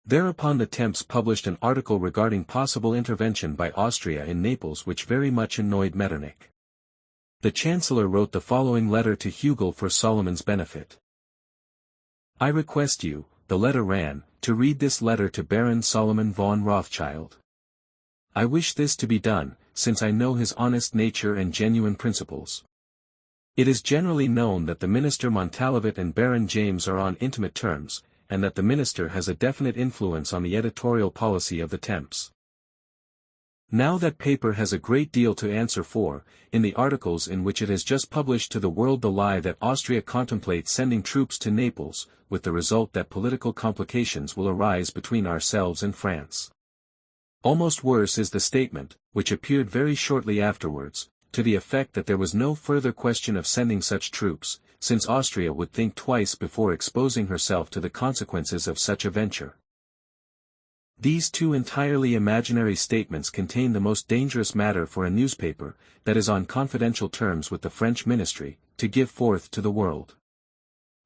Thereupon the Temps published an article regarding possible intervention by Austria in Naples which very much annoyed Metternich. The Chancellor wrote the following letter to Hugel for Solomon's benefit. I request you, the letter ran, to read this letter to Baron Solomon von Rothschild. I wish this to be done, since I know his honest nature and genuine principles. It is generally known that the Minister Montalivet and Baron James are on intimate terms, and that the Minister has a definite influence on the editorial policy of the Temps. Now that paper has a great deal to answer for, in the articles in which it has just published to the world the lie that Austria contemplates sending troops to Naples, with the result that political complications will arise between ourselves and France. Almost worse is the statement, which appeared very shortly afterwards, to the effect that there was no further question of sending such troops, since Austria would think twice before exposing herself to the consequences of such a venture. These two entirely imaginary statements contain the most dangerous matter for a newspaper, that is on confidential terms with the French ministry, to give forth to the world.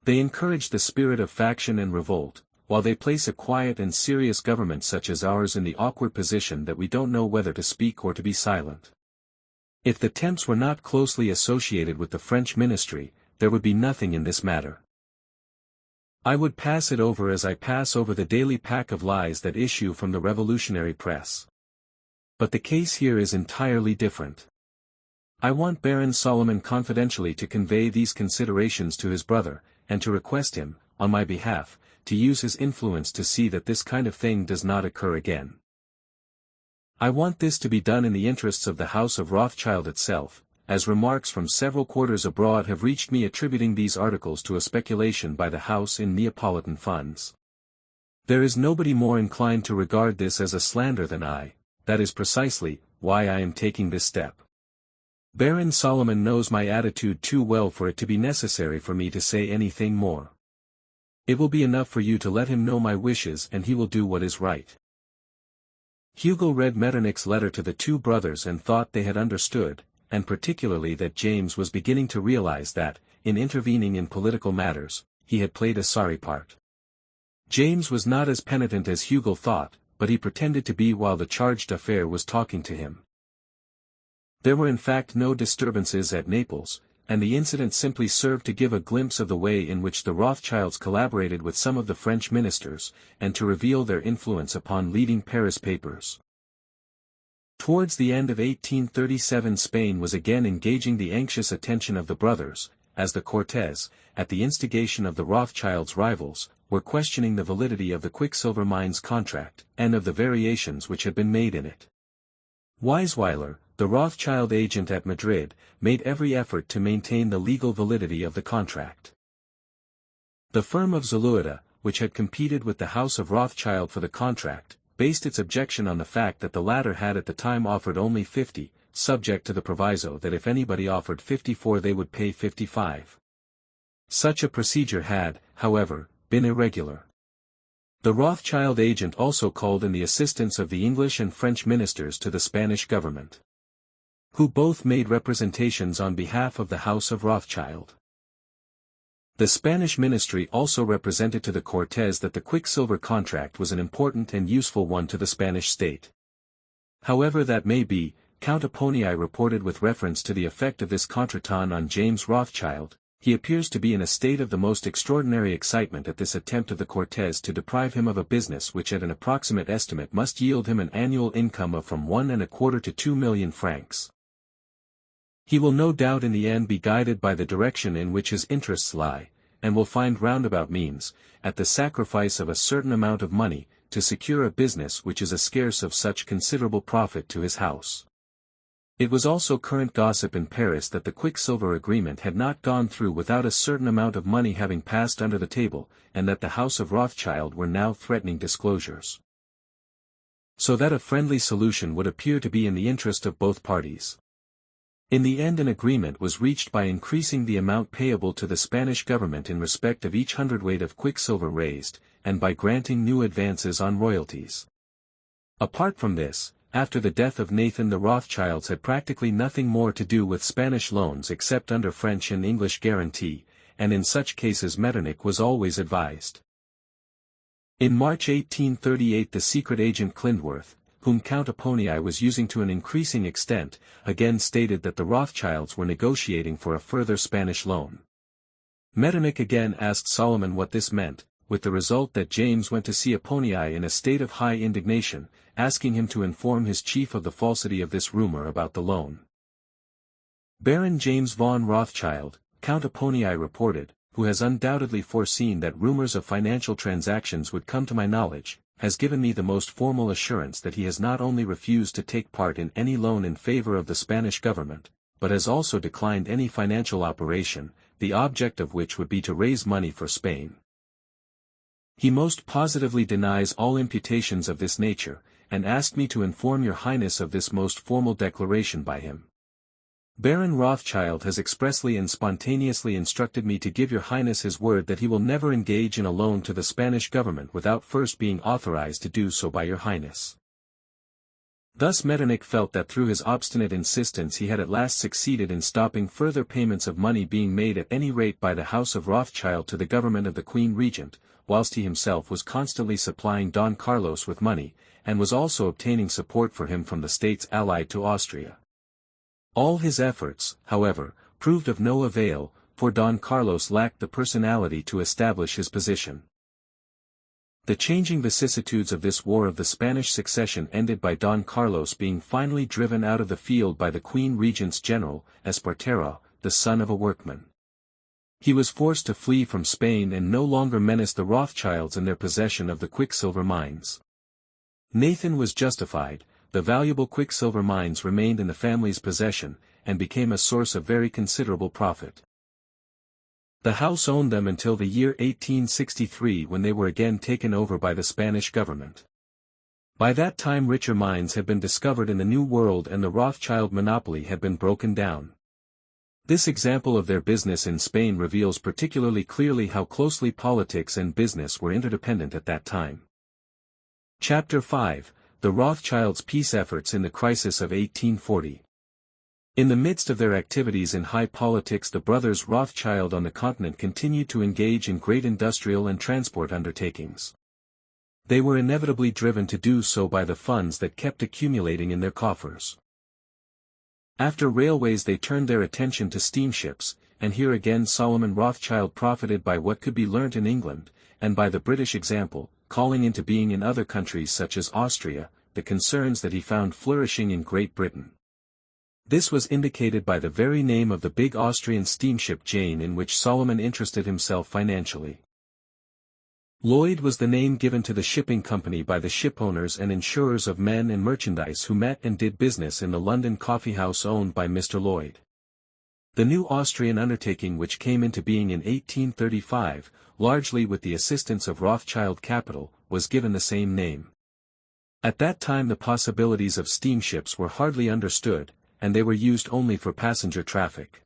They encourage the spirit of faction and revolt, while they place a quiet and serious government such as ours in the awkward position that we don't know whether to speak or to be silent. If the Temps were not closely associated with the French ministry, there would be nothing in this matter. I would pass it over as I pass over the daily pack of lies that issue from the revolutionary press. But the case here is entirely different. I want Baron Solomon confidentially to convey these considerations to his brother, and to request him, on my behalf, to use his influence to see that this kind of thing does not occur again. I want this to be done in the interests of the House of Rothschild itself, as remarks from several quarters abroad have reached me attributing these articles to a speculation by the House in Neapolitan funds. There is nobody more inclined to regard this as a slander than I, that is precisely why I am taking this step. Baron Solomon knows my attitude too well for it to be necessary for me to say anything more. It will be enough for you to let him know my wishes and he will do what is right. Hugel read Metternich's letter to the two brothers and thought they had understood, and particularly that James was beginning to realize that, in intervening in political matters, he had played a sorry part. James was not as penitent as Hugel thought, but he pretended to be while the charge d'affaires was talking to him. There were in fact no disturbances at Naples, and the incident simply served to give a glimpse of the way in which the Rothschilds collaborated with some of the French ministers, and to reveal their influence upon leading Paris papers. Towards the end of 1837 Spain was again engaging the anxious attention of the brothers, as the Cortes, at the instigation of the Rothschilds' rivals, were questioning the validity of the Quicksilver Mines contract, and of the variations which had been made in it. Weisweiler, the Rothschild agent at Madrid, made every effort to maintain the legal validity of the contract. The firm of Zulueta, which had competed with the House of Rothschild for the contract, based its objection on the fact that the latter had at the time offered only 50, subject to the proviso that if anybody offered 54 they would pay 55. Such a procedure had, however, been irregular. The Rothschild agent also called in the assistance of the English and French ministers to the Spanish government, who both made representations on behalf of the House of Rothschild. The Spanish ministry also represented to the Cortes that the quicksilver contract was an important and useful one to the Spanish state. However that may be, Count Egon reported with reference to the effect of this contretemps on James Rothschild, he appears to be in a state of the most extraordinary excitement at this attempt of the Cortes to deprive him of a business which at an approximate estimate must yield him an annual income of from 1.25 to 2 million francs. He will no doubt in the end be guided by the direction in which his interests lie, and will find roundabout means, at the sacrifice of a certain amount of money, to secure a business which is a scarce of such considerable profit to his house. It was also current gossip in Paris that the quicksilver agreement had not gone through without a certain amount of money having passed under the table, and that the House of Rothschild were now threatening disclosures. So that a friendly solution would appear to be in the interest of both parties. In the end an agreement was reached by increasing the amount payable to the Spanish government in respect of each hundredweight of quicksilver raised, and by granting new advances on royalties. Apart from this, after the death of Nathan the Rothschilds had practically nothing more to do with Spanish loans except under French and English guarantee, and in such cases Metternich was always advised. In March 1838 the secret agent Klindworth, whom Count Egon was using to an increasing extent, again stated that the Rothschilds were negotiating for a further Spanish loan. Metternich again asked Solomon what this meant, with the result that James went to see Egon in a state of high indignation, asking him to inform his chief of the falsity of this rumor about the loan. Baron James von Rothschild, Count Egon reported, who has undoubtedly foreseen that rumors of financial transactions would come to my knowledge, has given me the most formal assurance that he has not only refused to take part in any loan in favor of the Spanish government, but has also declined any financial operation, the object of which would be to raise money for Spain. He most positively denies all imputations of this nature, and asked me to inform your Highness of this most formal declaration by him. Baron Rothschild has expressly and spontaneously instructed me to give your Highness his word that he will never engage in a loan to the Spanish government without first being authorized to do so by your Highness. Thus Metternich felt that through his obstinate insistence he had at last succeeded in stopping further payments of money being made at any rate by the House of Rothschild to the government of the Queen Regent, whilst he himself was constantly supplying Don Carlos with money, and was also obtaining support for him from the states allied to Austria. All his efforts, however, proved of no avail, for Don Carlos lacked the personality to establish his position. The changing vicissitudes of this war of the Spanish succession ended by Don Carlos being finally driven out of the field by the Queen Regent's general, Espartero, the son of a workman. He was forced to flee from Spain and no longer menaced the Rothschilds in their possession of the quicksilver mines. Nathan was justified. The valuable quicksilver mines remained in the family's possession, and became a source of very considerable profit. The house owned them until the year 1863 when they were again taken over by the Spanish government. By that time richer mines had been discovered in the New World and the Rothschild monopoly had been broken down. This example of their business in Spain reveals particularly clearly how closely politics and business were interdependent at that time. Chapter 5. The Rothschilds' peace efforts in the crisis of 1840. In the midst of their activities in high politics the brothers Rothschild on the continent continued to engage in great industrial and transport undertakings. They were inevitably driven to do so by the funds that kept accumulating in their coffers. After railways they turned their attention to steamships, and here again Solomon Rothschild profited by what could be learnt in England, and by the British example, calling into being in other countries such as Austria, the concerns that he found flourishing in Great Britain. This was indicated by the very name of the big Austrian steamship Jane in which Solomon interested himself financially. Lloyd was the name given to the shipping company by the shipowners and insurers of men and merchandise who met and did business in the London coffeehouse owned by Mr. Lloyd. The new Austrian undertaking which came into being in 1835, largely with the assistance of Rothschild capital, was given the same name. At that time the possibilities of steamships were hardly understood, and they were used only for passenger traffic.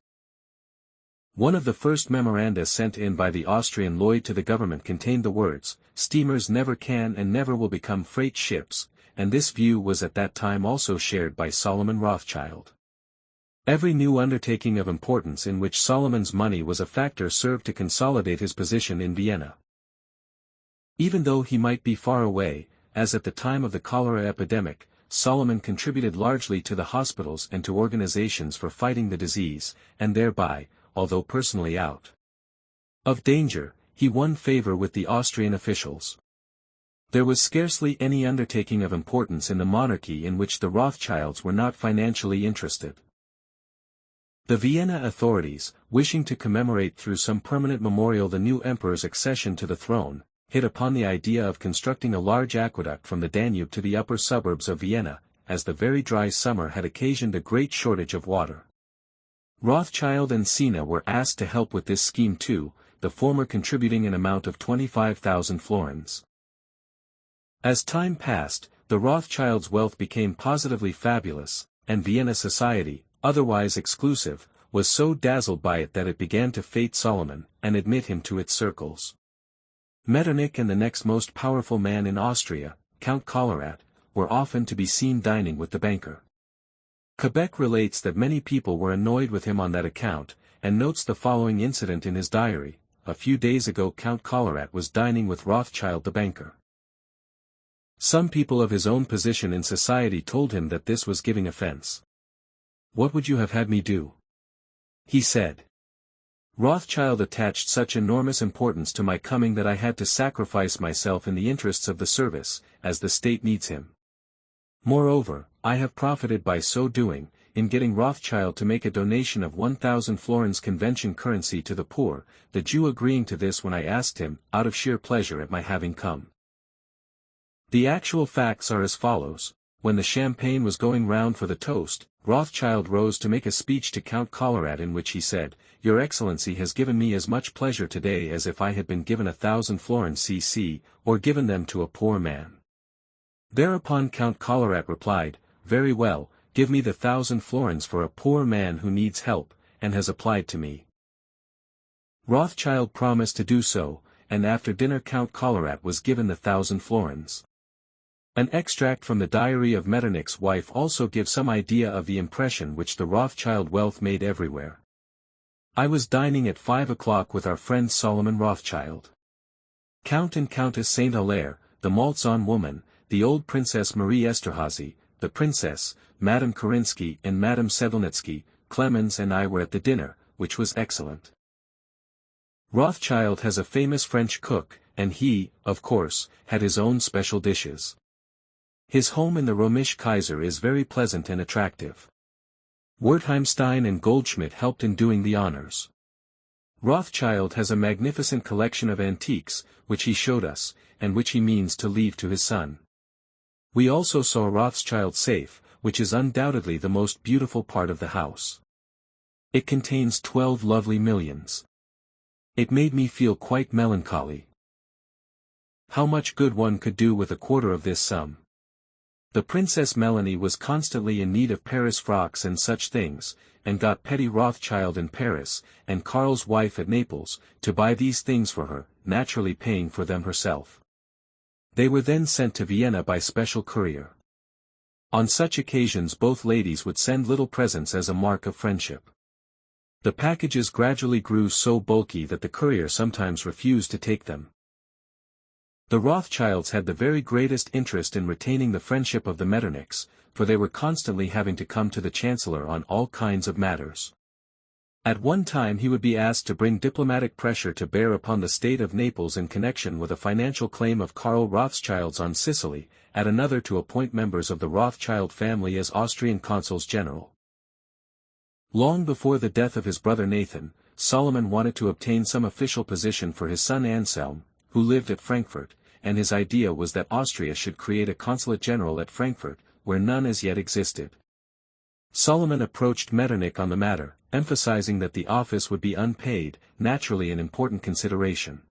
One of the first memoranda sent in by the Austrian Lloyd to the government contained the words, "Steamers never can and never will become freight ships," and this view was at that time also shared by Solomon Rothschild. Every new undertaking of importance in which Solomon's money was a factor served to consolidate his position in Vienna. Even though he might be far away, as at the time of the cholera epidemic, Solomon contributed largely to the hospitals and to organizations for fighting the disease, and thereby, although personally out of danger, he won favor with the Austrian officials. There was scarcely any undertaking of importance in the monarchy in which the Rothschilds were not financially interested. The Vienna authorities, wishing to commemorate through some permanent memorial the new emperor's accession to the throne, hit upon the idea of constructing a large aqueduct from the Danube to the upper suburbs of Vienna, as the very dry summer had occasioned a great shortage of water. Rothschild and Sina were asked to help with this scheme too, the former contributing an amount of 25,000 florins. As time passed, the Rothschilds' wealth became positively fabulous, and Vienna society, otherwise exclusive, was so dazzled by it that it began to fate Solomon, and admit him to its circles. Metternich and the next most powerful man in Austria, Count Collerat, were often to be seen dining with the banker. Quebec relates that many people were annoyed with him on that account, and notes the following incident in his diary: a few days ago Count Collerat was dining with Rothschild the banker. Some people of his own position in society told him that this was giving offense. "What would you have had me do?" he said. "Rothschild attached such enormous importance to my coming that I had to sacrifice myself in the interests of the service, as the state needs him. Moreover, I have profited by so doing, in getting Rothschild to make a donation of 1,000 florins convention currency to the poor, the Jew agreeing to this when I asked him, out of sheer pleasure at my having come." The actual facts are as follows: when the champagne was going round for the toast, Rothschild rose to make a speech to Count Collerat in which he said, "Your Excellency has given me as much pleasure today as if I had been given 1,000 florins cc, or given them to a poor man." Thereupon Count Collerat replied, "Very well, give me the 1,000 florins for a poor man who needs help, and has applied to me." Rothschild promised to do so, and after dinner Count Collerat was given the 1,000 florins. An extract from the diary of Metternich's wife also gives some idea of the impression which the Rothschild wealth made everywhere. "I was dining at 5 o'clock with our friend Solomon Rothschild. Count and Countess St. Hilaire, the Maltzahn woman, the old Princess Marie Esterhazy, the Princess, Madame Karinsky and Madame Sedlnitsky, Clemens and I were at the dinner, which was excellent. Rothschild has a famous French cook, and he, of course, had his own special dishes. His home in the Römische Kaiser is very pleasant and attractive. Wertheimstein and Goldschmidt helped in doing the honors. Rothschild has a magnificent collection of antiques, which he showed us, and which he means to leave to his son. We also saw Rothschild's safe, which is undoubtedly the most beautiful part of the house. It contains 12 lovely millions. It made me feel quite melancholy. How much good one could do with a quarter of this sum. The Princess Melanie was constantly in need of Paris frocks and such things, and got Petty Rothschild in Paris, and Karl's wife at Naples, to buy these things for her, naturally paying for them herself. They were then sent to Vienna by special courier. On such occasions both ladies would send little presents as a mark of friendship. The packages gradually grew so bulky that the courier sometimes refused to take them. The Rothschilds had the very greatest interest in retaining the friendship of the Metternichs, for they were constantly having to come to the Chancellor on all kinds of matters. At one time he would be asked to bring diplomatic pressure to bear upon the state of Naples in connection with a financial claim of Karl Rothschild's on Sicily, at another to appoint members of the Rothschild family as Austrian consuls general. Long before the death of his brother Nathan, Solomon wanted to obtain some official position for his son Anselm, who lived at Frankfurt, and his idea was that Austria should create a consulate general at Frankfurt, where none as yet existed. Solomon approached Metternich on the matter, emphasizing that the office would be unpaid, naturally an important consideration.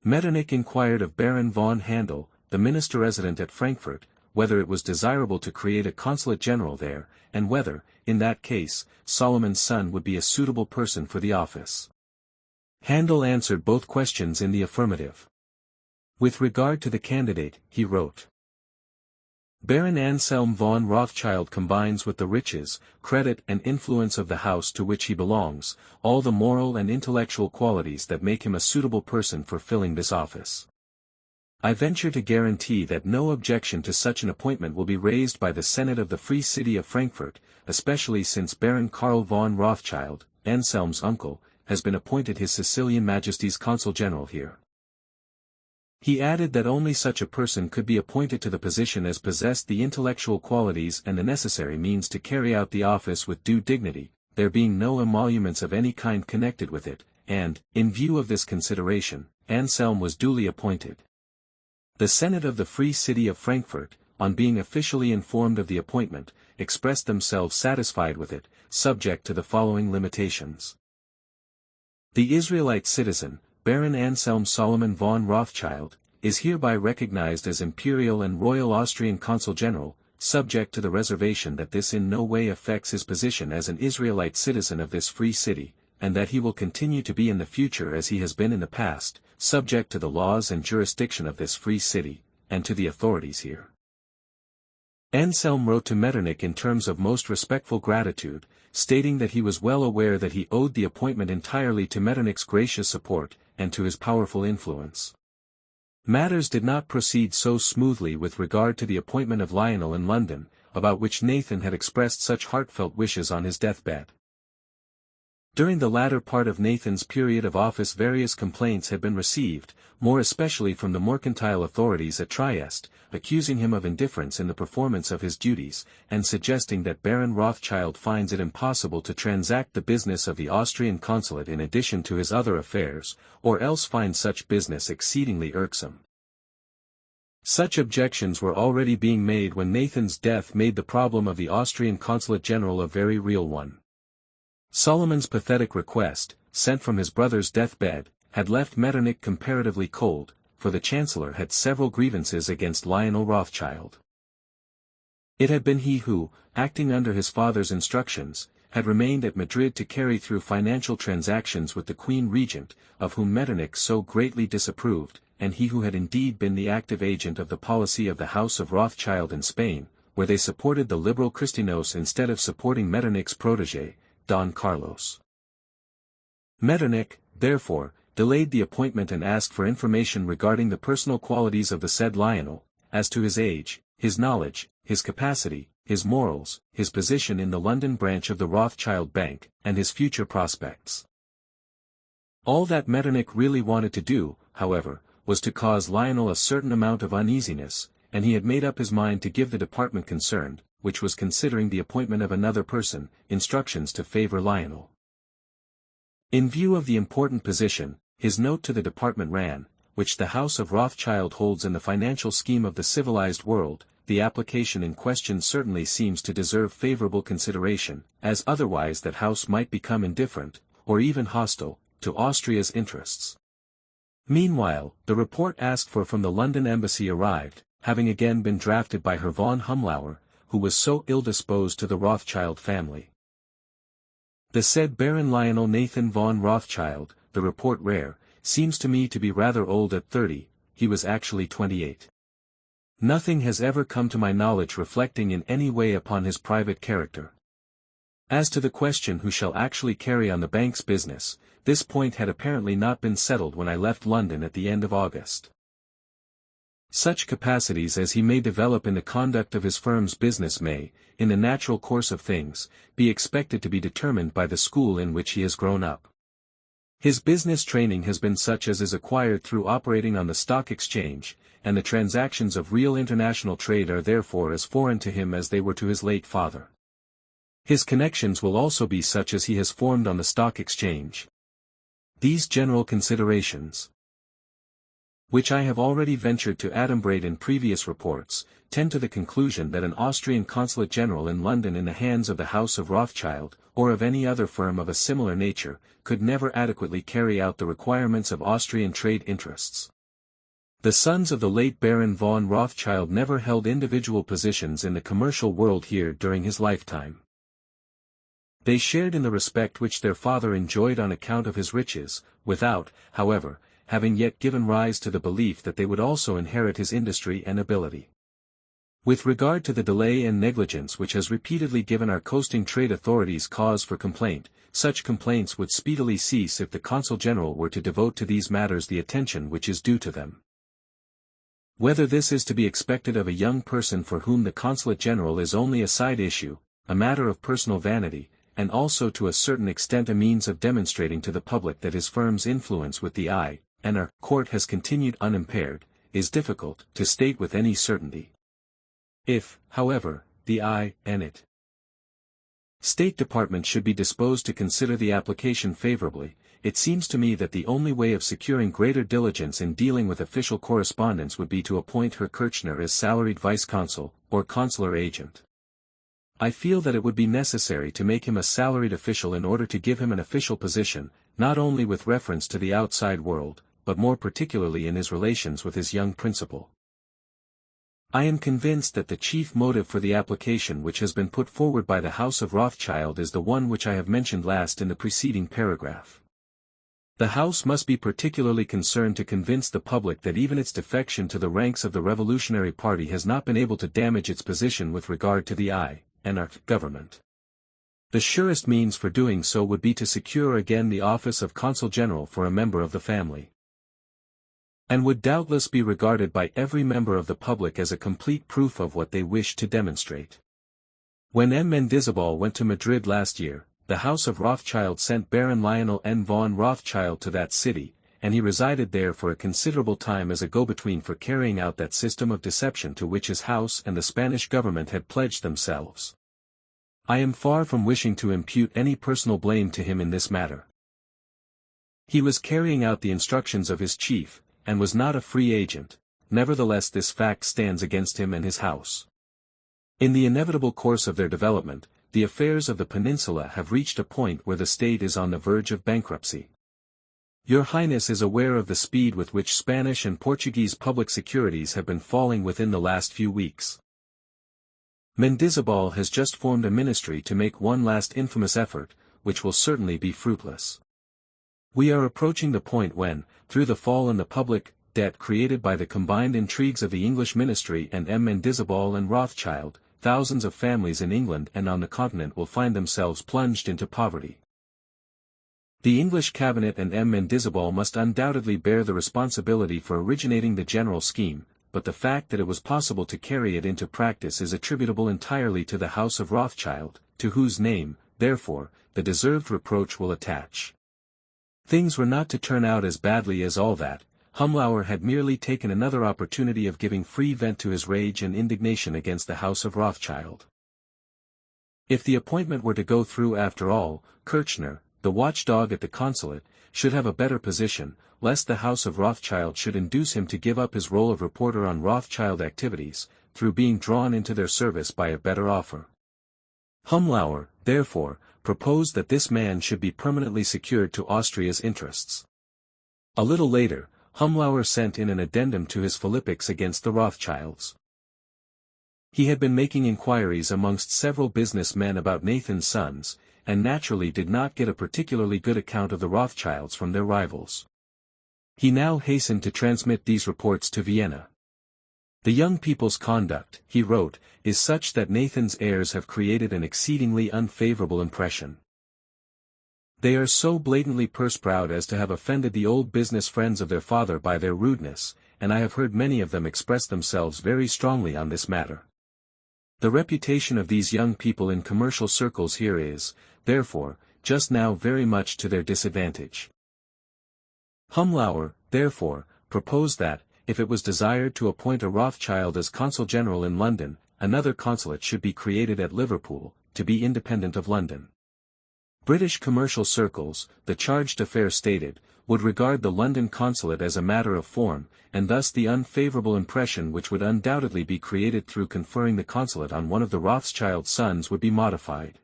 Metternich inquired of Baron von Handel, the minister resident at Frankfurt, whether it was desirable to create a consulate general there, and whether, in that case, Solomon's son would be a suitable person for the office. Handel answered both questions in the affirmative. With regard to the candidate, he wrote, Baron Anselm von Rothschild combines with the riches, credit and influence of the house to which he belongs, all the moral and intellectual qualities that make him a suitable person for filling this office. I venture to guarantee that no objection to such an appointment will be raised by the Senate of the Free City of Frankfurt, especially since Baron Karl von Rothschild, Anselm's uncle, has been appointed His Sicilian Majesty's Consul General here. He added that only such a person could be appointed to the position as possessed the intellectual qualities and the necessary means to carry out the office with due dignity, there being no emoluments of any kind connected with it, and, in view of this consideration, Anselm was duly appointed. The Senate of the Free City of Frankfurt, on being officially informed of the appointment, expressed themselves satisfied with it, subject to the following limitations. The Israelite citizen, Baron Anselm Solomon von Rothschild, is hereby recognized as Imperial and Royal Austrian Consul General, subject to the reservation that this in no way affects his position as an Israelite citizen of this free city, and that he will continue to be in the future as he has been in the past, subject to the laws and jurisdiction of this free city, and to the authorities here. Anselm wrote to Metternich in terms of most respectful gratitude, stating that he was well aware that he owed the appointment entirely to Metternich's gracious support, and to his powerful influence. Matters did not proceed so smoothly with regard to the appointment of Lionel in London, about which Nathan had expressed such heartfelt wishes on his deathbed. During the latter part of Nathan's period of office various complaints had been received, more especially from the mercantile authorities at Trieste, accusing him of indifference in the performance of his duties, and suggesting that Baron Rothschild finds it impossible to transact the business of the Austrian consulate in addition to his other affairs, or else finds such business exceedingly irksome. Such objections were already being made when Nathan's death made the problem of the Austrian consulate general a very real one. Solomon's pathetic request, sent from his brother's deathbed, had left Metternich comparatively cold, for the Chancellor had several grievances against Lionel Rothschild. It had been he who, acting under his father's instructions, had remained at Madrid to carry through financial transactions with the Queen Regent, of whom Metternich so greatly disapproved, and he who had indeed been the active agent of the policy of the House of Rothschild in Spain, where they supported the liberal Christinos instead of supporting Metternich's protégé, Don Carlos. Metternich, therefore, delayed the appointment and asked for information regarding the personal qualities of the said Lionel, as to his age, his knowledge, his capacity, his morals, his position in the London branch of the Rothschild Bank, and his future prospects. All that Metternich really wanted to do, however, was to cause Lionel a certain amount of uneasiness, and he had made up his mind to give the department concerned, which was considering the appointment of another person, instructions to favor Lionel. In view of the important position, his note to the department ran, which the House of Rothschild holds in the financial scheme of the civilized world, the application in question certainly seems to deserve favorable consideration, as otherwise that house might become indifferent, or even hostile, to Austria's interests. Meanwhile, the report asked for from the London embassy arrived, having again been drafted by Herr von Humlauer, who was so ill-disposed to the Rothschild family. The said Baron Lionel Nathan von Rothschild, the report rare, seems to me to be rather old at 30, he was actually 28. Nothing has ever come to my knowledge reflecting in any way upon his private character. As to the question who shall actually carry on the bank's business, this point had apparently not been settled when I left London at the end of August. Such capacities as he may develop in the conduct of his firm's business may, in the natural course of things, be expected to be determined by the school in which he has grown up. His business training has been such as is acquired through operating on the stock exchange, and the transactions of real international trade are therefore as foreign to him as they were to his late father. His connections will also be such as he has formed on the stock exchange. These general considerations, which I have already ventured to adumbrate in previous reports, tend to the conclusion that an Austrian consulate general in London in the hands of the House of Rothschild, or of any other firm of a similar nature, could never adequately carry out the requirements of Austrian trade interests. The sons of the late Baron von Rothschild never held individual positions in the commercial world here during his lifetime. They shared in the respect which their father enjoyed on account of his riches, without, however, having yet given rise to the belief that they would also inherit his industry and ability. With regard to the delay and negligence which has repeatedly given our coasting trade authorities cause for complaint, such complaints would speedily cease if the Consul General were to devote to these matters the attention which is due to them. Whether this is to be expected of a young person for whom the Consulate General is only a side issue, a matter of personal vanity, and also to a certain extent a means of demonstrating to the public that his firm's influence with the I, and our court has continued unimpaired, is difficult to state with any certainty. If, however, the I, and it State Department should be disposed to consider the application favorably, it seems to me that the only way of securing greater diligence in dealing with official correspondence would be to appoint Herr Kirchner as salaried vice-consul, or consular agent. I feel that it would be necessary to make him a salaried official in order to give him an official position, not only with reference to the outside world, but more particularly in his relations with his young principal. I am convinced that the chief motive for the application which has been put forward by the House of Rothschild is the one which I have mentioned last in the preceding paragraph. The House must be particularly concerned to convince the public that even its defection to the ranks of the Revolutionary Party has not been able to damage its position with regard to the I, and our government. The surest means for doing so would be to secure again the office of Consul General for a member of the family, and would doubtless be regarded by every member of the public as a complete proof of what they wish to demonstrate. When M. Mendizabal went to Madrid last year, the House of Rothschild sent Baron Lionel N. von Rothschild to that city, and he resided there for a considerable time as a go-between for carrying out that system of deception to which his house and the Spanish government had pledged themselves. I am far from wishing to impute any personal blame to him in this matter. He was carrying out the instructions of his chief, and was not a free agent, nevertheless this fact stands against him and his house. In the inevitable course of their development, the affairs of the peninsula have reached a point where the state is on the verge of bankruptcy. Your Highness is aware of the speed with which Spanish and Portuguese public securities have been falling within the last few weeks. Mendizabal has just formed a ministry to make one last infamous effort, which will certainly be fruitless. We are approaching the point when, through the fall in the public debt created by the combined intrigues of the English ministry and M. Mendizabal and Rothschild, thousands of families in England and on the continent will find themselves plunged into poverty. The English cabinet and M. Mendizabal must undoubtedly bear the responsibility for originating the general scheme, but the fact that it was possible to carry it into practice is attributable entirely to the House of Rothschild, to whose name, therefore, the deserved reproach will attach. Things were not to turn out as badly as all that. Humlauer had merely taken another opportunity of giving free vent to his rage and indignation against the House of Rothschild. If the appointment were to go through after all, Kirchner, the watchdog at the consulate, should have a better position, lest the House of Rothschild should induce him to give up his role of reporter on Rothschild activities, through being drawn into their service by a better offer. Humlauer, therefore, proposed that this man should be permanently secured to Austria's interests. A little later, Humlauer sent in an addendum to his philippics against the Rothschilds. He had been making inquiries amongst several business men about Nathan's sons, and naturally did not get a particularly good account of the Rothschilds from their rivals. He now hastened to transmit these reports to Vienna. The young people's conduct, he wrote, is such that Nathan's heirs have created an exceedingly unfavorable impression. They are so blatantly purse-proud as to have offended the old business friends of their father by their rudeness, and I have heard many of them express themselves very strongly on this matter. The reputation of these young people in commercial circles here is, therefore, just now very much to their disadvantage. Humlauer, therefore, proposed that, if it was desired to appoint a Rothschild as Consul General in London, another consulate should be created at Liverpool, to be independent of London. British commercial circles, the charged affair stated, would regard the London consulate as a matter of form, and thus the unfavourable impression which would undoubtedly be created through conferring the consulate on one of the Rothschild sons would be modified.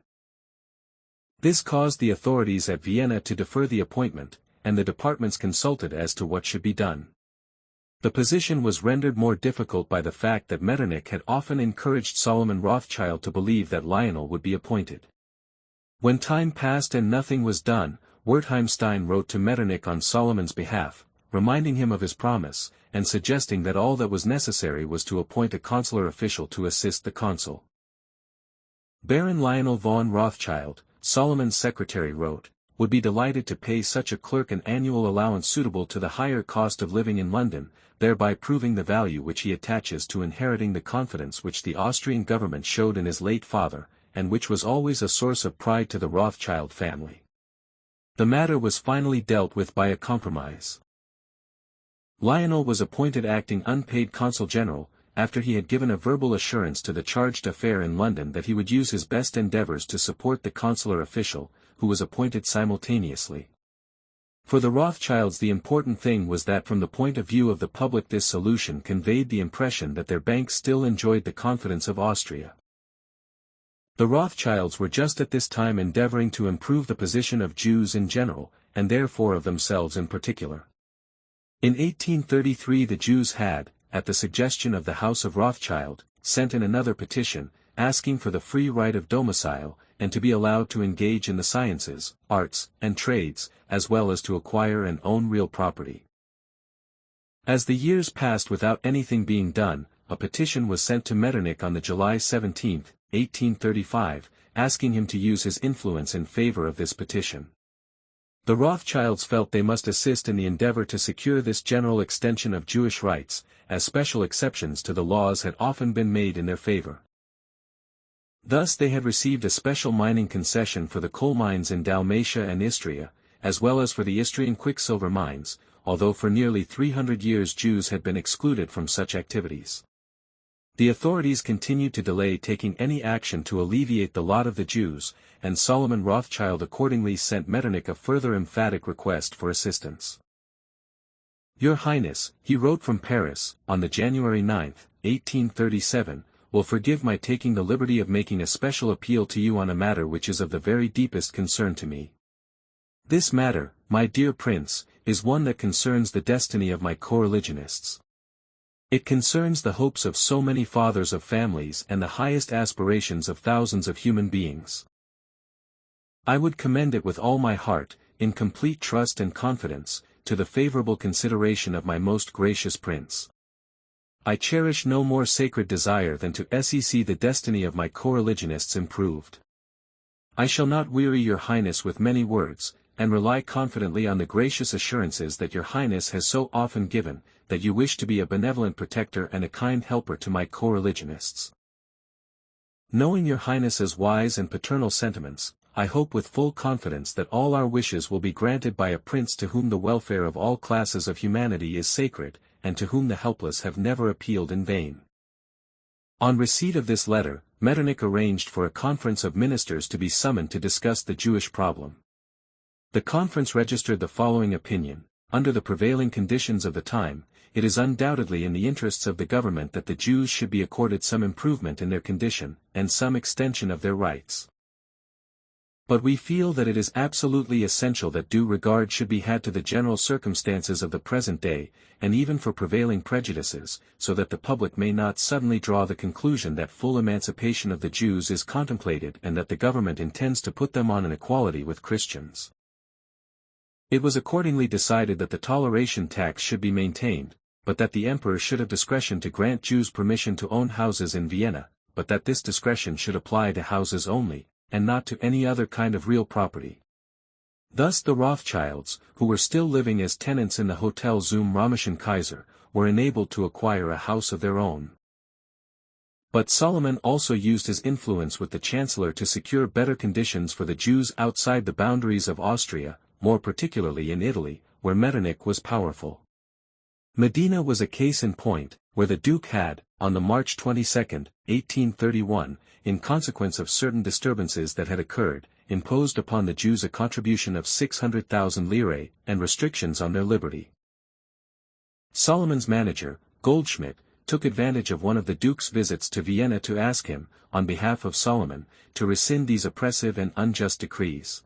This caused the authorities at Vienna to defer the appointment, and the departments consulted as to what should be done. The position was rendered more difficult by the fact that Metternich had often encouraged Solomon Rothschild to believe that Lionel would be appointed. When time passed and nothing was done, Wertheimstein wrote to Metternich on Solomon's behalf, reminding him of his promise, and suggesting that all that was necessary was to appoint a consular official to assist the consul. Baron Lionel von Rothschild, Solomon's secretary, wrote, would be delighted to pay such a clerk an annual allowance suitable to the higher cost of living in London, thereby proving the value which he attaches to inheriting the confidence which the Austrian government showed in his late father, and which was always a source of pride to the Rothschild family. The matter was finally dealt with by a compromise. Lionel was appointed acting unpaid consul general, after he had given a verbal assurance to the chargé d'affaires in London that he would use his best endeavours to support the consular official, who was appointed simultaneously. For the Rothschilds, the important thing was that from the point of view of the public this solution conveyed the impression that their bank still enjoyed the confidence of Austria. The Rothschilds were just at this time endeavouring to improve the position of Jews in general, and therefore of themselves in particular. In 1833 the Jews had, at the suggestion of the House of Rothschild, sent in another petition, asking for the free right of domicile, and to be allowed to engage in the sciences, arts, and trades, as well as to acquire and own real property. As the years passed without anything being done, a petition was sent to Metternich on July 17, 1835, asking him to use his influence in favor of this petition. The Rothschilds felt they must assist in the endeavor to secure this general extension of Jewish rights, as special exceptions to the laws had often been made in their favor. Thus they had received a special mining concession for the coal mines in Dalmatia and Istria, as well as for the Istrian quicksilver mines, although for nearly 300 years Jews had been excluded from such activities. The authorities continued to delay taking any action to alleviate the lot of the Jews, and Solomon Rothschild accordingly sent Metternich a further emphatic request for assistance. Your Highness, he wrote from Paris, on January 9, 1837, will forgive my taking the liberty of making a special appeal to you on a matter which is of the very deepest concern to me. This matter, my dear Prince, is one that concerns the destiny of my co-religionists. It concerns the hopes of so many fathers of families and the highest aspirations of thousands of human beings. I would commend it with all my heart, in complete trust and confidence, to the favorable consideration of my most gracious Prince. I cherish no more sacred desire than to see the destiny of my co-religionists improved. I shall not weary your Highness with many words, and rely confidently on the gracious assurances that your Highness has so often given, that you wish to be a benevolent protector and a kind helper to my co-religionists. Knowing your Highness's wise and paternal sentiments, I hope with full confidence that all our wishes will be granted by a prince to whom the welfare of all classes of humanity is sacred, and to whom the helpless have never appealed in vain. On receipt of this letter, Metternich arranged for a conference of ministers to be summoned to discuss the Jewish problem. The conference registered the following opinion: under the prevailing conditions of the time, it is undoubtedly in the interests of the government that the Jews should be accorded some improvement in their condition, and some extension of their rights. But we feel that it is absolutely essential that due regard should be had to the general circumstances of the present day, and even for prevailing prejudices, so that the public may not suddenly draw the conclusion that full emancipation of the Jews is contemplated and that the government intends to put them on an equality with Christians. It was accordingly decided that the toleration tax should be maintained, but that the emperor should have discretion to grant Jews permission to own houses in Vienna, but that this discretion should apply to houses only, and not to any other kind of real property. Thus the Rothschilds, who were still living as tenants in the Hotel zum Römischen Kaiser, were enabled to acquire a house of their own. But Solomon also used his influence with the Chancellor to secure better conditions for the Jews outside the boundaries of Austria, more particularly in Italy, where Metternich was powerful. Medina was a case in point, where the Duke had, on March 22, 1831, in consequence of certain disturbances that had occurred, imposed upon the Jews a contribution of 600,000 lire, and restrictions on their liberty. Solomon's manager, Goldschmidt, took advantage of one of the Duke's visits to Vienna to ask him, on behalf of Solomon, to rescind these oppressive and unjust decrees.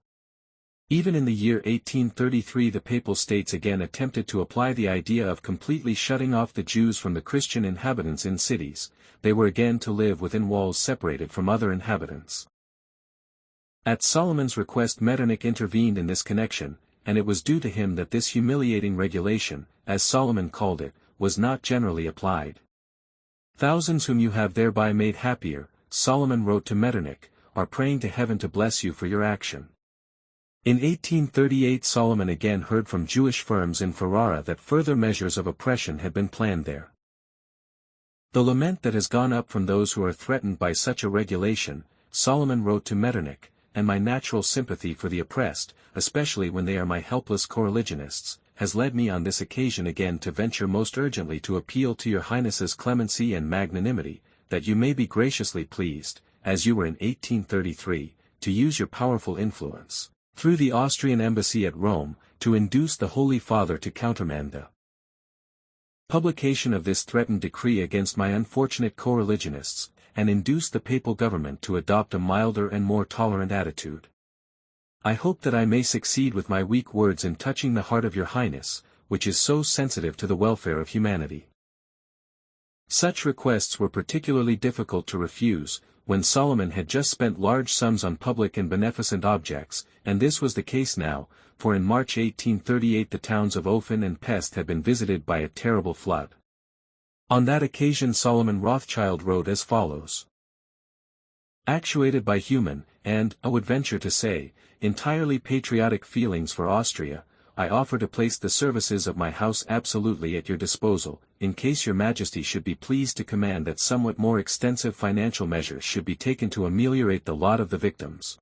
Even in the year 1833 the Papal States again attempted to apply the idea of completely shutting off the Jews from the Christian inhabitants in cities. They were again to live within walls separated from other inhabitants. At Solomon's request Metternich intervened in this connection, and it was due to him that this humiliating regulation, as Solomon called it, was not generally applied. Thousands whom you have thereby made happier, Solomon wrote to Metternich, are praying to heaven to bless you for your action. In 1838 Solomon again heard from Jewish firms in Ferrara that further measures of oppression had been planned there. The lament that has gone up from those who are threatened by such a regulation, Solomon wrote to Metternich, and my natural sympathy for the oppressed, especially when they are my helpless coreligionists, has led me on this occasion again to venture most urgently to appeal to your Highness's clemency and magnanimity, that you may be graciously pleased, as you were in 1833, to use your powerful influence, through the Austrian embassy at Rome, to induce the Holy Father to countermand the publication of this threatened decree against my unfortunate co-religionists, and induce the papal government to adopt a milder and more tolerant attitude. I hope that I may succeed with my weak words in touching the heart of your Highness, which is so sensitive to the welfare of humanity. Such requests were particularly difficult to refuse, when Solomon had just spent large sums on public and beneficent objects, and this was the case now, for in March 1838 the towns of Ofen and Pest had been visited by a terrible flood. On that occasion Solomon Rothschild wrote as follows. Actuated by human, and, I would venture to say, entirely patriotic feelings for Austria, I offer to place the services of my house absolutely at your disposal, in case your Majesty should be pleased to command that somewhat more extensive financial measures should be taken to ameliorate the lot of the victims.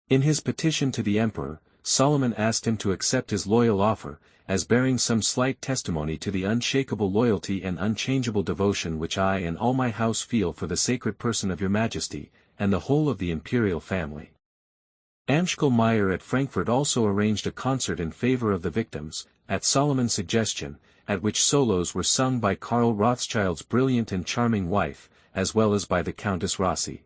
In his petition to the Emperor, Solomon asked him to accept his loyal offer, as bearing some slight testimony to the unshakable loyalty and unchangeable devotion which I and all my house feel for the sacred person of your Majesty, and the whole of the imperial family. Amschel Meyer at Frankfurt also arranged a concert in favor of the victims, at Solomon's suggestion, at which solos were sung by Karl Rothschild's brilliant and charming wife, as well as by the Countess Rossi.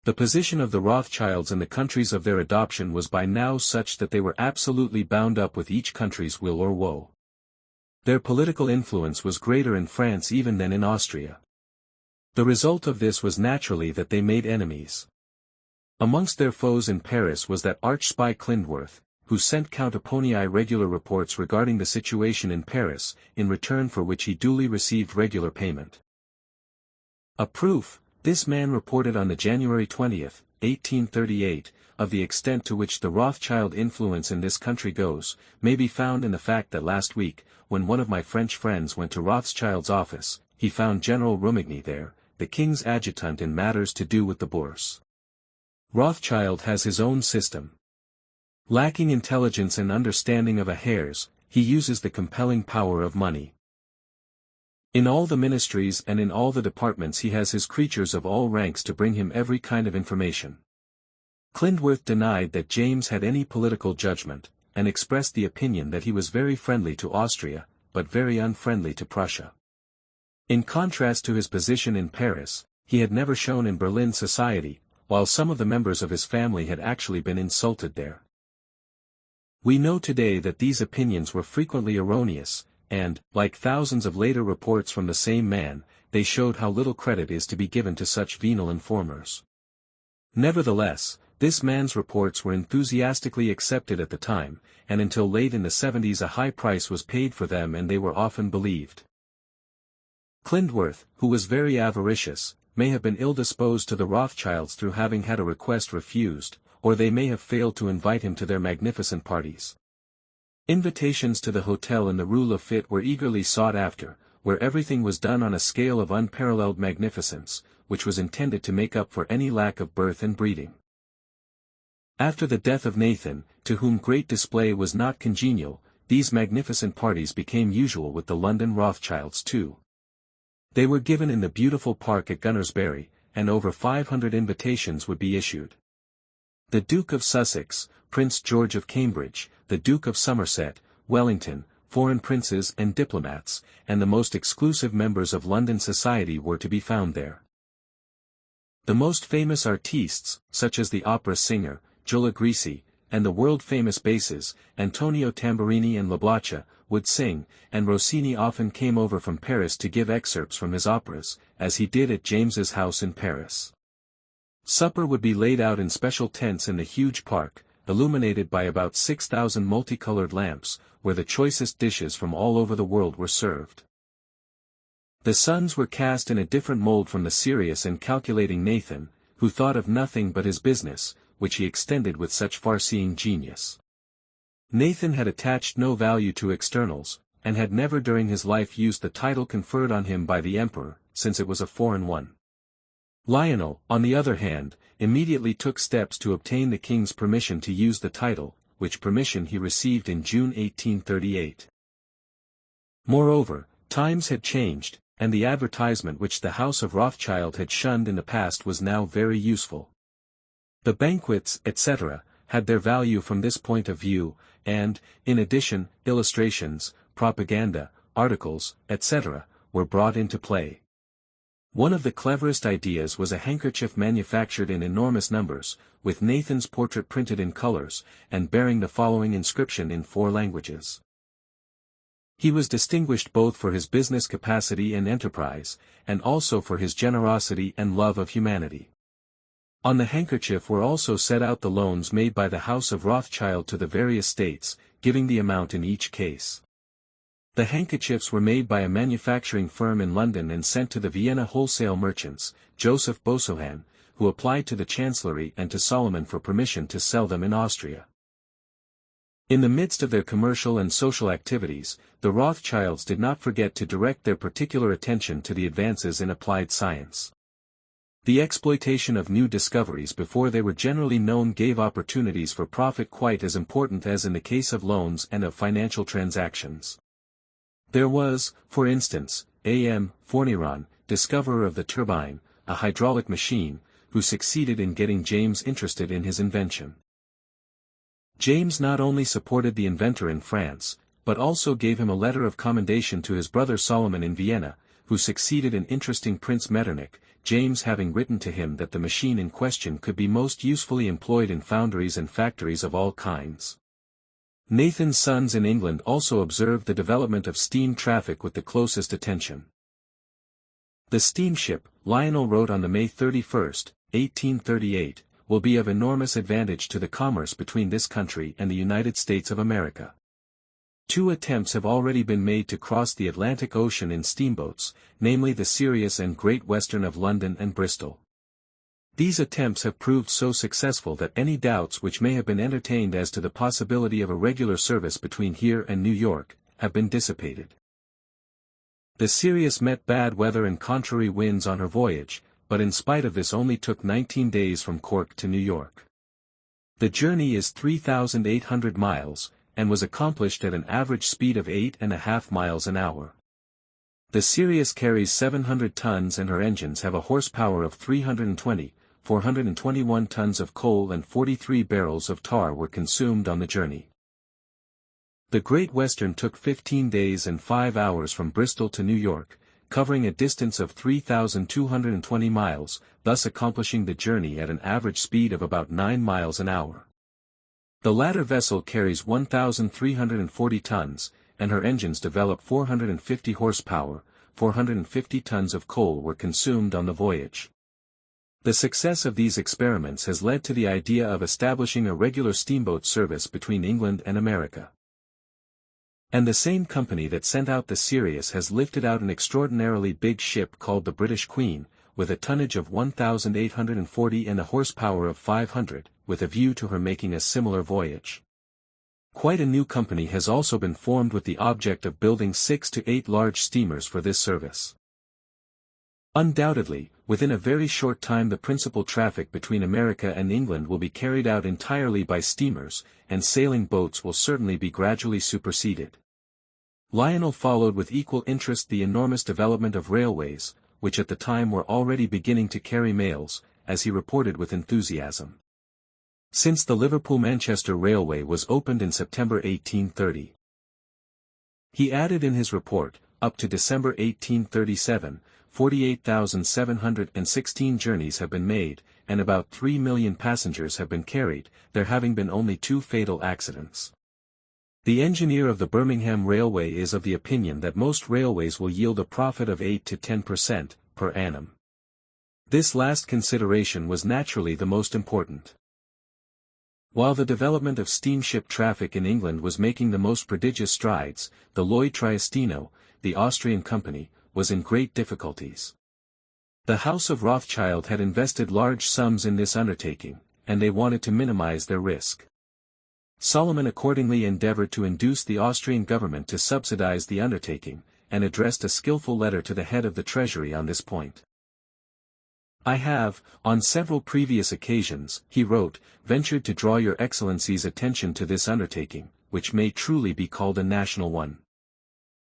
The position of the Rothschilds in the countries of their adoption was by now such that they were absolutely bound up with each country's will or woe. Their political influence was greater in France even than in Austria. The result of this was naturally that they made enemies. Amongst their foes in Paris was that arch-spy Klindworth, who sent Count Eponii regular reports regarding the situation in Paris, in return for which he duly received regular payment. A proof, this man reported on the January 20, 1838, of the extent to which the Rothschild influence in this country goes, may be found in the fact that last week, when one of my French friends went to Rothschild's office, he found General Rumigny there, the king's adjutant in matters to do with the Bourse. Rothschild has his own system. Lacking intelligence and understanding of affairs, he uses the compelling power of money. In all the ministries and in all the departments he has his creatures of all ranks to bring him every kind of information. Klindworth denied that James had any political judgment, and expressed the opinion that he was very friendly to Austria, but very unfriendly to Prussia. In contrast to his position in Paris, he had never shown in Berlin society, while some of the members of his family had actually been insulted there. We know today that these opinions were frequently erroneous, and, like thousands of later reports from the same man, they showed how little credit is to be given to such venal informers. Nevertheless, this man's reports were enthusiastically accepted at the time, and until late in the 70s a high price was paid for them and they were often believed. Klindworth, who was very avaricious, may have been ill-disposed to the Rothschilds through having had a request refused, or they may have failed to invite him to their magnificent parties. Invitations to the hotel in the Rue Lafitte were eagerly sought after, where everything was done on a scale of unparalleled magnificence, which was intended to make up for any lack of birth and breeding. After the death of Nathan, to whom great display was not congenial, these magnificent parties became usual with the London Rothschilds too. They were given in the beautiful park at Gunnersbury, and over 500 invitations would be issued. The Duke of Sussex, Prince George of Cambridge, the Duke of Somerset, Wellington, foreign princes and diplomats, and the most exclusive members of London society were to be found there. The most famous artistes, such as the opera singer, Giulia Grisi, and the world-famous basses, Antonio Tamburini and Lablacia, would sing, and Rossini often came over from Paris to give excerpts from his operas, as he did at James's house in Paris. Supper would be laid out in special tents in the huge park, illuminated by about 6,000 multicolored lamps, where the choicest dishes from all over the world were served. The suns were cast in a different mold from the serious and calculating Nathan, who thought of nothing but his business, which he extended with such far-seeing genius. Nathan had attached no value to externals, and had never during his life used the title conferred on him by the emperor, since it was a foreign one. Lionel, on the other hand, immediately took steps to obtain the king's permission to use the title, which permission he received in June 1838. Moreover, times had changed, and the advertisement which the House of Rothschild had shunned in the past was now very useful. The banquets, etc., had their value from this point of view, and, in addition, illustrations, propaganda, articles, etc., were brought into play. One of the cleverest ideas was a handkerchief manufactured in enormous numbers, with Nathan's portrait printed in colors, and bearing the following inscription in 4 languages. He was distinguished both for his business capacity and enterprise, and also for his generosity and love of humanity. On the handkerchief were also set out the loans made by the House of Rothschild to the various states, giving the amount in each case. The handkerchiefs were made by a manufacturing firm in London and sent to the Vienna wholesale merchants, Joseph Bosohan, who applied to the Chancellery and to Solomon for permission to sell them in Austria. In the midst of their commercial and social activities, the Rothschilds did not forget to direct their particular attention to the advances in applied science. The exploitation of new discoveries before they were generally known gave opportunities for profit quite as important as in the case of loans and of financial transactions. There was, for instance, A.M. Fourniron, discoverer of the turbine, a hydraulic machine, who succeeded in getting James interested in his invention. James not only supported the inventor in France, but also gave him a letter of commendation to his brother Solomon in Vienna, who succeeded in interesting Prince Metternich, James having written to him that the machine in question could be most usefully employed in foundries and factories of all kinds. Nathan's sons in England also observed the development of steam traffic with the closest attention. The steamship, Lionel wrote on the May 31, 1838, will be of enormous advantage to the commerce between this country and the United States of America. 2 attempts have already been made to cross the Atlantic Ocean in steamboats, namely the Sirius and Great Western of London and Bristol. These attempts have proved so successful that any doubts which may have been entertained as to the possibility of a regular service between here and New York, have been dissipated. The Sirius met bad weather and contrary winds on her voyage, but in spite of this only took 19 days from Cork to New York. The journey is 3,800 miles, and was accomplished at an average speed of 8.5 miles an hour. The Sirius carries 700 tons and her engines have a horsepower of 320, 421 tons of coal and 43 barrels of tar were consumed on the journey. The Great Western took 15 days and 5 hours from Bristol to New York, covering a distance of 3,220 miles, thus accomplishing the journey at an average speed of about 9 miles an hour. The latter vessel carries 1,340 tons, and her engines develop 450 horsepower, 450 tons of coal were consumed on the voyage. The success of these experiments has led to the idea of establishing a regular steamboat service between England and America. And the same company that sent out the Sirius has lifted out an extraordinarily big ship called the British Queen, with a tonnage of 1,840 and a horsepower of 500, with a view to her making a similar voyage. Quite a new company has also been formed with the object of building 6 to 8 large steamers for this service. Undoubtedly, within a very short time the principal traffic between America and England will be carried out entirely by steamers, and sailing boats will certainly be gradually superseded. Lionel followed with equal interest the enormous development of railways, which at the time were already beginning to carry mails, as he reported with enthusiasm. Since the Liverpool-Manchester Railway was opened in September 1830. He added in his report, up to December 1837, 48,716 journeys have been made, and about 3 million passengers have been carried, there having been only 2 fatal accidents. The engineer of the Birmingham Railway is of the opinion that most railways will yield a profit of 8 to 10% per annum. This last consideration was naturally the most important. While the development of steamship traffic in England was making the most prodigious strides, the Lloyd Triestino, the Austrian company, was in great difficulties. The House of Rothschild had invested large sums in this undertaking, and they wanted to minimize their risk. Solomon accordingly endeavored to induce the Austrian government to subsidize the undertaking, and addressed a skillful letter to the head of the treasury on this point. "I have, on several previous occasions," he wrote, "ventured to draw your Excellency's attention to this undertaking, which may truly be called a national one.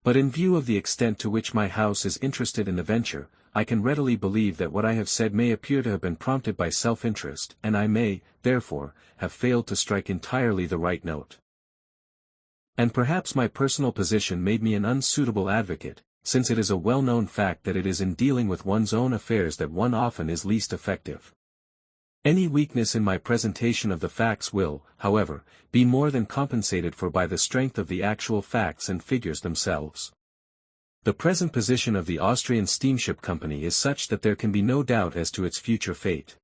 But in view of the extent to which my house is interested in the venture, I can readily believe that what I have said may appear to have been prompted by self-interest, and I may, therefore, have failed to strike entirely the right note. And perhaps my personal position made me an unsuitable advocate, since it is a well-known fact that it is in dealing with one's own affairs that one often is least effective. Any weakness in my presentation of the facts will, however, be more than compensated for by the strength of the actual facts and figures themselves. The present position of the Austrian Steamship Company is such that there can be no doubt as to its future fate.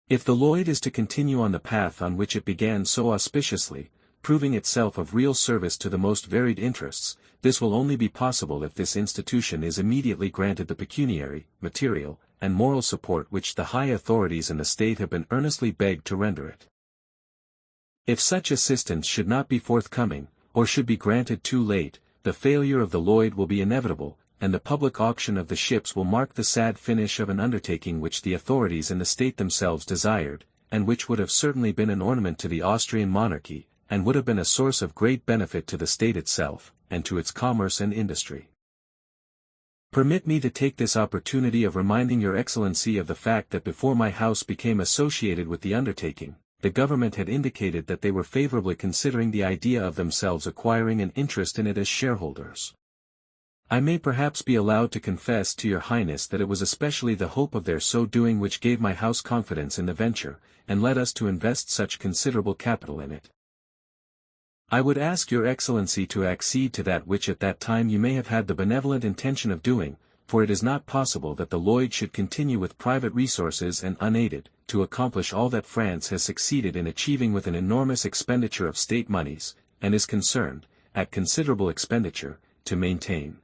If the Lloyd is to continue on the path on which it began so auspiciously, proving itself of real service to the most varied interests, this will only be possible if this institution is immediately granted the pecuniary, material, and moral support which the high authorities in the state have been earnestly begged to render it. If such assistance should not be forthcoming, or should be granted too late, the failure of the Lloyd will be inevitable, and the public auction of the ships will mark the sad finish of an undertaking which the authorities in the state themselves desired, and which would have certainly been an ornament to the Austrian monarchy, and would have been a source of great benefit to the state itself, and to its commerce and industry. Permit me to take this opportunity of reminding Your Excellency of the fact that before my house became associated with the undertaking, the government had indicated that they were favorably considering the idea of themselves acquiring an interest in it as shareholders. I may perhaps be allowed to confess to Your Highness that it was especially the hope of their so doing which gave my house confidence in the venture, and led us to invest such considerable capital in it. I would ask Your Excellency to accede to that which at that time you may have had the benevolent intention of doing, for it is not possible that the Lloyd should continue with private resources and unaided, to accomplish all that France has succeeded in achieving with an enormous expenditure of state moneys, and is concerned, at considerable expenditure, to maintain.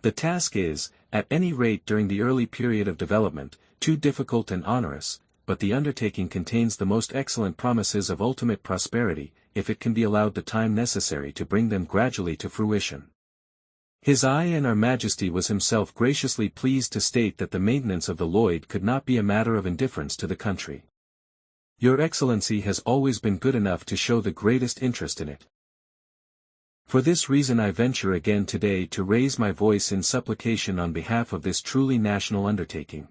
The task is, at any rate during the early period of development, too difficult and onerous, but the undertaking contains the most excellent promises of ultimate prosperity, if it can be allowed the time necessary to bring them gradually to fruition. His Eye and Our Majesty was himself graciously pleased to state that the maintenance of the Lloyd could not be a matter of indifference to the country. Your Excellency has always been good enough to show the greatest interest in it. For this reason I venture again today to raise my voice in supplication on behalf of this truly national undertaking.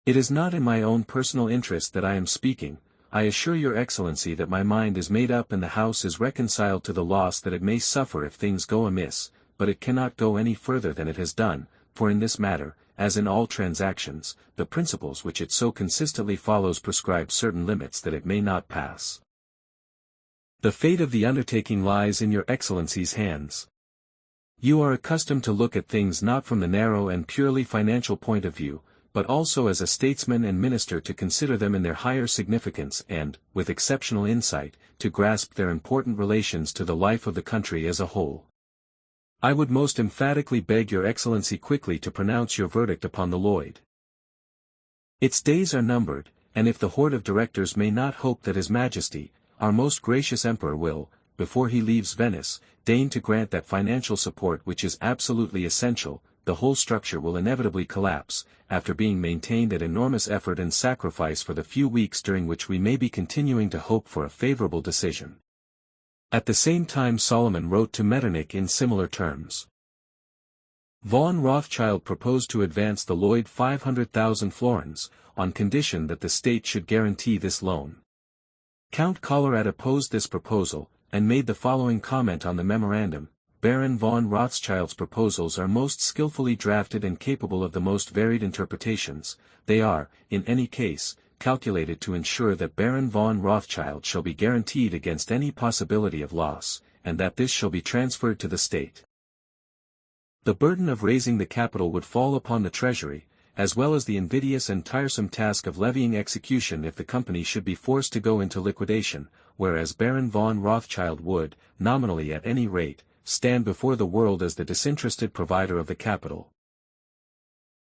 It is not in my own personal interest that I am speaking. I assure Your Excellency that my mind is made up and the House is reconciled to the loss that it may suffer if things go amiss, but it cannot go any further than it has done, for in this matter, as in all transactions, the principles which it so consistently follows prescribe certain limits that it may not pass. The fate of the undertaking lies in Your Excellency's hands. You are accustomed to look at things not from the narrow and purely financial point of view, but also as a statesman and minister to consider them in their higher significance and, with exceptional insight, to grasp their important relations to the life of the country as a whole. I would most emphatically beg Your Excellency quickly to pronounce your verdict upon the Lloyd. Its days are numbered, and if the Board of Directors may not hope that His Majesty, our most gracious Emperor will, before he leaves Venice, deign to grant that financial support which is absolutely essential, the whole structure will inevitably collapse, after being maintained at enormous effort and sacrifice for the few weeks during which we may be continuing to hope for a favorable decision. At the same time Solomon wrote to Metternich in similar terms. Von Rothschild proposed to advance the Lloyd 500,000 florins, on condition that the state should guarantee this loan. Count Colorad opposed this proposal, and made the following comment on the memorandum: Baron von Rothschild's proposals are most skillfully drafted and capable of the most varied interpretations. They are, in any case, calculated to ensure that Baron von Rothschild shall be guaranteed against any possibility of loss, and that this shall be transferred to the state. The burden of raising the capital would fall upon the treasury, as well as the invidious and tiresome task of levying execution if the company should be forced to go into liquidation, whereas Baron von Rothschild would, nominally at any rate, stand before the world as the disinterested provider of the capital.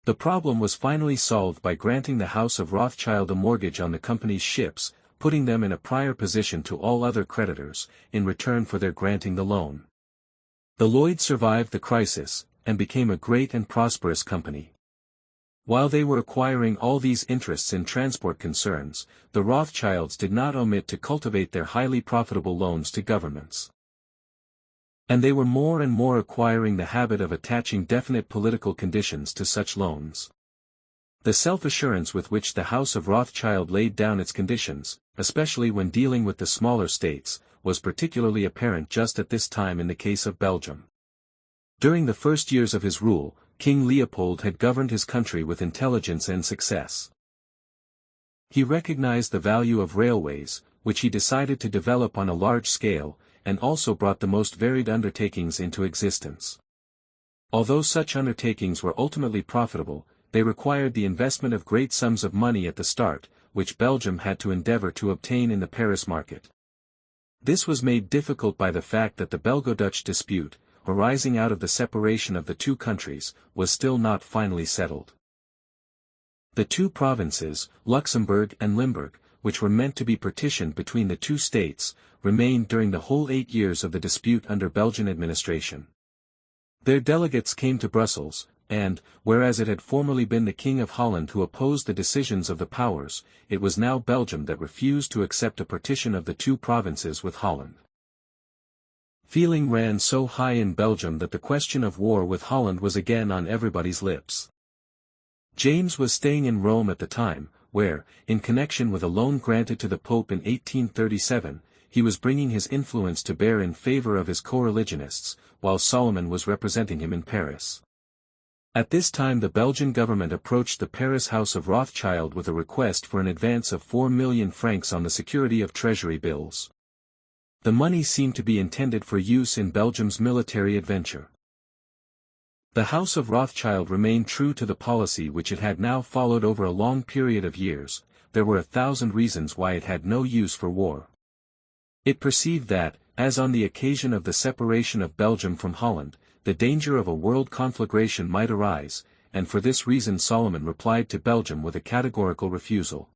The problem was finally solved by granting the House of Rothschild a mortgage on the company's ships, putting them in a prior position to all other creditors, in return for their granting the loan. The Lloyds survived the crisis, and became a great and prosperous company. While they were acquiring all these interests in transport concerns, the Rothschilds did not omit to cultivate their highly profitable loans to governments. And they were more and more acquiring the habit of attaching definite political conditions to such loans. The self-assurance with which the House of Rothschild laid down its conditions, especially when dealing with the smaller states, was particularly apparent just at this time in the case of Belgium. During the first years of his rule, King Leopold had governed his country with intelligence and success. He recognized the value of railways, which he decided to develop on a large scale, and also brought the most varied undertakings into existence. Although such undertakings were ultimately profitable, they required the investment of great sums of money at the start, which Belgium had to endeavor to obtain in the Paris market. This was made difficult by the fact that the Belgo-Dutch dispute, arising out of the separation of the two countries, was still not finally settled. The two provinces, Luxembourg and Limburg, which were meant to be partitioned between the two states, remained during the whole 8 years of the dispute under Belgian administration. Their delegates came to Brussels, and, whereas it had formerly been the King of Holland who opposed the decisions of the powers, it was now Belgium that refused to accept a partition of the two provinces with Holland. Feeling ran so high in Belgium that the question of war with Holland was again on everybody's lips. James was staying in Rome at the time, where, in connection with a loan granted to the Pope in 1837, he was bringing his influence to bear in favor of his co-religionists, while Solomon was representing him in Paris. At this time the Belgian government approached the Paris House of Rothschild with a request for an advance of 4 million francs on the security of treasury bills. The money seemed to be intended for use in Belgium's military adventure. The House of Rothschild remained true to the policy which it had now followed over a long period of years. There were 1,000 reasons why it had no use for war. It perceived that, as on the occasion of the separation of Belgium from Holland, the danger of a world conflagration might arise, and for this reason Solomon replied to Belgium with a categorical refusal.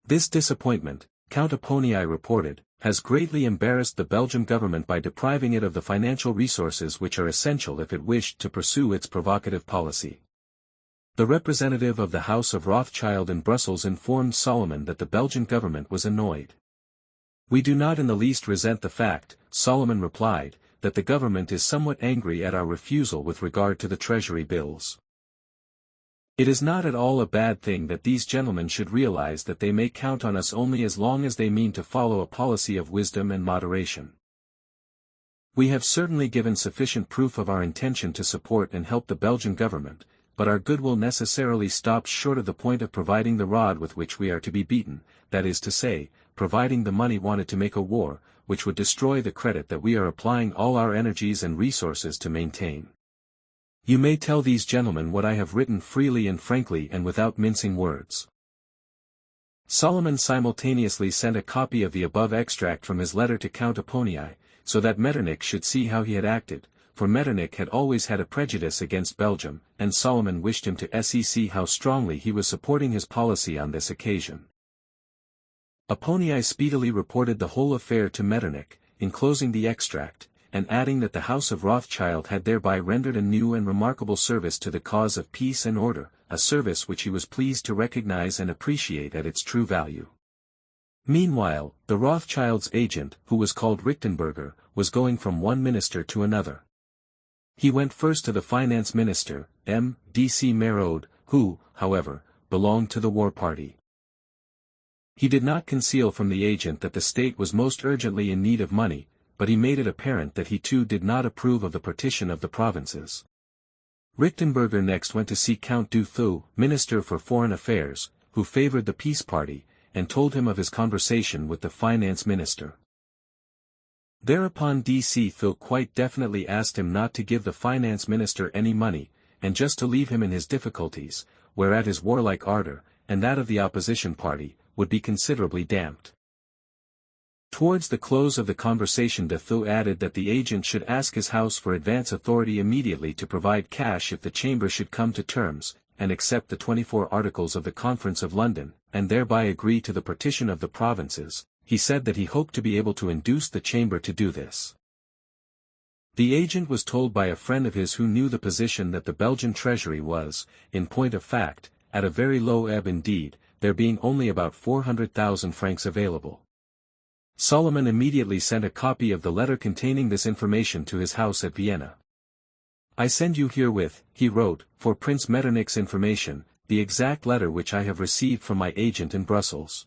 This disappointment, Count Egon reported, has greatly embarrassed the Belgian government by depriving it of the financial resources which are essential if it wished to pursue its provocative policy. The representative of the House of Rothschild in Brussels informed Solomon that the Belgian government was annoyed. "We do not in the least resent the fact," Solomon replied, "that the government is somewhat angry at our refusal with regard to the treasury bills. It is not at all a bad thing that these gentlemen should realize that they may count on us only as long as they mean to follow a policy of wisdom and moderation. We have certainly given sufficient proof of our intention to support and help the Belgian government, but our goodwill necessarily stops short of the point of providing the rod with which we are to be beaten, that is to say, providing the money wanted to make a war, which would destroy the credit that we are applying all our energies and resources to maintain. You may tell these gentlemen what I have written freely and frankly and without mincing words." Solomon simultaneously sent a copy of the above extract from his letter to Count Egon, so that Metternich should see how he had acted, for Metternich had always had a prejudice against Belgium, and Solomon wished him to see how strongly he was supporting his policy on this occasion. Egon speedily reported the whole affair to Metternich, enclosing the extract, and adding that the House of Rothschild had thereby rendered a new and remarkable service to the cause of peace and order, a service which he was pleased to recognize and appreciate at its true value. Meanwhile, the Rothschilds' agent, who was called Richtenberger, was going from one minister to another. He went first to the finance minister, M.D.C. Merode, who, however, belonged to the war party. He did not conceal from the agent that the state was most urgently in need of money, but he made it apparent that he too did not approve of the partition of the provinces. Richtenberger next went to see Count du Thou, Minister for Foreign Affairs, who favored the peace party, and told him of his conversation with the finance minister. Thereupon D.C. Thou quite definitely asked him not to give the finance minister any money, and just to leave him in his difficulties, whereat his warlike ardor, and that of the opposition party, would be considerably damped. Towards the close of the conversation de Thou added that the agent should ask his house for advance authority immediately to provide cash if the chamber should come to terms, and accept the 24 articles of the Conference of London, and thereby agree to the partition of the provinces. He said that he hoped to be able to induce the chamber to do this. The agent was told by a friend of his who knew the position that the Belgian treasury was, in point of fact, at a very low ebb indeed, there being only about 400,000 francs available. Solomon immediately sent a copy of the letter containing this information to his house at Vienna. "I send you herewith," he wrote, "for Prince Metternich's information, the exact letter which I have received from my agent in Brussels.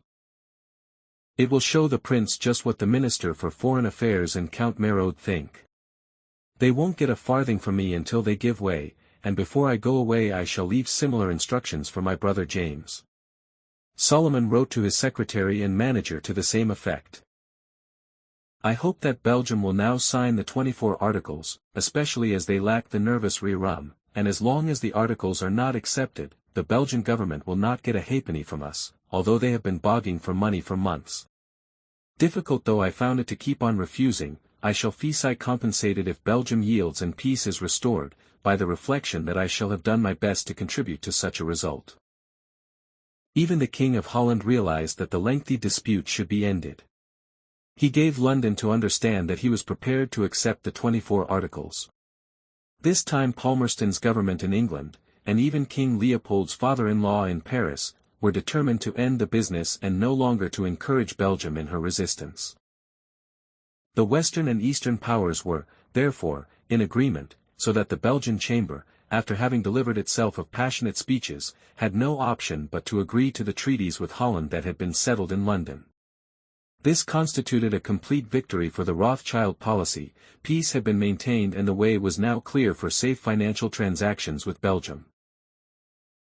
It will show the prince just what the Minister for Foreign Affairs and Count Merode think. They won't get a farthing from me until they give way, and before I go away I shall leave similar instructions for my brother James." Solomon wrote to his secretary and manager to the same effect. "I hope that Belgium will now sign the 24 articles, especially as they lack the nervous rerum, and as long as the articles are not accepted, the Belgian government will not get a halfpenny from us, although they have been begging for money for months. Difficult though I found it to keep on refusing, I shall be compensated if Belgium yields and peace is restored, by the reflection that I shall have done my best to contribute to such a result." Even the King of Holland realized that the lengthy dispute should be ended. He gave London to understand that he was prepared to accept the 24 articles. This time Palmerston's government in England, and even King Leopold's father-in-law in Paris, were determined to end the business and no longer to encourage Belgium in her resistance. The Western and Eastern powers were, therefore, in agreement, so that the Belgian Chamber, after having delivered itself of passionate speeches, had no option but to agree to the treaties with Holland that had been settled in London. This constituted a complete victory for the Rothschild policy. Peace had been maintained and the way was now clear for safe financial transactions with Belgium.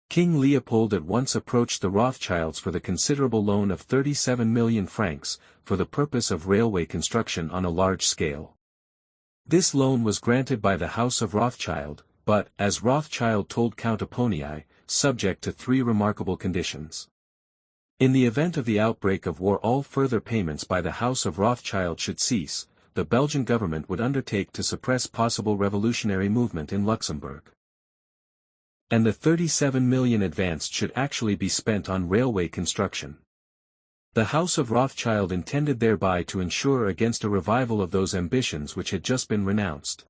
King Leopold at once approached the Rothschilds for the considerable loan of 37 million francs, for the purpose of railway construction on a large scale. This loan was granted by the House of Rothschild, but, as Rothschild told Count Egon, subject to 3 remarkable conditions. In the event of the outbreak of war all further payments by the House of Rothschild should cease, the Belgian government would undertake to suppress possible revolutionary movement in Luxembourg. And the 37 million advanced should actually be spent on railway construction. The House of Rothschild intended thereby to ensure against a revival of those ambitions which had just been renounced.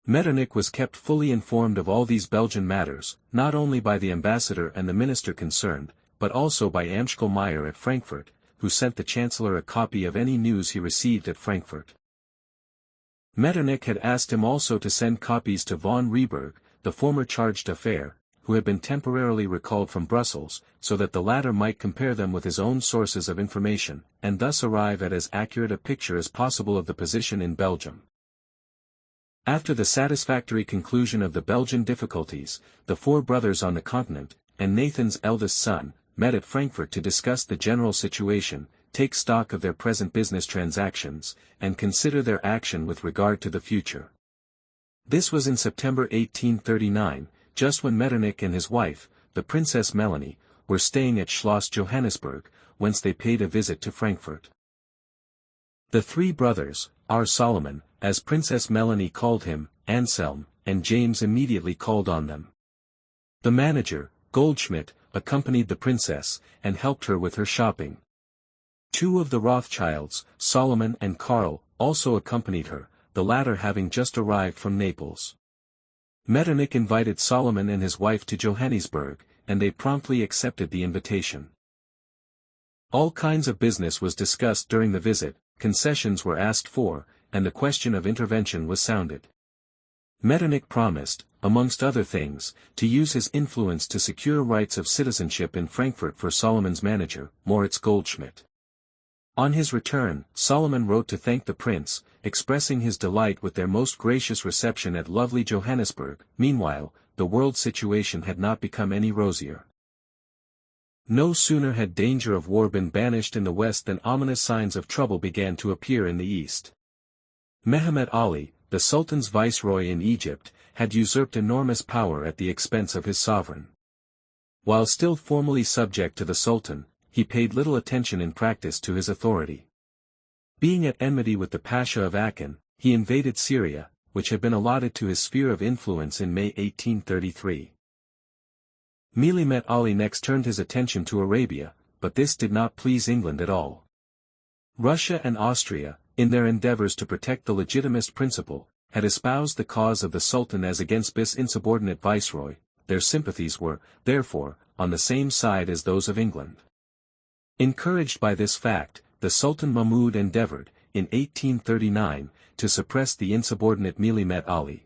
Metternich was kept fully informed of all these Belgian matters, not only by the ambassador and the minister concerned, but also by Amschel Meyer at Frankfurt, who sent the Chancellor a copy of any news he received at Frankfurt. Metternich had asked him also to send copies to von Rieberg, the former charge d'affaires, who had been temporarily recalled from Brussels, so that the latter might compare them with his own sources of information, and thus arrive at as accurate a picture as possible of the position in Belgium. After the satisfactory conclusion of the Belgian difficulties, the 4 brothers on the continent, and Nathan's eldest son, met at Frankfurt to discuss the general situation, take stock of their present business transactions, and consider their action with regard to the future. This was in September 1839, just when Metternich and his wife, the Princess Melanie, were staying at Schloss Johannesburg, whence they paid a visit to Frankfurt. The 3 brothers, our Solomon, as Princess Melanie called him, Anselm, and James immediately called on them. The manager, Goldschmidt, accompanied the princess, and helped her with her shopping. 2 of the Rothschilds, Solomon and Karl, also accompanied her, the latter having just arrived from Naples. Metternich invited Solomon and his wife to Johannesburg, and they promptly accepted the invitation. All kinds of business was discussed during the visit, concessions were asked for, and the question of intervention was sounded. Metternich promised, amongst other things, to use his influence to secure rights of citizenship in Frankfurt for Solomon's manager, Moritz Goldschmidt. On his return, Solomon wrote to thank the prince, expressing his delight with their most gracious reception at lovely Johannesburg. Meanwhile, the world situation had not become any rosier. No sooner had danger of war been banished in the west than ominous signs of trouble began to appear in the east. Mehemet Ali, the the Sultan's viceroy in Egypt, had usurped enormous power at the expense of his sovereign. While still formally subject to the Sultan, he paid little attention in practice to his authority. Being at enmity with the Pasha of Achen, he invaded Syria, which had been allotted to his sphere of influence in May 1833. Mehmet Ali next turned his attention to Arabia, but this did not please England at all. Russia and Austria, in their endeavors to protect the legitimist principle, had espoused the cause of the Sultan as against this insubordinate viceroy. Their sympathies were, therefore, on the same side as those of England. Encouraged by this fact, the Sultan Mahmud endeavored, in 1839, to suppress the insubordinate Mehmet Ali.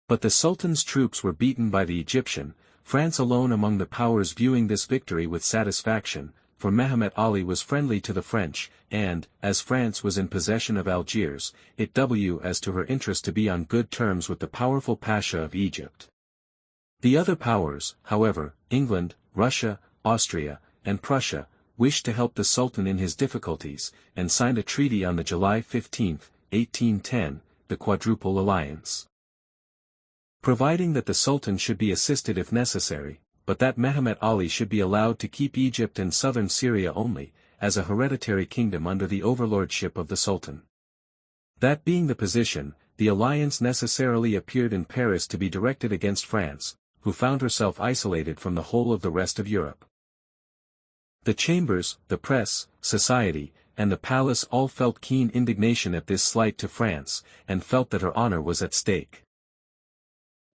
But the Sultan's troops were beaten by the Egyptian, France alone among the powers viewing this victory with satisfaction, for Mehmet Ali was friendly to the French, and, as France was in possession of Algiers, it was to her interest to be on good terms with the powerful Pasha of Egypt. The other powers, however, England, Russia, Austria, and Prussia, wished to help the Sultan in his difficulties, and signed a treaty on the July 15, 1810, the Quadruple Alliance. Providing that the Sultan should be assisted if necessary, but that Mehmet Ali should be allowed to keep Egypt and southern Syria only, as a hereditary kingdom under the overlordship of the Sultan. That being the position, the alliance necessarily appeared in Paris to be directed against France, who found herself isolated from the whole of the rest of Europe. The chambers, the press, society, and the palace all felt keen indignation at this slight to France, and felt that her honor was at stake.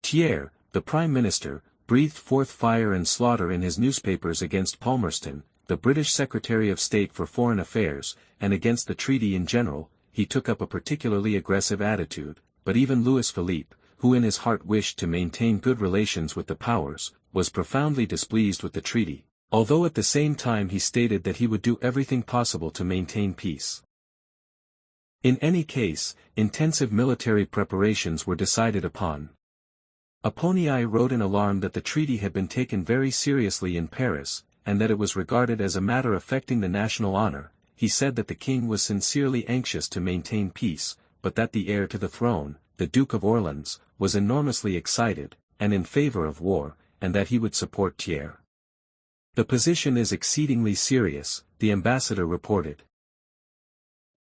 Thiers, the Prime Minister, breathed forth fire and slaughter in his newspapers against Palmerston, the British Secretary of State for Foreign Affairs, and against the treaty in general. He took up a particularly aggressive attitude, but even Louis Philippe, who in his heart wished to maintain good relations with the powers, was profoundly displeased with the treaty, although at the same time he stated that he would do everything possible to maintain peace. In any case, intensive military preparations were decided upon. Apponyi wrote in alarm that the treaty had been taken very seriously in Paris, and that it was regarded as a matter affecting the national honor. He said that the king was sincerely anxious to maintain peace, but that the heir to the throne, the Duke of Orleans, was enormously excited, and in favor of war, and that he would support Thiers. The position is exceedingly serious, the ambassador reported.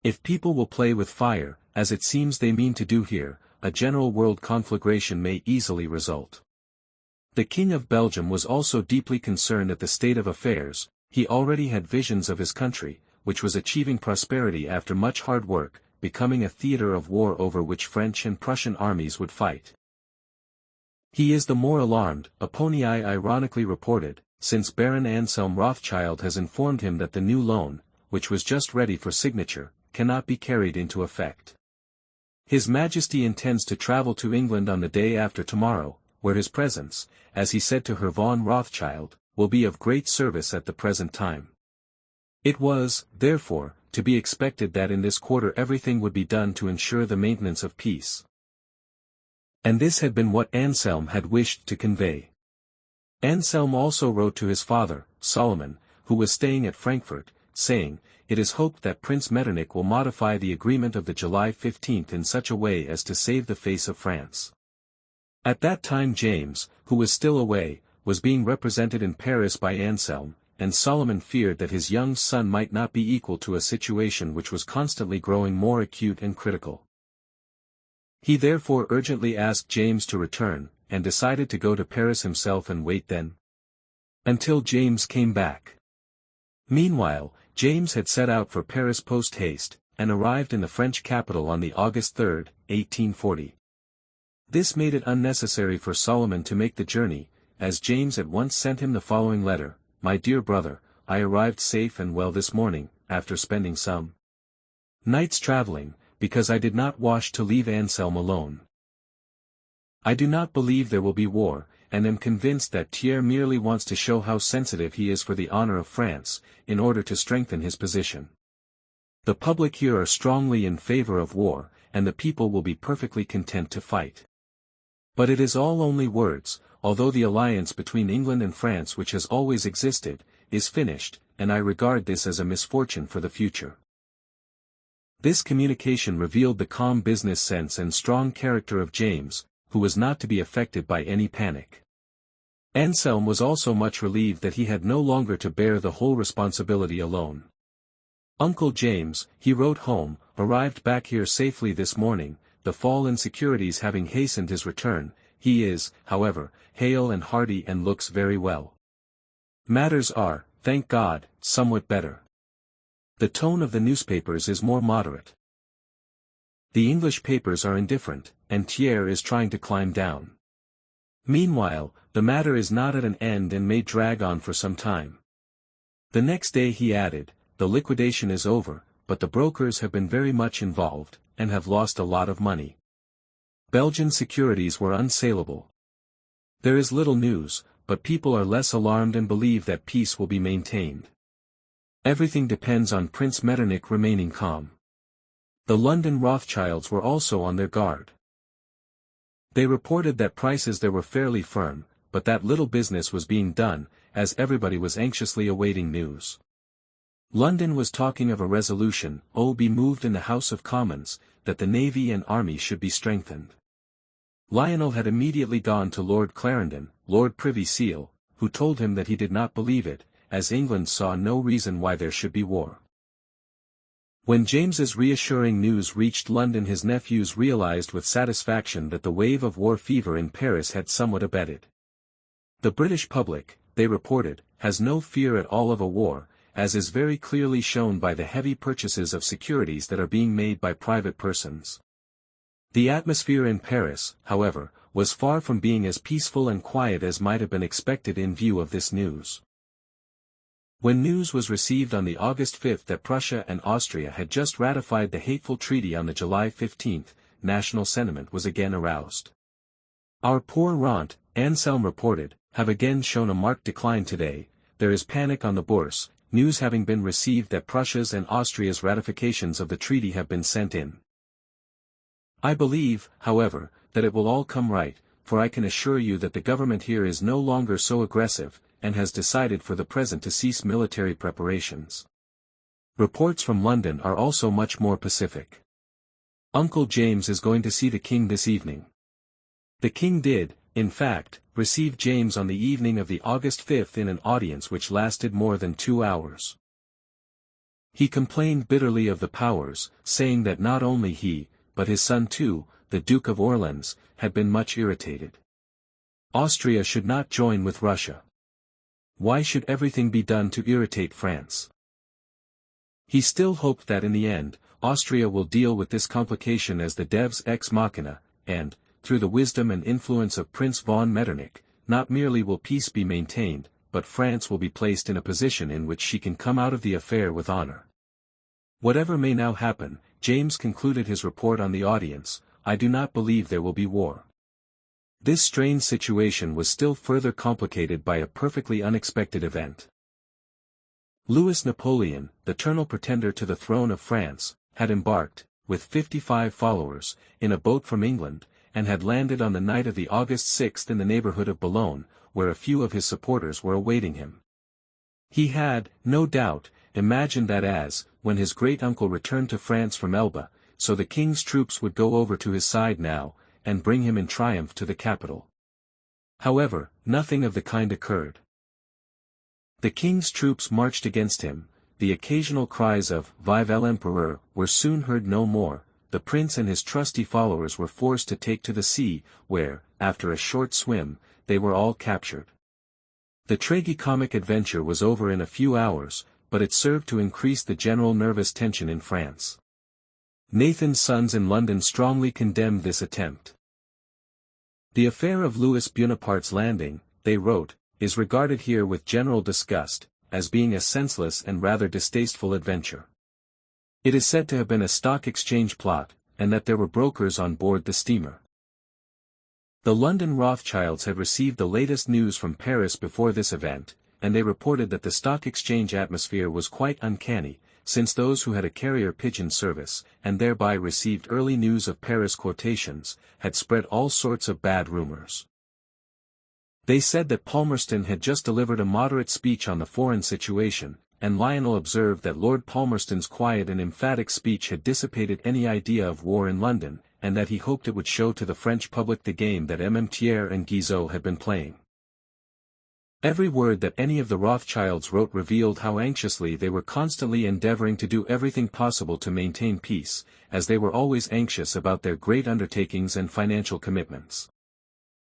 If people will play with fire, as it seems they mean to do here, a general world conflagration may easily result. The King of Belgium was also deeply concerned at the state of affairs. He already had visions of his country, which was achieving prosperity after much hard work, becoming a theater of war over which French and Prussian armies would fight. He is the more alarmed, Apponyi ironically reported, since Baron Anselm Rothschild has informed him that the new loan, which was just ready for signature, cannot be carried into effect. His Majesty intends to travel to England on the day after tomorrow, where his presence, as he said to Herr von Rothschild, will be of great service at the present time. It was, therefore, to be expected that in this quarter everything would be done to ensure the maintenance of peace. And this had been what Anselm had wished to convey. Anselm also wrote to his father, Solomon, who was staying at Frankfurt, saying, "It is hoped that Prince Metternich will modify the agreement of the July 15 in such a way as to save the face of France." At that time James, who was still away, was being represented in Paris by Anselm, and Solomon feared that his young son might not be equal to a situation which was constantly growing more acute and critical. He therefore urgently asked James to return, and decided to go to Paris himself and wait then until James came back. Meanwhile, James had set out for Paris post-haste, and arrived in the French capital on the August 3, 1840. This made it unnecessary for Solomon to make the journey, as James at once sent him the following letter: "My dear brother, I arrived safe and well this morning, after spending some nights traveling, because I did not wish to leave Anselm alone. I do not believe there will be war, and am convinced that Thiers merely wants to show how sensitive he is for the honor of France, in order to strengthen his position. The public here are strongly in favor of war, and the people will be perfectly content to fight. But it is all only words, although the alliance between England and France, which has always existed, is finished, and I regard this as a misfortune for the future. This communication revealed the calm business sense and strong character of James, who was not to be affected by any panic. Anselm was also much relieved that he had no longer to bear the whole responsibility alone. "Uncle James," he wrote home, "arrived back here safely this morning, the fall in securities having hastened his return. He is, however, hale and hearty and looks very well. Matters are, thank God, somewhat better. The tone of the newspapers is more moderate. The English papers are indifferent, and Thiers is trying to climb down. Meanwhile, the matter is not at an end and may drag on for some time." The next day he added, "The liquidation is over, but the brokers have been very much involved, and have lost a lot of money. Belgian securities were unsaleable. There is little news, but people are less alarmed and believe that peace will be maintained. Everything depends on Prince Metternich remaining calm." The London Rothschilds were also on their guard. They reported that prices there were fairly firm, but that little business was being done, as everybody was anxiously awaiting news. London was talking of a resolution, be moved in the House of Commons, that the Navy and Army should be strengthened. Lionel had immediately gone to Lord Clarendon, Lord Privy Seal, who told him that he did not believe it, as England saw no reason why there should be war. When James's reassuring news reached London, his nephews realized with satisfaction that the wave of war fever in Paris had somewhat abated. "The British public," they reported, "has no fear at all of a war, as is very clearly shown by the heavy purchases of securities that are being made by private persons." The atmosphere in Paris, however, was far from being as peaceful and quiet as might have been expected in view of this news. When news was received on the August 5 that Prussia and Austria had just ratified the hateful treaty on the July 15, national sentiment was again aroused. "Our poor rente," Anselm reported, "have again shown a marked decline today. There is panic on the bourse, news having been received that Prussia's and Austria's ratifications of the treaty have been sent in. I believe, however, that it will all come right, for I can assure you that the government here is no longer so aggressive, and has decided for the present to cease military preparations. Reports from London are also much more pacific. Uncle James is going to see the King this evening." The King did, in fact, receive James on the evening of the August 5 in an audience which lasted more than 2 hours. He complained bitterly of the powers, saying that not only he, but his son too, the Duke of Orleans, had been much irritated. Austria should not join with Russia. Why should everything be done to irritate France? He still hoped that in the end, Austria will deal with this complication as the Deus ex machina, and, through the wisdom and influence of Prince von Metternich, not merely will peace be maintained, but France will be placed in a position in which she can come out of the affair with honor. Whatever may now happen, James concluded his report on the audience, I do not believe there will be war. This strange situation was still further complicated by a perfectly unexpected event. Louis Napoleon, the eternal pretender to the throne of France, had embarked, with 55 followers, in a boat from England, and had landed on the night of the August 6 in the neighborhood of Boulogne, where a few of his supporters were awaiting him. He had, no doubt, imagined that as, when his great-uncle returned to France from Elba, so the king's troops would go over to his side now, and bring him in triumph to the capital. However, nothing of the kind occurred. The king's troops marched against him, the occasional cries of Vive l'Empereur were soon heard no more, the prince and his trusty followers were forced to take to the sea, where, after a short swim, they were all captured. The tragicomic adventure was over in a few hours, but it served to increase the general nervous tension in France. Nathan's sons in London strongly condemned this attempt. The affair of Louis Bonaparte's landing, they wrote, is regarded here with general disgust, as being a senseless and rather distasteful adventure. It is said to have been a stock exchange plot, and that there were brokers on board the steamer. The London Rothschilds had received the latest news from Paris before this event, and they reported that the stock exchange atmosphere was quite uncanny, since those who had a carrier pigeon service, and thereby received early news of Paris quotations, had spread all sorts of bad rumors. They said that Palmerston had just delivered a moderate speech on the foreign situation, and Lionel observed that Lord Palmerston's quiet and emphatic speech had dissipated any idea of war in London, and that he hoped it would show to the French public the game that Thiers and Guizot had been playing. Every word that any of the Rothschilds wrote revealed how anxiously they were constantly endeavoring to do everything possible to maintain peace, as they were always anxious about their great undertakings and financial commitments.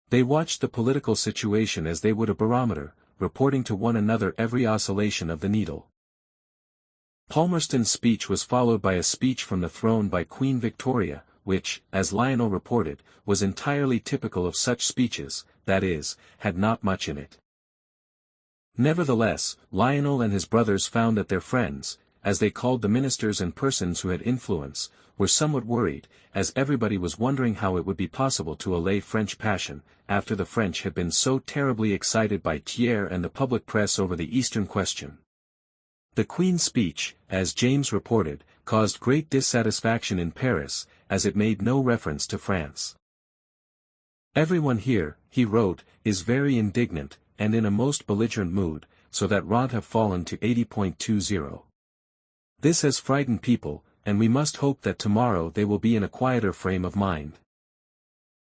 They watched the political situation as they would a barometer, reporting to one another every oscillation of the needle. Palmerston's speech was followed by a speech from the throne by Queen Victoria, which, as Lionel reported, was entirely typical of such speeches, that is, had not much in it. Nevertheless, Lionel and his brothers found that their friends, as they called the ministers and persons who had influence, were somewhat worried, as everybody was wondering how it would be possible to allay French passion, after the French had been so terribly excited by Thiers and the public press over the Eastern question. The Queen's speech, as James reported, caused great dissatisfaction in Paris, as it made no reference to France. "Everyone here," he wrote, "is very indignant, and in a most belligerent mood, so that rot have fallen to 80.20. This has frightened people, and we must hope that tomorrow they will be in a quieter frame of mind."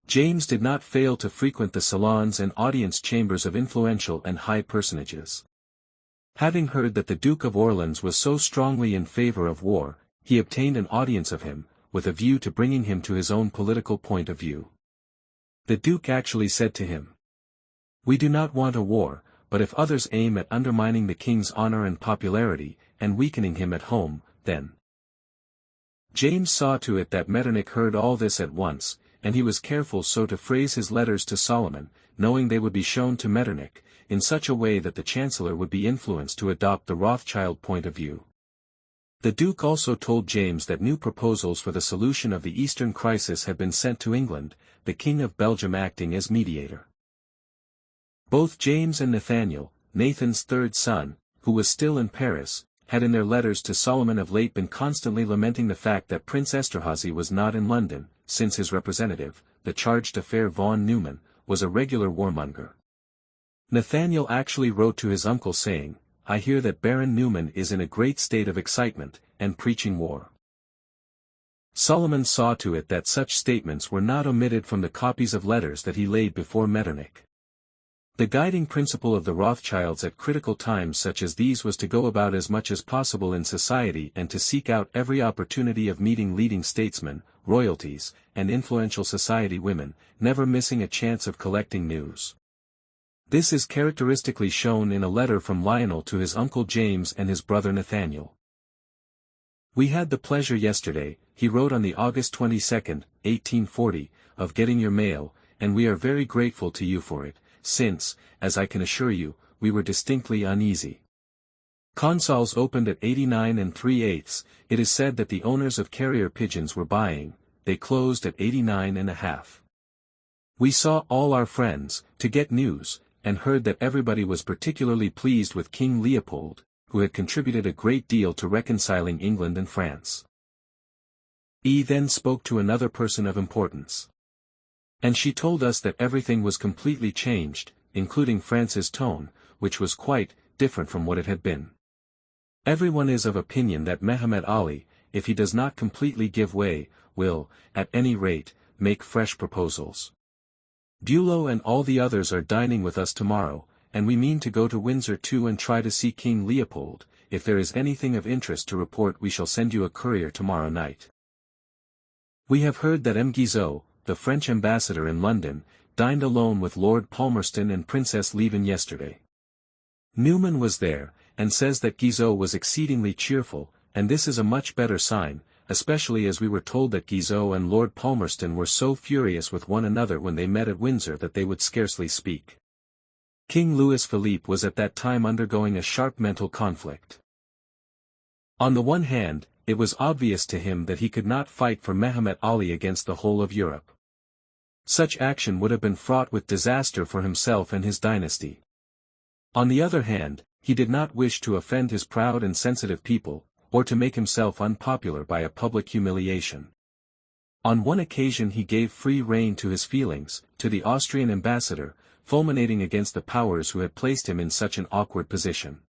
James did not fail to frequent the salons and audience chambers of influential and high personages. Having heard that the Duke of Orleans was so strongly in favor of war, he obtained an audience of him, with a view to bringing him to his own political point of view. The Duke actually said to him, "We do not want a war, but if others aim at undermining the king's honor and popularity, and weakening him at home, then." James saw to it that Metternich heard all this at once, and he was careful so to phrase his letters to Solomon, knowing they would be shown to Metternich, in such a way that the Chancellor would be influenced to adopt the Rothschild point of view. The Duke also told James that new proposals for the solution of the Eastern crisis had been sent to England, the King of Belgium acting as mediator. Both James and Nathaniel, Nathan's third son, who was still in Paris, had in their letters to Solomon of late been constantly lamenting the fact that Prince Esterhazy was not in London, since his representative, the charge d'affaires von Neumann, was a regular warmonger. Nathaniel actually wrote to his uncle saying, "I hear that Baron Neumann is in a great state of excitement, and preaching war." Solomon saw to it that such statements were not omitted from the copies of letters that he laid before Metternich. The guiding principle of the Rothschilds at critical times such as these was to go about as much as possible in society and to seek out every opportunity of meeting leading statesmen, royalties, and influential society women, never missing a chance of collecting news. This is characteristically shown in a letter from Lionel to his uncle James and his brother Nathaniel. "We had the pleasure yesterday," he wrote on the August 22, 1840, "of getting your mail, and we are very grateful to you for it, since, as I can assure you, we were distinctly uneasy. Consols opened at 89 3/8, it is said that the owners of carrier pigeons were buying, they closed at 89 1/2. We saw all our friends, to get news, and heard that everybody was particularly pleased with King Leopold, who had contributed a great deal to reconciling England and France." He then spoke to another person of importance. "And she told us that everything was completely changed, including France's tone, which was quite different from what it had been. Everyone is of opinion that Mehemet Ali, if he does not completely give way, will, at any rate, make fresh proposals. Bülow and all the others are dining with us tomorrow, and we mean to go to Windsor too and try to see King Leopold. If there is anything of interest to report we shall send you a courier tomorrow night. We have heard that Guizot, the French ambassador in London, dined alone with Lord Palmerston and Princess Leven yesterday. Neumann was there, and says that Guizot was exceedingly cheerful, and this is a much better sign, especially as we were told that Guizot and Lord Palmerston were so furious with one another when they met at Windsor that they would scarcely speak. King Louis Philippe was at that time undergoing a sharp mental conflict. On the one hand, it was obvious to him that he could not fight for Mehemet Ali against the whole of Europe. Such action would have been fraught with disaster for himself and his dynasty. On the other hand, he did not wish to offend his proud and sensitive people, or to make himself unpopular by a public humiliation. On one occasion he gave free rein to his feelings, to the Austrian ambassador, fulminating against the powers who had placed him in such an awkward position.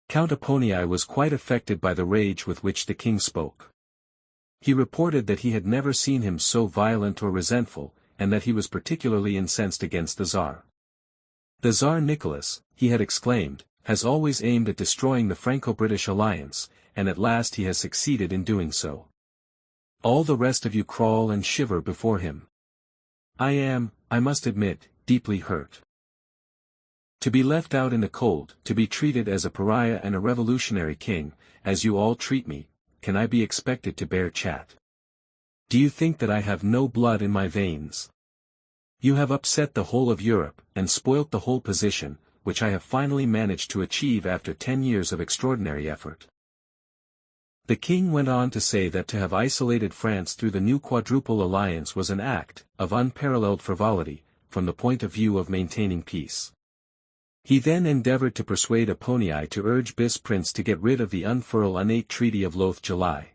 Count Egon was quite affected by the rage with which the king spoke. He reported that he had never seen him so violent or resentful, and that he was particularly incensed against the Tsar. The Tsar Nicholas, he had exclaimed, has always aimed at destroying the Franco-British alliance, and at last he has succeeded in doing so. All the rest of you crawl and shiver before him. I am, I must admit, deeply hurt. To be left out in the cold, to be treated as a pariah and a revolutionary king, as you all treat me, can I be expected to bear chat? Do you think that I have no blood in my veins? You have upset the whole of Europe, and spoilt the whole position, which I have finally managed to achieve after 10 years of extraordinary effort. The king went on to say that to have isolated France through the new quadruple alliance was an act of unparalleled frivolity, from the point of view of maintaining peace. He then endeavored to persuade Egon to urge Bis Prince to get rid of the unfurl unate Treaty of Loth July.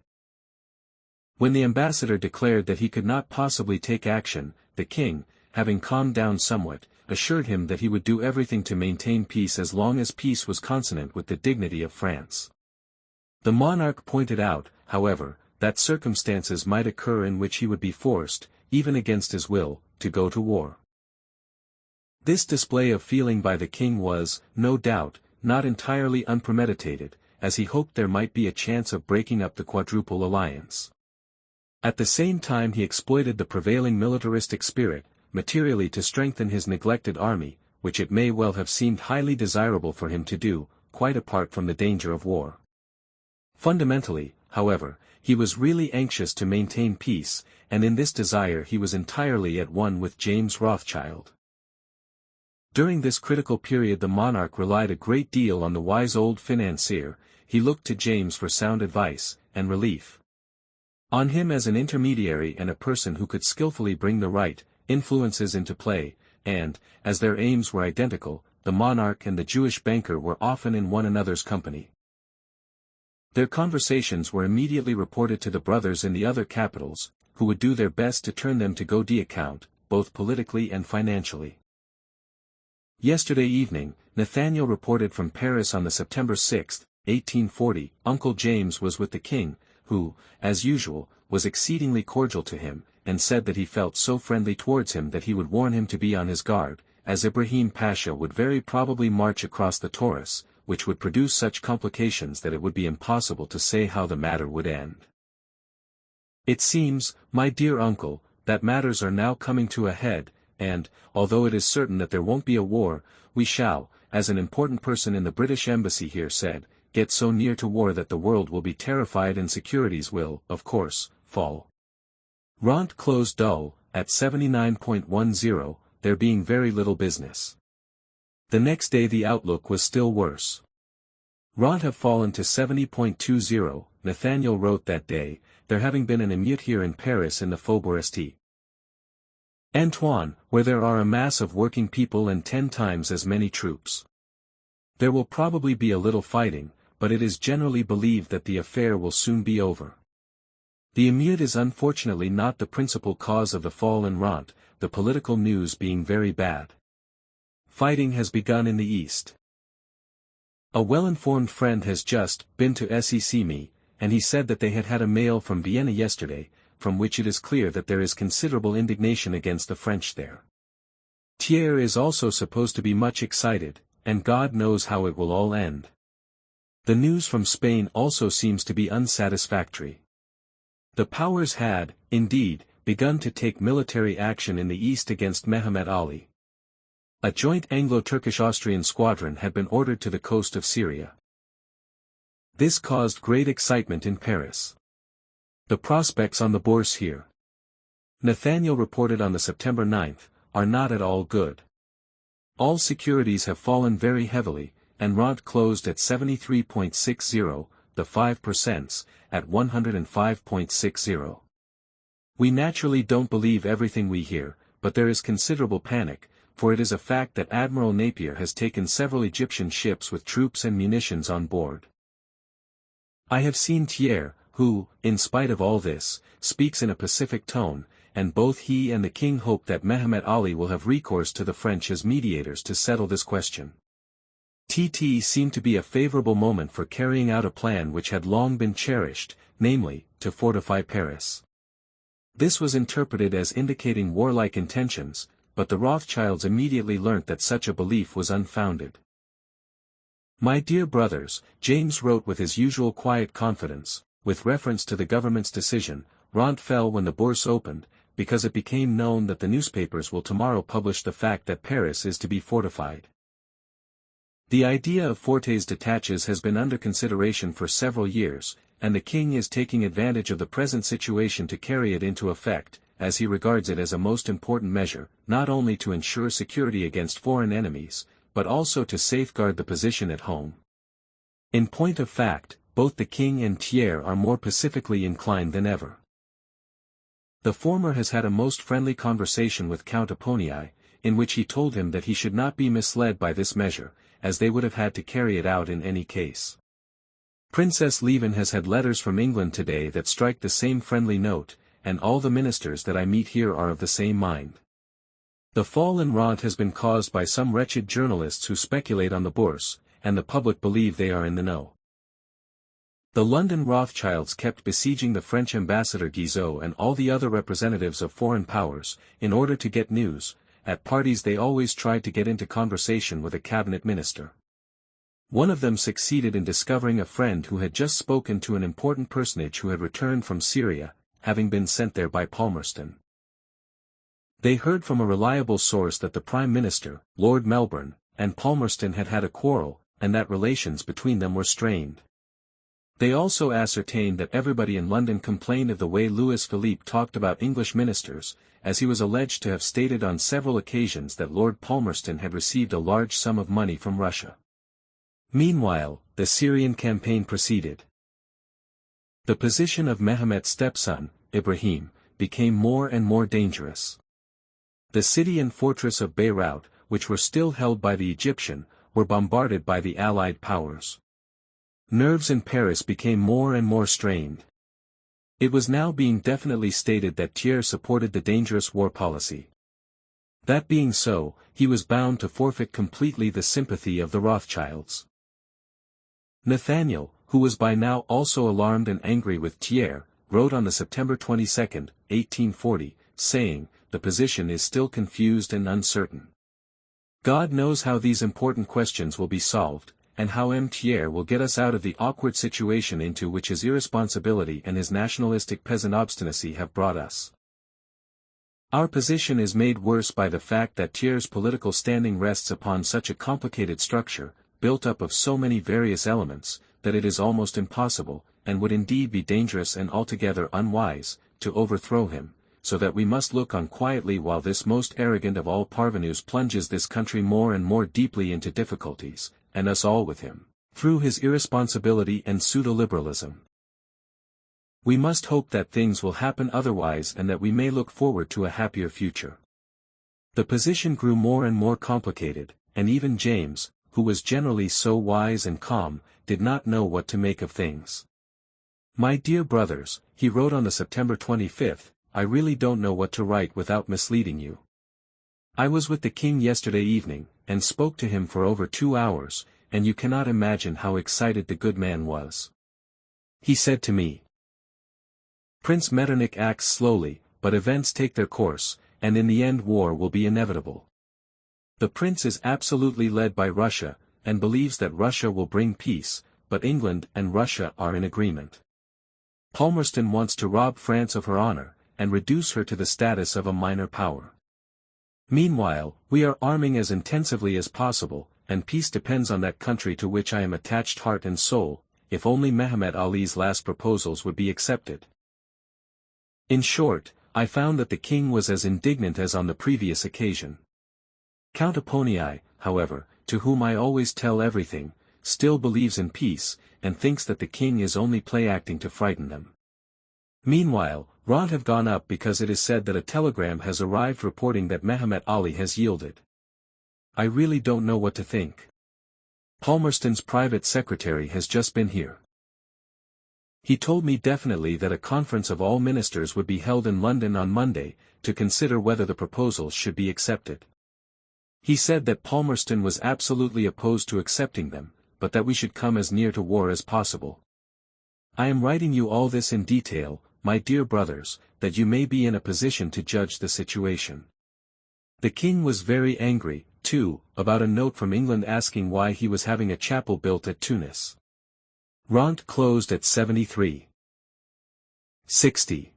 When the ambassador declared that he could not possibly take action, the king, having calmed down somewhat, assured him that he would do everything to maintain peace as long as peace was consonant with the dignity of France. The monarch pointed out, however, that circumstances might occur in which he would be forced, even against his will, to go to war. This display of feeling by the king was, no doubt, not entirely unpremeditated, as he hoped there might be a chance of breaking up the quadruple alliance. At the same time he exploited the prevailing militaristic spirit, materially to strengthen his neglected army, which it may well have seemed highly desirable for him to do, quite apart from the danger of war. Fundamentally, however, he was really anxious to maintain peace, and in this desire he was entirely at one with James Rothschild. During this critical period the monarch relied a great deal on the wise old financier. He looked to James for sound advice, and relief. On him as an intermediary and a person who could skillfully bring the right influences into play, and, as their aims were identical, the monarch and the Jewish banker were often in one another's company. Their conversations were immediately reported to the brothers in the other capitals, who would do their best to turn them to good account, both politically and financially. Yesterday evening, Nathaniel reported from Paris on the September 6, 1840, Uncle James was with the king, who, as usual, was exceedingly cordial to him, and said that he felt so friendly towards him that he would warn him to be on his guard, as Ibrahim Pasha would very probably march across the Taurus, which would produce such complications that it would be impossible to say how the matter would end. It seems, my dear uncle, that matters are now coming to a head, and, although it is certain that there won't be a war, we shall, as an important person in the British embassy here said, get so near to war that the world will be terrified and securities will, of course, fall. Rent closed dull, at 79.10, there being very little business. The next day the outlook was still worse. Rent have fallen to 70.20, Nathaniel wrote that day, there having been an émeute here in Paris in the Faubourg St. Antoine, where there are a mass of working people and 10 times as many troops. There will probably be a little fighting, but it is generally believed that the affair will soon be over. The émeute is unfortunately not the principal cause of the fall in Rent, the political news being very bad. Fighting has begun in the east. A well-informed friend has just been to sec me, and he said that they had had a mail from Vienna yesterday, from which it is clear that there is considerable indignation against the French there. Thiers is also supposed to be much excited, and God knows how it will all end. The news from Spain also seems to be unsatisfactory. The powers had, indeed, begun to take military action in the east against Mehemet Ali. A joint Anglo-Turkish-Austrian squadron had been ordered to the coast of Syria. This caused great excitement in Paris. The prospects on the bourse here, Nathaniel reported on the September 9, are not at all good. All securities have fallen very heavily, and Rent closed at 73.60, the 5%, at 105.60. We naturally don't believe everything we hear, but there is considerable panic, for it is a fact that Admiral Napier has taken several Egyptian ships with troops and munitions on board. I have seen Thiers, who, in spite of all this, speaks in a pacific tone, and both he and the king hope that Mehemet Ali will have recourse to the French as mediators to settle this question. TT seemed to be a favorable moment for carrying out a plan which had long been cherished, namely, to fortify Paris. This was interpreted as indicating warlike intentions, but the Rothschilds immediately learnt that such a belief was unfounded. My dear brothers, James wrote with his usual quiet confidence, with reference to the government's decision, Rant fell when the bourse opened, because it became known that the newspapers will tomorrow publish the fact that Paris is to be fortified. The idea of fortes detaches has been under consideration for several years, and the king is taking advantage of the present situation to carry it into effect, as he regards it as a most important measure, not only to ensure security against foreign enemies, but also to safeguard the position at home. In point of fact, both the king and Thiers are more pacifically inclined than ever. The former has had a most friendly conversation with Count Egon, in which he told him that he should not be misled by this measure, as they would have had to carry it out in any case. Princess Lieven has had letters from England today that strike the same friendly note, and all the ministers that I meet here are of the same mind. The fall in Rant has been caused by some wretched journalists who speculate on the bourse, and the public believe they are in the know. The London Rothschilds kept besieging the French ambassador Guizot and all the other representatives of foreign powers, in order to get news. At parties they always tried to get into conversation with a cabinet minister. One of them succeeded in discovering a friend who had just spoken to an important personage who had returned from Syria, having been sent there by Palmerston. They heard from a reliable source that the Prime Minister, Lord Melbourne, and Palmerston had had a quarrel, and that relations between them were strained. They also ascertained that everybody in London complained of the way Louis Philippe talked about English ministers, as he was alleged to have stated on several occasions that Lord Palmerston had received a large sum of money from Russia. Meanwhile, the Syrian campaign proceeded. The position of Mehmet's stepson, Ibrahim, became more and more dangerous. The city and fortress of Beirut, which were still held by the Egyptian, were bombarded by the Allied powers. Nerves in Paris became more and more strained. It was now being definitely stated that Thiers supported the dangerous war policy. That being so, he was bound to forfeit completely the sympathy of the Rothschilds. Nathaniel, who was by now also alarmed and angry with Thiers, wrote on the September 22, 1840, saying, "The position is still confused and uncertain. God knows how these important questions will be solved, and how M. Thiers will get us out of the awkward situation into which his irresponsibility and his nationalistic peasant obstinacy have brought us. Our position is made worse by the fact that Thiers' political standing rests upon such a complicated structure, built up of so many various elements, that it is almost impossible, and would indeed be dangerous and altogether unwise, to overthrow him, so that we must look on quietly while this most arrogant of all parvenus plunges this country more and more deeply into difficulties, and us all with him, through his irresponsibility and pseudo-liberalism. We must hope that things will happen otherwise and that we may look forward to a happier future." The position grew more and more complicated, and even James, who was generally so wise and calm, did not know what to make of things. "My dear brothers," he wrote on the September 25, "I really don't know what to write without misleading you. I was with the king yesterday evening, and spoke to him for over 2 hours, and you cannot imagine how excited the good man was. He said to me, 'Prince Metternich acts slowly, but events take their course, and in the end war will be inevitable. The prince is absolutely led by Russia, and believes that Russia will bring peace, but England and Russia are in agreement. Palmerston wants to rob France of her honor, and reduce her to the status of a minor power. Meanwhile, we are arming as intensively as possible, and peace depends on that country to which I am attached heart and soul, if only Mehemet Ali's last proposals would be accepted.' In short, I found that the king was as indignant as on the previous occasion. Count Egon, however, to whom I always tell everything, still believes in peace, and thinks that the king is only play-acting to frighten them. Meanwhile, Rant have gone up because it is said that a telegram has arrived reporting that Mehemet Ali has yielded. I really don't know what to think. Palmerston's private secretary has just been here. He told me definitely that a conference of all ministers would be held in London on Monday, to consider whether the proposals should be accepted. He said that Palmerston was absolutely opposed to accepting them, but that we should come as near to war as possible. I am writing you all this in detail, my dear brothers, that you may be in a position to judge the situation. The king was very angry, too, about a note from England asking why he was having a chapel built at Tunis. Rent closed at 73. 60.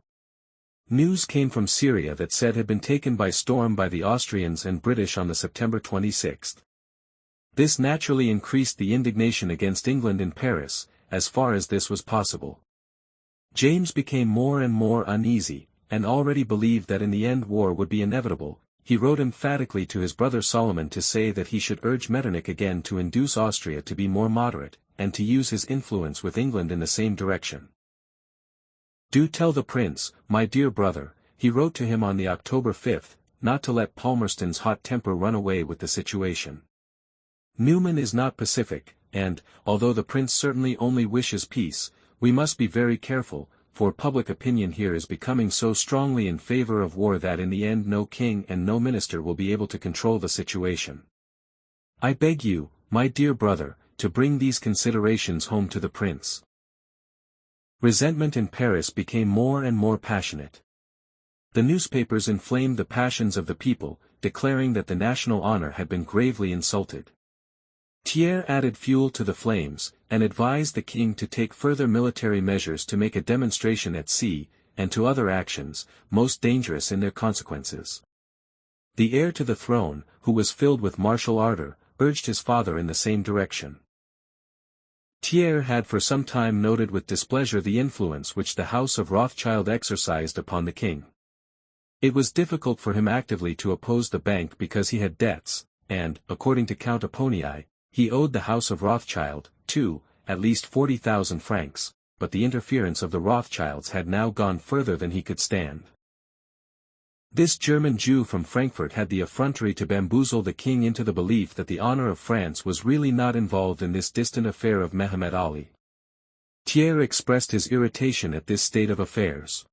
News came from Syria that said had been taken by storm by the Austrians and British on the September 26. This naturally increased the indignation against England in Paris, as far as this was possible. James became more and more uneasy, and already believed that in the end war would be inevitable. He wrote emphatically to his brother Solomon to say that he should urge Metternich again to induce Austria to be more moderate, and to use his influence with England in the same direction. Do tell the prince, my dear brother, he wrote to him on the October 5, not to let Palmerston's hot temper run away with the situation. Newman is not pacific, and, although the prince certainly only wishes peace, we must be very careful, for public opinion here is becoming so strongly in favor of war that in the end no king and no minister will be able to control the situation. I beg you, my dear brother, to bring these considerations home to the prince. Resentment in Paris became more and more passionate. The newspapers inflamed the passions of the people, declaring that the national honor had been gravely insulted. Thiers added fuel to the flames, and advised the king to take further military measures to make a demonstration at sea, and to other actions, most dangerous in their consequences. The heir to the throne, who was filled with martial ardor, urged his father in the same direction. Thiers had for some time noted with displeasure the influence which the House of Rothschild exercised upon the king. It was difficult for him actively to oppose the bank because he had debts, and, according to Count Egon, he owed the House of Rothschild, too, at least 40,000 francs, but the interference of the Rothschilds had now gone further than he could stand. This German Jew from Frankfurt had the effrontery to bamboozle the king into the belief that the honor of France was really not involved in this distant affair of Mehemet Ali. Thiers expressed his irritation at this state of affairs.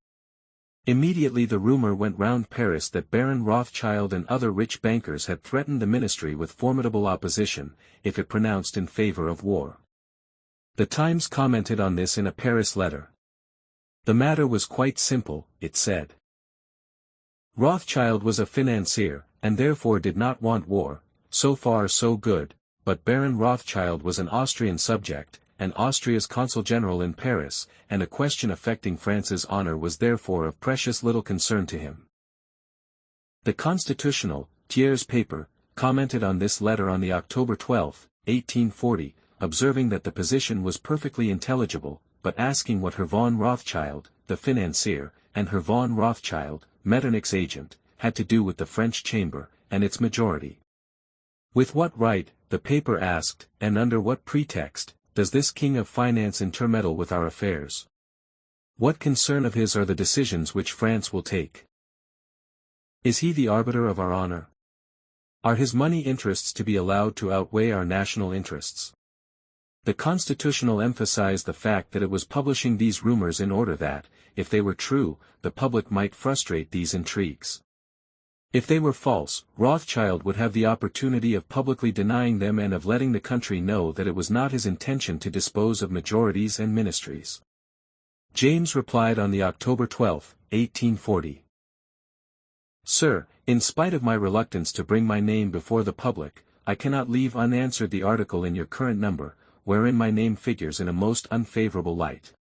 Immediately the rumor went round Paris that Baron Rothschild and other rich bankers had threatened the ministry with formidable opposition, if it pronounced in favor of war. The Times commented on this in a Paris letter. The matter was quite simple, it said. Rothschild was a financier, and therefore did not want war, so far so good, but Baron Rothschild was an Austrian subject, and Austria's consul general in Paris, and a question affecting France's honor was therefore of precious little concern to him. The Constitutional, Thiers' paper, commented on this letter on the October 12, 1840, observing that the position was perfectly intelligible, but asking what Herr von Rothschild, the financier, and Herr von Rothschild, Metternich's agent, had to do with the French Chamber, and its majority. With what right, the paper asked, and under what pretext, does this king of finance intermeddle with our affairs? What concern of his are the decisions which France will take? Is he the arbiter of our honor? Are his money interests to be allowed to outweigh our national interests? The Constitutional emphasized the fact that it was publishing these rumors in order that, if they were true, the public might frustrate these intrigues. If they were false, Rothschild would have the opportunity of publicly denying them and of letting the country know that it was not his intention to dispose of majorities and ministries. James replied on the October 12, 1840. Sir, in spite of my reluctance to bring my name before the public, I cannot leave unanswered the article in your current number, wherein my name figures in a most unfavorable light.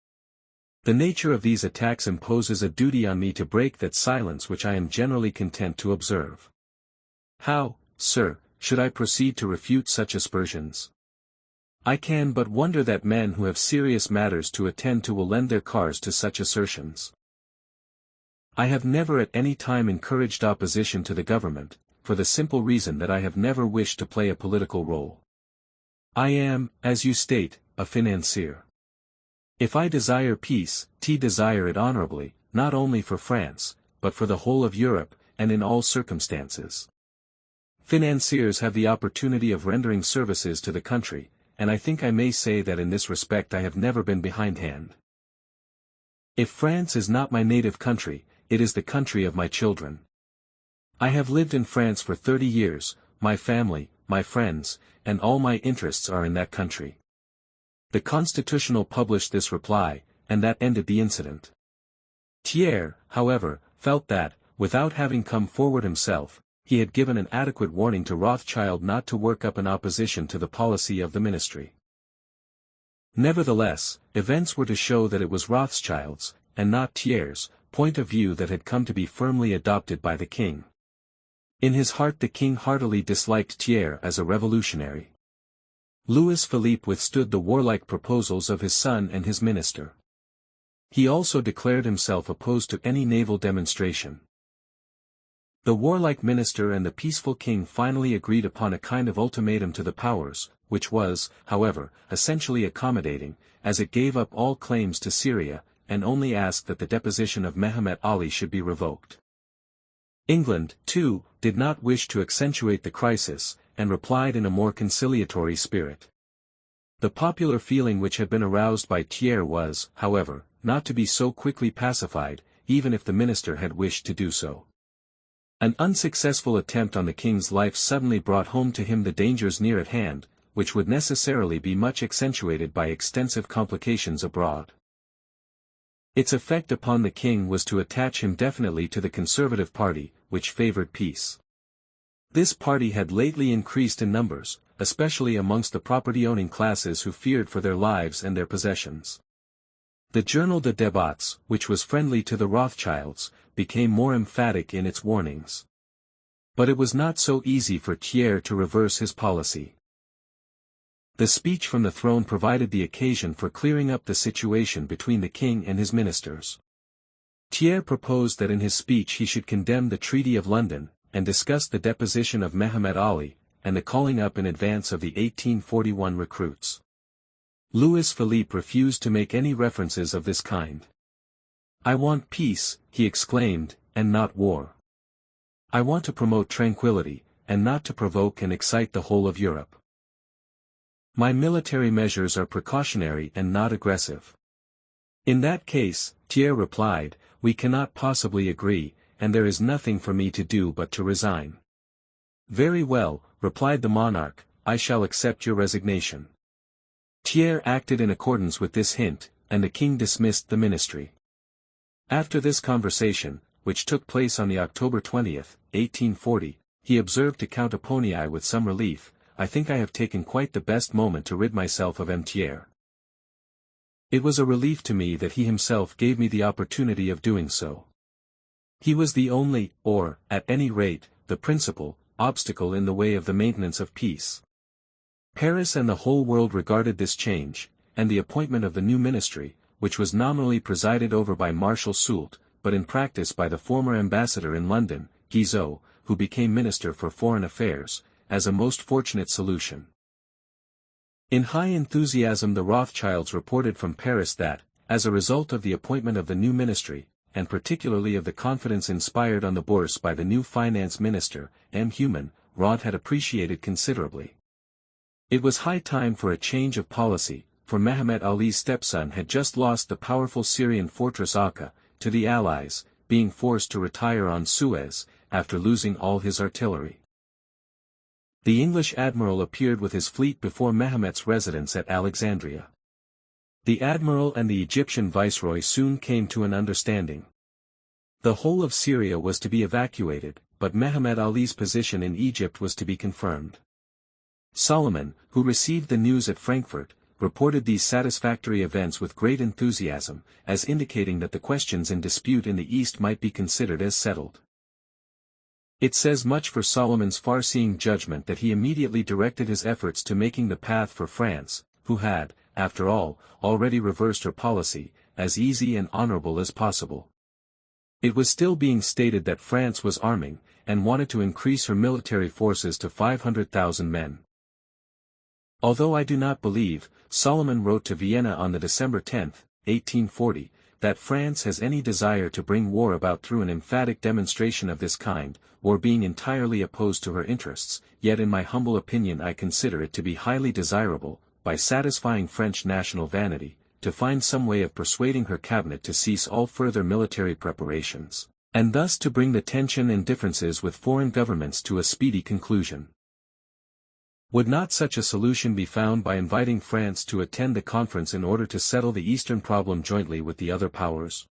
The nature of these attacks imposes a duty on me to break that silence which I am generally content to observe. How, sir, should I proceed to refute such aspersions? I can but wonder that men who have serious matters to attend to will lend their cars to such assertions. I have never at any time encouraged opposition to the government, for the simple reason that I have never wished to play a political role. I am, as you state, a financier. If I desire peace, I desire it honorably, not only for France, but for the whole of Europe, and in all circumstances. Financiers have the opportunity of rendering services to the country, and I think I may say that in this respect I have never been behindhand. If France is not my native country, it is the country of my children. I have lived in France for 30 years, my family, my friends, and all my interests are in that country. The Constitutional published this reply, and that ended the incident. Thiers, however, felt that, without having come forward himself, he had given an adequate warning to Rothschild not to work up an opposition to the policy of the ministry. Nevertheless, events were to show that it was Rothschild's, and not Thiers', point of view that had come to be firmly adopted by the king. In his heart the king heartily disliked Thiers as a revolutionary. Louis Philippe withstood the warlike proposals of his son and his minister. He also declared himself opposed to any naval demonstration. The warlike minister and the peaceful king finally agreed upon a kind of ultimatum to the powers, which was, however, essentially accommodating, as it gave up all claims to Syria, and only asked that the deposition of Mehemet Ali should be revoked. England, too, did not wish to accentuate the crisis, and replied in a more conciliatory spirit. The popular feeling which had been aroused by Thiers was, however, not to be so quickly pacified, even if the minister had wished to do so. An unsuccessful attempt on the king's life suddenly brought home to him the dangers near at hand, which would necessarily be much accentuated by extensive complications abroad. Its effect upon the king was to attach him definitely to the conservative party, which favored peace. This party had lately increased in numbers, especially amongst the property-owning classes who feared for their lives and their possessions. The Journal de Débats, which was friendly to the Rothschilds, became more emphatic in its warnings. But it was not so easy for Thiers to reverse his policy. The speech from the throne provided the occasion for clearing up the situation between the king and his ministers. Thiers proposed that in his speech he should condemn the Treaty of London, and discuss the deposition of Mehemet Ali, and the calling up in advance of the 1841 recruits. Louis Philippe refused to make any references of this kind. "I want peace," he exclaimed, "and not war. I want to promote tranquility, and not to provoke and excite the whole of Europe. My military measures are precautionary and not aggressive." "In that case," Thiers replied, "we cannot possibly agree, and there is nothing for me to do but to resign." "Very well," replied the monarch, "I shall accept your resignation." Thiers acted in accordance with this hint, and the king dismissed the ministry. After this conversation, which took place on the October 20th, 1840, he observed to Count Egon with some relief, "I think I have taken quite the best moment to rid myself of M. Thiers. It was a relief to me that he himself gave me the opportunity of doing so. He was the only, or, at any rate, the principal, obstacle in the way of the maintenance of peace." Paris and the whole world regarded this change, and the appointment of the new ministry, which was nominally presided over by Marshal Soult, but in practice by the former ambassador in London, Guizot, who became Minister for Foreign Affairs, as a most fortunate solution. In high enthusiasm the Rothschilds reported from Paris that, as a result of the appointment of the new ministry, and particularly of the confidence inspired on the Bourse by the new finance minister, M. Human, Roth had appreciated considerably. It was high time for a change of policy, for Mehemet Ali's stepson had just lost the powerful Syrian fortress Akka, to the Allies, being forced to retire on Suez, after losing all his artillery. The English admiral appeared with his fleet before Mehemet's residence at Alexandria. The admiral and the Egyptian viceroy soon came to an understanding. The whole of Syria was to be evacuated, but Mehemet Ali's position in Egypt was to be confirmed. Solomon, who received the news at Frankfurt, reported these satisfactory events with great enthusiasm, as indicating that the questions in dispute in the East might be considered as settled. It says much for Solomon's far-seeing judgment that he immediately directed his efforts to making the path for France, who had, after all, already reversed her policy, as easy and honorable as possible. It was still being stated that France was arming, and wanted to increase her military forces to 500,000 men. Although I do not believe, Solomon wrote to Vienna on the December 10, 1840, that France has any desire to bring war about through an emphatic demonstration of this kind, or being entirely opposed to her interests, yet in my humble opinion I consider it to be highly desirable, by satisfying French national vanity, to find some way of persuading her cabinet to cease all further military preparations, and thus to bring the tension and differences with foreign governments to a speedy conclusion. Would not such a solution be found by inviting France to attend the conference in order to settle the Eastern problem jointly with the other powers?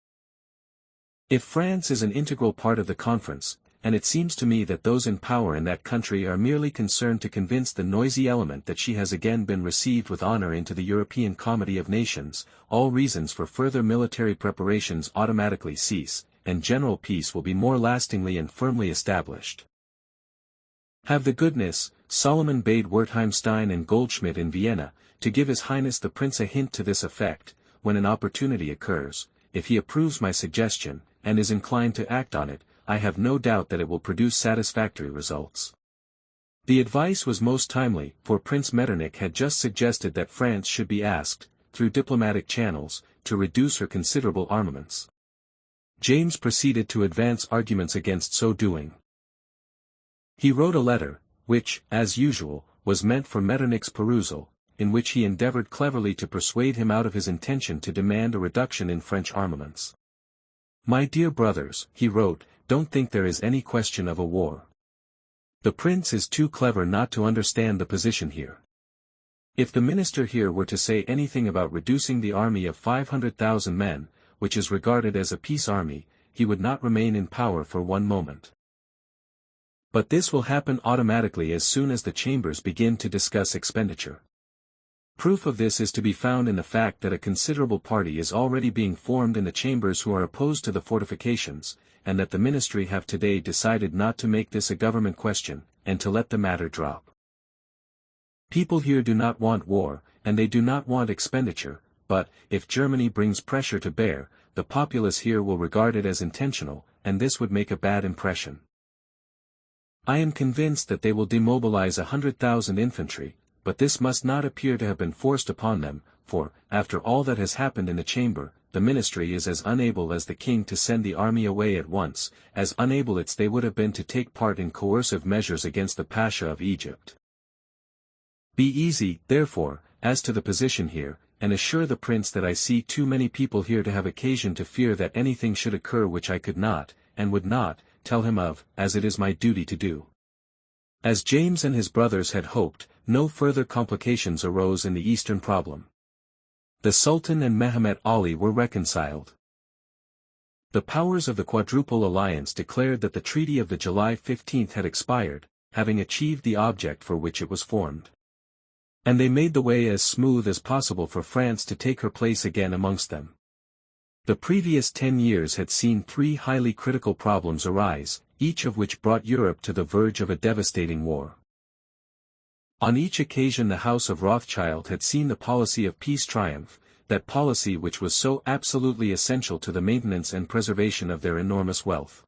If France is an integral part of the conference, and it seems to me that those in power in that country are merely concerned to convince the noisy element that she has again been received with honor into the European comity of nations, all reasons for further military preparations automatically cease, and general peace will be more lastingly and firmly established. Have the goodness, Solomon bade Wertheimstein and Goldschmidt in Vienna, to give His Highness the Prince a hint to this effect, when an opportunity occurs. If he approves my suggestion, and is inclined to act on it, I have no doubt that it will produce satisfactory results. The advice was most timely, for Prince Metternich had just suggested that France should be asked, through diplomatic channels, to reduce her considerable armaments. James proceeded to advance arguments against so doing. He wrote a letter, which, as usual, was meant for Metternich's perusal, in which he endeavored cleverly to persuade him out of his intention to demand a reduction in French armaments. My dear brothers, he wrote, don't think there is any question of a war. The prince is too clever not to understand the position here. If the minister here were to say anything about reducing the army of 500,000 men, which is regarded as a peace army, he would not remain in power for one moment. But this will happen automatically as soon as the chambers begin to discuss expenditure. Proof of this is to be found in the fact that a considerable party is already being formed in the chambers who are opposed to the fortifications, and that the ministry have today decided not to make this a government question, and to let the matter drop. People here do not want war, and they do not want expenditure, but, if Germany brings pressure to bear, the populace here will regard it as intentional, and this would make a bad impression. I am convinced that they will demobilize 100,000 infantry, but this must not appear to have been forced upon them, for, after all that has happened in the chamber, the ministry is as unable as the king to send the army away at once, as unable as they would have been to take part in coercive measures against the Pasha of Egypt. Be easy, therefore, as to the position here, and assure the prince that I see too many people here to have occasion to fear that anything should occur which I could not, and would not, tell him of, as it is my duty to do. As James and his brothers had hoped, no further complications arose in the Eastern problem. The Sultan and Mehemet Ali were reconciled. The powers of the Quadruple Alliance declared that the treaty of the July 15 had expired, having achieved the object for which it was formed. And they made the way as smooth as possible for France to take her place again amongst them. The previous 10 years had seen 3 highly critical problems arise, each of which brought Europe to the verge of a devastating war. On each occasion the House of Rothschild had seen the policy of peace triumph, that policy which was so absolutely essential to the maintenance and preservation of their enormous wealth.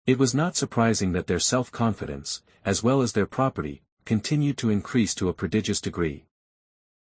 It was not surprising that their self-confidence, as well as their property, continued to increase to a prodigious degree.